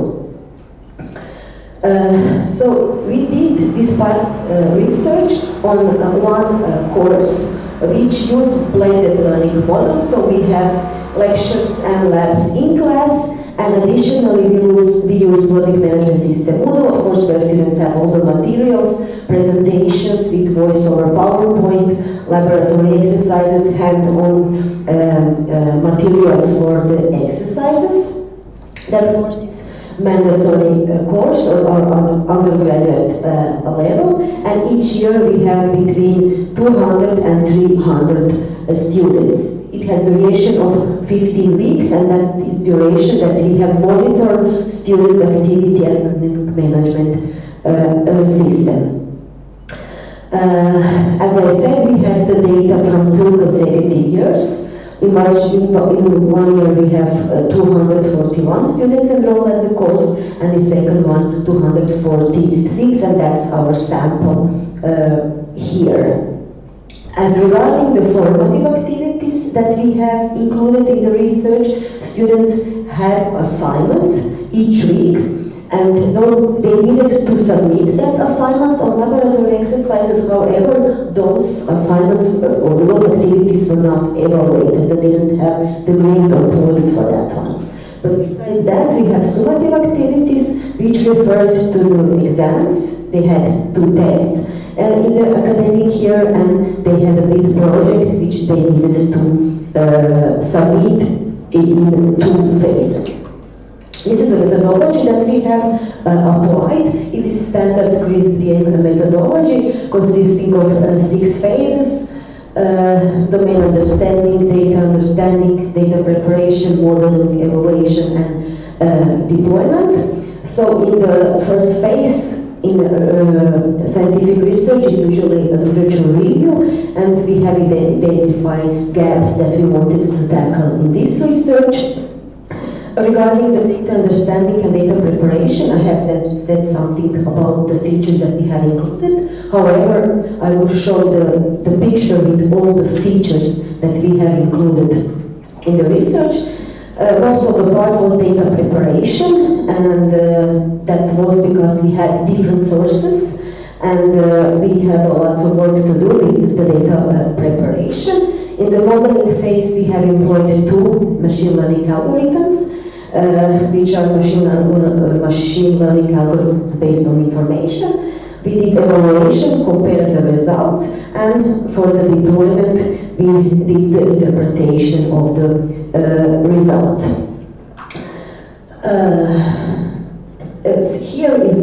So we did this part research on one course which uses blended learning models. So we have lectures and labs in class, and additionally we use learning management system Moodle, of course, where students have all the materials, presentations with voice over PowerPoint, laboratory exercises, hand-on materials for the exercises. That course is mandatory course or undergraduate level, and each year we have between 200 and 300 students. It has a duration of 15 weeks, and that is duration that we have monitored student activity and learning management system. As I said, we had the data from 2 consecutive years. In 1 year we have 241 students enrolled at the course, and the second one 246, and that's our sample here. As regarding the formative activities that we have included in the research, students had assignments each week, and they needed to submit that assignments on laboratory exercises. However, those assignments or those activities were not evaluated. They didn't have the grade or points for that one. But besides that, we have summative activities which referred to the exams. They had 2 tests in the academic year, and they had a big project which they needed to submit in 2 phases. This is a methodology that we have applied. It is standard CRISP methodology consisting of 6 phases: domain understanding, data preparation, modeling, evaluation, and deployment. So in the first phase, in scientific research is usually a literature review, and we have identified gaps that we wanted to tackle in this research. Regarding the data understanding and data preparation, I have said something about the features that we have included. However, I will show the picture with all the features that we have included in the research. Most of the part was data preparation, and that was because we had different sources, and we had a lot of work to do with the data preparation. In the modeling phase, we have employed 2 machine learning algorithms, which are machine learning algorithms based on information. We did evaluation, compared the results, and for the deployment, we did the interpretation of the results. Here is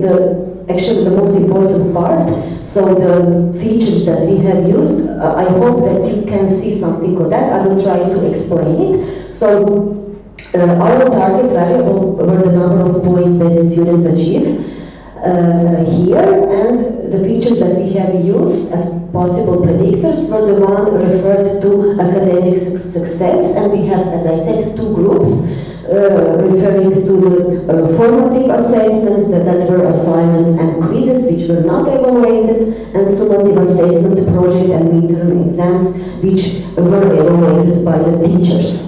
actually the most important part. So the features that we have used, I hope that you can see something of that. I will try to explain it. So our target variable were the number of points that the students achieve here, and the features that we have used as possible predictors were the one referred to academic success, and we have, as I said, 2 groups referring to the formative assessment that were assignments and quizzes which were not evaluated, and summative assessment, project and midterm exams which were evaluated by the teachers.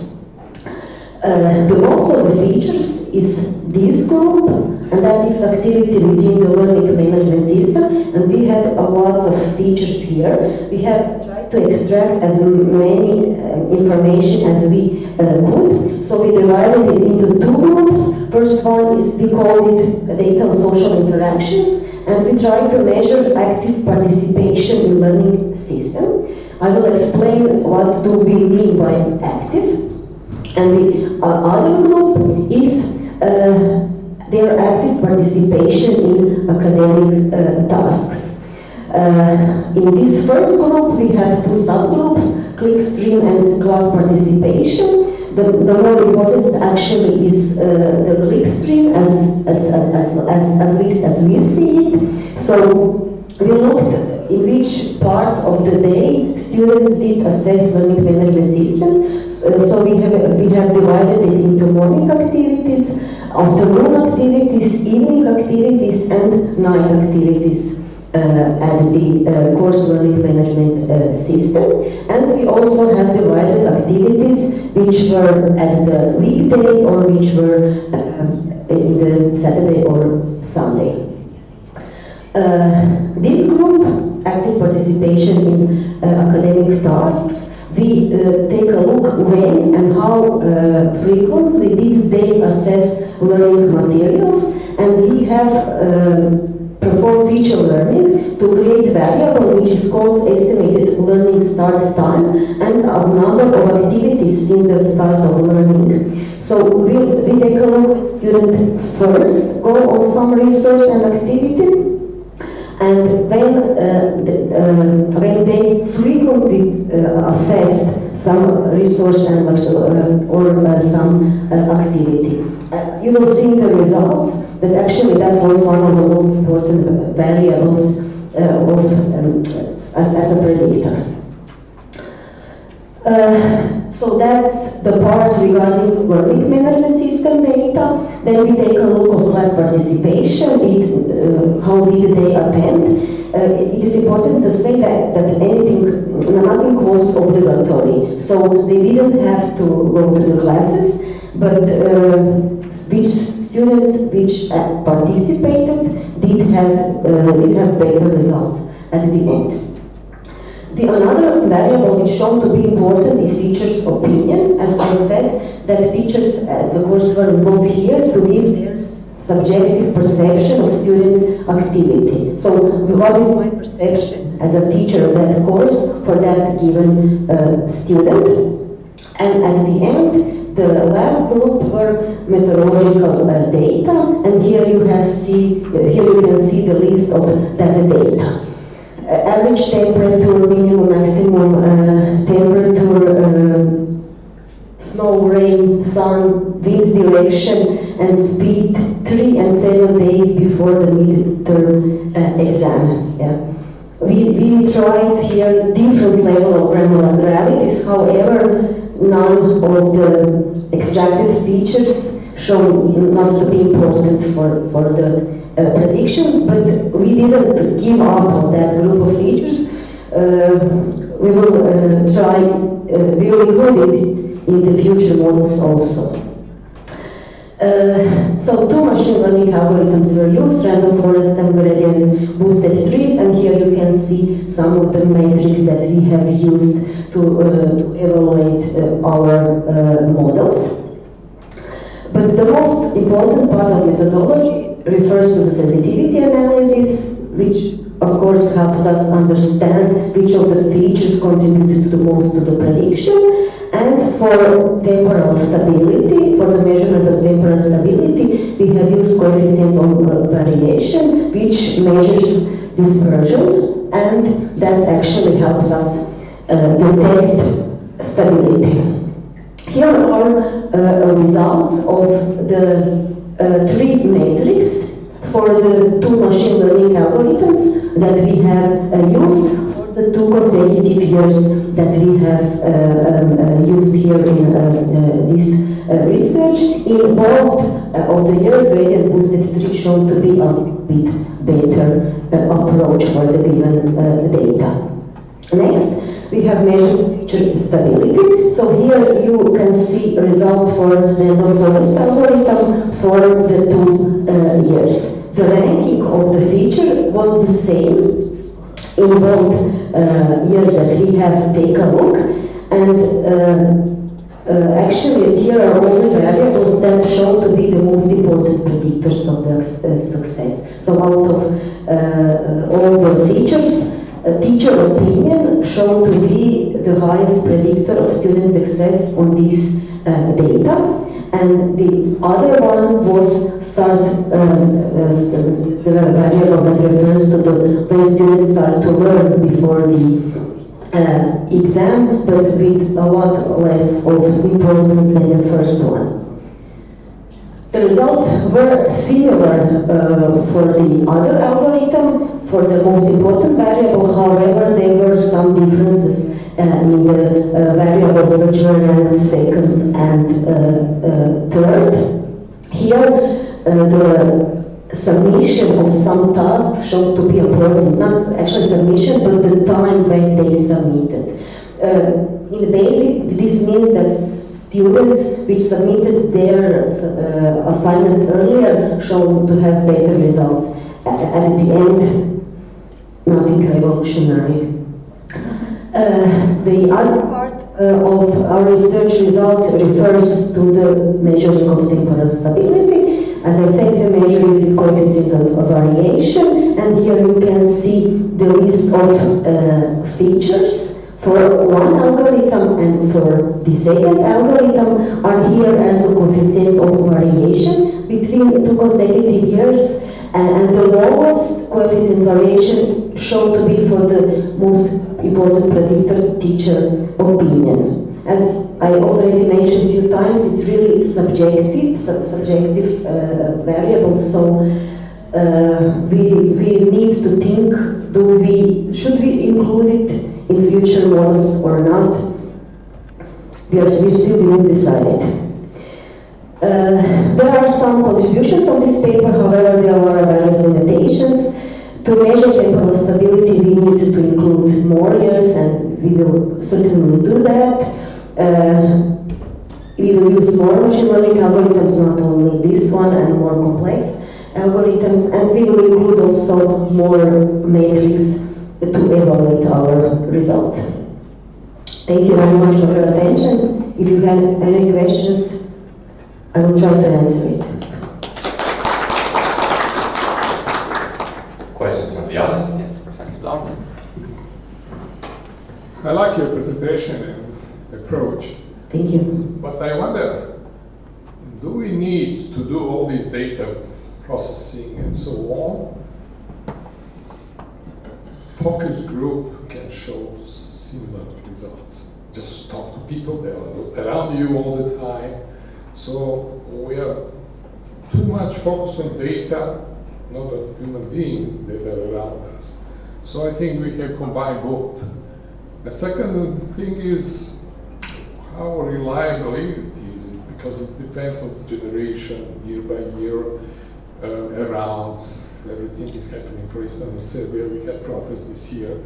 The most of the features is this group, and that is activity within the learning management system, and we had lots of features here. We have tried to extract as many information as we could, so we divided it into 2 groups. First one is, we call it data on social interactions, and we try to measure active participation in learning system. I will explain what do we mean by active. And the other group is their active participation in academic tasks. In this first group, we have two subgroups, clickstream and class participation. The more important actually is the clickstream, at least as we see it. So we looked in which part of the day students did assess learning management systems. So we have divided it into morning activities, afternoon activities, evening activities, and night activities at the course learning management system. And we also have divided activities which were at the weekday or which were in the Saturday or Sunday. This group, active participation in academic tasks, we take a look when and how frequently did they assess learning materials, and we have performed feature learning to create variable which is called estimated learning start time and a number of activities in the start of learning. So we take a look at student first, go on some research and activity, and when they frequently assessed some resource and or some activity. You will see in the results that actually that was one of the most important variables as a predictor. So that's the part regarding learning management system data. Then we take a look at class participation, how did they attend. It is important to say that nothing was obligatory. So they didn't have to go to the classes, but which students which participated did have better results at the end. The another variable which shown to be important is teachers' opinion. As I said, that teachers at the course were involved here to give their subjective perception of students' activity. So what is my perception as a teacher of that course for that given student? And at the end, the last group were meteorological data, and here you can see the list of that data. Average temperature, minimum, maximum temperature, snow, rain, sun, wind direction, and speed 3 and 7 days before the midterm exam. Yeah. We tried here different level of granularities, however, none of the extracted features show not to be important for the prediction, but we didn't give up on that group of features. We will we will include it in the future models also. So two machine learning algorithms were used, random forest and gradient boosted trees, and here you can see some of the metrics that we have used to evaluate our models. But the most important part of methodology refers to the sensitivity analysis, which of course helps us understand which of the features contributed the most to the prediction. And for temporal stability, for the measurement of temporal stability, we have used coefficient of variation, which measures dispersion, and that actually helps us detect stability. Here are results of the 3 metrics for the 2 machine learning algorithms that we have used for the 2 consecutive years that we have used here in this research. In both of the years, gradient boosted tree shown to be a bit better approach for the given data. Next, we have measured feature stability. So here you can see results for random forest algorithm for the 2 years. The ranking of the feature was the same in both years that we have taken a look, and actually here are all the variables that show to be the most important predictors of the success. So out of all the features, teacher opinion shown to be the highest predictor of student success on these data. And the other one was the variable that refers to when students start to learn before the exam, but with a lot less of importance than the first one. The results were similar for the other algorithm, for the most important variable. However, there were some differences in the variables which were ranked second and third. Here, the submission of some tasks showed to be important, not actually submission, but the time when they submitted. In the basic, this means that students which submitted their assignments earlier showed to have better results. At the end, nothing revolutionary. The other part of our research results refers to the measuring of temporal stability. As I said, the measure is the coefficient of variation, and here you can see the list of features for one algorithm and for the second algorithm are here, and the coefficient of variation between two consecutive years, and the lowest coefficient variation shown to be for the most important predictor, teacher opinion. As I already mentioned a few times, it's really subjective variable, so we need to think, should we include it in future models or not? We still didn't decide. There are some contributions on this paper, however, there are various limitations. To measure temporal stability, we need to include more years, and we will certainly do that. We will use more machine learning algorithms, not only this one, and more complex algorithms, and we will include also more metrics to evaluate our results. Thank you very much for your attention. If you have any questions, I will try to answer it. Questions from the audience? Yes, Professor Lawson. I like your presentation and approach. Thank you. But I wonder, do we need to do all this data processing and so on? Focus group can show similar results. Just talk to people, they are around you all the time. So we are too much focused on data, not a human being that are around us. So I think we can combine both. The second thing is how reliable it is, because it depends on the generation, year by year, around. Everything is happening. For instance, in Serbia, we had protests this year.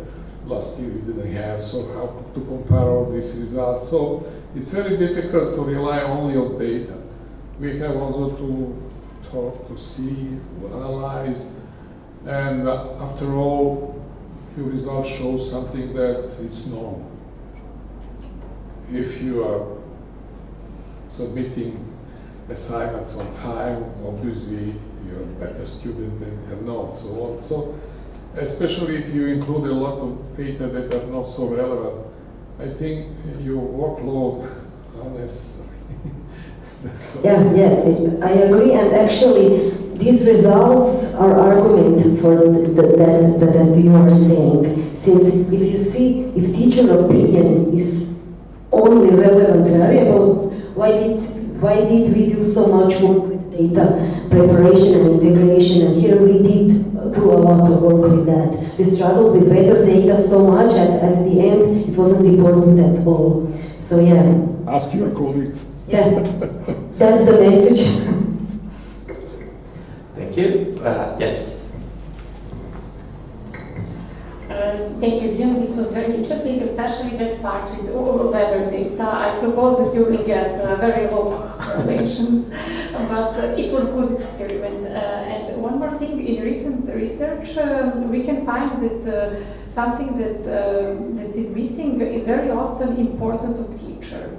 Last year we didn't have, so how to compare all these results? So it's very difficult to rely only on data. We have also to talk, to see, to analyze, and after all, your results show something that is normal. If you are submitting assignments on time, obviously you're a better student than you're not, so on. So, especially if you include a lot of data that are not so relevant, I think your workload unnecessary. Yeah, I agree, and actually these results are argument for that you are saying. Since if you see, if teacher opinion is only relevant variable, why did we do so much work with data preparation and integration? And here we did do a lot of work with that. We struggled with better data so much, and at the end it wasn't important at all. So yeah. Ask your colleagues. Yeah, that's the message. Thank you. Yes. Thank you, Jim. This was very interesting, especially that part with weather data. I suppose that you will get very low correlations, but it was a good experiment. And one more thing, in recent research, we can find that something that is missing is very often important of teacher.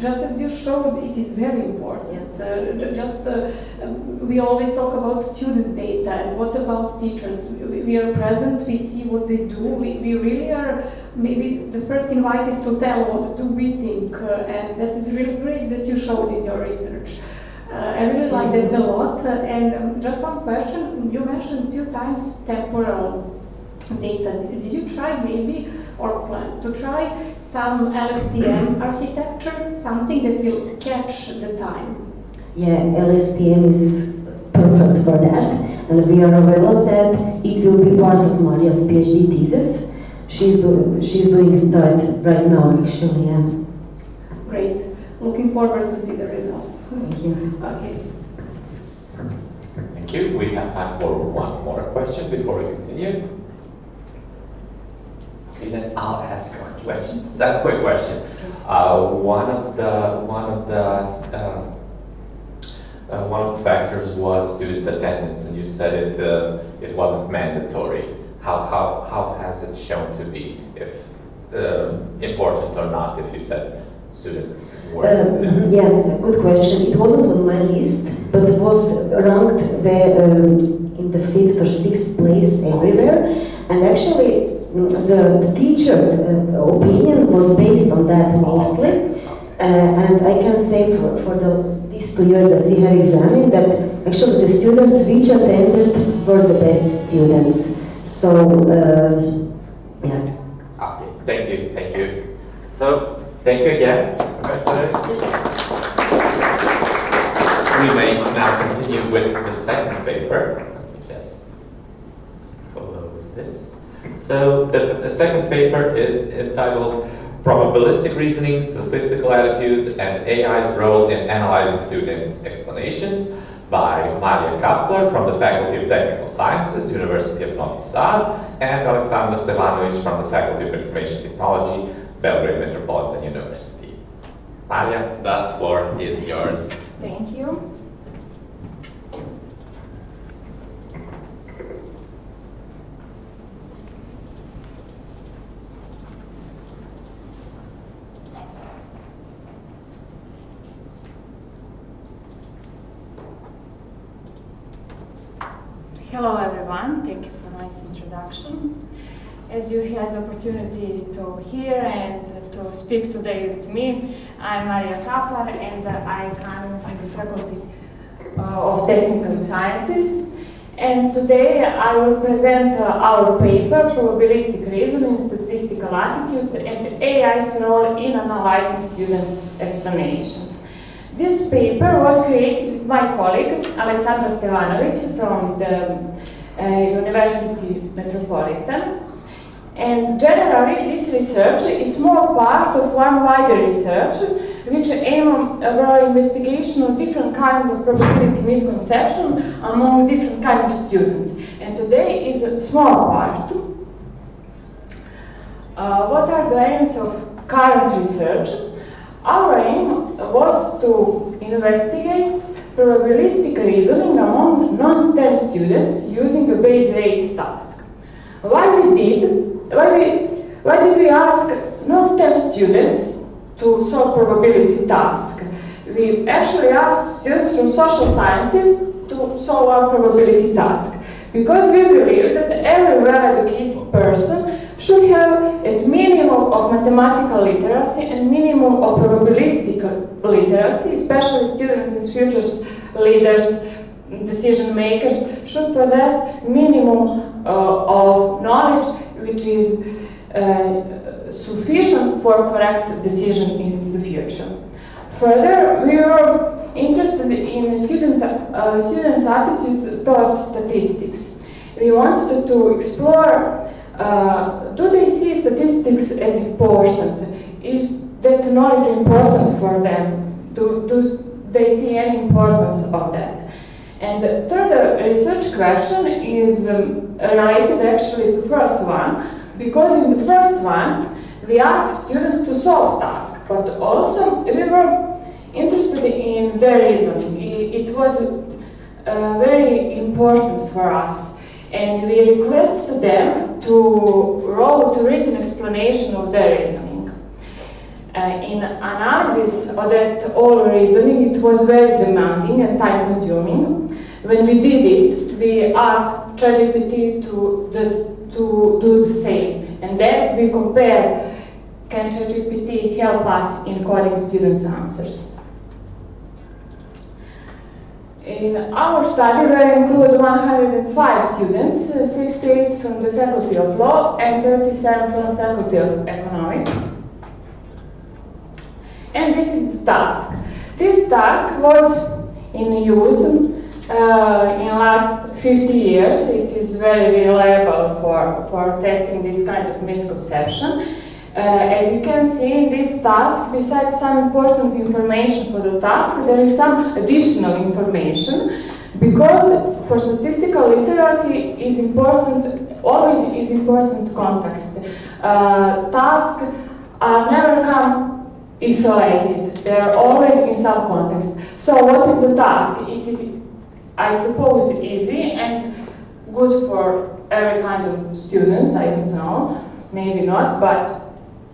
just as you showed, it is very important. We always talk about student data, and what about teachers? We are present, we see what they do, we really are maybe the first invited to tell what do we think, and that is really great that you showed in your research. I really like that a lot. And just one question, you mentioned a few times temporal data. Did you try maybe, or plan to try some LSTM architecture, something that will catch the time? Yeah, LSTM is perfect for that, and we are aware of that. It will be part of Maria's PhD thesis. She's doing that right now, actually. Yeah. Great. Looking forward to see the results. Thank you. Okay. Thank you. We have time for one more question before we continue. Okay, then I'll ask a question. It's a quick question. One of the factors was student attendance, and you said it wasn't mandatory. How has it shown to be, if important or not? If you said student. Yeah, good question. It wasn't on my list, but it was ranked in the 5th or 6th place everywhere. And actually, the teacher opinion was based on that mostly. And I can say for these 2 years that we have examined that actually the students which attended were the best students. So, yeah. Okay, thank you. So, thank you again, Professor. We may now continue with the second paper. Let me just close this. So the second paper is entitled Probabilistic Reasoning, Statistical Attitude, and AI's Role in Analyzing Students' Explanations by Maria Kapler from the Faculty of Technical Sciences, University of Novi Sad, and Aleksandar Stevanovic from the Faculty of Information Technology, Belgrade Metropolitan University. Maria, the floor is yours. Thank you. Hello everyone, thank you for a nice introduction. As you had the opportunity to hear and to speak today with me, I'm Maria Kapler and I come from the Faculty of Technical Sciences. And today I will present our paper, Probabilistic Reasoning, Statistical Attitudes, and AI's Role in Analyzing Students' Explanation. This paper was created with my colleague, Aleksandar Stevanovic from the University Metropolitan. And generally, this research is more part of one wider research, which aims at investigation of different kinds of probability misconception among different kinds of students. And today is a small part. What are the aims of current research? Our aim was to investigate probabilistic reasoning among non-STEM students using a Bayes rate task. Why did we ask non-STEM students to solve probability task? We actually asked students from social sciences to solve our probability task because we believe that every well-educated person should have a minimum of mathematical literacy and minimum of probabilistic literacy, especially students and future leaders, decision makers, should possess minimum of knowledge which is sufficient for correct decision in the future. Further, we were interested in students' attitude towards statistics. We wanted to explore, do they see statistics as important? Is that knowledge important for them? Do they see any importance of that? And the third research question is related actually to the first one, because in the first one, we asked students to solve tasks, but also we were interested in their reasoning. It was very important for us, and we requested them to write a written explanation of their reasoning. In analysis of that whole reasoning, it was very demanding and time-consuming. When we did it, we asked ChatGPT to do the same, and then we compared, can ChatGPT help us in coding students' answers? In our study, we include 105 students, 68 from the Faculty of Law and 37 from the Faculty of Economics. And this is the task. This task was in use in last 50 years. It is very reliable for testing this kind of misconception. As you can see in this task, besides some important information for the task, there is some additional information, because for statistical literacy is important, always is important context. Tasks are never come isolated, they are always in some context. So what is the task? It is, I suppose, easy and good for every kind of students, I don't know, maybe not, but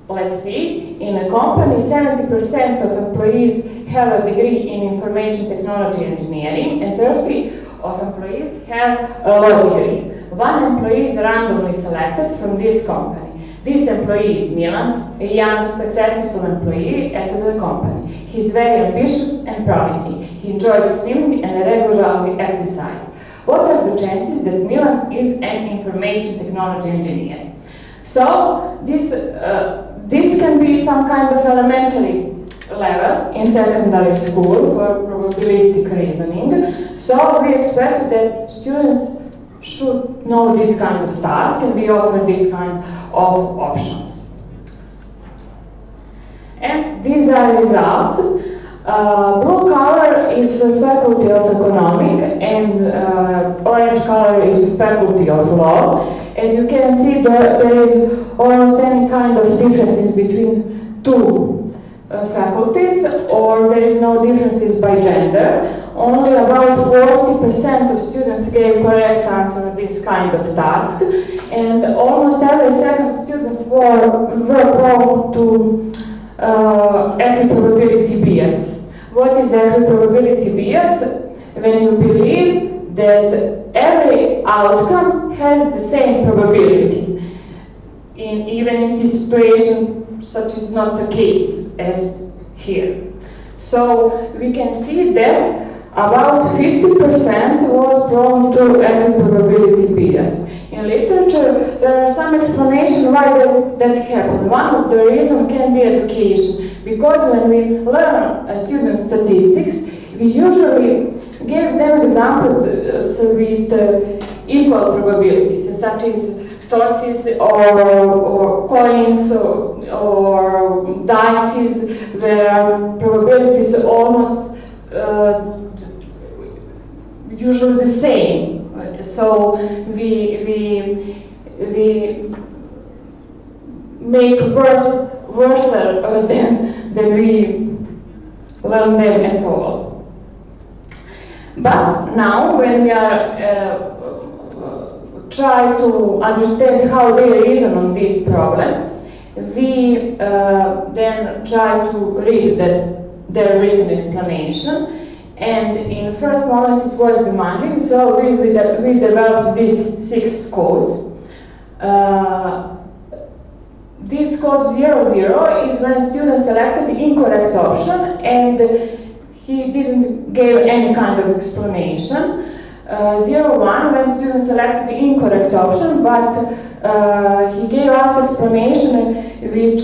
let's see, in a company, 70% of employees have a degree in information technology engineering, and 30% of employees have a law degree. One employee is randomly selected from this company. This employee is Milan, a young, successful employee at the company. He is very ambitious and promising. He enjoys swimming and regularly exercise. What are the chances that Milan is an information technology engineer? So this can be some kind of elementary level in secondary school for probabilistic reasoning. So we expect that students should know this kind of task, and we offer this kind of options. And these are results. Blue color is the Faculty of Economics, and orange color is the Faculty of Law. As you can see, there is almost any kind of differences between two faculties, or there is no differences by gender. Only about 40% of students gave correct answer to this kind of task, and almost every second student were prone to equiprobability bias. What is equiprobability bias? When you believe that every outcome has the same probability, even in situation such is not the case as here. So we can see that about 50% was prone to equiprobability bias. In literature, there are some explanations why that happened. One of the reasons can be education, because when we learn student statistics, we usually give them examples with equal probabilities, such as tosses or coins or dices, where probabilities are almost usually the same. So we make worse than we learn them at all. But now, when we are try to understand how they reason on this problem, we then try to read their written explanation. And in the first moment it was demanding, so we developed these 6 codes. This code 00 is when student selected the incorrect option and he didn't give any kind of explanation. 01 when student selected the incorrect option, but he gave us explanation which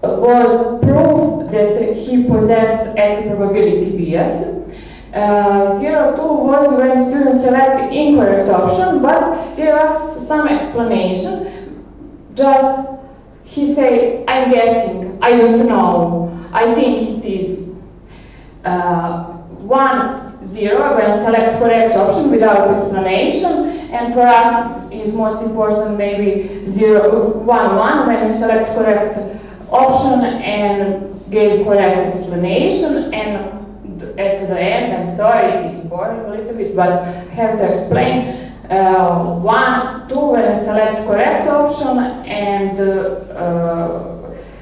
was proof that he possessed equiprobability bias. 02 was when student selected the incorrect option, but gave us some explanation. Just he said, I'm guessing, I don't know, I think it is. 1, 0 when select correct option without explanation, and for us is most important maybe 0, 1, 1 when we select correct option and gave correct explanation, and at the end, I'm sorry, it's boring a little bit, but I have to explain. 1, 2 when I select correct option and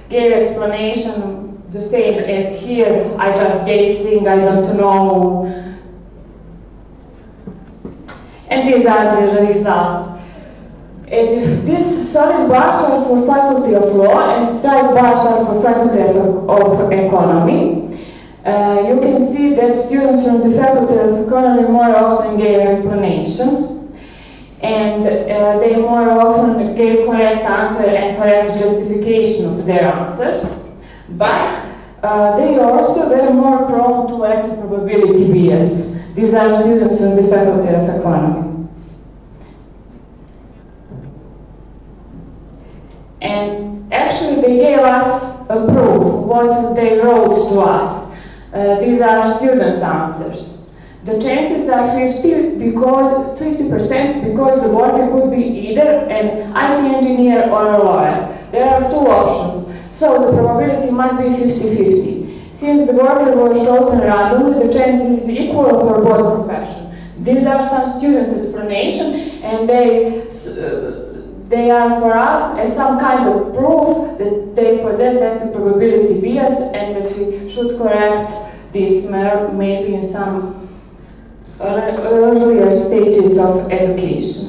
gave explanation explanation the same as here, I just guessing, I don't know. And these are the results. These solid bars are for Faculty of Law and straight bars are for Faculty of Economy. You can see that students from the Faculty of Economy more often gave explanations, and they more often gave correct answer and correct justification of their answers. But they are also very more prone to active probability bias. These are students from the Faculty of Economy. And actually they gave us a proof, what they wrote to us. These are students' answers. The chances are 50% because the worker could be either an IT engineer or a lawyer. There are two options, so the probability might be 50-50. Since the worker was chosen randomly, the chance is equal for both professions. These are some students' explanations, and they are for us as some kind of proof that they possess active probability bias and that we should correct this maybe in some earlier stages of education.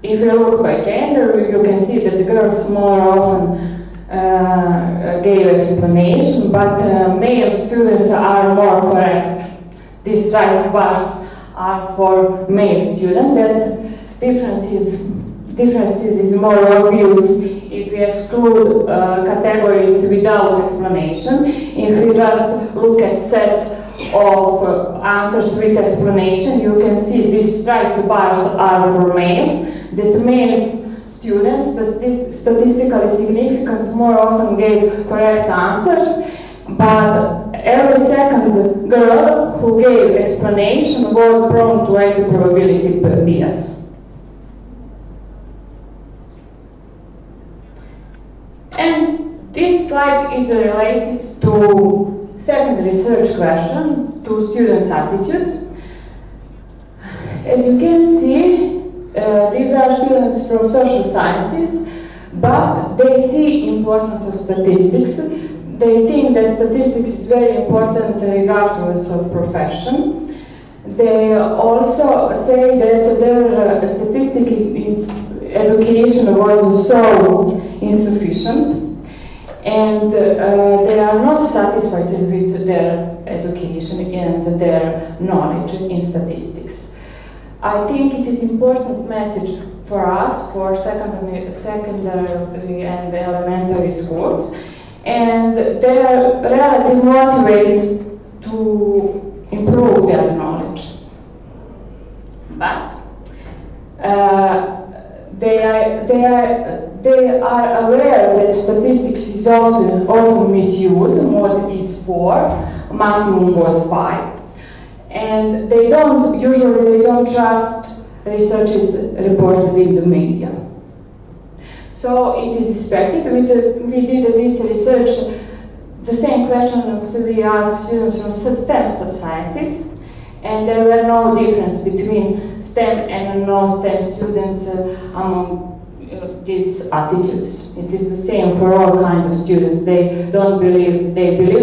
If you look by gender, you can see that the girls more often gave explanation, but male students are more correct. These striped bars are for male students. That differences is more obvious if we exclude categories without explanation. If we just look at set of answers with explanation, you can see these striped bars are for males. That male students, statistically significant, more often gave correct answers, but every second girl who gave explanation was prone to active probability bias. And this slide is related to second research question, to students' attitudes. As you can see, these are students from social sciences, but they see importance of statistics. They think that statistics is very important regardless of profession. They also say that their statistics education was so insufficient, and they are not satisfied with their education and their knowledge in statistics. I think it is important message for us, for secondary and elementary schools, and they are relatively motivated to improve their knowledge. But they are aware that statistics is often misused. Mode is 4, maximum was 5, and they don't trust researches reported in the media. So it is expected. We did this research. The same questions we asked students from STEM sciences, and there were no difference between STEM and non-STEM students among these attitudes. It is the same for all kinds of students. They believe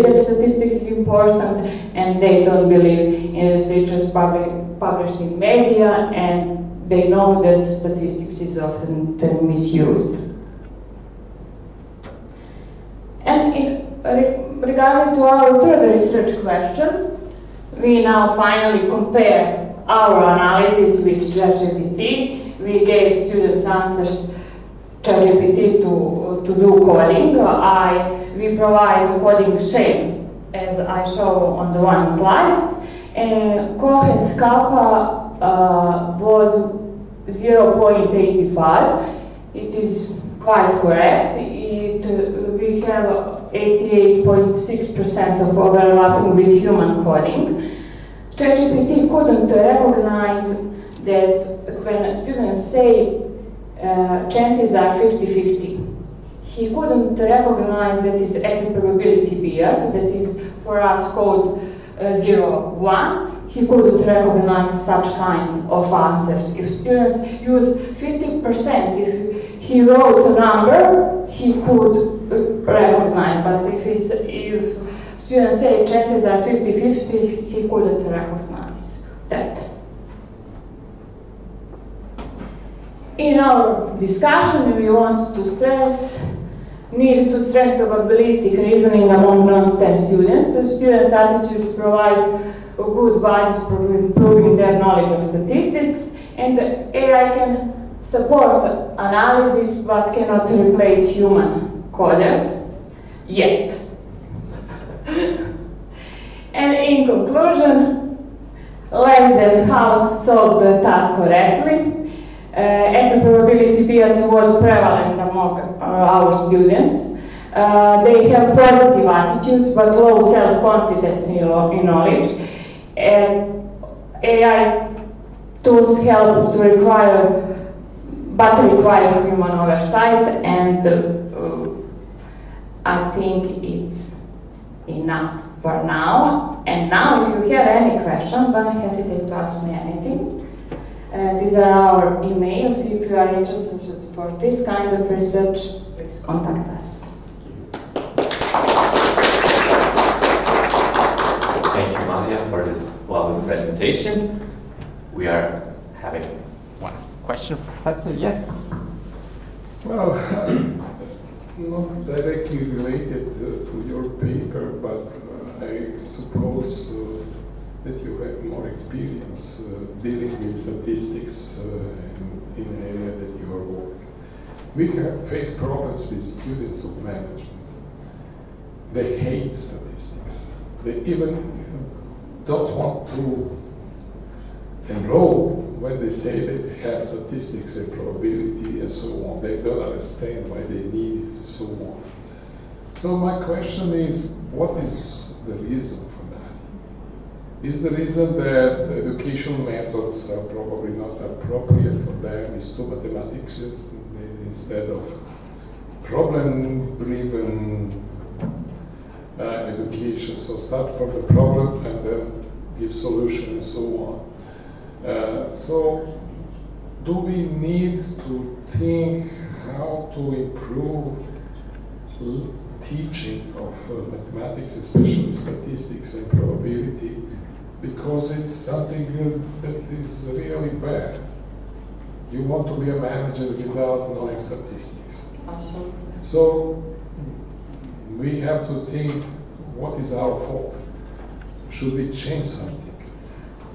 that statistics is important, and they don't believe in researches published in media, and they know that statistics is often misused. And regarding to our third research question, we now finally compare our analysis with ChatGPT. We gave students answers ChatGPT to do coding. We provide coding shape, as I show on the one slide. Cohen's kappa was 0.85. It is quite correct. We have 88.6% of overlapping with human coding. ChatGPT couldn't recognize that when students say chances are 50-50. He couldn't recognize that is active probability bias, that is for us called 0-1. He couldn't recognize such kind of answers. If students use 50%, if he wrote a number, he could recognize, but if students say chances are 50-50, he couldn't recognize that. In our discussion, we want to stress need to strengthen probabilistic reasoning among non-STEM students. The students' attitudes provide a good basis for improving their knowledge of statistics, and the AI can support analysis but cannot replace human coders yet. And in conclusion, less than half solved the task correctly. And the probability bias was prevalent among our students. They have positive attitudes but low self-confidence in knowledge. And AI tools help to require human oversight, and I think it's enough for now. And now, if you have any questions, don't hesitate to ask me anything. These are our emails. If you are interested for this kind of research, please contact us. Thank you, Maria, for this lovely presentation. We are having one question, Professor. Yes? Well, not directly related to your paper, but I suppose that you have more experience dealing with statistics in the area that you are working. We have faced problems with students of management. They hate statistics. They even don't want to enroll when they say that they have statistics and probability and so on. They don't understand why they need it and so on. So my question is, what is the reason for that? Is the reason that educational methods are probably not appropriate for them? Is to mathematics instead of problem-driven education? So start from the problem and then give solution and so on. So do we need to think how to improve teaching of mathematics, especially statistics and probability, because it's something that is really bad. You want to be a manager without knowing statistics. Absolutely. So we have to think, what is our fault? Should we change something?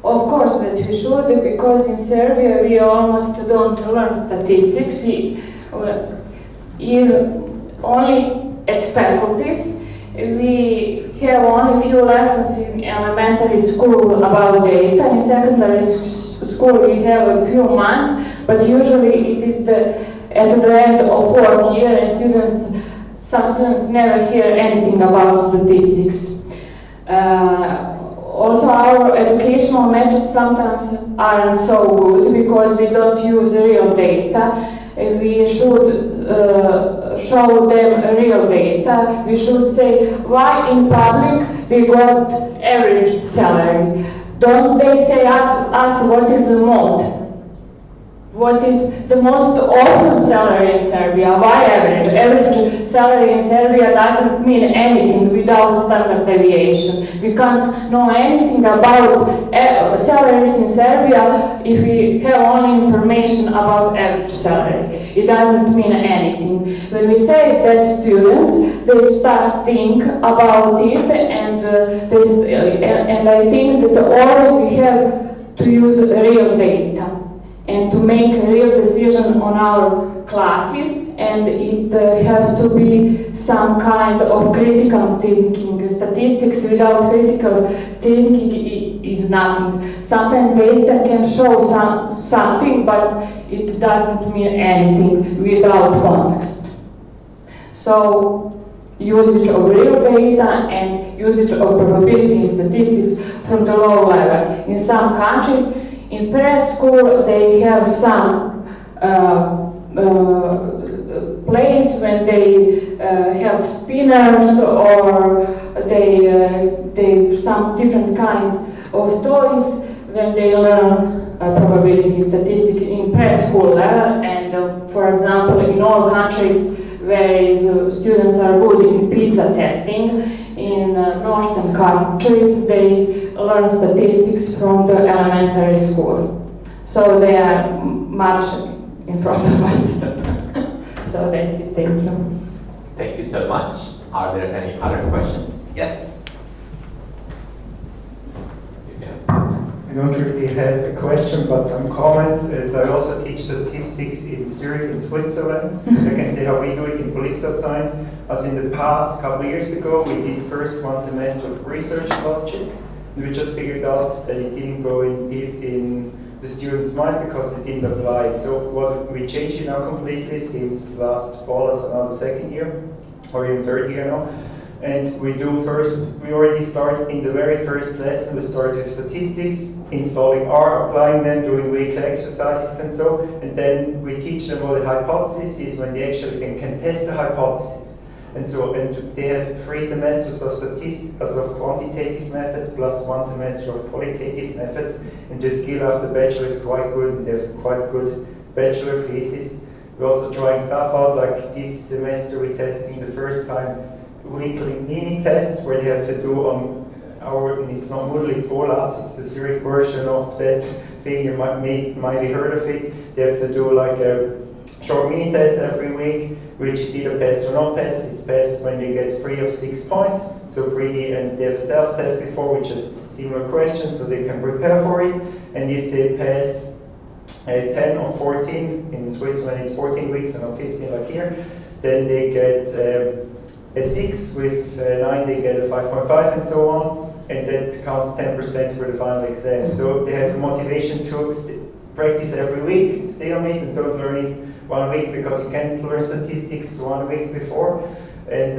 Of course that we should, because in Serbia we almost don't learn statistics. Only at faculties. We have only few lessons in elementary school about data. In secondary school we have a few months, but usually it is at the end of fourth year, and some students never hear anything about statistics. Also, our educational methods sometimes aren't so good because we don't use real data. We should show them real data. We should say why in public we got average salary. Don't they say us what is the mode? What is the most often salary in Serbia? Why average? Average salary in Serbia doesn't mean anything without standard deviation. We can't know anything about salaries in Serbia if we have only information about average salary. It doesn't mean anything. When we say that students, they start think about it, and I think that always we have to use real data and to make a real decision on our classes, and it has to be some kind of critical thinking. Statistics without critical thinking is nothing. Sometimes data can show something, but it doesn't mean anything without context. So usage of real data and usage of probability in statistics from the low level. In some countries, in preschool, they have some place when they have spinners, or they some different kind of toys when they learn probability statistics in preschool level. And for example, in all countries whereas students are good in PISA testing. In northern countries, they learn statistics from the elementary school. So they are much in front of us. So that's it, thank you. Thank you so much. Are there any other questions? Yes? I don't really have a question, but some comments, as I also teach statistics in Zurich, in Switzerland. I can say how we do it in political science. As in the past, couple of years ago, we did first one semester of research logic, and we just figured out that it didn't go in the student's mind because it didn't apply. So what we changed it now completely since last fall as another second year, or even third year now. And we already start in the very first lesson, we start with statistics, installing R, applying them, doing weekly exercises and so, and then we teach them what a hypothesis is when they actually can test the hypothesis. And so, and they have 3 semesters of statistics, of quantitative methods, plus 1 semester of qualitative methods, and the skill after bachelor is quite good, and they have quite good bachelor thesis. We're also trying stuff out, like this semester we're testing the first time weekly mini tests where they have to do on it's not Moodle, it's OLAT, it's the Zurich version of that thing, you might have heard of it. They have to do like a short mini test every week, which is either passed or not passed. It's passed when they get 3 of 6 points, so pretty, and they have a self-test before, which is similar questions, so they can prepare for it. And if they pass 10 or 14, in Switzerland it's 14 weeks and not 15 like here, then they get a 6, with 9 they get a 5.5 and so on, and that counts 10% for the final exam. So they have the motivation to practice every week, stay on it and don't learn it 1 week, because you can't learn statistics 1 week before. And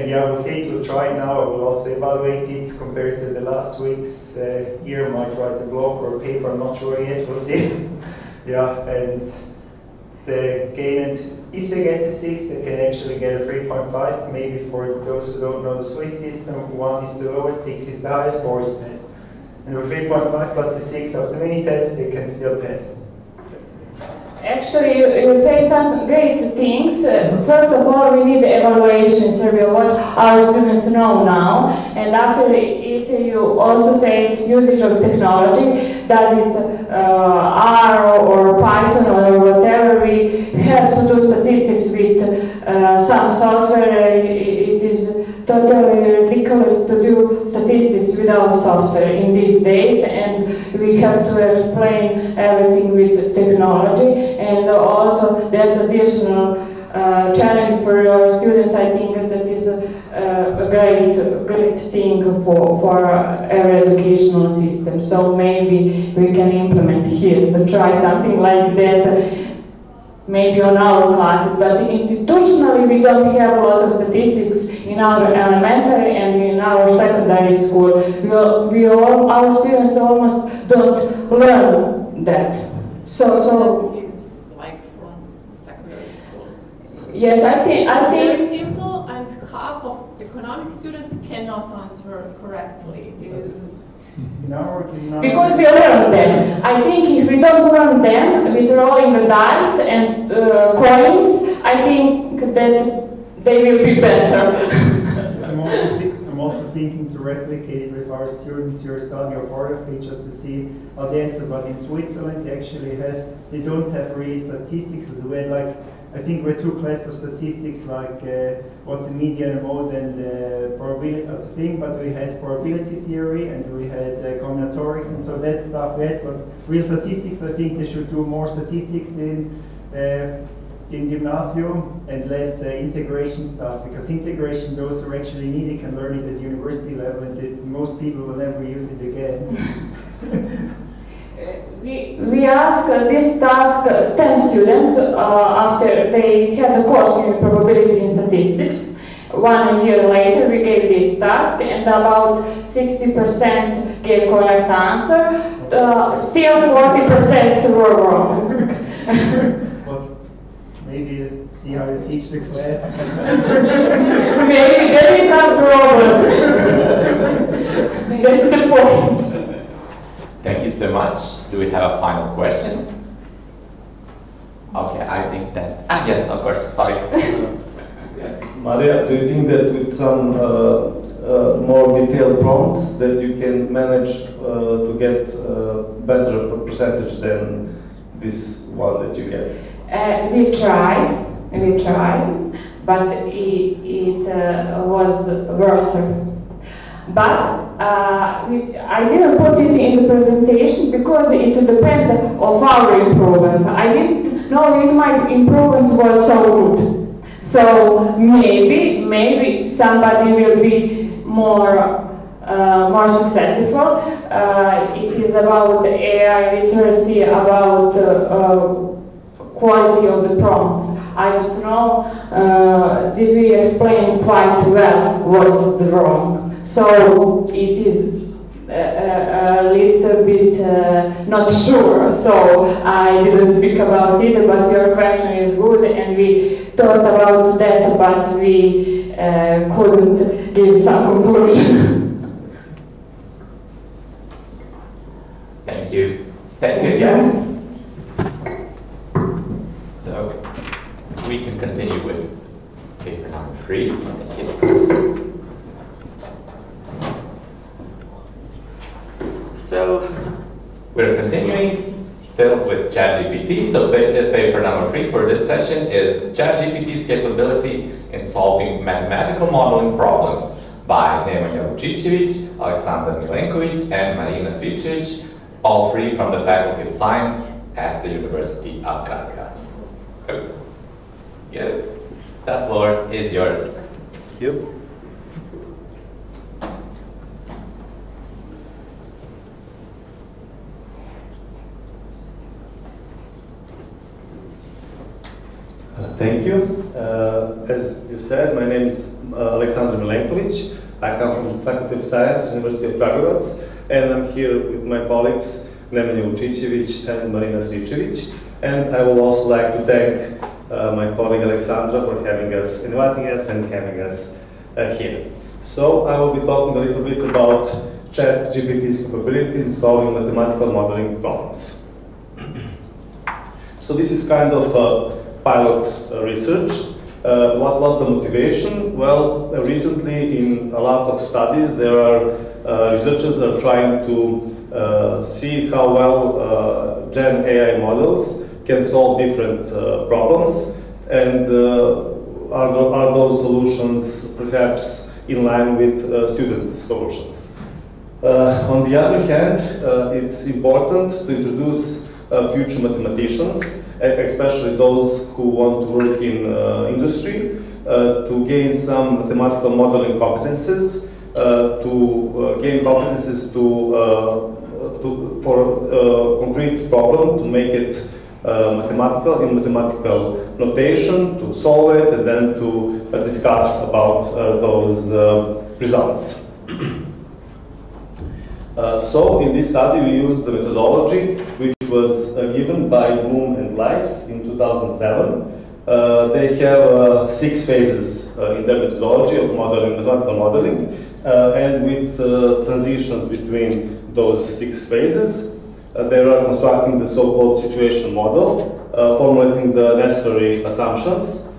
yeah, we'll see, we'll try it now. I will also evaluate it compared to the last week's year. Might write a blog or a paper, I'm not sure yet, we'll see. Yeah, and they gain it. If they get the 6, they can actually get a 3.5. Maybe for those who don't know the Swiss system, 1 is the lowest, 6 is the highest, 4 is pass. And with 3.5 plus the 6 of the mini test, they can still pass. Actually, you say some great things. First of all, we need the evaluation survey of what our students know now. And after it, you also say usage of technology. Does it R or Python or whatever? We have to do statistics with some software. It is totally ridiculous to do statistics without software in these days, and we have to explain everything with technology. And also that additional challenge for your students, I think that is a great thing for our educational system. So maybe we can implement here, but try something like that. Maybe on our classes, but institutionally we don't have a lot of statistics in our elementary and in our secondary school. Our students almost don't learn that. So is like from secondary school. Yes, I think very simple, and half of economic students cannot answer correctly. It is because we learn them. I think if we don't learn them with rolling the dice and coins, I think that they will be better. I'm also thinking to replicate it with our students who are studying or part of it, just to see how they answer. But in Switzerland, they don't have really statistics. So we had like, I think we're 2 classes of statistics, like what's the median mode and probability as a thing, but we had probability theory and we had combinatorics and so that stuff we had. But real statistics, I think they should do more statistics in gymnasium and less integration stuff, because integration, those who actually need it can learn it at university level, and most people will never use it again. We ask this task STEM students after they had a course in probability and statistics. 1 year later we gave this task, and about 60% gave correct answer. Still 40% were wrong. Well, maybe see how you teach the class. Maybe there is some problem. That's the point. Thank you so much. Do we have a final question? Okay, I think that, yes, of course, sorry. Maria, do you think that with some more detailed prompts that you can manage to get better percentage than this one that you get? We tried, but it was worse. But I didn't put it in the presentation because it depends on our improvements. I didn't know if my improvements were so good. So maybe somebody will be more successful. It is about AI literacy, about quality of the prompts. I don't know, did we explain quite well what's wrong? So it is a little bit not sure, so I didn't speak about it, but your question is good and we thought about that, but we couldn't give some conclusion. Thank you. Thank you again. So we can continue with paper number 3. Thank you. So we're continuing still with ChatGPT. So paper number 3 for this session is ChatGPT's capability in solving mathematical modeling problems by Nemanja Vučićević, Aleksandar Milenković, and Marina Svičević, all 3 from the Faculty of Science at the University of Kragujevac. Yeah, that floor is yours. Thank you. Thank you. As you said, my name is Aleksandar Milenković. I come from the Faculty of Science, University of Kragujevac, and I'm here with my colleagues Nemanja Vučićević and Marina Svičević. And I would also like to thank my colleague Alexandra for inviting us and having us here. So I will be talking a little bit about ChatGPT's capability in solving mathematical modeling problems. So this is kind of pilot research. What was the motivation? Well, recently in a lot of studies there are researchers are trying to see how well Gen AI models can solve different problems, and are those solutions perhaps in line with students' solutions. On the other hand, it's important to introduce future mathematicians, especially those who want to work in industry, to gain some mathematical modeling competences, to gain competences for a concrete problem, to make it mathematical, in mathematical notation, to solve it, and then to discuss about those results. So in this study we used the methodology which was given by Bloom and Gleis in 2007. They have 6 phases in their methodology of modeling, mathematical modeling, and with transitions between those 6 phases. They are constructing the so-called situation model, formulating the necessary assumptions,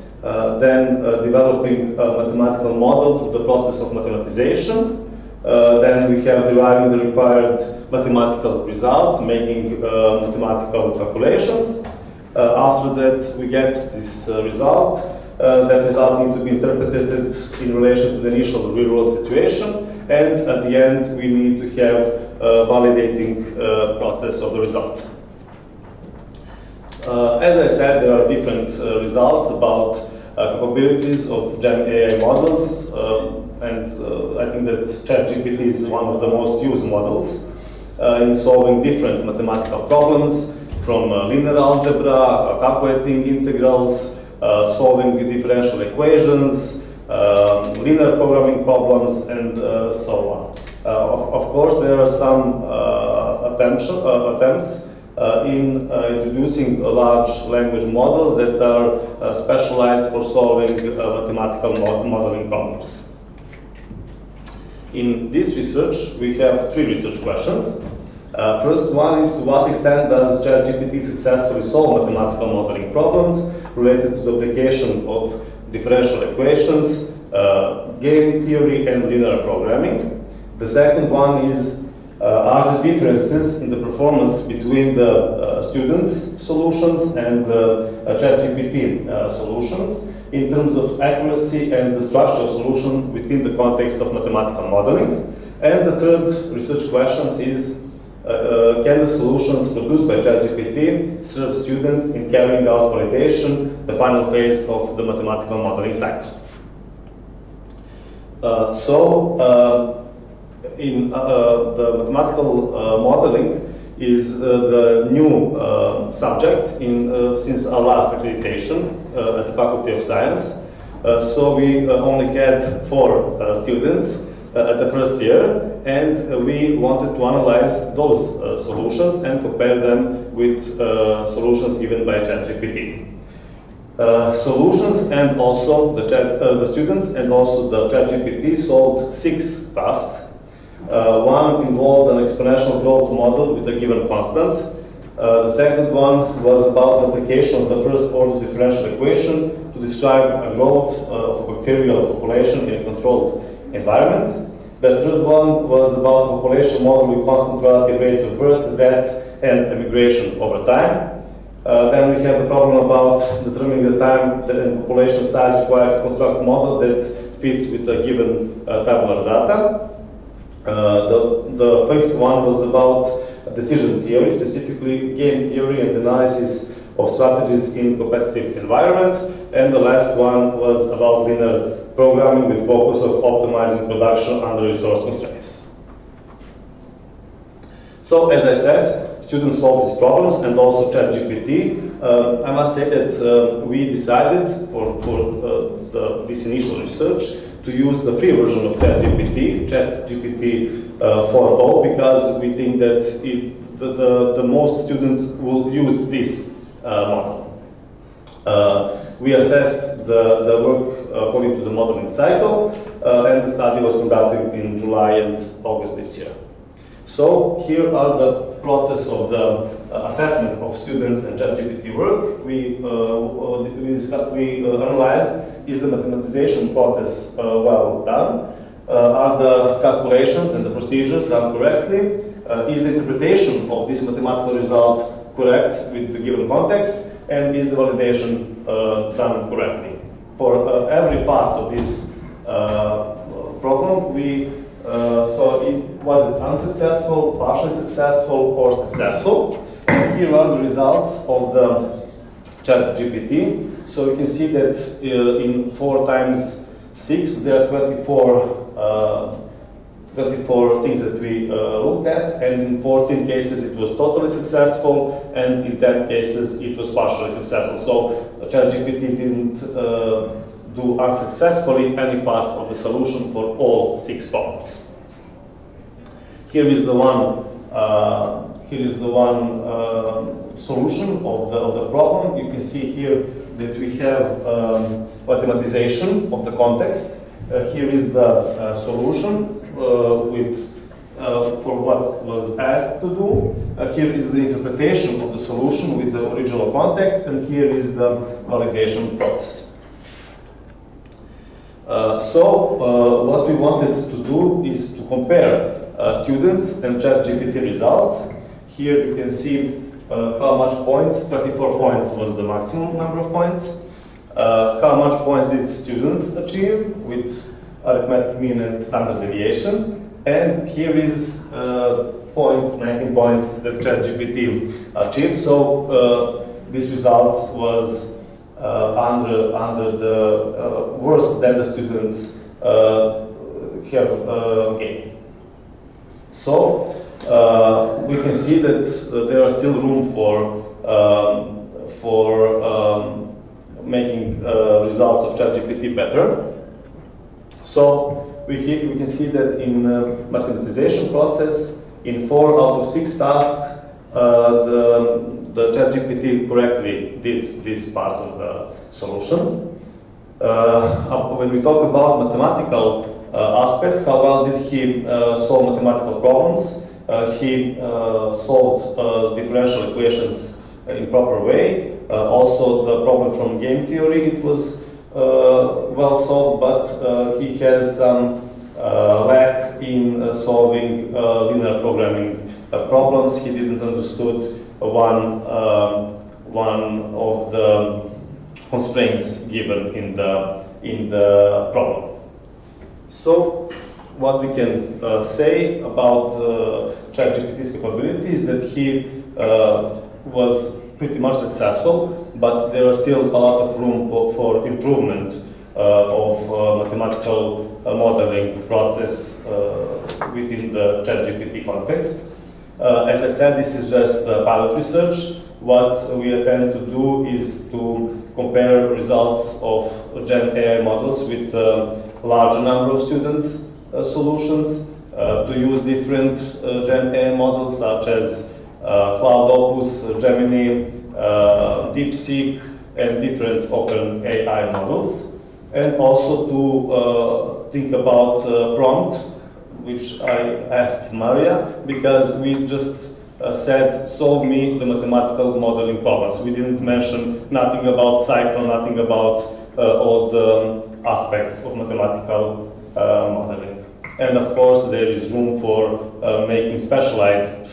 then developing a mathematical model to the process of mathematization. Then we have deriving the required mathematical results, making mathematical calculations. After that, we get this result. That result needs to be interpreted in relation to the initial real-world situation, and at the end, we need to have a validating process of the result. As I said, there are different results about capabilities of Gen AI models, and I think that ChatGPT is one of the most used models in solving different mathematical problems, from linear algebra, calculating integrals, solving differential equations, linear programming problems, and so on. Of course, there are some attempts in introducing large language models that are specialized for solving mathematical modeling problems. In this research, we have 3 research questions. First one is, to what extent does ChatGPT successfully solve mathematical modeling problems related to the application of differential equations, game theory, and linear programming? The second one is, are there differences in the performance between the students' solutions and the ChatGPT solutions in terms of accuracy and the structural solution within the context of mathematical modeling? And the third research question is, can the solutions produced by ChatGPT serve students in carrying out validation, the final phase of the mathematical modeling cycle? In the mathematical modeling is the new subject since our last accreditation at the Faculty of Science. So we only had 4 students at the first year, and we wanted to analyze those solutions and compare them with solutions given by ChatGPT. Solutions and also the students and also the ChatGPT solved 6 tasks. One involved an exponential growth model with a given constant. The second one was about the application of the first order differential equation to describe a growth of a bacterial population in a controlled environment. The third one was about a population model with constant relative rates of birth, death, and emigration over time. Then we have the problem about determining the time and population size required to construct a model that fits with a given tabular data. The fifth one was about decision theory, specifically game theory and analysis of strategies in competitive environment. And the last one was about linear programming with focus of optimizing production under resource constraints. So, as I said, students solved these problems and also ChatGPT. I must say that we decided for this initial research to use the free version of ChatGPT, ChatGPT for all, because we think that the most students will use this model. We assessed the work according to the modeling cycle, and the study was conducted in July and August this year. So here are the process of the assessment of students and ChatGPT work. We analyzed, is the mathematization process well done? Are the calculations and the procedures done correctly? Is the interpretation of this mathematical result correct with the given context? And is the validation done correctly? For every part of this problem, we saw was it unsuccessful, partially successful, or successful. And here are the results of the ChatGPT. So you can see that in 4 times 6, there are 24 things that we looked at, and in 14 cases it was totally successful, and in 10 cases it was partially successful. So ChatGPT didn't do unsuccessfully any part of the solution for all 6 problems. Here is the one. Solution of the problem. You can see here that we have mathematization of the context. Here is the solution for what was asked to do. Here is the interpretation of the solution with the original context, and here is the validation process. What we wanted to do is to compare students and ChatGPT results. Here you can see how much points, 34 points was the maximum number of points. How much points did students achieve with arithmetic mean and standard deviation. And here is points, 19 points that ChatGPT achieved. So this result was under the worse than the students have gained. So we can see that there are still room for making results of ChatGPT better. So we can see that in mathematization process, in 4 out of 6 tasks, the ChatGPT correctly did this part of the solution. When we talk about mathematical aspect, how well did he solve mathematical problems? he solved differential equations in proper way. Also, the problem from game theory, it was well solved, but he has some lack in solving linear programming problems. He didn't understood one of the constraints given in the problem. So, what we can say about ChatGPT's capability is that he was pretty much successful, but there are still a lot of room for improvement of mathematical modeling process within the ChatGPT context. As I said, this is just pilot research. What we intend to do is to compare results of Gen AI models with a larger number of students' solutions, to use different Gen AI models such as Cloud Opus, Gemini, DeepSeek, and different open AI models. And also to think about prompt, which I asked Maria, because we just said, solve me the mathematical modeling problems. We didn't mention nothing about cycle, nothing about all the aspects of mathematical modeling. And of course, there is room for making specialized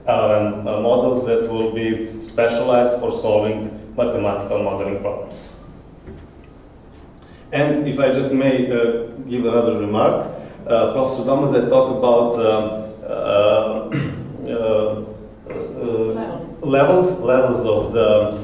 LLM models that will be specialized for solving mathematical modeling problems. And if I just may give another remark, Professor Domazet talked about levels of the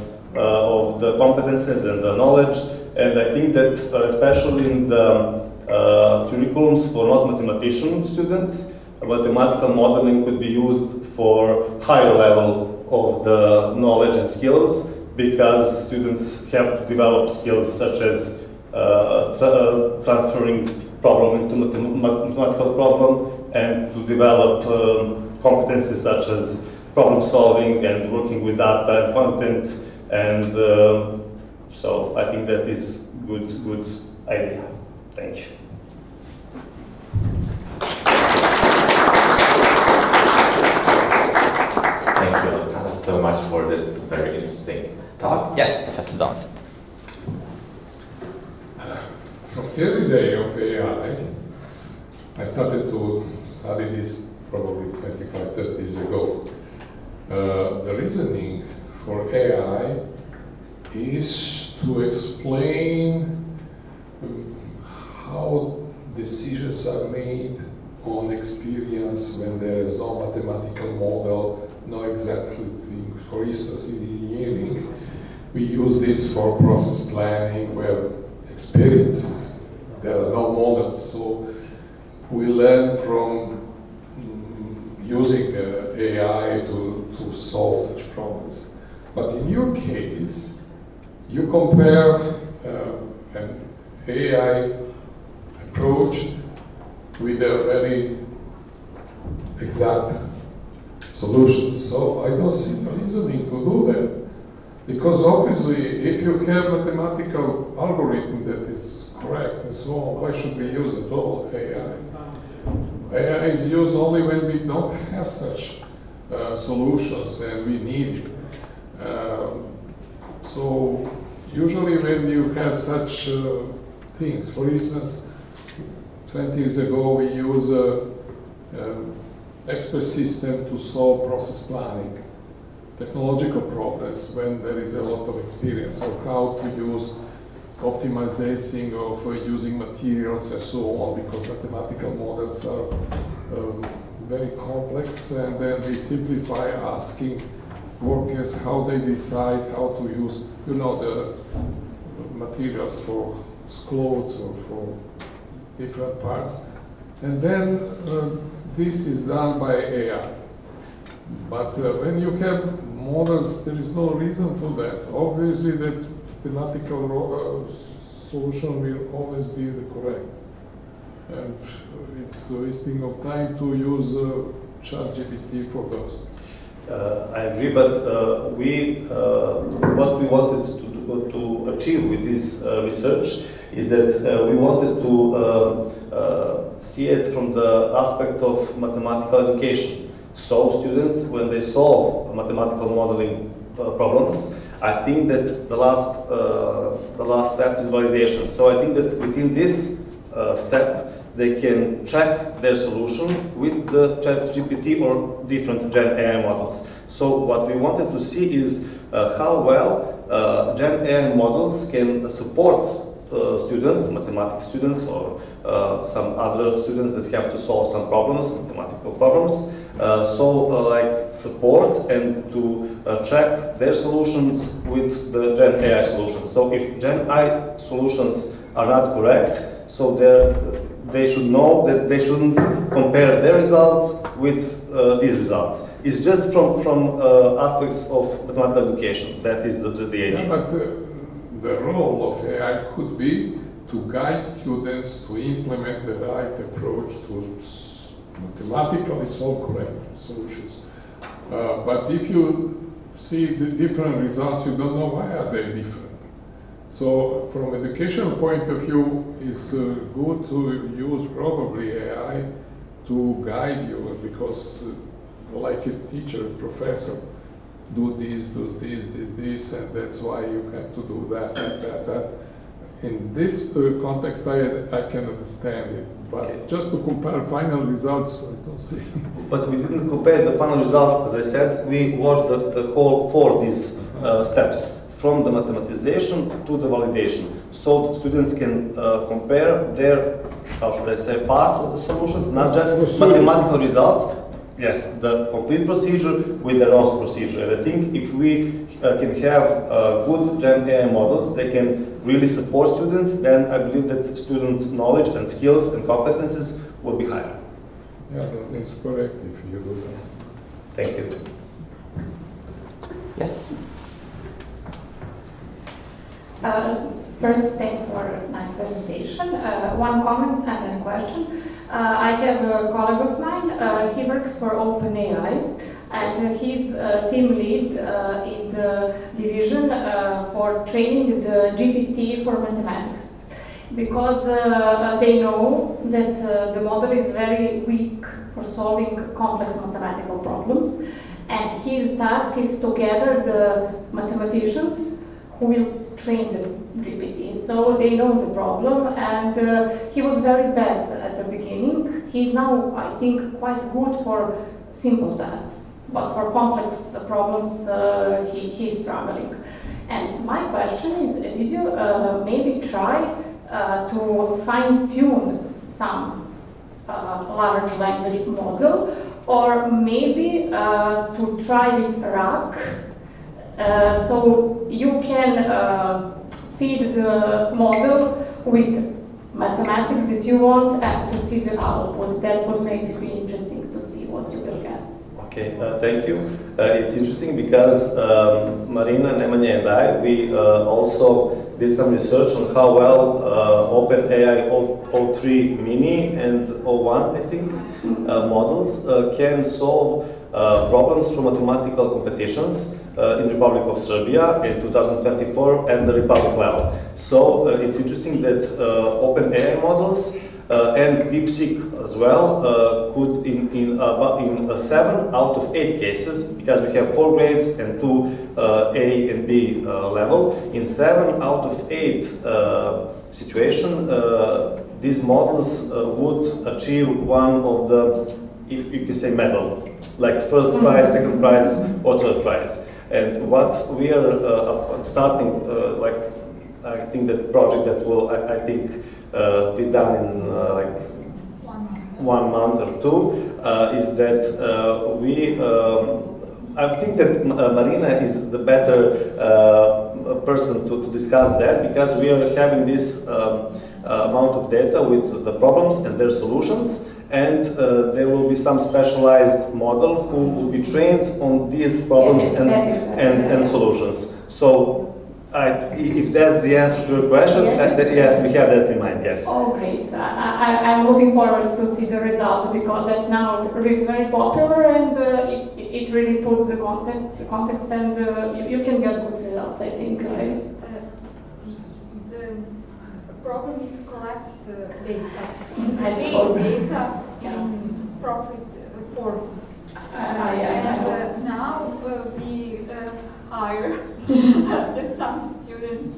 competences and the knowledge, and I think that especially in the curriculums for not mathematician students, mathematical modeling could be used for higher level of the knowledge and skills, because students have to develop skills such as transferring problem into mathematical problem, and to develop competencies such as problem solving and working with data and content, and so I think that is good idea. Thank you. Thank you, Alexander, so much for this very interesting talk. Yes, Professor Dawson. From the early day of AI, I started to study this probably 25, 30 years ago. The reasoning for AI is to explain how decisions are made on experience when there is no mathematical model, no exact thing. For instance, in engineering, we use this for process planning where experiences, there are no models, so we learn from using AI to solve such problems. But in your case, you compare an AI approach with a very exact solution. So I don't see the reasoning to do that. Because obviously, if you have mathematical algorithm that is correct and so on, why should we use at all AI? AI is used only when we don't have such solutions and we need it. So usually when you have such things, for instance, 20 years ago we use expert system to solve process planning, technological problems when there is a lot of experience of how to use optimization of using materials and so on, because mathematical models are very complex, and then we simplify asking workers how they decide how to use, the materials for clothes or for different parts. And then this is done by AI. But when you have models, there is no reason to that. Obviously, that mathematical solution will always be the correct. And it's a wasting of time to use ChatGPT for those. I agree, but what we wanted to achieve with this research is that we wanted to see it from the aspect of mathematical education. So students, when they solve mathematical modeling problems, I think that the last step is validation. So I think that within this step, they can check their solution with the ChatGPT or different Gen AI models. So what we wanted to see is how well Gen AI models can support students, mathematics students, or some other students that have to solve some problems, mathematical problems. Like support and to check their solutions with the Gen AI solutions. So if Gen AI solutions are not correct, so they should know that they shouldn't compare their results with these results. It's just from aspects of mathematical education. That is the idea. Yeah, but the role of AI could be to guide students to implement the right approach to mathematically solve correct solutions. But if you see the different results, you don't know why are they different. So from educational point of view, it's good to use probably AI to guide you, because like a teacher, professor, do this, and that's why you have to do that. In this context, I can understand it, but just to compare final results, I don't see. But we didn't compare the final results, as I said. We watched the whole 4 these steps, from the mathematization to the validation. So students can compare their, how should I say, part of the solutions, not just mathematical results. Yes, the complete procedure with their own procedure. And I think if we can have good Gen AI models, they can really support students, then I believe that student knowledge and skills and competences will be higher. Yeah, that is correct if you do that. Thank you. Yes. First, thank you for a nice presentation. One comment and then question. I have a colleague of mine, he works for OpenAI, and he's team lead in the division for training the GPT for mathematics. Because they know that the model is very weak for solving complex mathematical problems, and his task is to gather the mathematicians who will train the GPT. So they know the problem, and he was very bad at the beginning. He's now, I think, quite good for simple tasks, but for complex problems, he's struggling. And my question is, did you maybe try to fine-tune some large language model, or maybe to try with RAG, so you can feed the model with mathematics that you want and to see the output? That would maybe be interesting to see what you will get. Okay, thank you. It's interesting because Marina, Nemanja and I, we also did some research on how well OpenAI 03 Mini and 01, I think, models can solve problems from mathematical competitions in Republic of Serbia in 2024 at the Republic level. So it's interesting that OpenAI models and DeepSeek as well could in 7 out of 8 cases, because we have 4 grades and 2 A and B level, in 7 out of 8 situation, these models would achieve one of the, if you can say, medal, like first prize, second prize, or third prize. And what we are starting, like, I think that project that will, I think, be done in like 1 month or 2, is that we, I think that Marina is the better person to discuss that, because we are having this amount of data with the problems and their solutions, and there will be some specialized model who will be trained on these problems and solutions. So if that's the answer to your questions, yes, we have that in mind, yes. Oh, great. I'm looking forward to see the results, because that's now really very popular, and it really puts the context, and you can get good results, I think. Right? The problem is collect data. I suppose. Data in proper form. And now we hire some students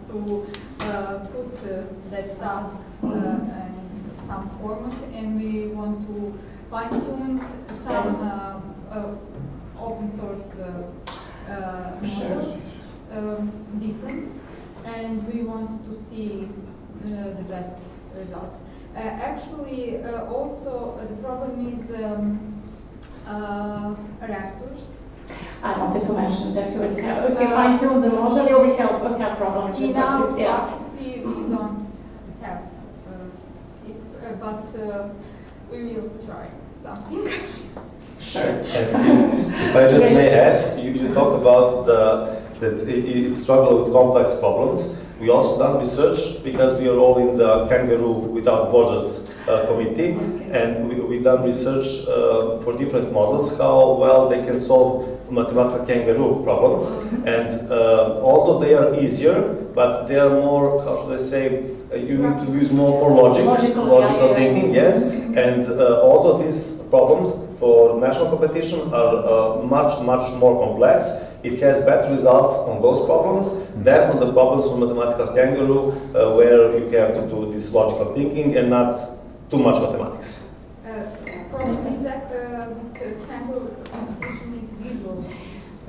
to put that task in some format, and we want to fine-tune some open source models, different, and we want to see the best results. Actually, also the problem is resource. I wanted to mention that you will have, if you fine-tune the model, you will have problems with resources. Yeah. We don't have it, but we will try something. Sure. If I just may add, you talk about that it struggle with complex problems. We also done research because we are all in the Kangaroo Without Borders committee, and we've done research for different models, how well they can solve mathematical kangaroo problems. And although they are easier, but they are more, how should I say, you need to use more logical thinking, yes. And although these problems for national competition are much more complex, it has better results on those problems than on the problems for mathematical kangaroo, where you have to do this logical thinking and not too much mathematics. Problem is that kangaroo competition is visual.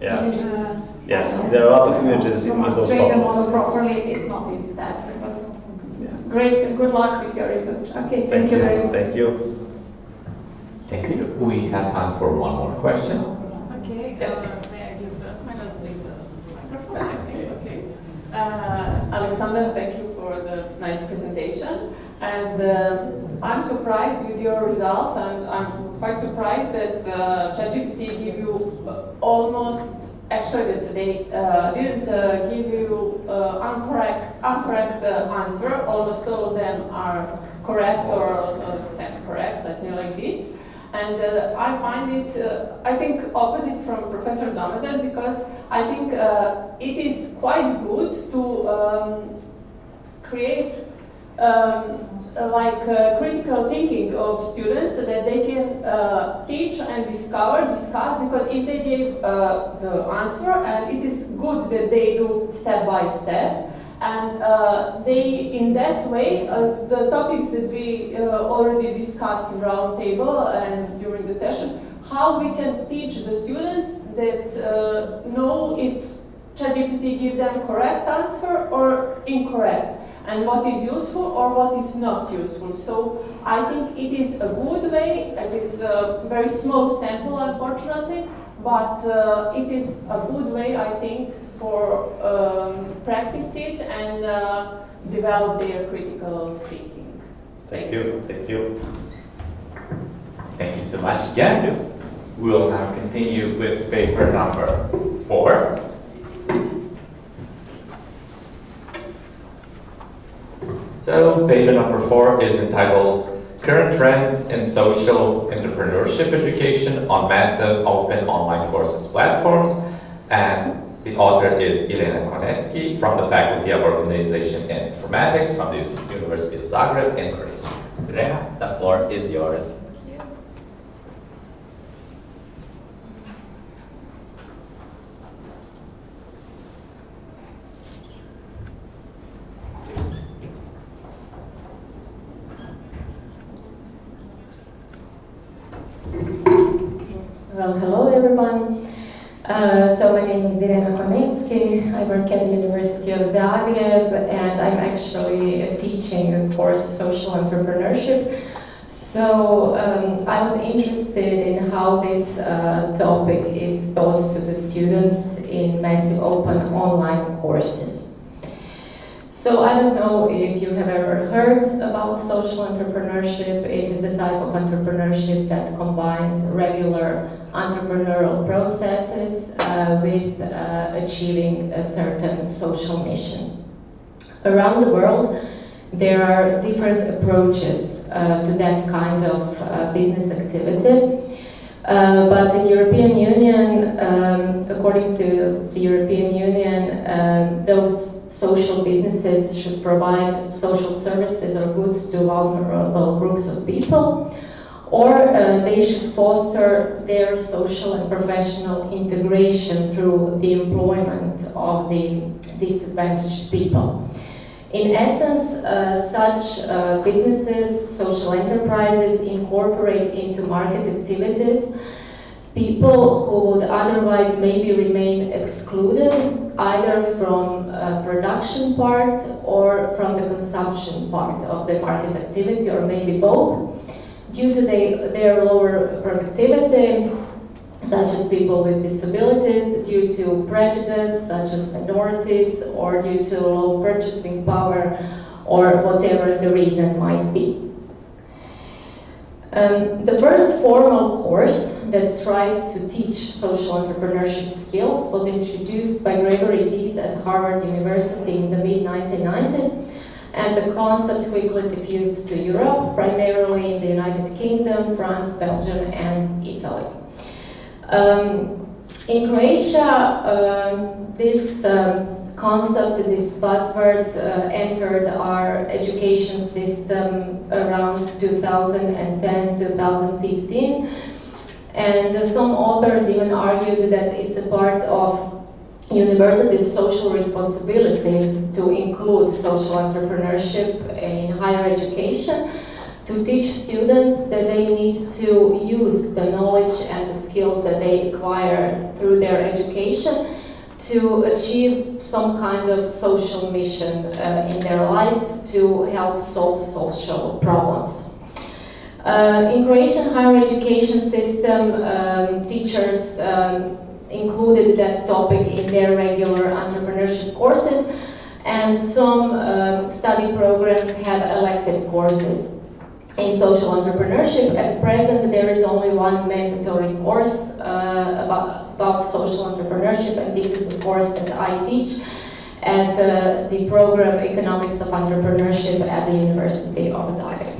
Yeah. Yes, there are a lot of images in those train the model problems. properly, it's not easy task, but great, good luck with your research. Okay, thank you very much. Thank you. Thank you. We have time for one more question. Okay, yes. May I give the microphone? Okay. Alexander, thank you for the nice presentation. And I'm surprised with your result, and I'm quite surprised that ChatGPT give you almost, actually that they didn't give you incorrect answer. Almost all of them are correct or semi-correct, let's say like this. And I find it, I think, opposite from Professor Damazet, because I think it is quite good to create critical thinking of students, so that they can teach and discuss, because if they give the answer, and it is good that they do step by step, and they, in that way, the topics that we already discussed in round table and during the session, how we can teach the students that know if ChatGPT gives them correct answer or incorrect, and what is useful or what is not useful. So I think it is a good way. It is a very small sample, unfortunately, but it is a good way, I think, for practice it and develop their critical thinking. Thank you. Thank you. Thank you so much again. We will now continue with paper number 4. So paper number 4 is entitled Current Trends in Social Entrepreneurship Education on Massive Open Online Courses Platforms, and the author is Elena Konecki from the Faculty of Organization and Informatics from the University of Zagreb in Croatia. Elena, the floor is yours. Well, hello everyone. So my name is Irena Konecki. I work at the University of Zagreb, and I'm actually teaching a course, Social Entrepreneurship. So I was interested in how this topic is taught to the students in massive open online courses. So I don't know if you have ever heard about social entrepreneurship. It is a type of entrepreneurship that combines regular entrepreneurial processes with achieving a certain social mission. Around the world, there are different approaches to that kind of business activity. But in European Union, according to the European Union, those social businesses should provide social services or goods to vulnerable groups of people, or they should foster their social and professional integration through the employment of the disadvantaged people. In essence, such businesses, social enterprises incorporate into market activities people who would otherwise maybe remain excluded either from production part or from the consumption part of the market activity, or maybe both, due to their lower productivity, such as people with disabilities, due to prejudice, such as minorities, or due to low purchasing power, or whatever the reason might be. The first formal course that tried to teach social entrepreneurship skills was introduced by Gregory Dees at Harvard University in the mid-1990s, and the concept quickly diffused to Europe, primarily in the United Kingdom, France, Belgium, and Italy. In Croatia, this concept, this buzzword, entered our education system around 2010-2015, and some authors even argued that it's a part of university's social responsibility to include social entrepreneurship in higher education, to teach students that they need to use the knowledge and the skills that they acquire through their education to achieve some kind of social mission in their life, to help solve social problems. In Croatian higher education system, teachers included that topic in their regular entrepreneurship courses, and some study programs have elective courses in social entrepreneurship. At present, there is only one mandatory course about social entrepreneurship, and this is the course that I teach at the program Economics of Entrepreneurship at the University of Zagreb.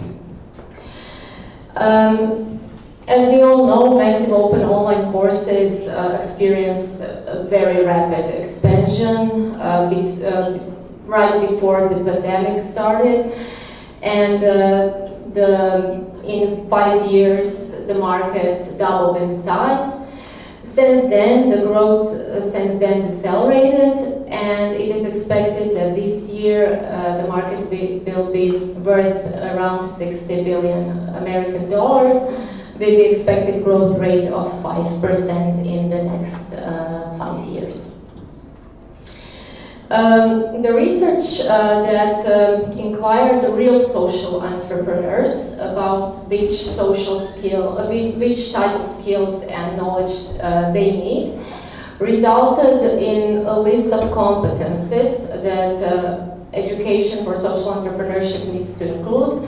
As we all know, massive open online courses experienced a very rapid expansion right before the pandemic started, and in 5 years the market doubled in size. Since then, the growth decelerated, and it is expected that this year the market will be worth around 60 billion American dollars, with the expected growth rate of 5% in the next 5 years. The research that inquired real social entrepreneurs about which type of skills and knowledge they need resulted in a list of competencies that education for social entrepreneurship needs to include.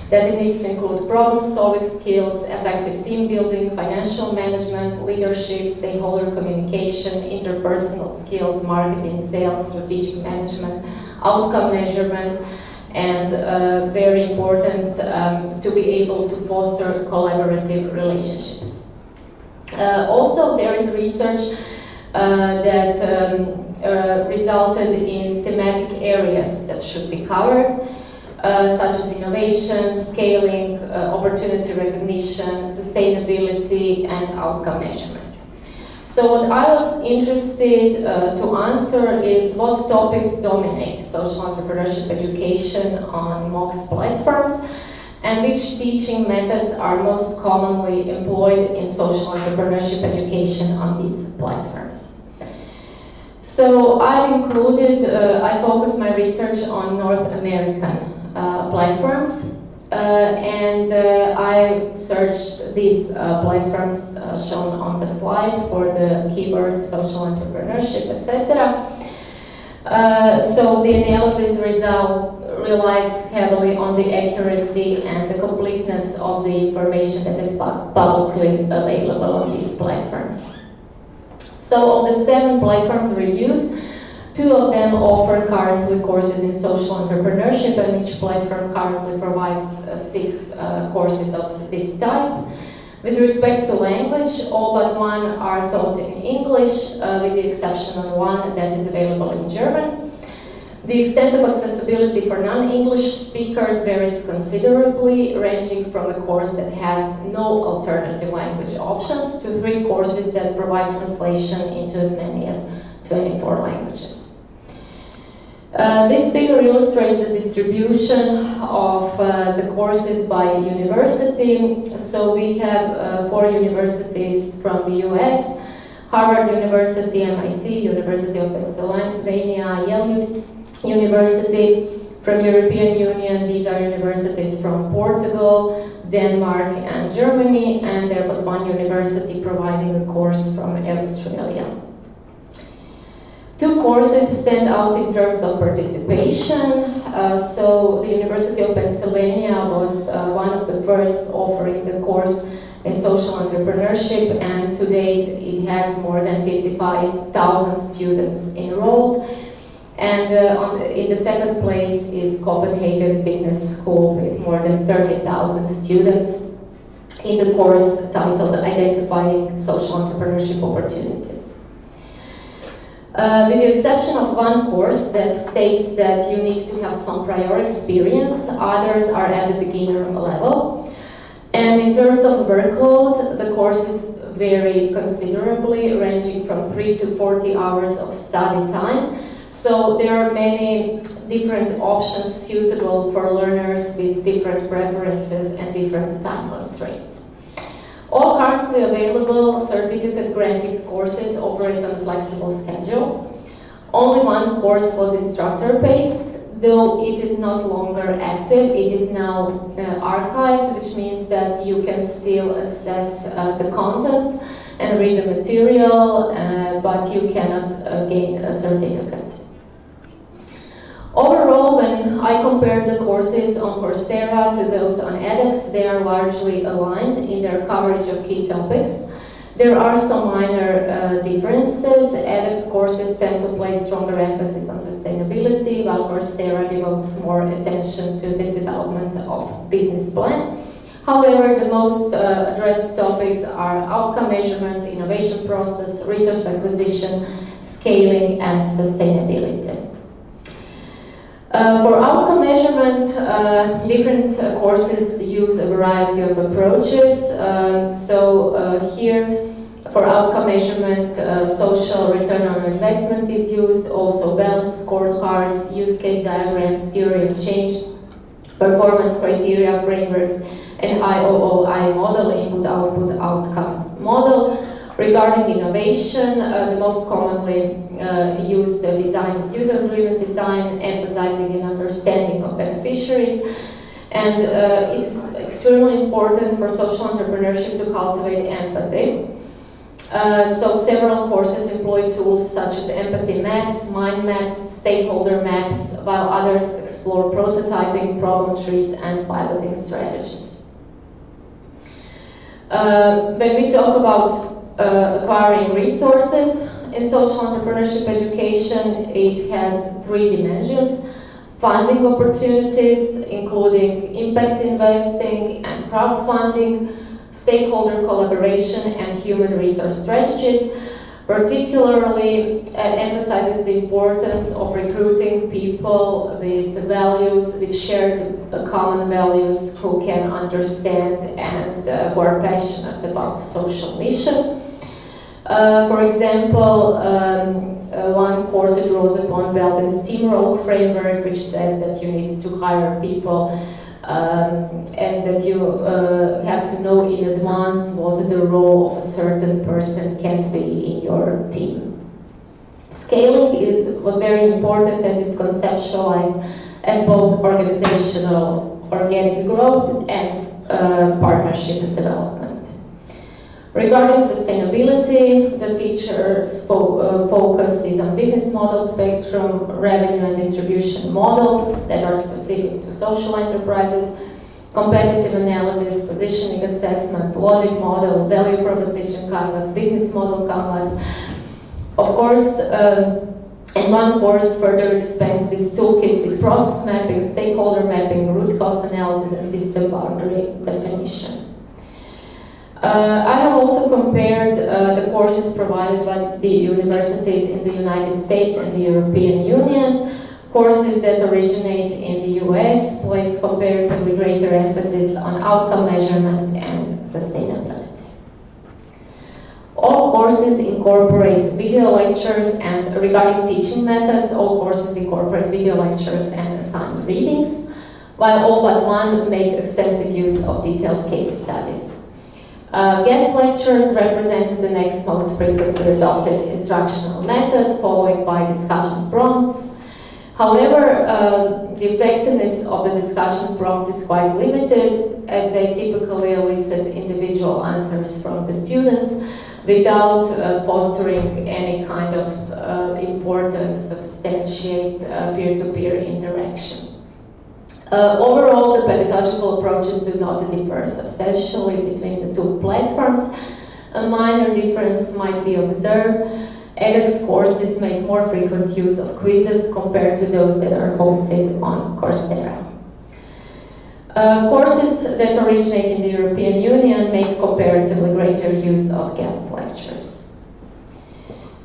That it needs to include problem-solving skills, effective team building, financial management, leadership, stakeholder communication, interpersonal skills, marketing, sales, strategic management, outcome measurement, and very important, to be able to foster collaborative relationships. Also, there is research that resulted in thematic areas that should be covered, such as innovation, scaling, opportunity recognition, sustainability, and outcome measurement. So what I was interested to answer is what topics dominate social entrepreneurship education on MOOCs platforms, and which teaching methods are most commonly employed in social entrepreneurship education on these platforms. So I focused my research on North American platforms, and I searched these platforms shown on the slide for the keyword social entrepreneurship, etc. So the analysis relies heavily on the accuracy and the completeness of the information that is publicly available on these platforms. So of the 7 platforms reviewed, 2 of them offer currently courses in social entrepreneurship, and each platform currently provides 6 courses of this type, With respect to language, all but one are taught in English, with the exception of one that is available in German. The extent of accessibility for non-English speakers varies considerably, ranging from a course that has no alternative language options to 3 courses that provide translation into as many as 24 languages. This figure illustrates the distribution of the courses by university. So we have 4 universities from the US, Harvard University, MIT, University of Pennsylvania, Yale University. From European Union, these are universities from Portugal, Denmark, and Germany, and there was 1 university providing a course from Australia. 2 courses stand out in terms of participation. So the University of Pennsylvania was one of the first offering the course in social entrepreneurship, and to date it has more than 55,000 students enrolled. And in the second place is Copenhagen Business School with more than 30,000 students in the course titled Identifying Social Entrepreneurship Opportunities. With the exception of 1 course that states that you need to have some prior experience, others are at the beginner level. And in terms of workload, the courses vary considerably, ranging from 3 to 40 hours of study time. So there are many different options suitable for learners with different preferences and different time constraints. All currently available certificate-granting courses operate on a flexible schedule. Only 1 course was instructor-based, though it is not longer active. It is now archived, which means that you can still access the content and read the material, but you cannot gain a certificate. Overall, when I compare the courses on Coursera to those on edX, they are largely aligned in their coverage of key topics. There are some minor differences. edX courses tend to place stronger emphasis on sustainability, while Coursera devotes more attention to the development of business plan. However, the most addressed topics are outcome measurement, innovation process, resource acquisition, scaling, and sustainability. For outcome measurement, different courses use a variety of approaches. Here, for outcome measurement, social return on investment is used, also balance scorecards, use case diagrams, theory of change, performance criteria frameworks, and IOOI model, input-output outcome model. Regarding innovation, the most commonly used design is user-driven design, emphasizing an understanding of beneficiaries. And it's extremely important for social entrepreneurship to cultivate empathy. So several courses employ tools such as empathy maps, mind maps, stakeholder maps, while others explore prototyping, problem trees, and piloting strategies. When we talk about acquiring resources in social entrepreneurship education, it has 3 dimensions: funding opportunities, including impact investing and crowdfunding, stakeholder collaboration, and human resource strategies. Particularly emphasizes the importance of recruiting people with values, with shared common values, who can understand and who are passionate about social mission. For example, 1 course draws upon Belden's steamroll framework, which says that you need to hire people and that you have to know in advance what the role of a certain person can be in your team. Scaling was very important and is conceptualized as both organizational organic growth and partnership development. Regarding sustainability, the teacher's focus is on business model spectrum, revenue and distribution models that are specific to social enterprises, competitive analysis, positioning assessment, logic model, value proposition canvas, business model canvas. Of course, and 1 course further expands this toolkit with process mapping, stakeholder mapping, root cause analysis, and system boundary definition. I have also compared the courses provided by the universities in the United States and the European Union. Courses that originate in the US place comparatively greater emphasis on outcome measurement and sustainability. All courses incorporate video lectures, and regarding teaching methods, all courses incorporate video lectures and assigned readings, while all but one make extensive use of detailed case studies. Guest lectures represent the next most frequently adopted instructional method, followed by discussion prompts. However, the effectiveness of the discussion prompts is quite limited, as they typically elicit individual answers from the students without fostering any kind of important, substantiate peer-to-peer interaction. Overall, the pedagogical approaches do not differ substantially between the two platforms. A minor difference might be observed. edX courses make more frequent use of quizzes compared to those that are hosted on Coursera. Courses that originate in the European Union make comparatively greater use of guest lectures.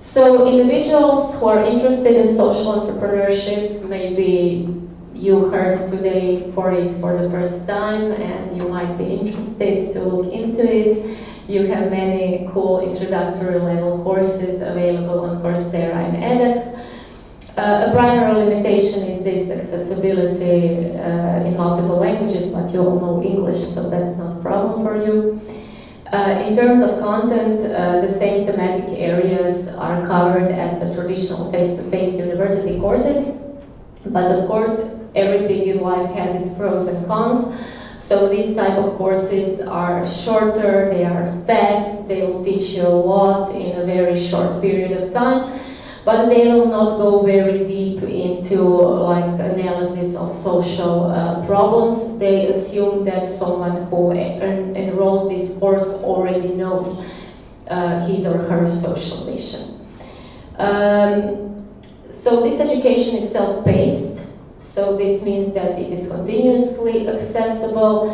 So individuals who are interested in social entrepreneurship, maybe you heard today for it for the first time and you might be interested to look into it. You have many cool introductory level courses available on Coursera and edX. A primary limitation is this accessibility in multiple languages, but you all know English, so that's not a problem for you. In terms of content, the same thematic areas are covered as the traditional face-to-face university courses, but of course, everything in life has its pros and cons. So these type of courses are shorter, they are fast, they will teach you a lot in a very short period of time, but they will not go very deep into like analysis of social problems. They assume that someone who enrolls this course already knows his or her social mission. So this education is self-paced. So this means that it is continuously accessible.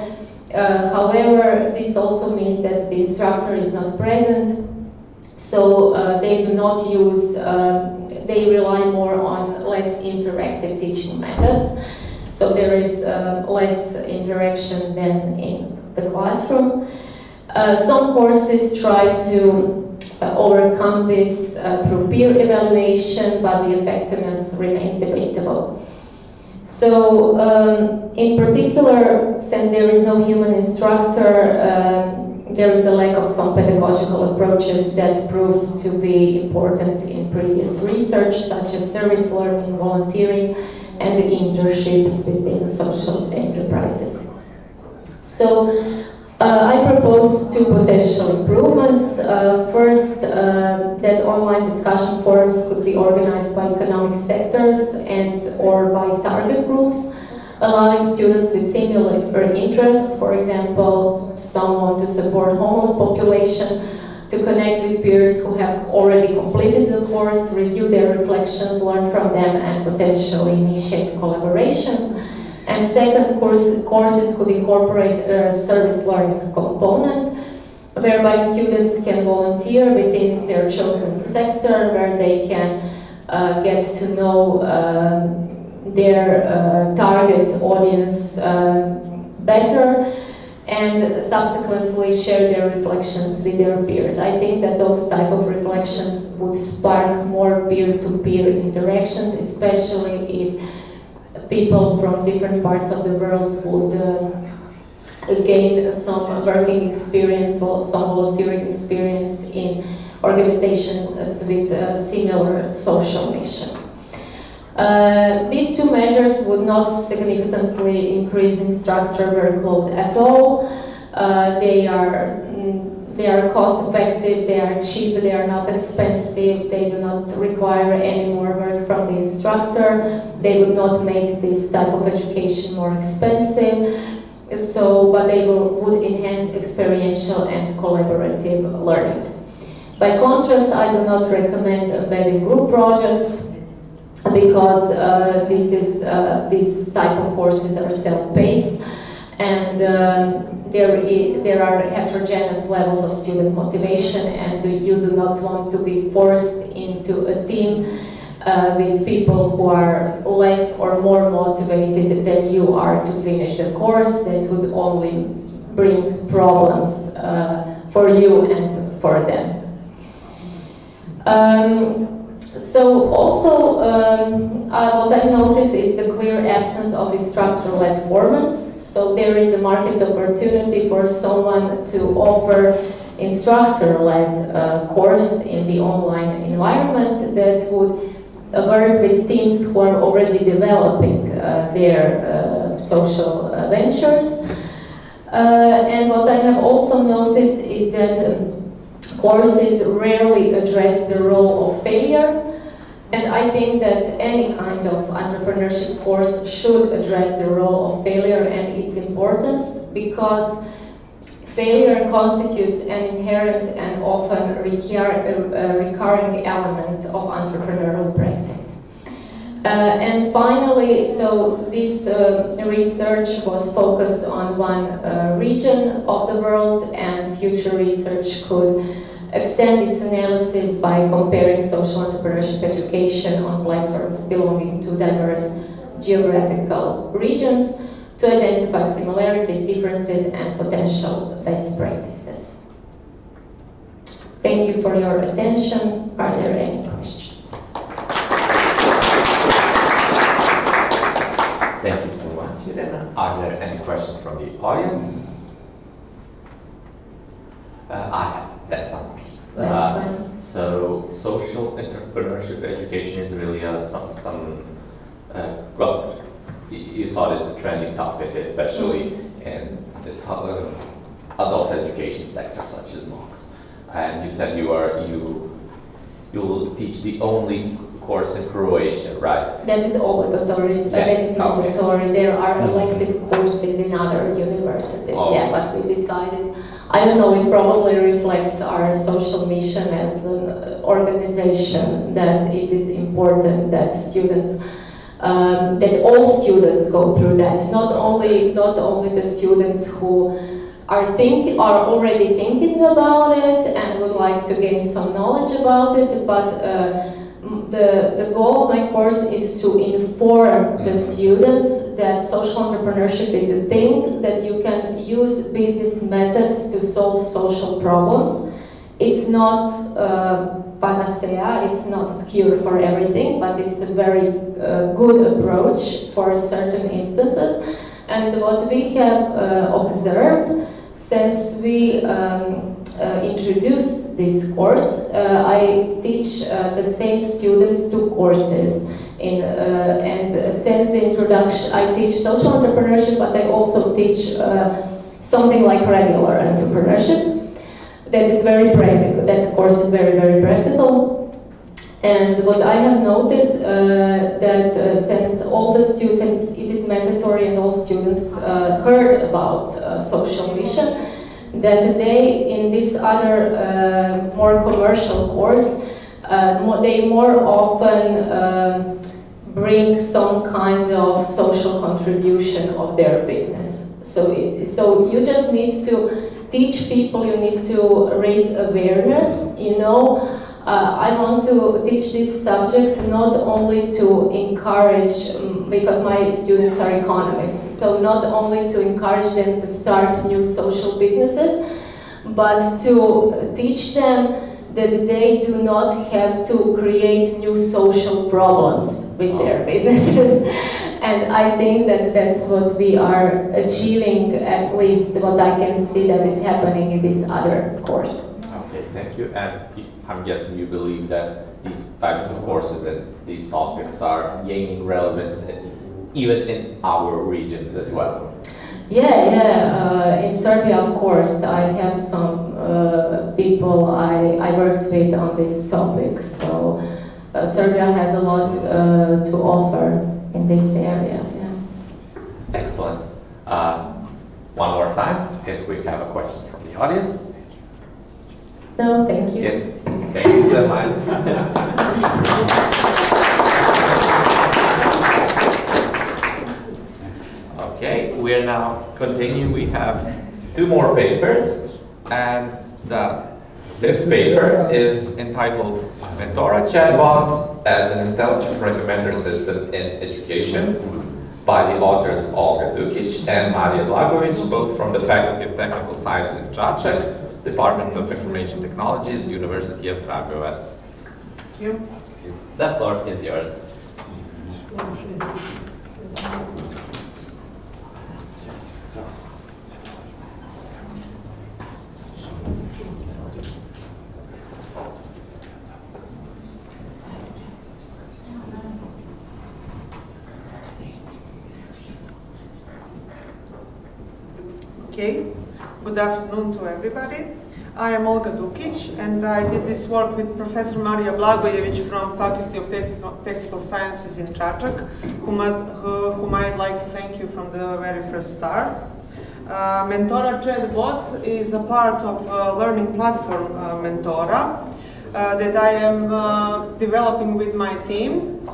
However, this also means that the instructor is not present. So they do not use, they rely more on less interactive teaching methods. So there is less interaction than in the classroom. Some courses try to overcome this through peer evaluation, but the effectiveness remains debatable. So, in particular, since there is no human instructor, there is a lack of some pedagogical approaches that proved to be important in previous research, such as service learning, volunteering, and the internships within social enterprises. So, I propose two potential improvements. First, that online discussion forums could be organized by economic sectors and or by target groups, allowing students with similar interests, for example, someone to support homeless population, to connect with peers who have already completed the course, review their reflections, learn from them, and potentially initiate collaborations. And second, courses could incorporate a service learning component, whereby students can volunteer within their chosen sector, where they can get to know their target audience better, and subsequently share their reflections with their peers. I think that those type of reflections would spark more peer-to-peer interactions, especially if people from different parts of the world would gain some working experience or some volunteering experience in organizations with a similar social mission. These two measures would not significantly increase instructor workload at all. They are cost effective, they are cheap, they are not expensive, they do not require any more work from the instructor, they would not make this type of education more expensive, but they would enhance experiential and collaborative learning. By contrast, I do not recommend embedded group projects because these type of courses are self-paced, And there are heterogeneous levels of student motivation, and you do not want to be forced into a team with people who are less or more motivated than you are to finish the course. That would only bring problems for you and for them. So also, what I noticed is the clear absence of instructor-led formats. So there is a market opportunity for someone to offer instructor-led course in the online environment that would work with teams who are already developing their social ventures. And what I have also noticed is that courses rarely address the role of failure. And I think that any kind of entrepreneurship course should address the role of failure and its importance, because failure constitutes an inherent and often recurring element of entrepreneurial practice. And finally, so this research was focused on one region of the world, and future research could extend this analysis by comparing social entrepreneurship education on platforms belonging to diverse geographical regions to identify similarities, differences, and potential best practices. Thank you for your attention. Are there any questions? Thank you so much, Irena. Are there any questions from the audience? I have that some questions. So social entrepreneurship education is really well, you thought it's a trending topic, especially in this adult education sector, such as MOOCs. And you said you will teach the only course in Croatia, right? That is obligatory. Yes. That is obligatory. There are elective courses in other universities. Oh. Yeah, but we decided. I don't know. It probably reflects our social mission as an organization that it is important that students, that all students go through that. Not only the students who are already thinking about it and would like to gain some knowledge about it, but the goal of my course is to inform the students that social entrepreneurship is a thing, that you can use business methods to solve social problems. It's not panacea, it's not cure for everything, but it's a very good approach for certain instances. And what we have observed since we introduced this course, I teach the same students 2 courses. And since the introduction, I teach social entrepreneurship, but I also teach something like regular entrepreneurship. That is very practical. That course is very, very practical. And what I have noticed that since all the students, it is mandatory and all students heard about social mission, that they, in this other more commercial course, they more often bring some kind of social contribution of their business. So you just need to teach people, you need to raise awareness, you know. I want to teach this subject not only to encourage, because my students are economists, so not only to encourage them to start new social businesses, but to teach them that they do not have to create new social problems with their businesses. And I think that that's what we are achieving, at least what I can see that is happening in this other course. Okay, thank you. And I'm guessing you believe that these types of courses and these topics are gaining relevance even in our regions as well. Yeah. In Serbia, of course, I have some people I worked with on this topic. So Serbia has a lot to offer in this area. Yeah. Excellent. One more time, if we have a question from the audience. No, thank you. Yeah. Thank you so much. Okay, we'll now continue. We have 2 more papers, and the 5th paper is entitled Mentora Chatbot as an Intelligent Recommender System in Education by the authors Olga Dukic and Marija Blagovic, both from the Faculty of Technical Sciences Čačak, Department of Information Technologies, University of Kragujevac. Thank you. The floor is yours. Okay, good afternoon to everybody. I am Olga Dukic, and I did this work with Professor Marija Blagojevic from Faculty of Technical Sciences in Čačak, whom I'd like to thank you from the very first start. Mentora Chatbot is a part of a learning platform, Mentora, that I am developing with my team.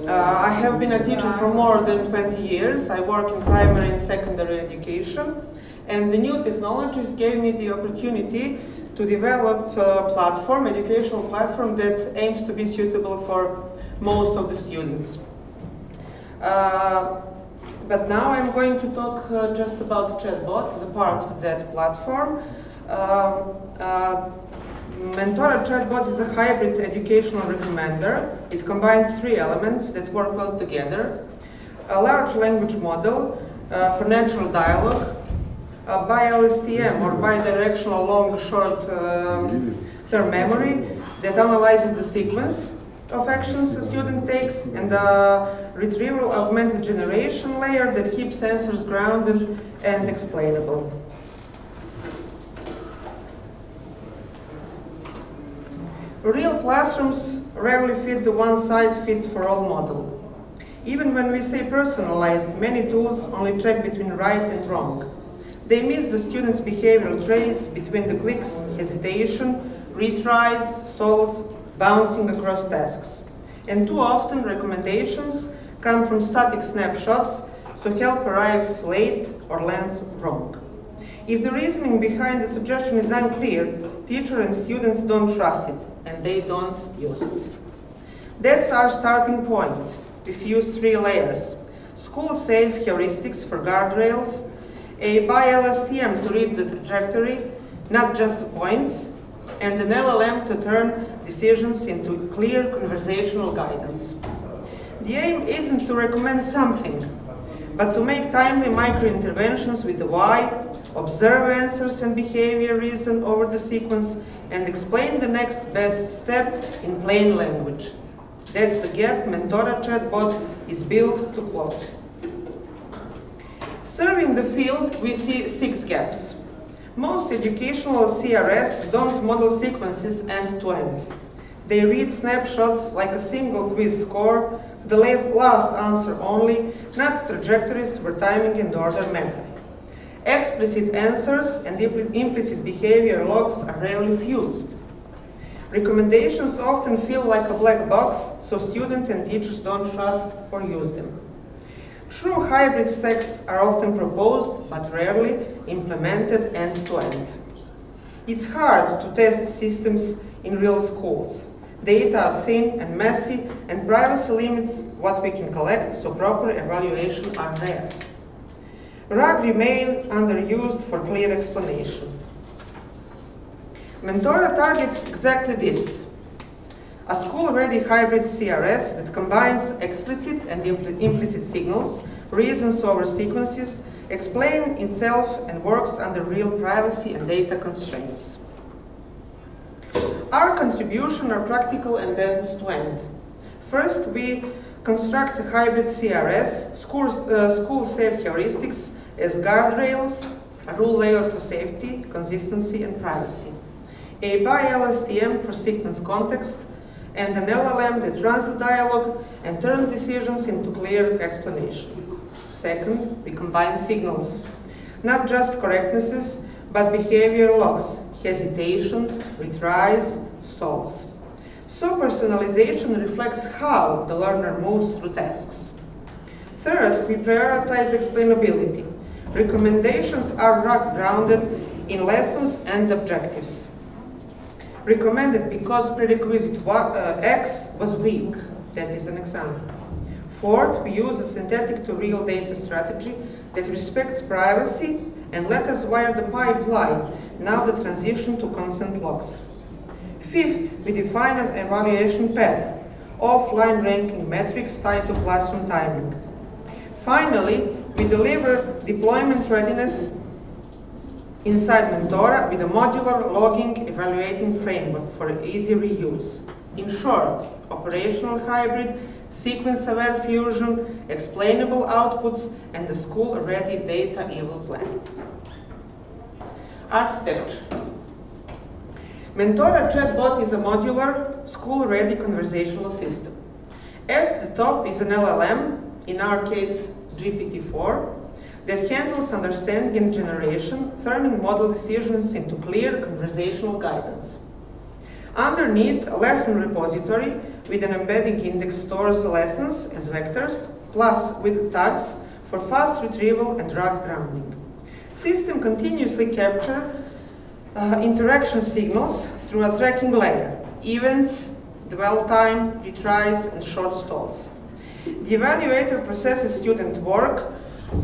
I have been a teacher for more than 20 years. I work in primary and secondary education. And the new technologies gave me the opportunity to develop a platform, educational platform that aims to be suitable for most of the students. But now I'm going to talk just about Chatbot as a part of that platform. Mentora Chatbot is a hybrid educational recommender. It combines 3 elements that work well together. A large language model for natural dialogue, by LSTM or bidirectional long-short-term memory that analyzes the sequence of actions a student takes, and a retrieval augmented generation layer that keeps answers grounded and explainable. Real classrooms rarely fit the one-size-fits-for-all model. Even when we say personalized, many tools only check between right and wrong. They miss the student's behavioral trace between the clicks, hesitation, retries, stalls, bouncing across tasks. And too often, recommendations come from static snapshots, so help arrives late or lands wrong. If the reasoning behind the suggestion is unclear, teacher and students don't trust it, and they don't use it. That's our starting point. We've used 3 layers. School-safe heuristics for guardrails, a by LSTM to read the trajectory, not just the points, and an LLM to turn decisions into clear conversational guidance. The aim isn't to recommend something, but to make timely micro-interventions with the why, observe answers and behavior reason over the sequence, and explain the next best step in plain language. That's the gap Mentora Chatbot is built to close. Serving the field, we see 6 gaps. Most educational CRS don't model sequences end-to-end. They read snapshots like a single quiz score, the last answer only, not trajectories where timing and order matter. Explicit answers and implicit behavior logs are rarely fused. Recommendations often feel like a black box, so students and teachers don't trust or use them. True hybrid stacks are often proposed, but rarely implemented end-to-end. It's hard to test systems in real schools. Data are thin and messy, and privacy limits what we can collect, so proper evaluation are rare. RAG remain underused for clear explanation. Mentora targets exactly this. A school-ready hybrid CRS that combines explicit and implicit signals, reasons over sequences, explains itself and works under real privacy and data constraints. Our contributions are practical and end-to-end. First, we construct a hybrid CRS, school-safe heuristics as guardrails, a rule layer for safety, consistency, and privacy. A by LSTM for sequence context, and an LLM that runs the dialogue and turns decisions into clear explanations. Second, we combine signals, not just correctnesses, but behavior logs, hesitation, retries, stalls. So personalization reflects how the learner moves through tasks. Third, we prioritize explainability. Recommendations are grounded in lessons and objectives. Recommended because prerequisite X was weak. That is an example. Fourth, we use a synthetic to real data strategy that respects privacy and let us wire the pipeline, now the transition to consent logs. Fifth, we define an evaluation path, offline ranking metrics tied to classroom timing. Finally, we deliver deployment readiness inside Mentora with a modular logging evaluating framework for easy reuse. In short, operational hybrid, sequence-aware fusion, explainable outputs, and the school-ready data evil plan. Architecture. Mentora chatbot is a modular, school-ready conversational system. At the top is an LLM, in our case GPT-4, that handles understanding and generation, turning model decisions into clear conversational guidance. Underneath, a lesson repository with an embedding index stores lessons as vectors, plus with tags for fast retrieval and drag grounding. System continuously capture interaction signals through a tracking layer, events, dwell time, retries, and short stalls. The evaluator processes student work,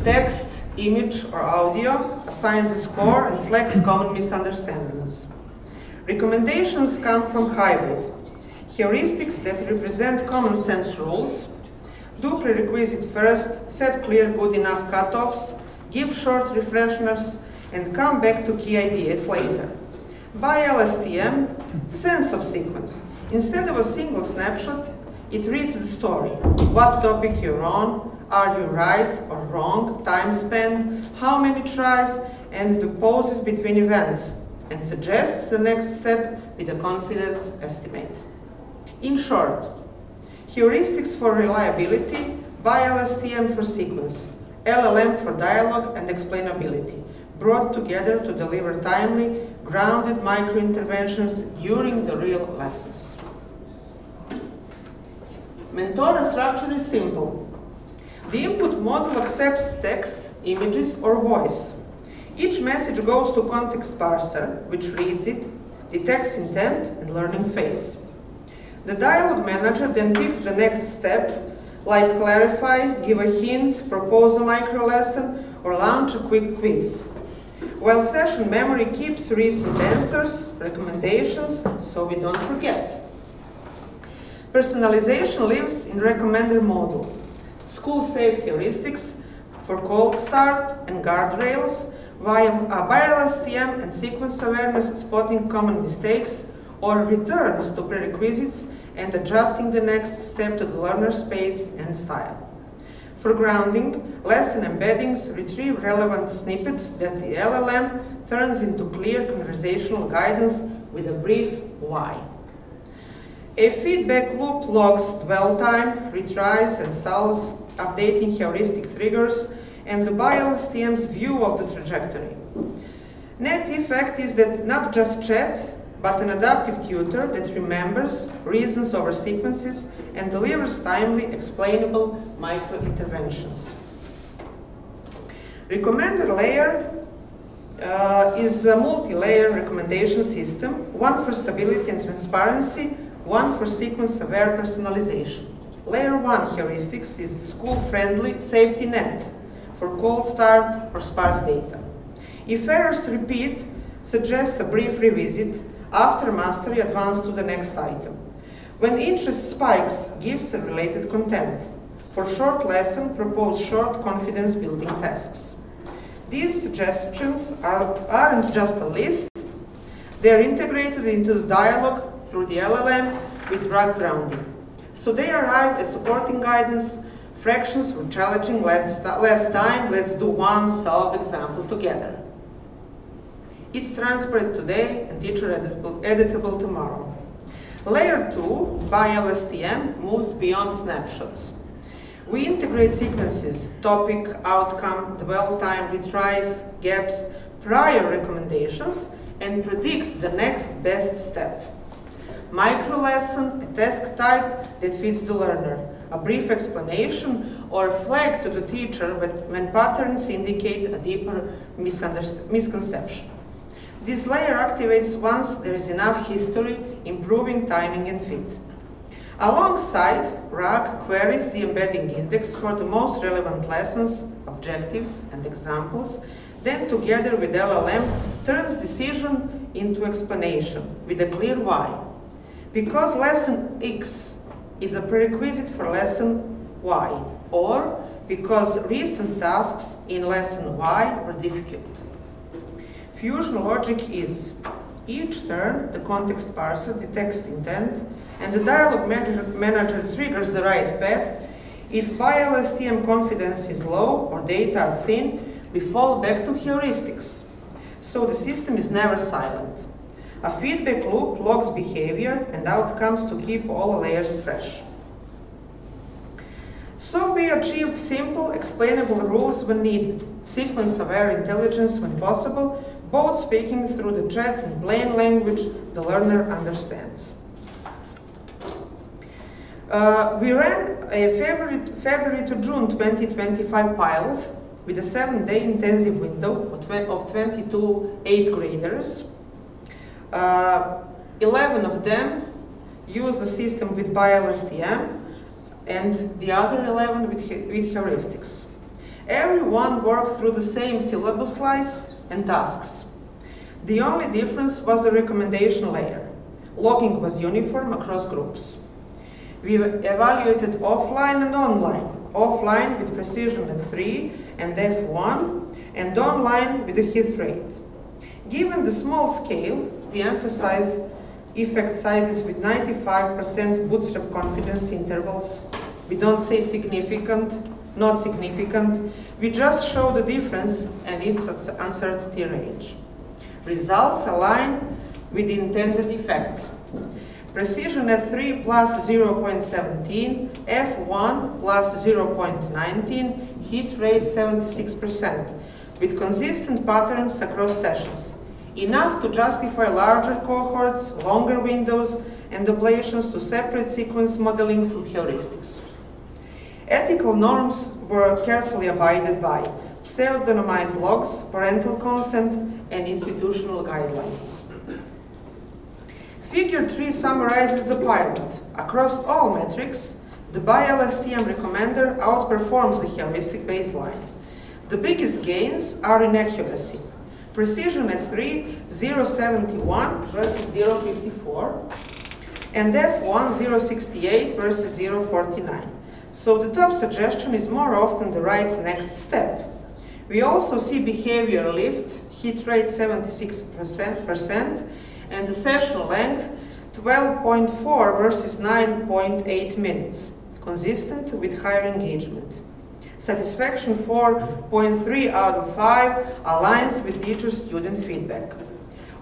text, image, or audio, assigns a score, and flags common misunderstandings. Recommendations come from hybrid. Heuristics that represent common sense rules, do prerequisite first, set clear good enough cutoffs, give short refreshers, and come back to key ideas later. By LSTM, sense of sequence. Instead of a single snapshot, it reads the story. What topic you're on, are you right or wrong, time spent, how many tries, and the pauses between events, and suggests the next step with a confidence estimate. In short, heuristics for reliability, by LSTM for sequence, LLM for dialogue and explainability, brought together to deliver timely, grounded micro-interventions during the real lessons. Mentora structure is simple. The input model accepts text, images, or voice. Each message goes to context parser, which reads it, detects intent, and learning phase. The dialogue manager then picks the next step, like clarify, give a hint, propose a micro lesson, or launch a quick quiz. While session memory keeps recent answers, recommendations, so we don't forget. Personalization lives in recommender module. School-safe heuristics for cold start and guardrails, while LSTM and sequence awareness spotting common mistakes or returns to prerequisites and adjusting the next step to the learner's pace and style. For grounding, lesson embeddings retrieve relevant snippets that the LLM turns into clear conversational guidance with a brief why. A feedback loop logs dwell time, retries and stalls, updating heuristic triggers, and the LSTM's view of the trajectory. Net effect is that not just chat, but an adaptive tutor that remembers, reasons over sequences, and delivers timely, explainable micro-interventions. Recommender layer is a multi-layer recommendation system, one for stability and transparency, one for sequence-aware personalization. Layer 1 heuristics is the school-friendly safety net for cold start or sparse data. If errors repeat, suggest a brief revisit. After mastery, advance to the next item. When interest spikes, gives related content. For short lesson, propose short confidence-building tasks. These suggestions aren't just a list, they're integrated into the dialogue through the LLM with drag grounding. So they arrive as supporting guidance, fractions for challenging less time, let's do one solved example together. It's transparent today and teacher editable tomorrow. Layer 2, by LSTM, moves beyond snapshots. We integrate sequences, topic, outcome, dwell time, retries, gaps, prior recommendations, and predict the next best step. Micro lesson, a task type that fits the learner. a brief explanation, or a flag to the teacher when patterns indicate a deeper misconception. This layer activates once there is enough history, improving timing and fit. Alongside, RAG queries the embedding index for the most relevant lessons, objectives, and examples, then together with LLM turns decision into explanation with a clear why. Because lesson X is a prerequisite for lesson Y, or because recent tasks in lesson Y were difficult. Fusion logic is: each turn, the context parser detects intent, and the dialog manager triggers the right path. If BiLSTM confidence is low or data are thin, we fall back to heuristics. So the system is never silent. A feedback loop logs behavior and outcomes to keep all layers fresh. So we achieved simple, explainable rules when needed, sequence-aware intelligence when possible, both speaking through the chat in plain language the learner understands. We ran a February to June 2025 pilot with a 7-day intensive window of 22 8th graders. 11 of them used the system with BiLSTM, and the other 11 with heuristics. Everyone worked through the same syllabus slice and tasks. The only difference was the recommendation layer. Logging was uniform across groups. We evaluated offline and online. Offline with precision at 3 and F1, and online with a hit rate. Given the small scale, we emphasize effect sizes with 95% bootstrap confidence intervals. We don't say significant, not significant. We just show the difference and its uncertainty range. Results align with the intended effect. Precision at 3 plus 0.17, F1 plus 0.19, hit rate 76%, with consistent patterns across sessions. Enough to justify larger cohorts, longer windows, and ablations to separate sequence modeling from heuristics. Ethical norms were carefully abided by: pseudonymized logs, parental consent, and institutional guidelines. Figure 3 summarizes the pilot. Across all metrics, the BiLSTM recommender outperforms the heuristic baseline. The biggest gains are in accuracy. Precision at 3, 0.71 versus 0.54, and F1, 0.68 versus 0.49. So the top suggestion is more often the right next step. We also see behavior lift, hit rate 76%, and the session length 12.4 versus 9.8 minutes, consistent with higher engagement. Satisfaction 4.3 out of 5 aligns with teacher-student feedback.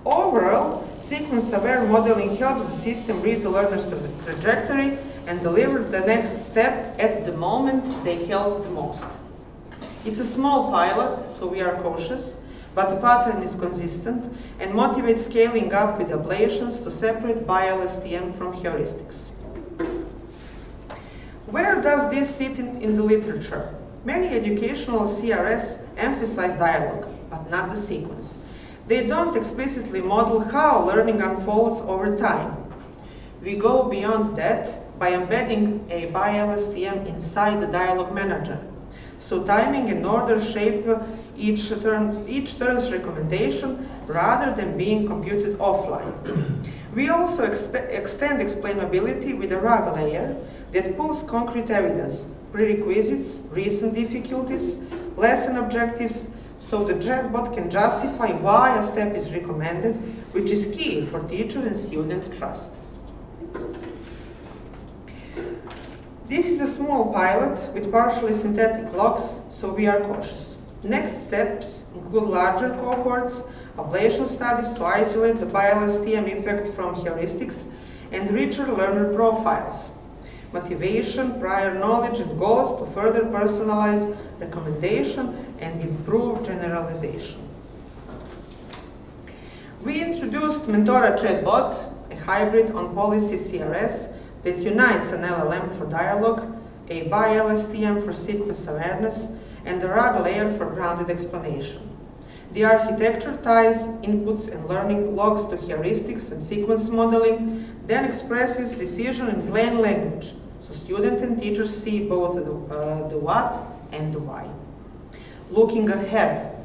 Overall, sequence-aware modeling helps the system read the learner's trajectory and deliver the next step at the moment they help the most. It's a small pilot, so we are cautious, but the pattern is consistent and motivates scaling up with ablations to separate BiLSTM from heuristics. Where does this sit in the literature? Many educational CRS emphasize dialogue, but not the sequence. They don't explicitly model how learning unfolds over time. We go beyond that by embedding a BiLSTM inside the dialogue manager. So timing and order shape each turn's recommendation rather than being computed offline. We also extend explainability with a RAG layer that pulls concrete evidence, prerequisites, recent difficulties, lesson objectives, so the chatbot can justify why a step is recommended, which is key for teacher and student trust. This is a small pilot with partially synthetic logs, so we are cautious. Next steps include larger cohorts, ablation studies to isolate the BiLSTM effect from heuristics, and richer learner profiles. Motivation, prior knowledge, and goals to further personalize recommendation and improve generalization. We introduced Mentora Chatbot, a hybrid on policy CRS that unites an LLM for dialogue a bi-LSTM for sequence awareness, and a RAG layer for grounded explanation. The architecture ties inputs and learning logs to heuristics and sequence modeling, then expresses decision in plain language, so students and teachers see both the what and the why. Looking ahead,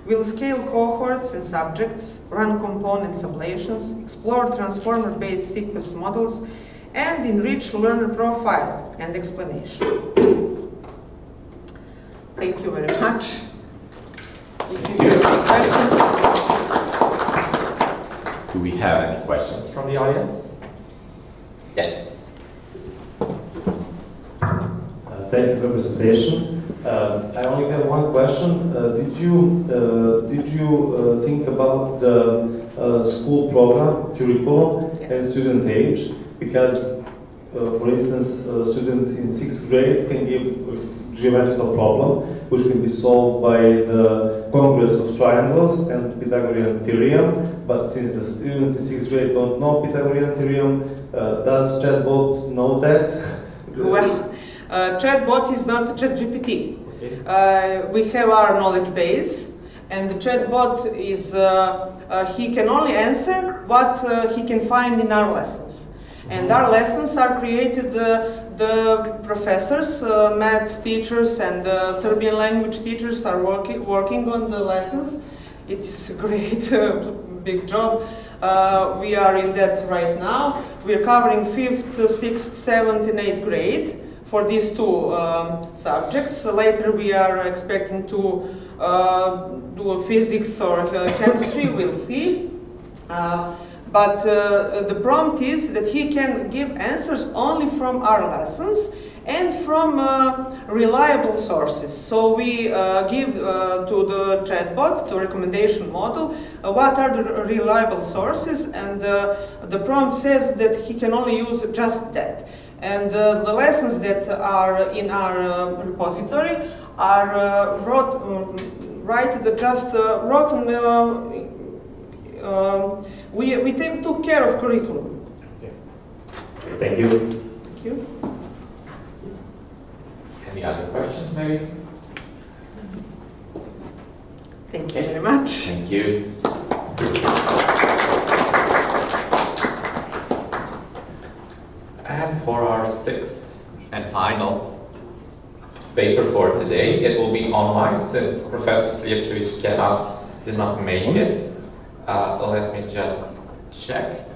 we'll scale cohorts and subjects, run component ablations, explore transformer-based sequence models, and enrich learner profile and explanation. Thank you very much. If you have any questions. Do we have any questions from the audience? Yes. Thank you for the presentation. I only have one question. Did you think about the school program, curriculum, and student age? Because, for instance, a student in 6th grade can give a geometrical problem, which can be solved by the congress of triangles and Pythagorean theorem. But since the students in 6th grade don't know Pythagorean theorem, does chatbot know that? Well, chatbot is not ChatGPT. We have our knowledge base, and the chatbot is, he can only answer what he can find in our lessons. And our lessons are created, the professors, math teachers and Serbian language teachers are working on the lessons. It is a great big job. We are in that right now. We are covering 5th, 6th, 7th and 8th grade for these two subjects. Later we are expecting to do physics or chemistry, we'll see. But the prompt is that he can give answers only from our lessons and from reliable sources. So we give to the chatbot, to recommendation model, what are the reliable sources, and the prompt says that he can only use just that. And the lessons that are in our repository are we took care of curriculum. Thank you. Thank you. Any other questions, maybe? Thank you very much. Thank you. And for our 6th and final paper for today, it will be online since Professor Slijepčević did not make it. Let me just check.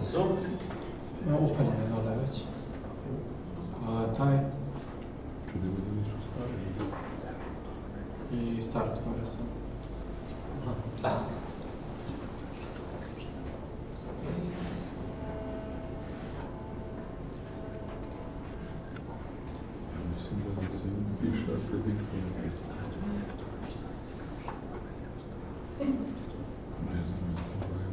Zoom. I start može se. Da. Mislim da se piše akreditovano. Ne znam, mislim da je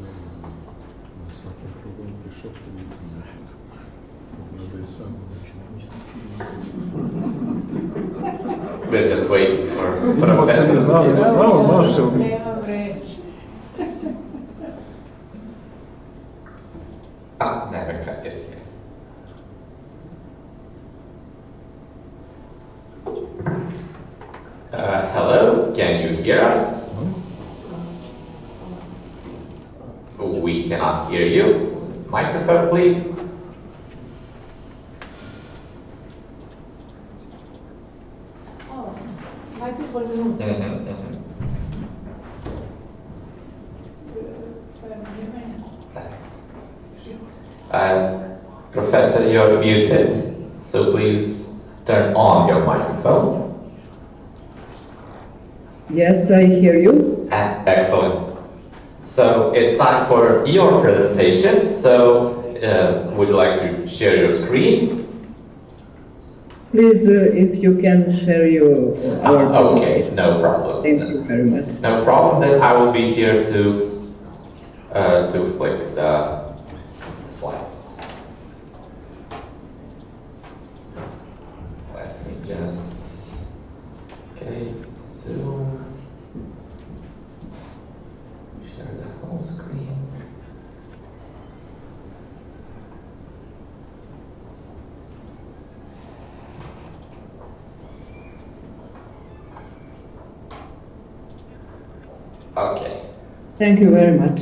na svakom programu piše akreditovano. Možda i sam We're just waiting for a bit. Neveka is here. Hello, can you hear us? We cannot hear you. Microphone, please. Professor, you're muted, so please turn on your microphone. Yes, I hear you. Excellent. So it's time for your presentation. So would you like to share your screen? Please, if you can share your okay, no problem. Thank you very much. No problem. Then I will be here to flick the slides. Let me just zoom. Share the whole screen. Okay. Thank you very much.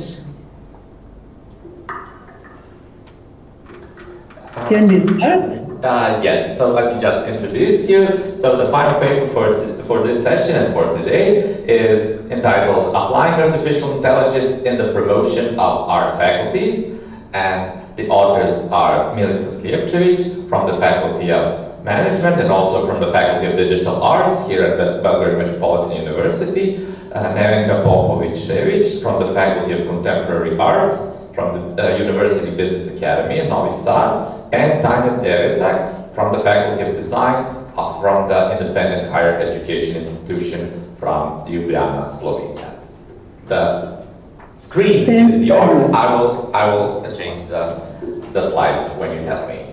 Can we start? Yes, so let me just introduce you. So the final paper for this session and for today is entitled Applying Artificial Intelligence in the Promotion of Art Faculties. And the authors are Milica Slijepčević from the Faculty of Management and also from the Faculty of Digital Arts here at the Belgrade Metropolitan University, Nevenka Popović-Šević from the Faculty of Contemporary Arts from the University Business Academy in Novi Sad, and Tanja Devetak from the Faculty of Design from the Independent Higher Education Institution from Ljubljana, Slovenia. The screen is yours. I will change the slides when you tell me.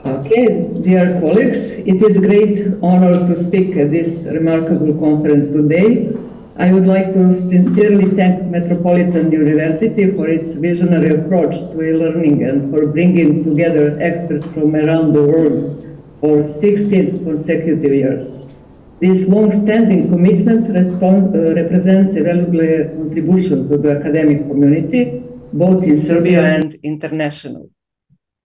Okay, dear colleagues, it is a great honor to speak at this remarkable conference today. I would like to sincerely thank Metropolitan University for its visionary approach to e-learning and for bringing together experts from around the world for 16 consecutive years. This long-standing commitment represents a valuable contribution to the academic community, both in Serbia and international.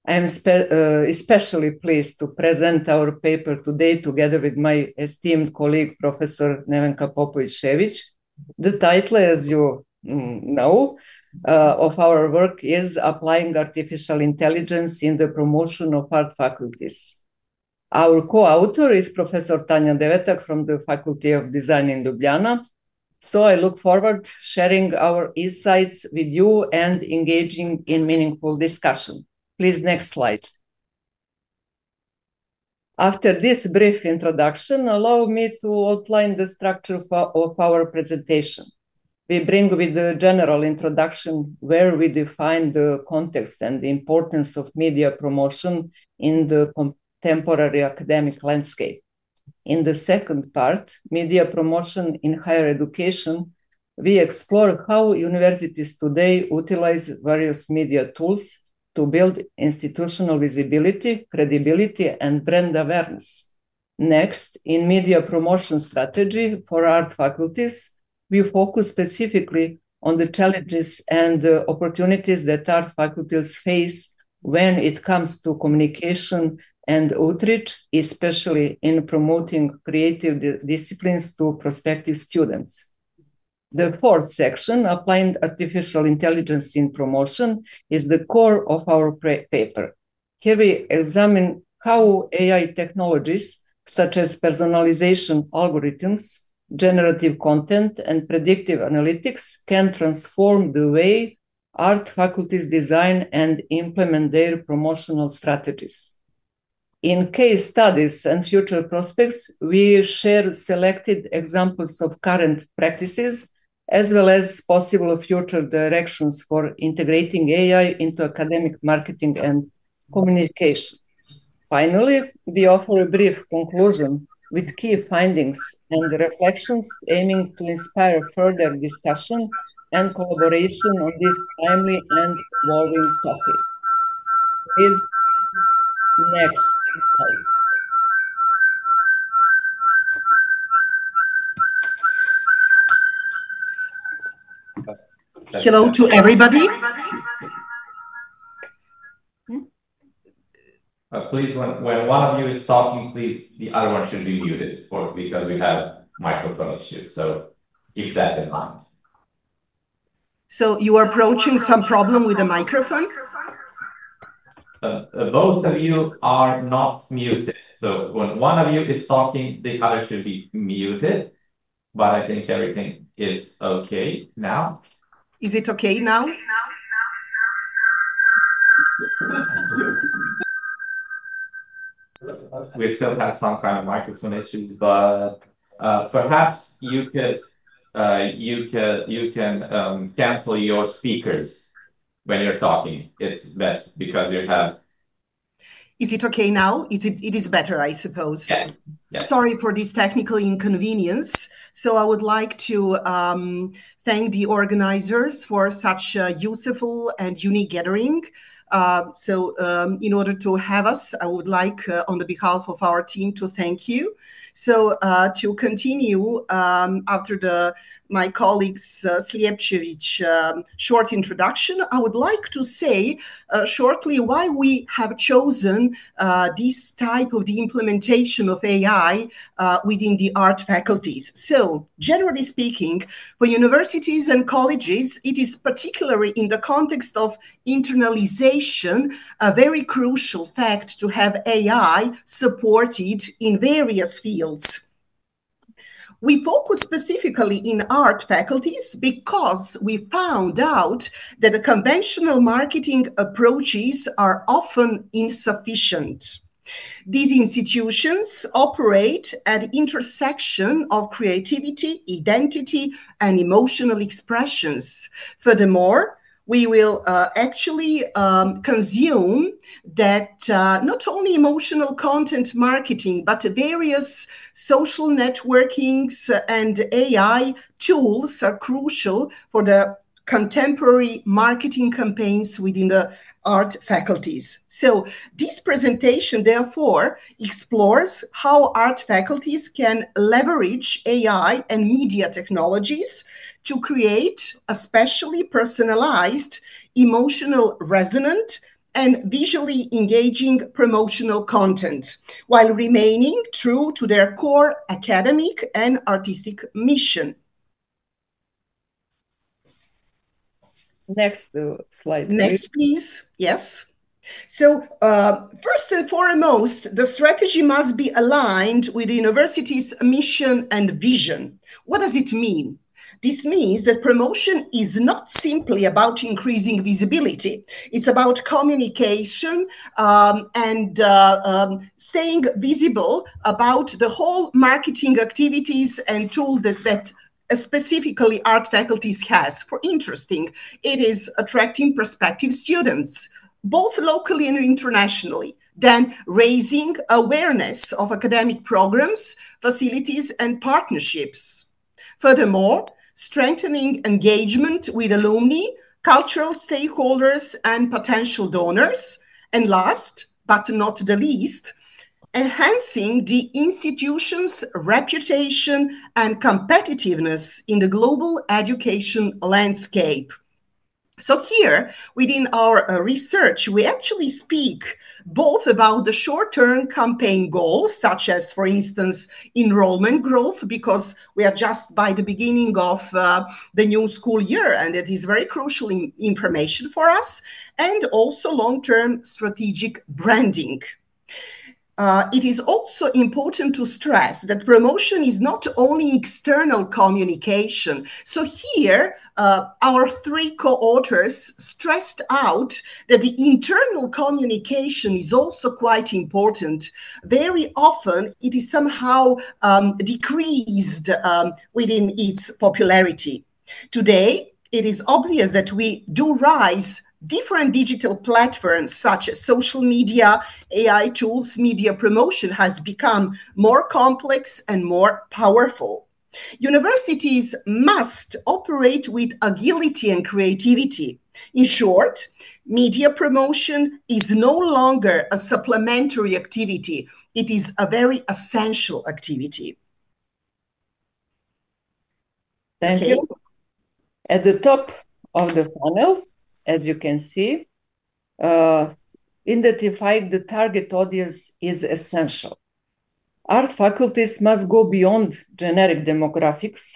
I am especially pleased to present our paper today together with my esteemed colleague, Professor Nevenka Popović-Šević. The title, as you know, of our work is Applying Artificial Intelligence in the Promotion of Art Faculties. Our co-author is Professor Tanja Devetak from the Faculty of Design in Ljubljana. So I look forward to sharing our insights with you and engaging in meaningful discussion. Please, next slide. After this brief introduction, allow me to outline the structure of our presentation. We bring with the general introduction where we define the context and the importance of media promotion in the contemporary academic landscape. In the second part, media promotion in higher education, we explore how universities today utilize various media tools to build institutional visibility, credibility, and brand awareness. Next, in media promotion strategy for art faculties, we focus specifically on the challenges and opportunities that art faculties face when it comes to communication and outreach, especially in promoting creative disciplines to prospective students. The fourth section, Applying Artificial Intelligence in Promotion, is the core of our paper. Here we examine how AI technologies, such as personalization algorithms, generative content, and predictive analytics can transform the way art faculties design and implement their promotional strategies. In case studies and future prospects, we share selected examples of current practices as well as possible future directions for integrating AI into academic marketing and communication. Finally, we offer a brief conclusion with key findings and reflections aiming to inspire further discussion and collaboration on this timely and evolving topic. Please, next slide. Hello to everybody. Please, when one of you is talking, please, the other one should be muted because we have microphone issues. So keep that in mind. So you are approaching some problem with the microphone? Both of you are not muted. So when one of you is talking, the other should be muted. But I think everything is okay now. Is it okay now? We still have some kind of microphone issues, but perhaps you can cancel your speakers when you're talking. It's best because you have. Is it okay now? It is better, I suppose. Yeah. Yeah. Sorry for this technical inconvenience. So I would like to thank the organizers for such a useful and unique gathering. In order to have us, I would like, on the behalf of our team, to thank you. So to continue after my colleague's Slijepčević short introduction, I would like to say shortly why we have chosen this type of the implementation of AI within the art faculties. So generally speaking, for universities and colleges, it is particularly in the context of internalization a very crucial fact to have AI supported in various fields. We focus specifically in art faculties because we found out that the conventional marketing approaches are often insufficient. These institutions operate at the intersection of creativity, identity, and emotional expressions. Furthermore, we will actually consume that not only emotional content marketing, but various social networkings and AI tools are crucial for the contemporary marketing campaigns within the art faculties. So this presentation, therefore, explores how art faculties can leverage AI and media technologies to create a specially personalized, emotional, resonant, and visually engaging promotional content, while remaining true to their core academic and artistic mission. Next slide. Next, please. Yes. So first and foremost, the strategy must be aligned with the university's mission and vision. What does it mean? This means that promotion is not simply about increasing visibility. It's about communication and staying visible about the whole marketing activities and tools that specifically art faculties has. For interesting, it is attracting prospective students, both locally and internationally, then raising awareness of academic programs, facilities, and partnerships. Furthermore, strengthening engagement with alumni, cultural stakeholders, and potential donors. And last, but not the least, enhancing the institution's reputation and competitiveness in the global education landscape. So here, within our research, we actually speak both about the short-term campaign goals, such as, for instance, enrollment growth, because we are just by the beginning of the new school year, and it is very crucial information for us, and also long-term strategic branding. It is also important to stress that promotion is not only external communication. So here, our three co-authors stressed out that the internal communication is also quite important. Very often, it is somehow decreased within its popularity. Today, it is obvious that we do rise different digital platforms such as social media, AI tools, media promotion has become more complex and more powerful. Universities must operate with agility and creativity. In short, media promotion is no longer a supplementary activity. It is a very essential activity. Thank you. At the top of the funnel, as you can see, identifying the target audience is essential. Art faculties must go beyond generic demographics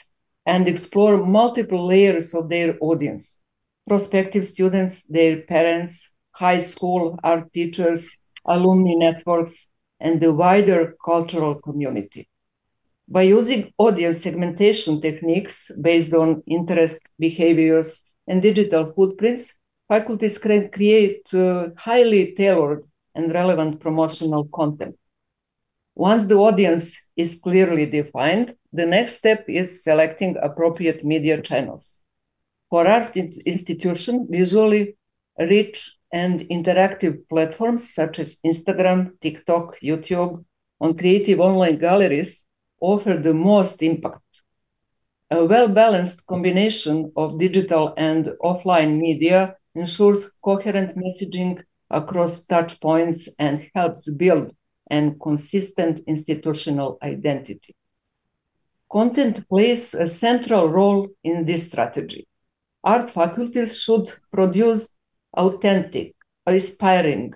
and explore multiple layers of their audience: prospective students, their parents, high school art teachers, alumni networks, and the wider cultural community. By using audience segmentation techniques based on interest, behaviors, and digital footprints, faculties can create highly tailored and relevant promotional content. Once the audience is clearly defined, the next step is selecting appropriate media channels. For art institutions, visually rich and interactive platforms such as Instagram, TikTok, YouTube, on creative online galleries offer the most impact. A well-balanced combination of digital and offline media ensures coherent messaging across touch points and helps build and consistent institutional identity. Content plays a central role in this strategy. Art faculties should produce authentic, inspiring,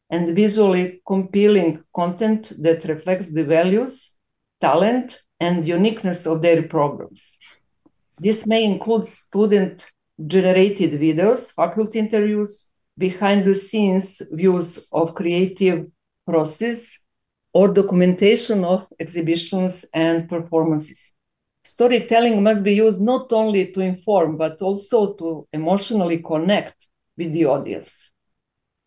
and visually compelling content that reflects the values, talent, and uniqueness of their programs. This may include student-generated videos, faculty interviews, behind-the-scenes views of creative process, or documentation of exhibitions and performances. Storytelling must be used not only to inform, but also to emotionally connect with the audience.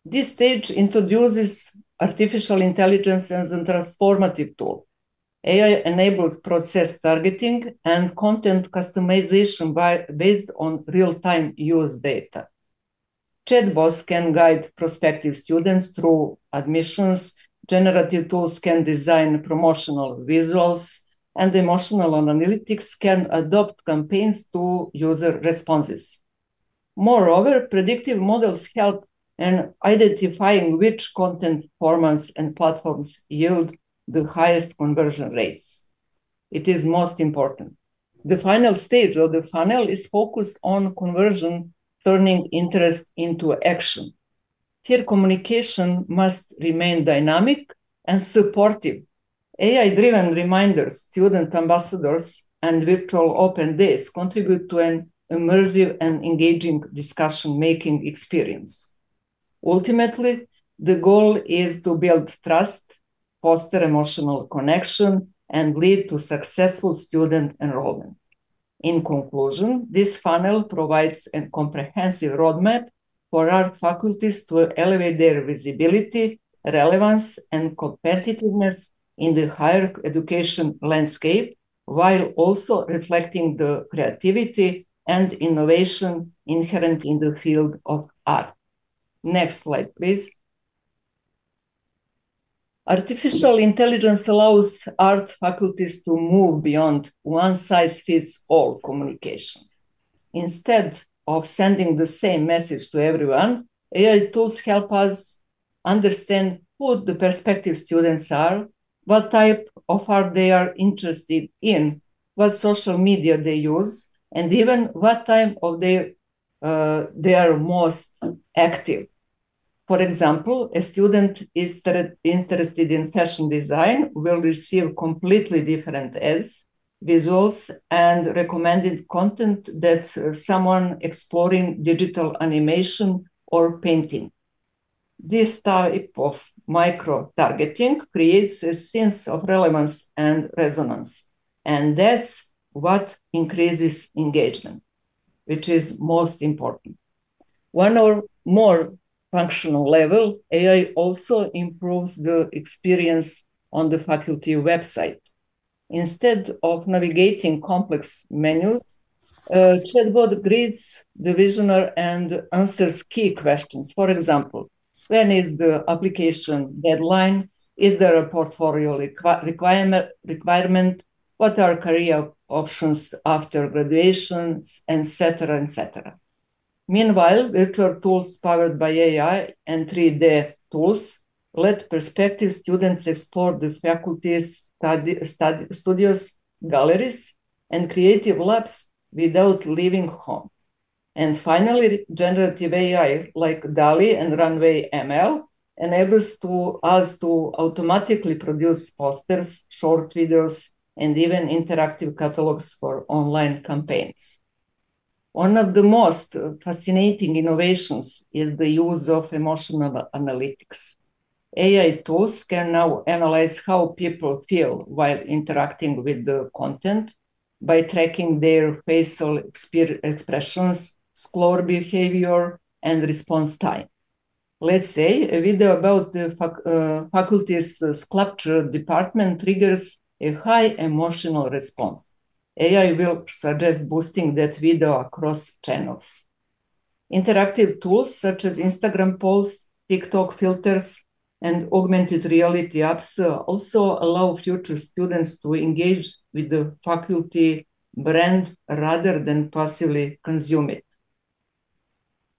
This stage introduces artificial intelligence as a transformative tool. AI enables process targeting and content customization based on real-time use data. Chatbots can guide prospective students through admissions, generative tools can design promotional visuals, and emotional analytics can adopt campaigns to user responses. Moreover, predictive models help in identifying which content formats and platforms yield the highest conversion rates. It is most important. The final stage of the funnel is focused on conversion, turning interest into action. Here, communication must remain dynamic and supportive. AI-driven reminders, student ambassadors, and virtual open days contribute to an immersive and engaging discussion-making experience. Ultimately, the goal is to build trust, foster emotional connection, and lead to successful student enrollment. In conclusion, this funnel provides a comprehensive roadmap for art faculties to elevate their visibility, relevance, and competitiveness in the higher education landscape, while also reflecting the creativity and innovation inherent in the field of art. Next slide, please. Artificial intelligence allows art faculties to move beyond one-size-fits-all communications. Instead of sending the same message to everyone, AI tools help us understand who the prospective students are, what type of art they are interested in, what social media they use, and even what time of day they are most active. For example, a student is interested in fashion design will receive completely different ads, visuals, and recommended content that someone exploring digital animation or painting. This type of micro-targeting creates a sense of relevance and resonance, and that's what increases engagement, which is most important. One or more functional level, AI also improves the experience on the faculty website. Instead of navigating complex menus, chatbot greets the visitor and answers key questions. For example, when is the application deadline? Is there a portfolio requirement? What are career options after graduation, etc., etc. Meanwhile, virtual tools powered by AI and 3D tools let prospective students explore the faculty's studios, galleries, and creative labs without leaving home. And finally, generative AI like DALL-E and Runway ML enables us to automatically produce posters, short videos, and even interactive catalogs for online campaigns. One of the most fascinating innovations is the use of emotional analytics. AI tools can now analyze how people feel while interacting with the content by tracking their facial expressions, scroll behavior, and response time. Let's say a video about the faculty's sculpture department triggers a high emotional response. AI will suggest boosting that video across channels. Interactive tools such as Instagram polls, TikTok filters, and augmented reality apps also allow future students to engage with the faculty brand rather than passively consume it.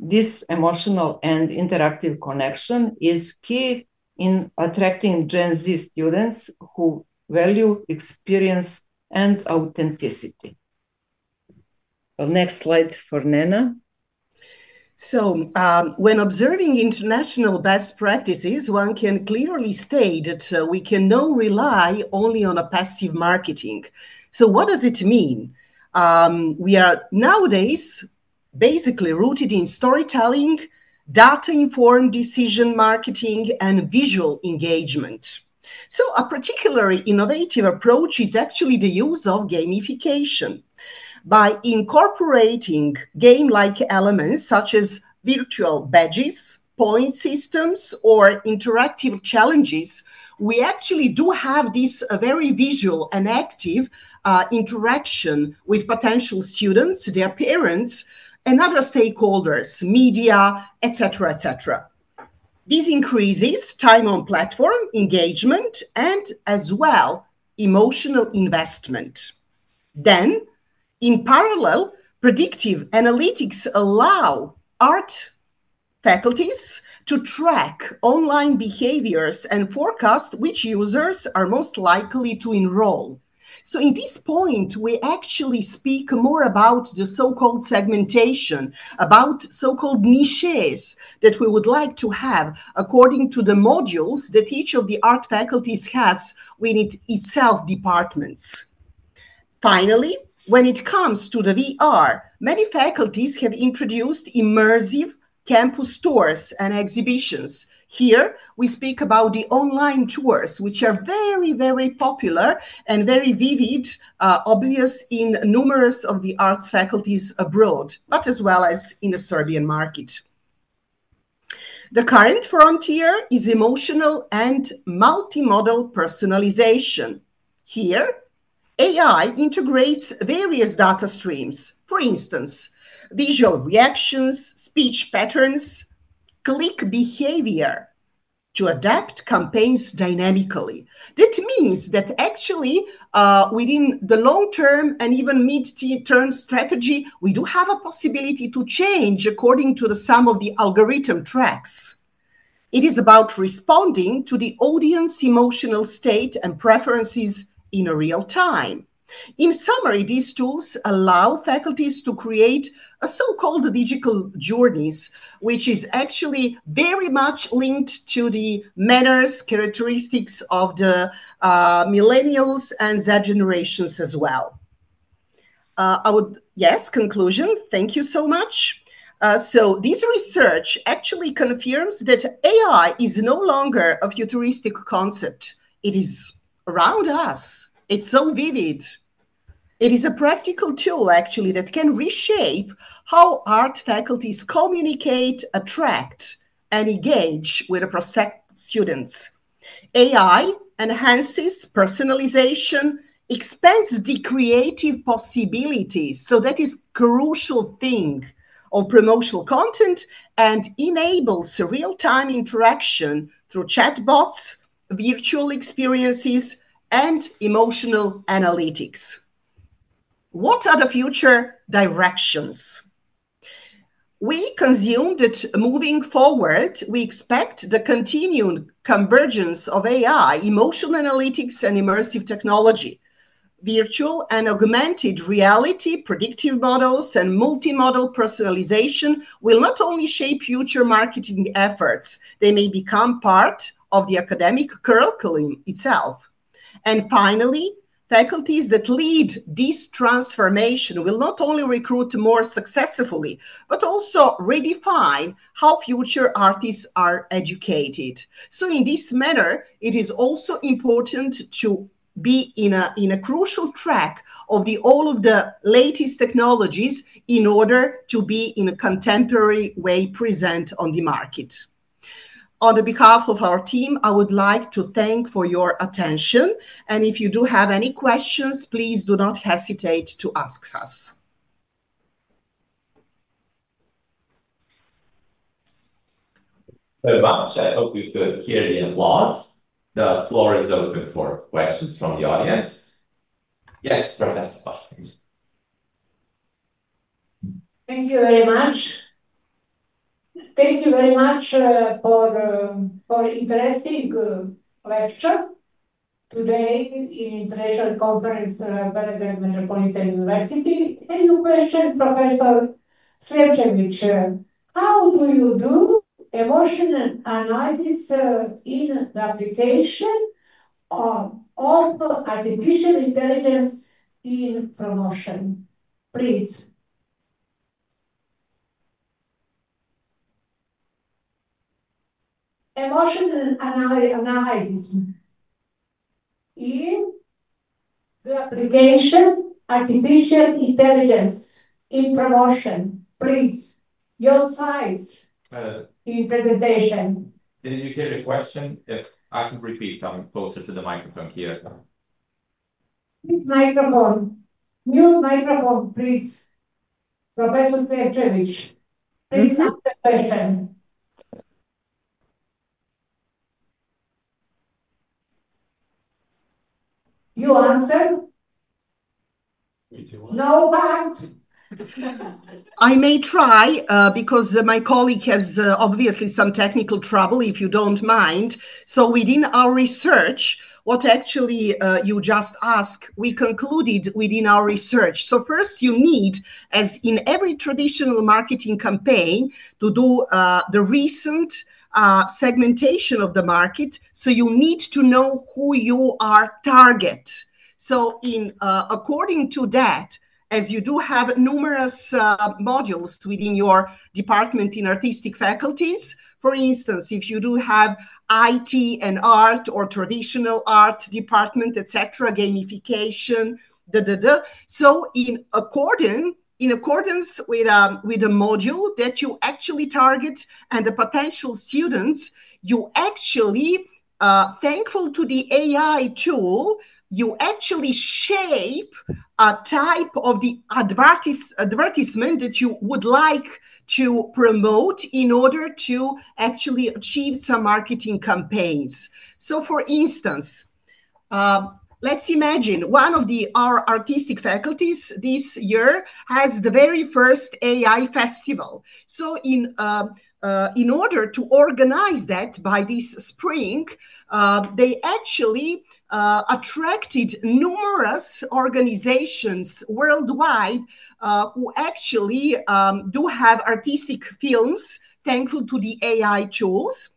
This emotional and interactive connection is key in attracting Gen Z students who value experience and authenticity. Well, next slide for Nena. So, when observing international best practices, one can clearly state that we can now rely only on a passive marketing. So, what does it mean? We are nowadays basically rooted in storytelling, data-informed decision marketing, and visual engagement. So, a particularly innovative approach is actually the use of gamification. By incorporating game-like elements such as virtual badges, point systems, or interactive challenges, we actually do have this very visual and active interaction with potential students, their parents, and other stakeholders, media, etc., etc. This increases time on platform engagement and as well emotional investment. Then, in parallel, predictive analytics allow art faculties to track online behaviors and forecast which users are most likely to enroll. So in this point, we actually speak more about the so-called segmentation, about so-called niches that we would like to have according to the modules that each of the art faculties has within itself departments. Finally, when it comes to the VR, many faculties have introduced immersive campus tours and exhibitions. Here, we speak about the online tours, which are very, very popular and very vivid, obvious in numerous of the arts faculties abroad, but as well as in the Serbian market. The current frontier is emotional and multimodal personalization. Here, AI integrates various data streams, for instance, visual reactions, speech patterns, click behavior, to adapt campaigns dynamically. That means that actually within the long-term and even mid-term strategy, we do have a possibility to change according to the sum of the algorithm tracks. It is about responding to the audience emotional state and preferences in real time. In summary, these tools allow faculties to create a so-called digital journeys, which is actually very much linked to the manners, characteristics of the millennials and Z generations as well. Conclusion, thank you so much. So this research actually confirms that AI is no longer a futuristic concept. It is around us. It's so vivid. It is a practical tool, actually, that can reshape how art faculties communicate, attract, and engage with the prospective students. AI enhances personalization, expands the creative possibilities. So that is crucial thing of promotional content and enables real-time interaction through chatbots, virtual experiences, and emotional analytics. What are the future directions? We consume that moving forward, we expect the continued convergence of AI, emotional analytics, and immersive technology. Virtual and augmented reality, predictive models, and multimodal personalization will not only shape future marketing efforts, they may become part of the academic curriculum itself. And finally, faculties that lead this transformation will not only recruit more successfully, but also redefine how future artists are educated. So in this manner, it is also important to be in a crucial track of all of the latest technologies in order to be in a contemporary way present on the market. On the behalf of our team, I would like to thank for your attention. And if you do have any questions, please do not hesitate to ask us. Very much. I hope you could hear the applause. The floor is open for questions from the audience. Yes, Professor Bosch, please. Thank you very much. Thank you very much for interesting lecture today in International Conference Belgrade Metropolitan University. And you question Professor Slepčević, how do you do emotional analysis in the application of artificial intelligence in promotion? Please. Emotional analysis in the application artificial intelligence in promotion. Please, your slides in presentation. Did you hear the question? If I can repeat, I'm closer to the microphone here. Microphone. Mute microphone, please. Professor Slepčević, please ask the question. You answer? No thanks. I may try because my colleague has obviously some technical trouble, if you don't mind. So within our research, what actually you just asked, we concluded within our research. So first you need, as in every traditional marketing campaign, to do the recent segmentation of the market. So you need to know who you are target. So in according to that, as you do have numerous modules within your department in artistic faculties, for instance, if you do have IT and art or traditional art department, etc., gamification, So in accordance with a module that you actually target and the potential students, you actually, thankful to the AI tool, you actually shape a type of the advertisement that you would like to promote in order to actually achieve some marketing campaigns. So for instance, let's imagine one of our artistic faculties this year has the very first AI festival. So in order to organize that by this spring, they actually attracted numerous organizations worldwide who actually do have artistic films, thankful to the AI tools.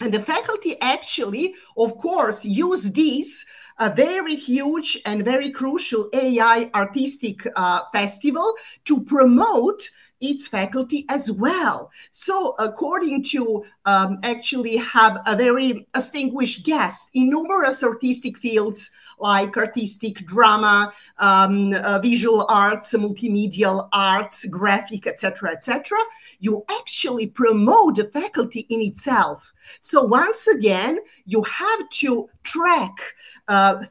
And the faculty actually, of course, use these a very huge and very crucial AI artistic festival to promote its faculty as well. So according to actually have a very distinguished guest in numerous artistic fields like artistic drama, visual arts, multimedia arts, graphic, etc., etc., you actually promote the faculty in itself. So once again, you have to track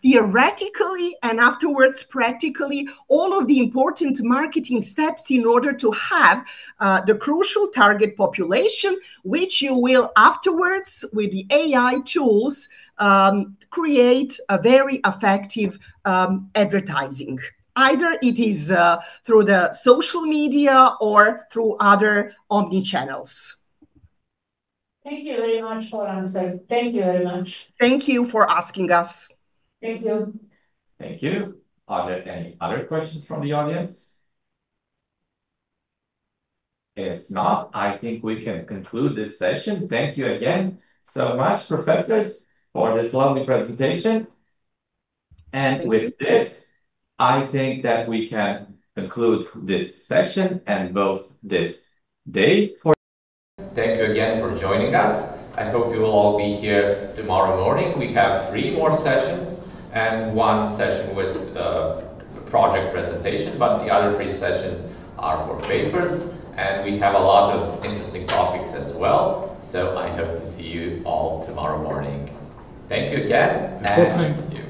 theoretically and afterwards practically all of the important marketing steps in order to have the crucial target population, which you will afterwards with the AI tools create a very effective advertising. Either it is through the social media or through other omni-channels. Thank you very much for answering. Thank you very much. Thank you for asking us. Thank you. Thank you. Are there any other questions from the audience? If not, I think we can conclude this session. Thank you again so much, professors, for this lovely presentation. And with this, I think that we can conclude this session and both this day. Thank you again for joining us. I hope you will all be here tomorrow morning. We have 3 more sessions and 1 session with project presentation, but the other 3 sessions are for papers, and we have a lot of interesting topics as well. So I hope to see you all tomorrow morning. Thank you again, and see you.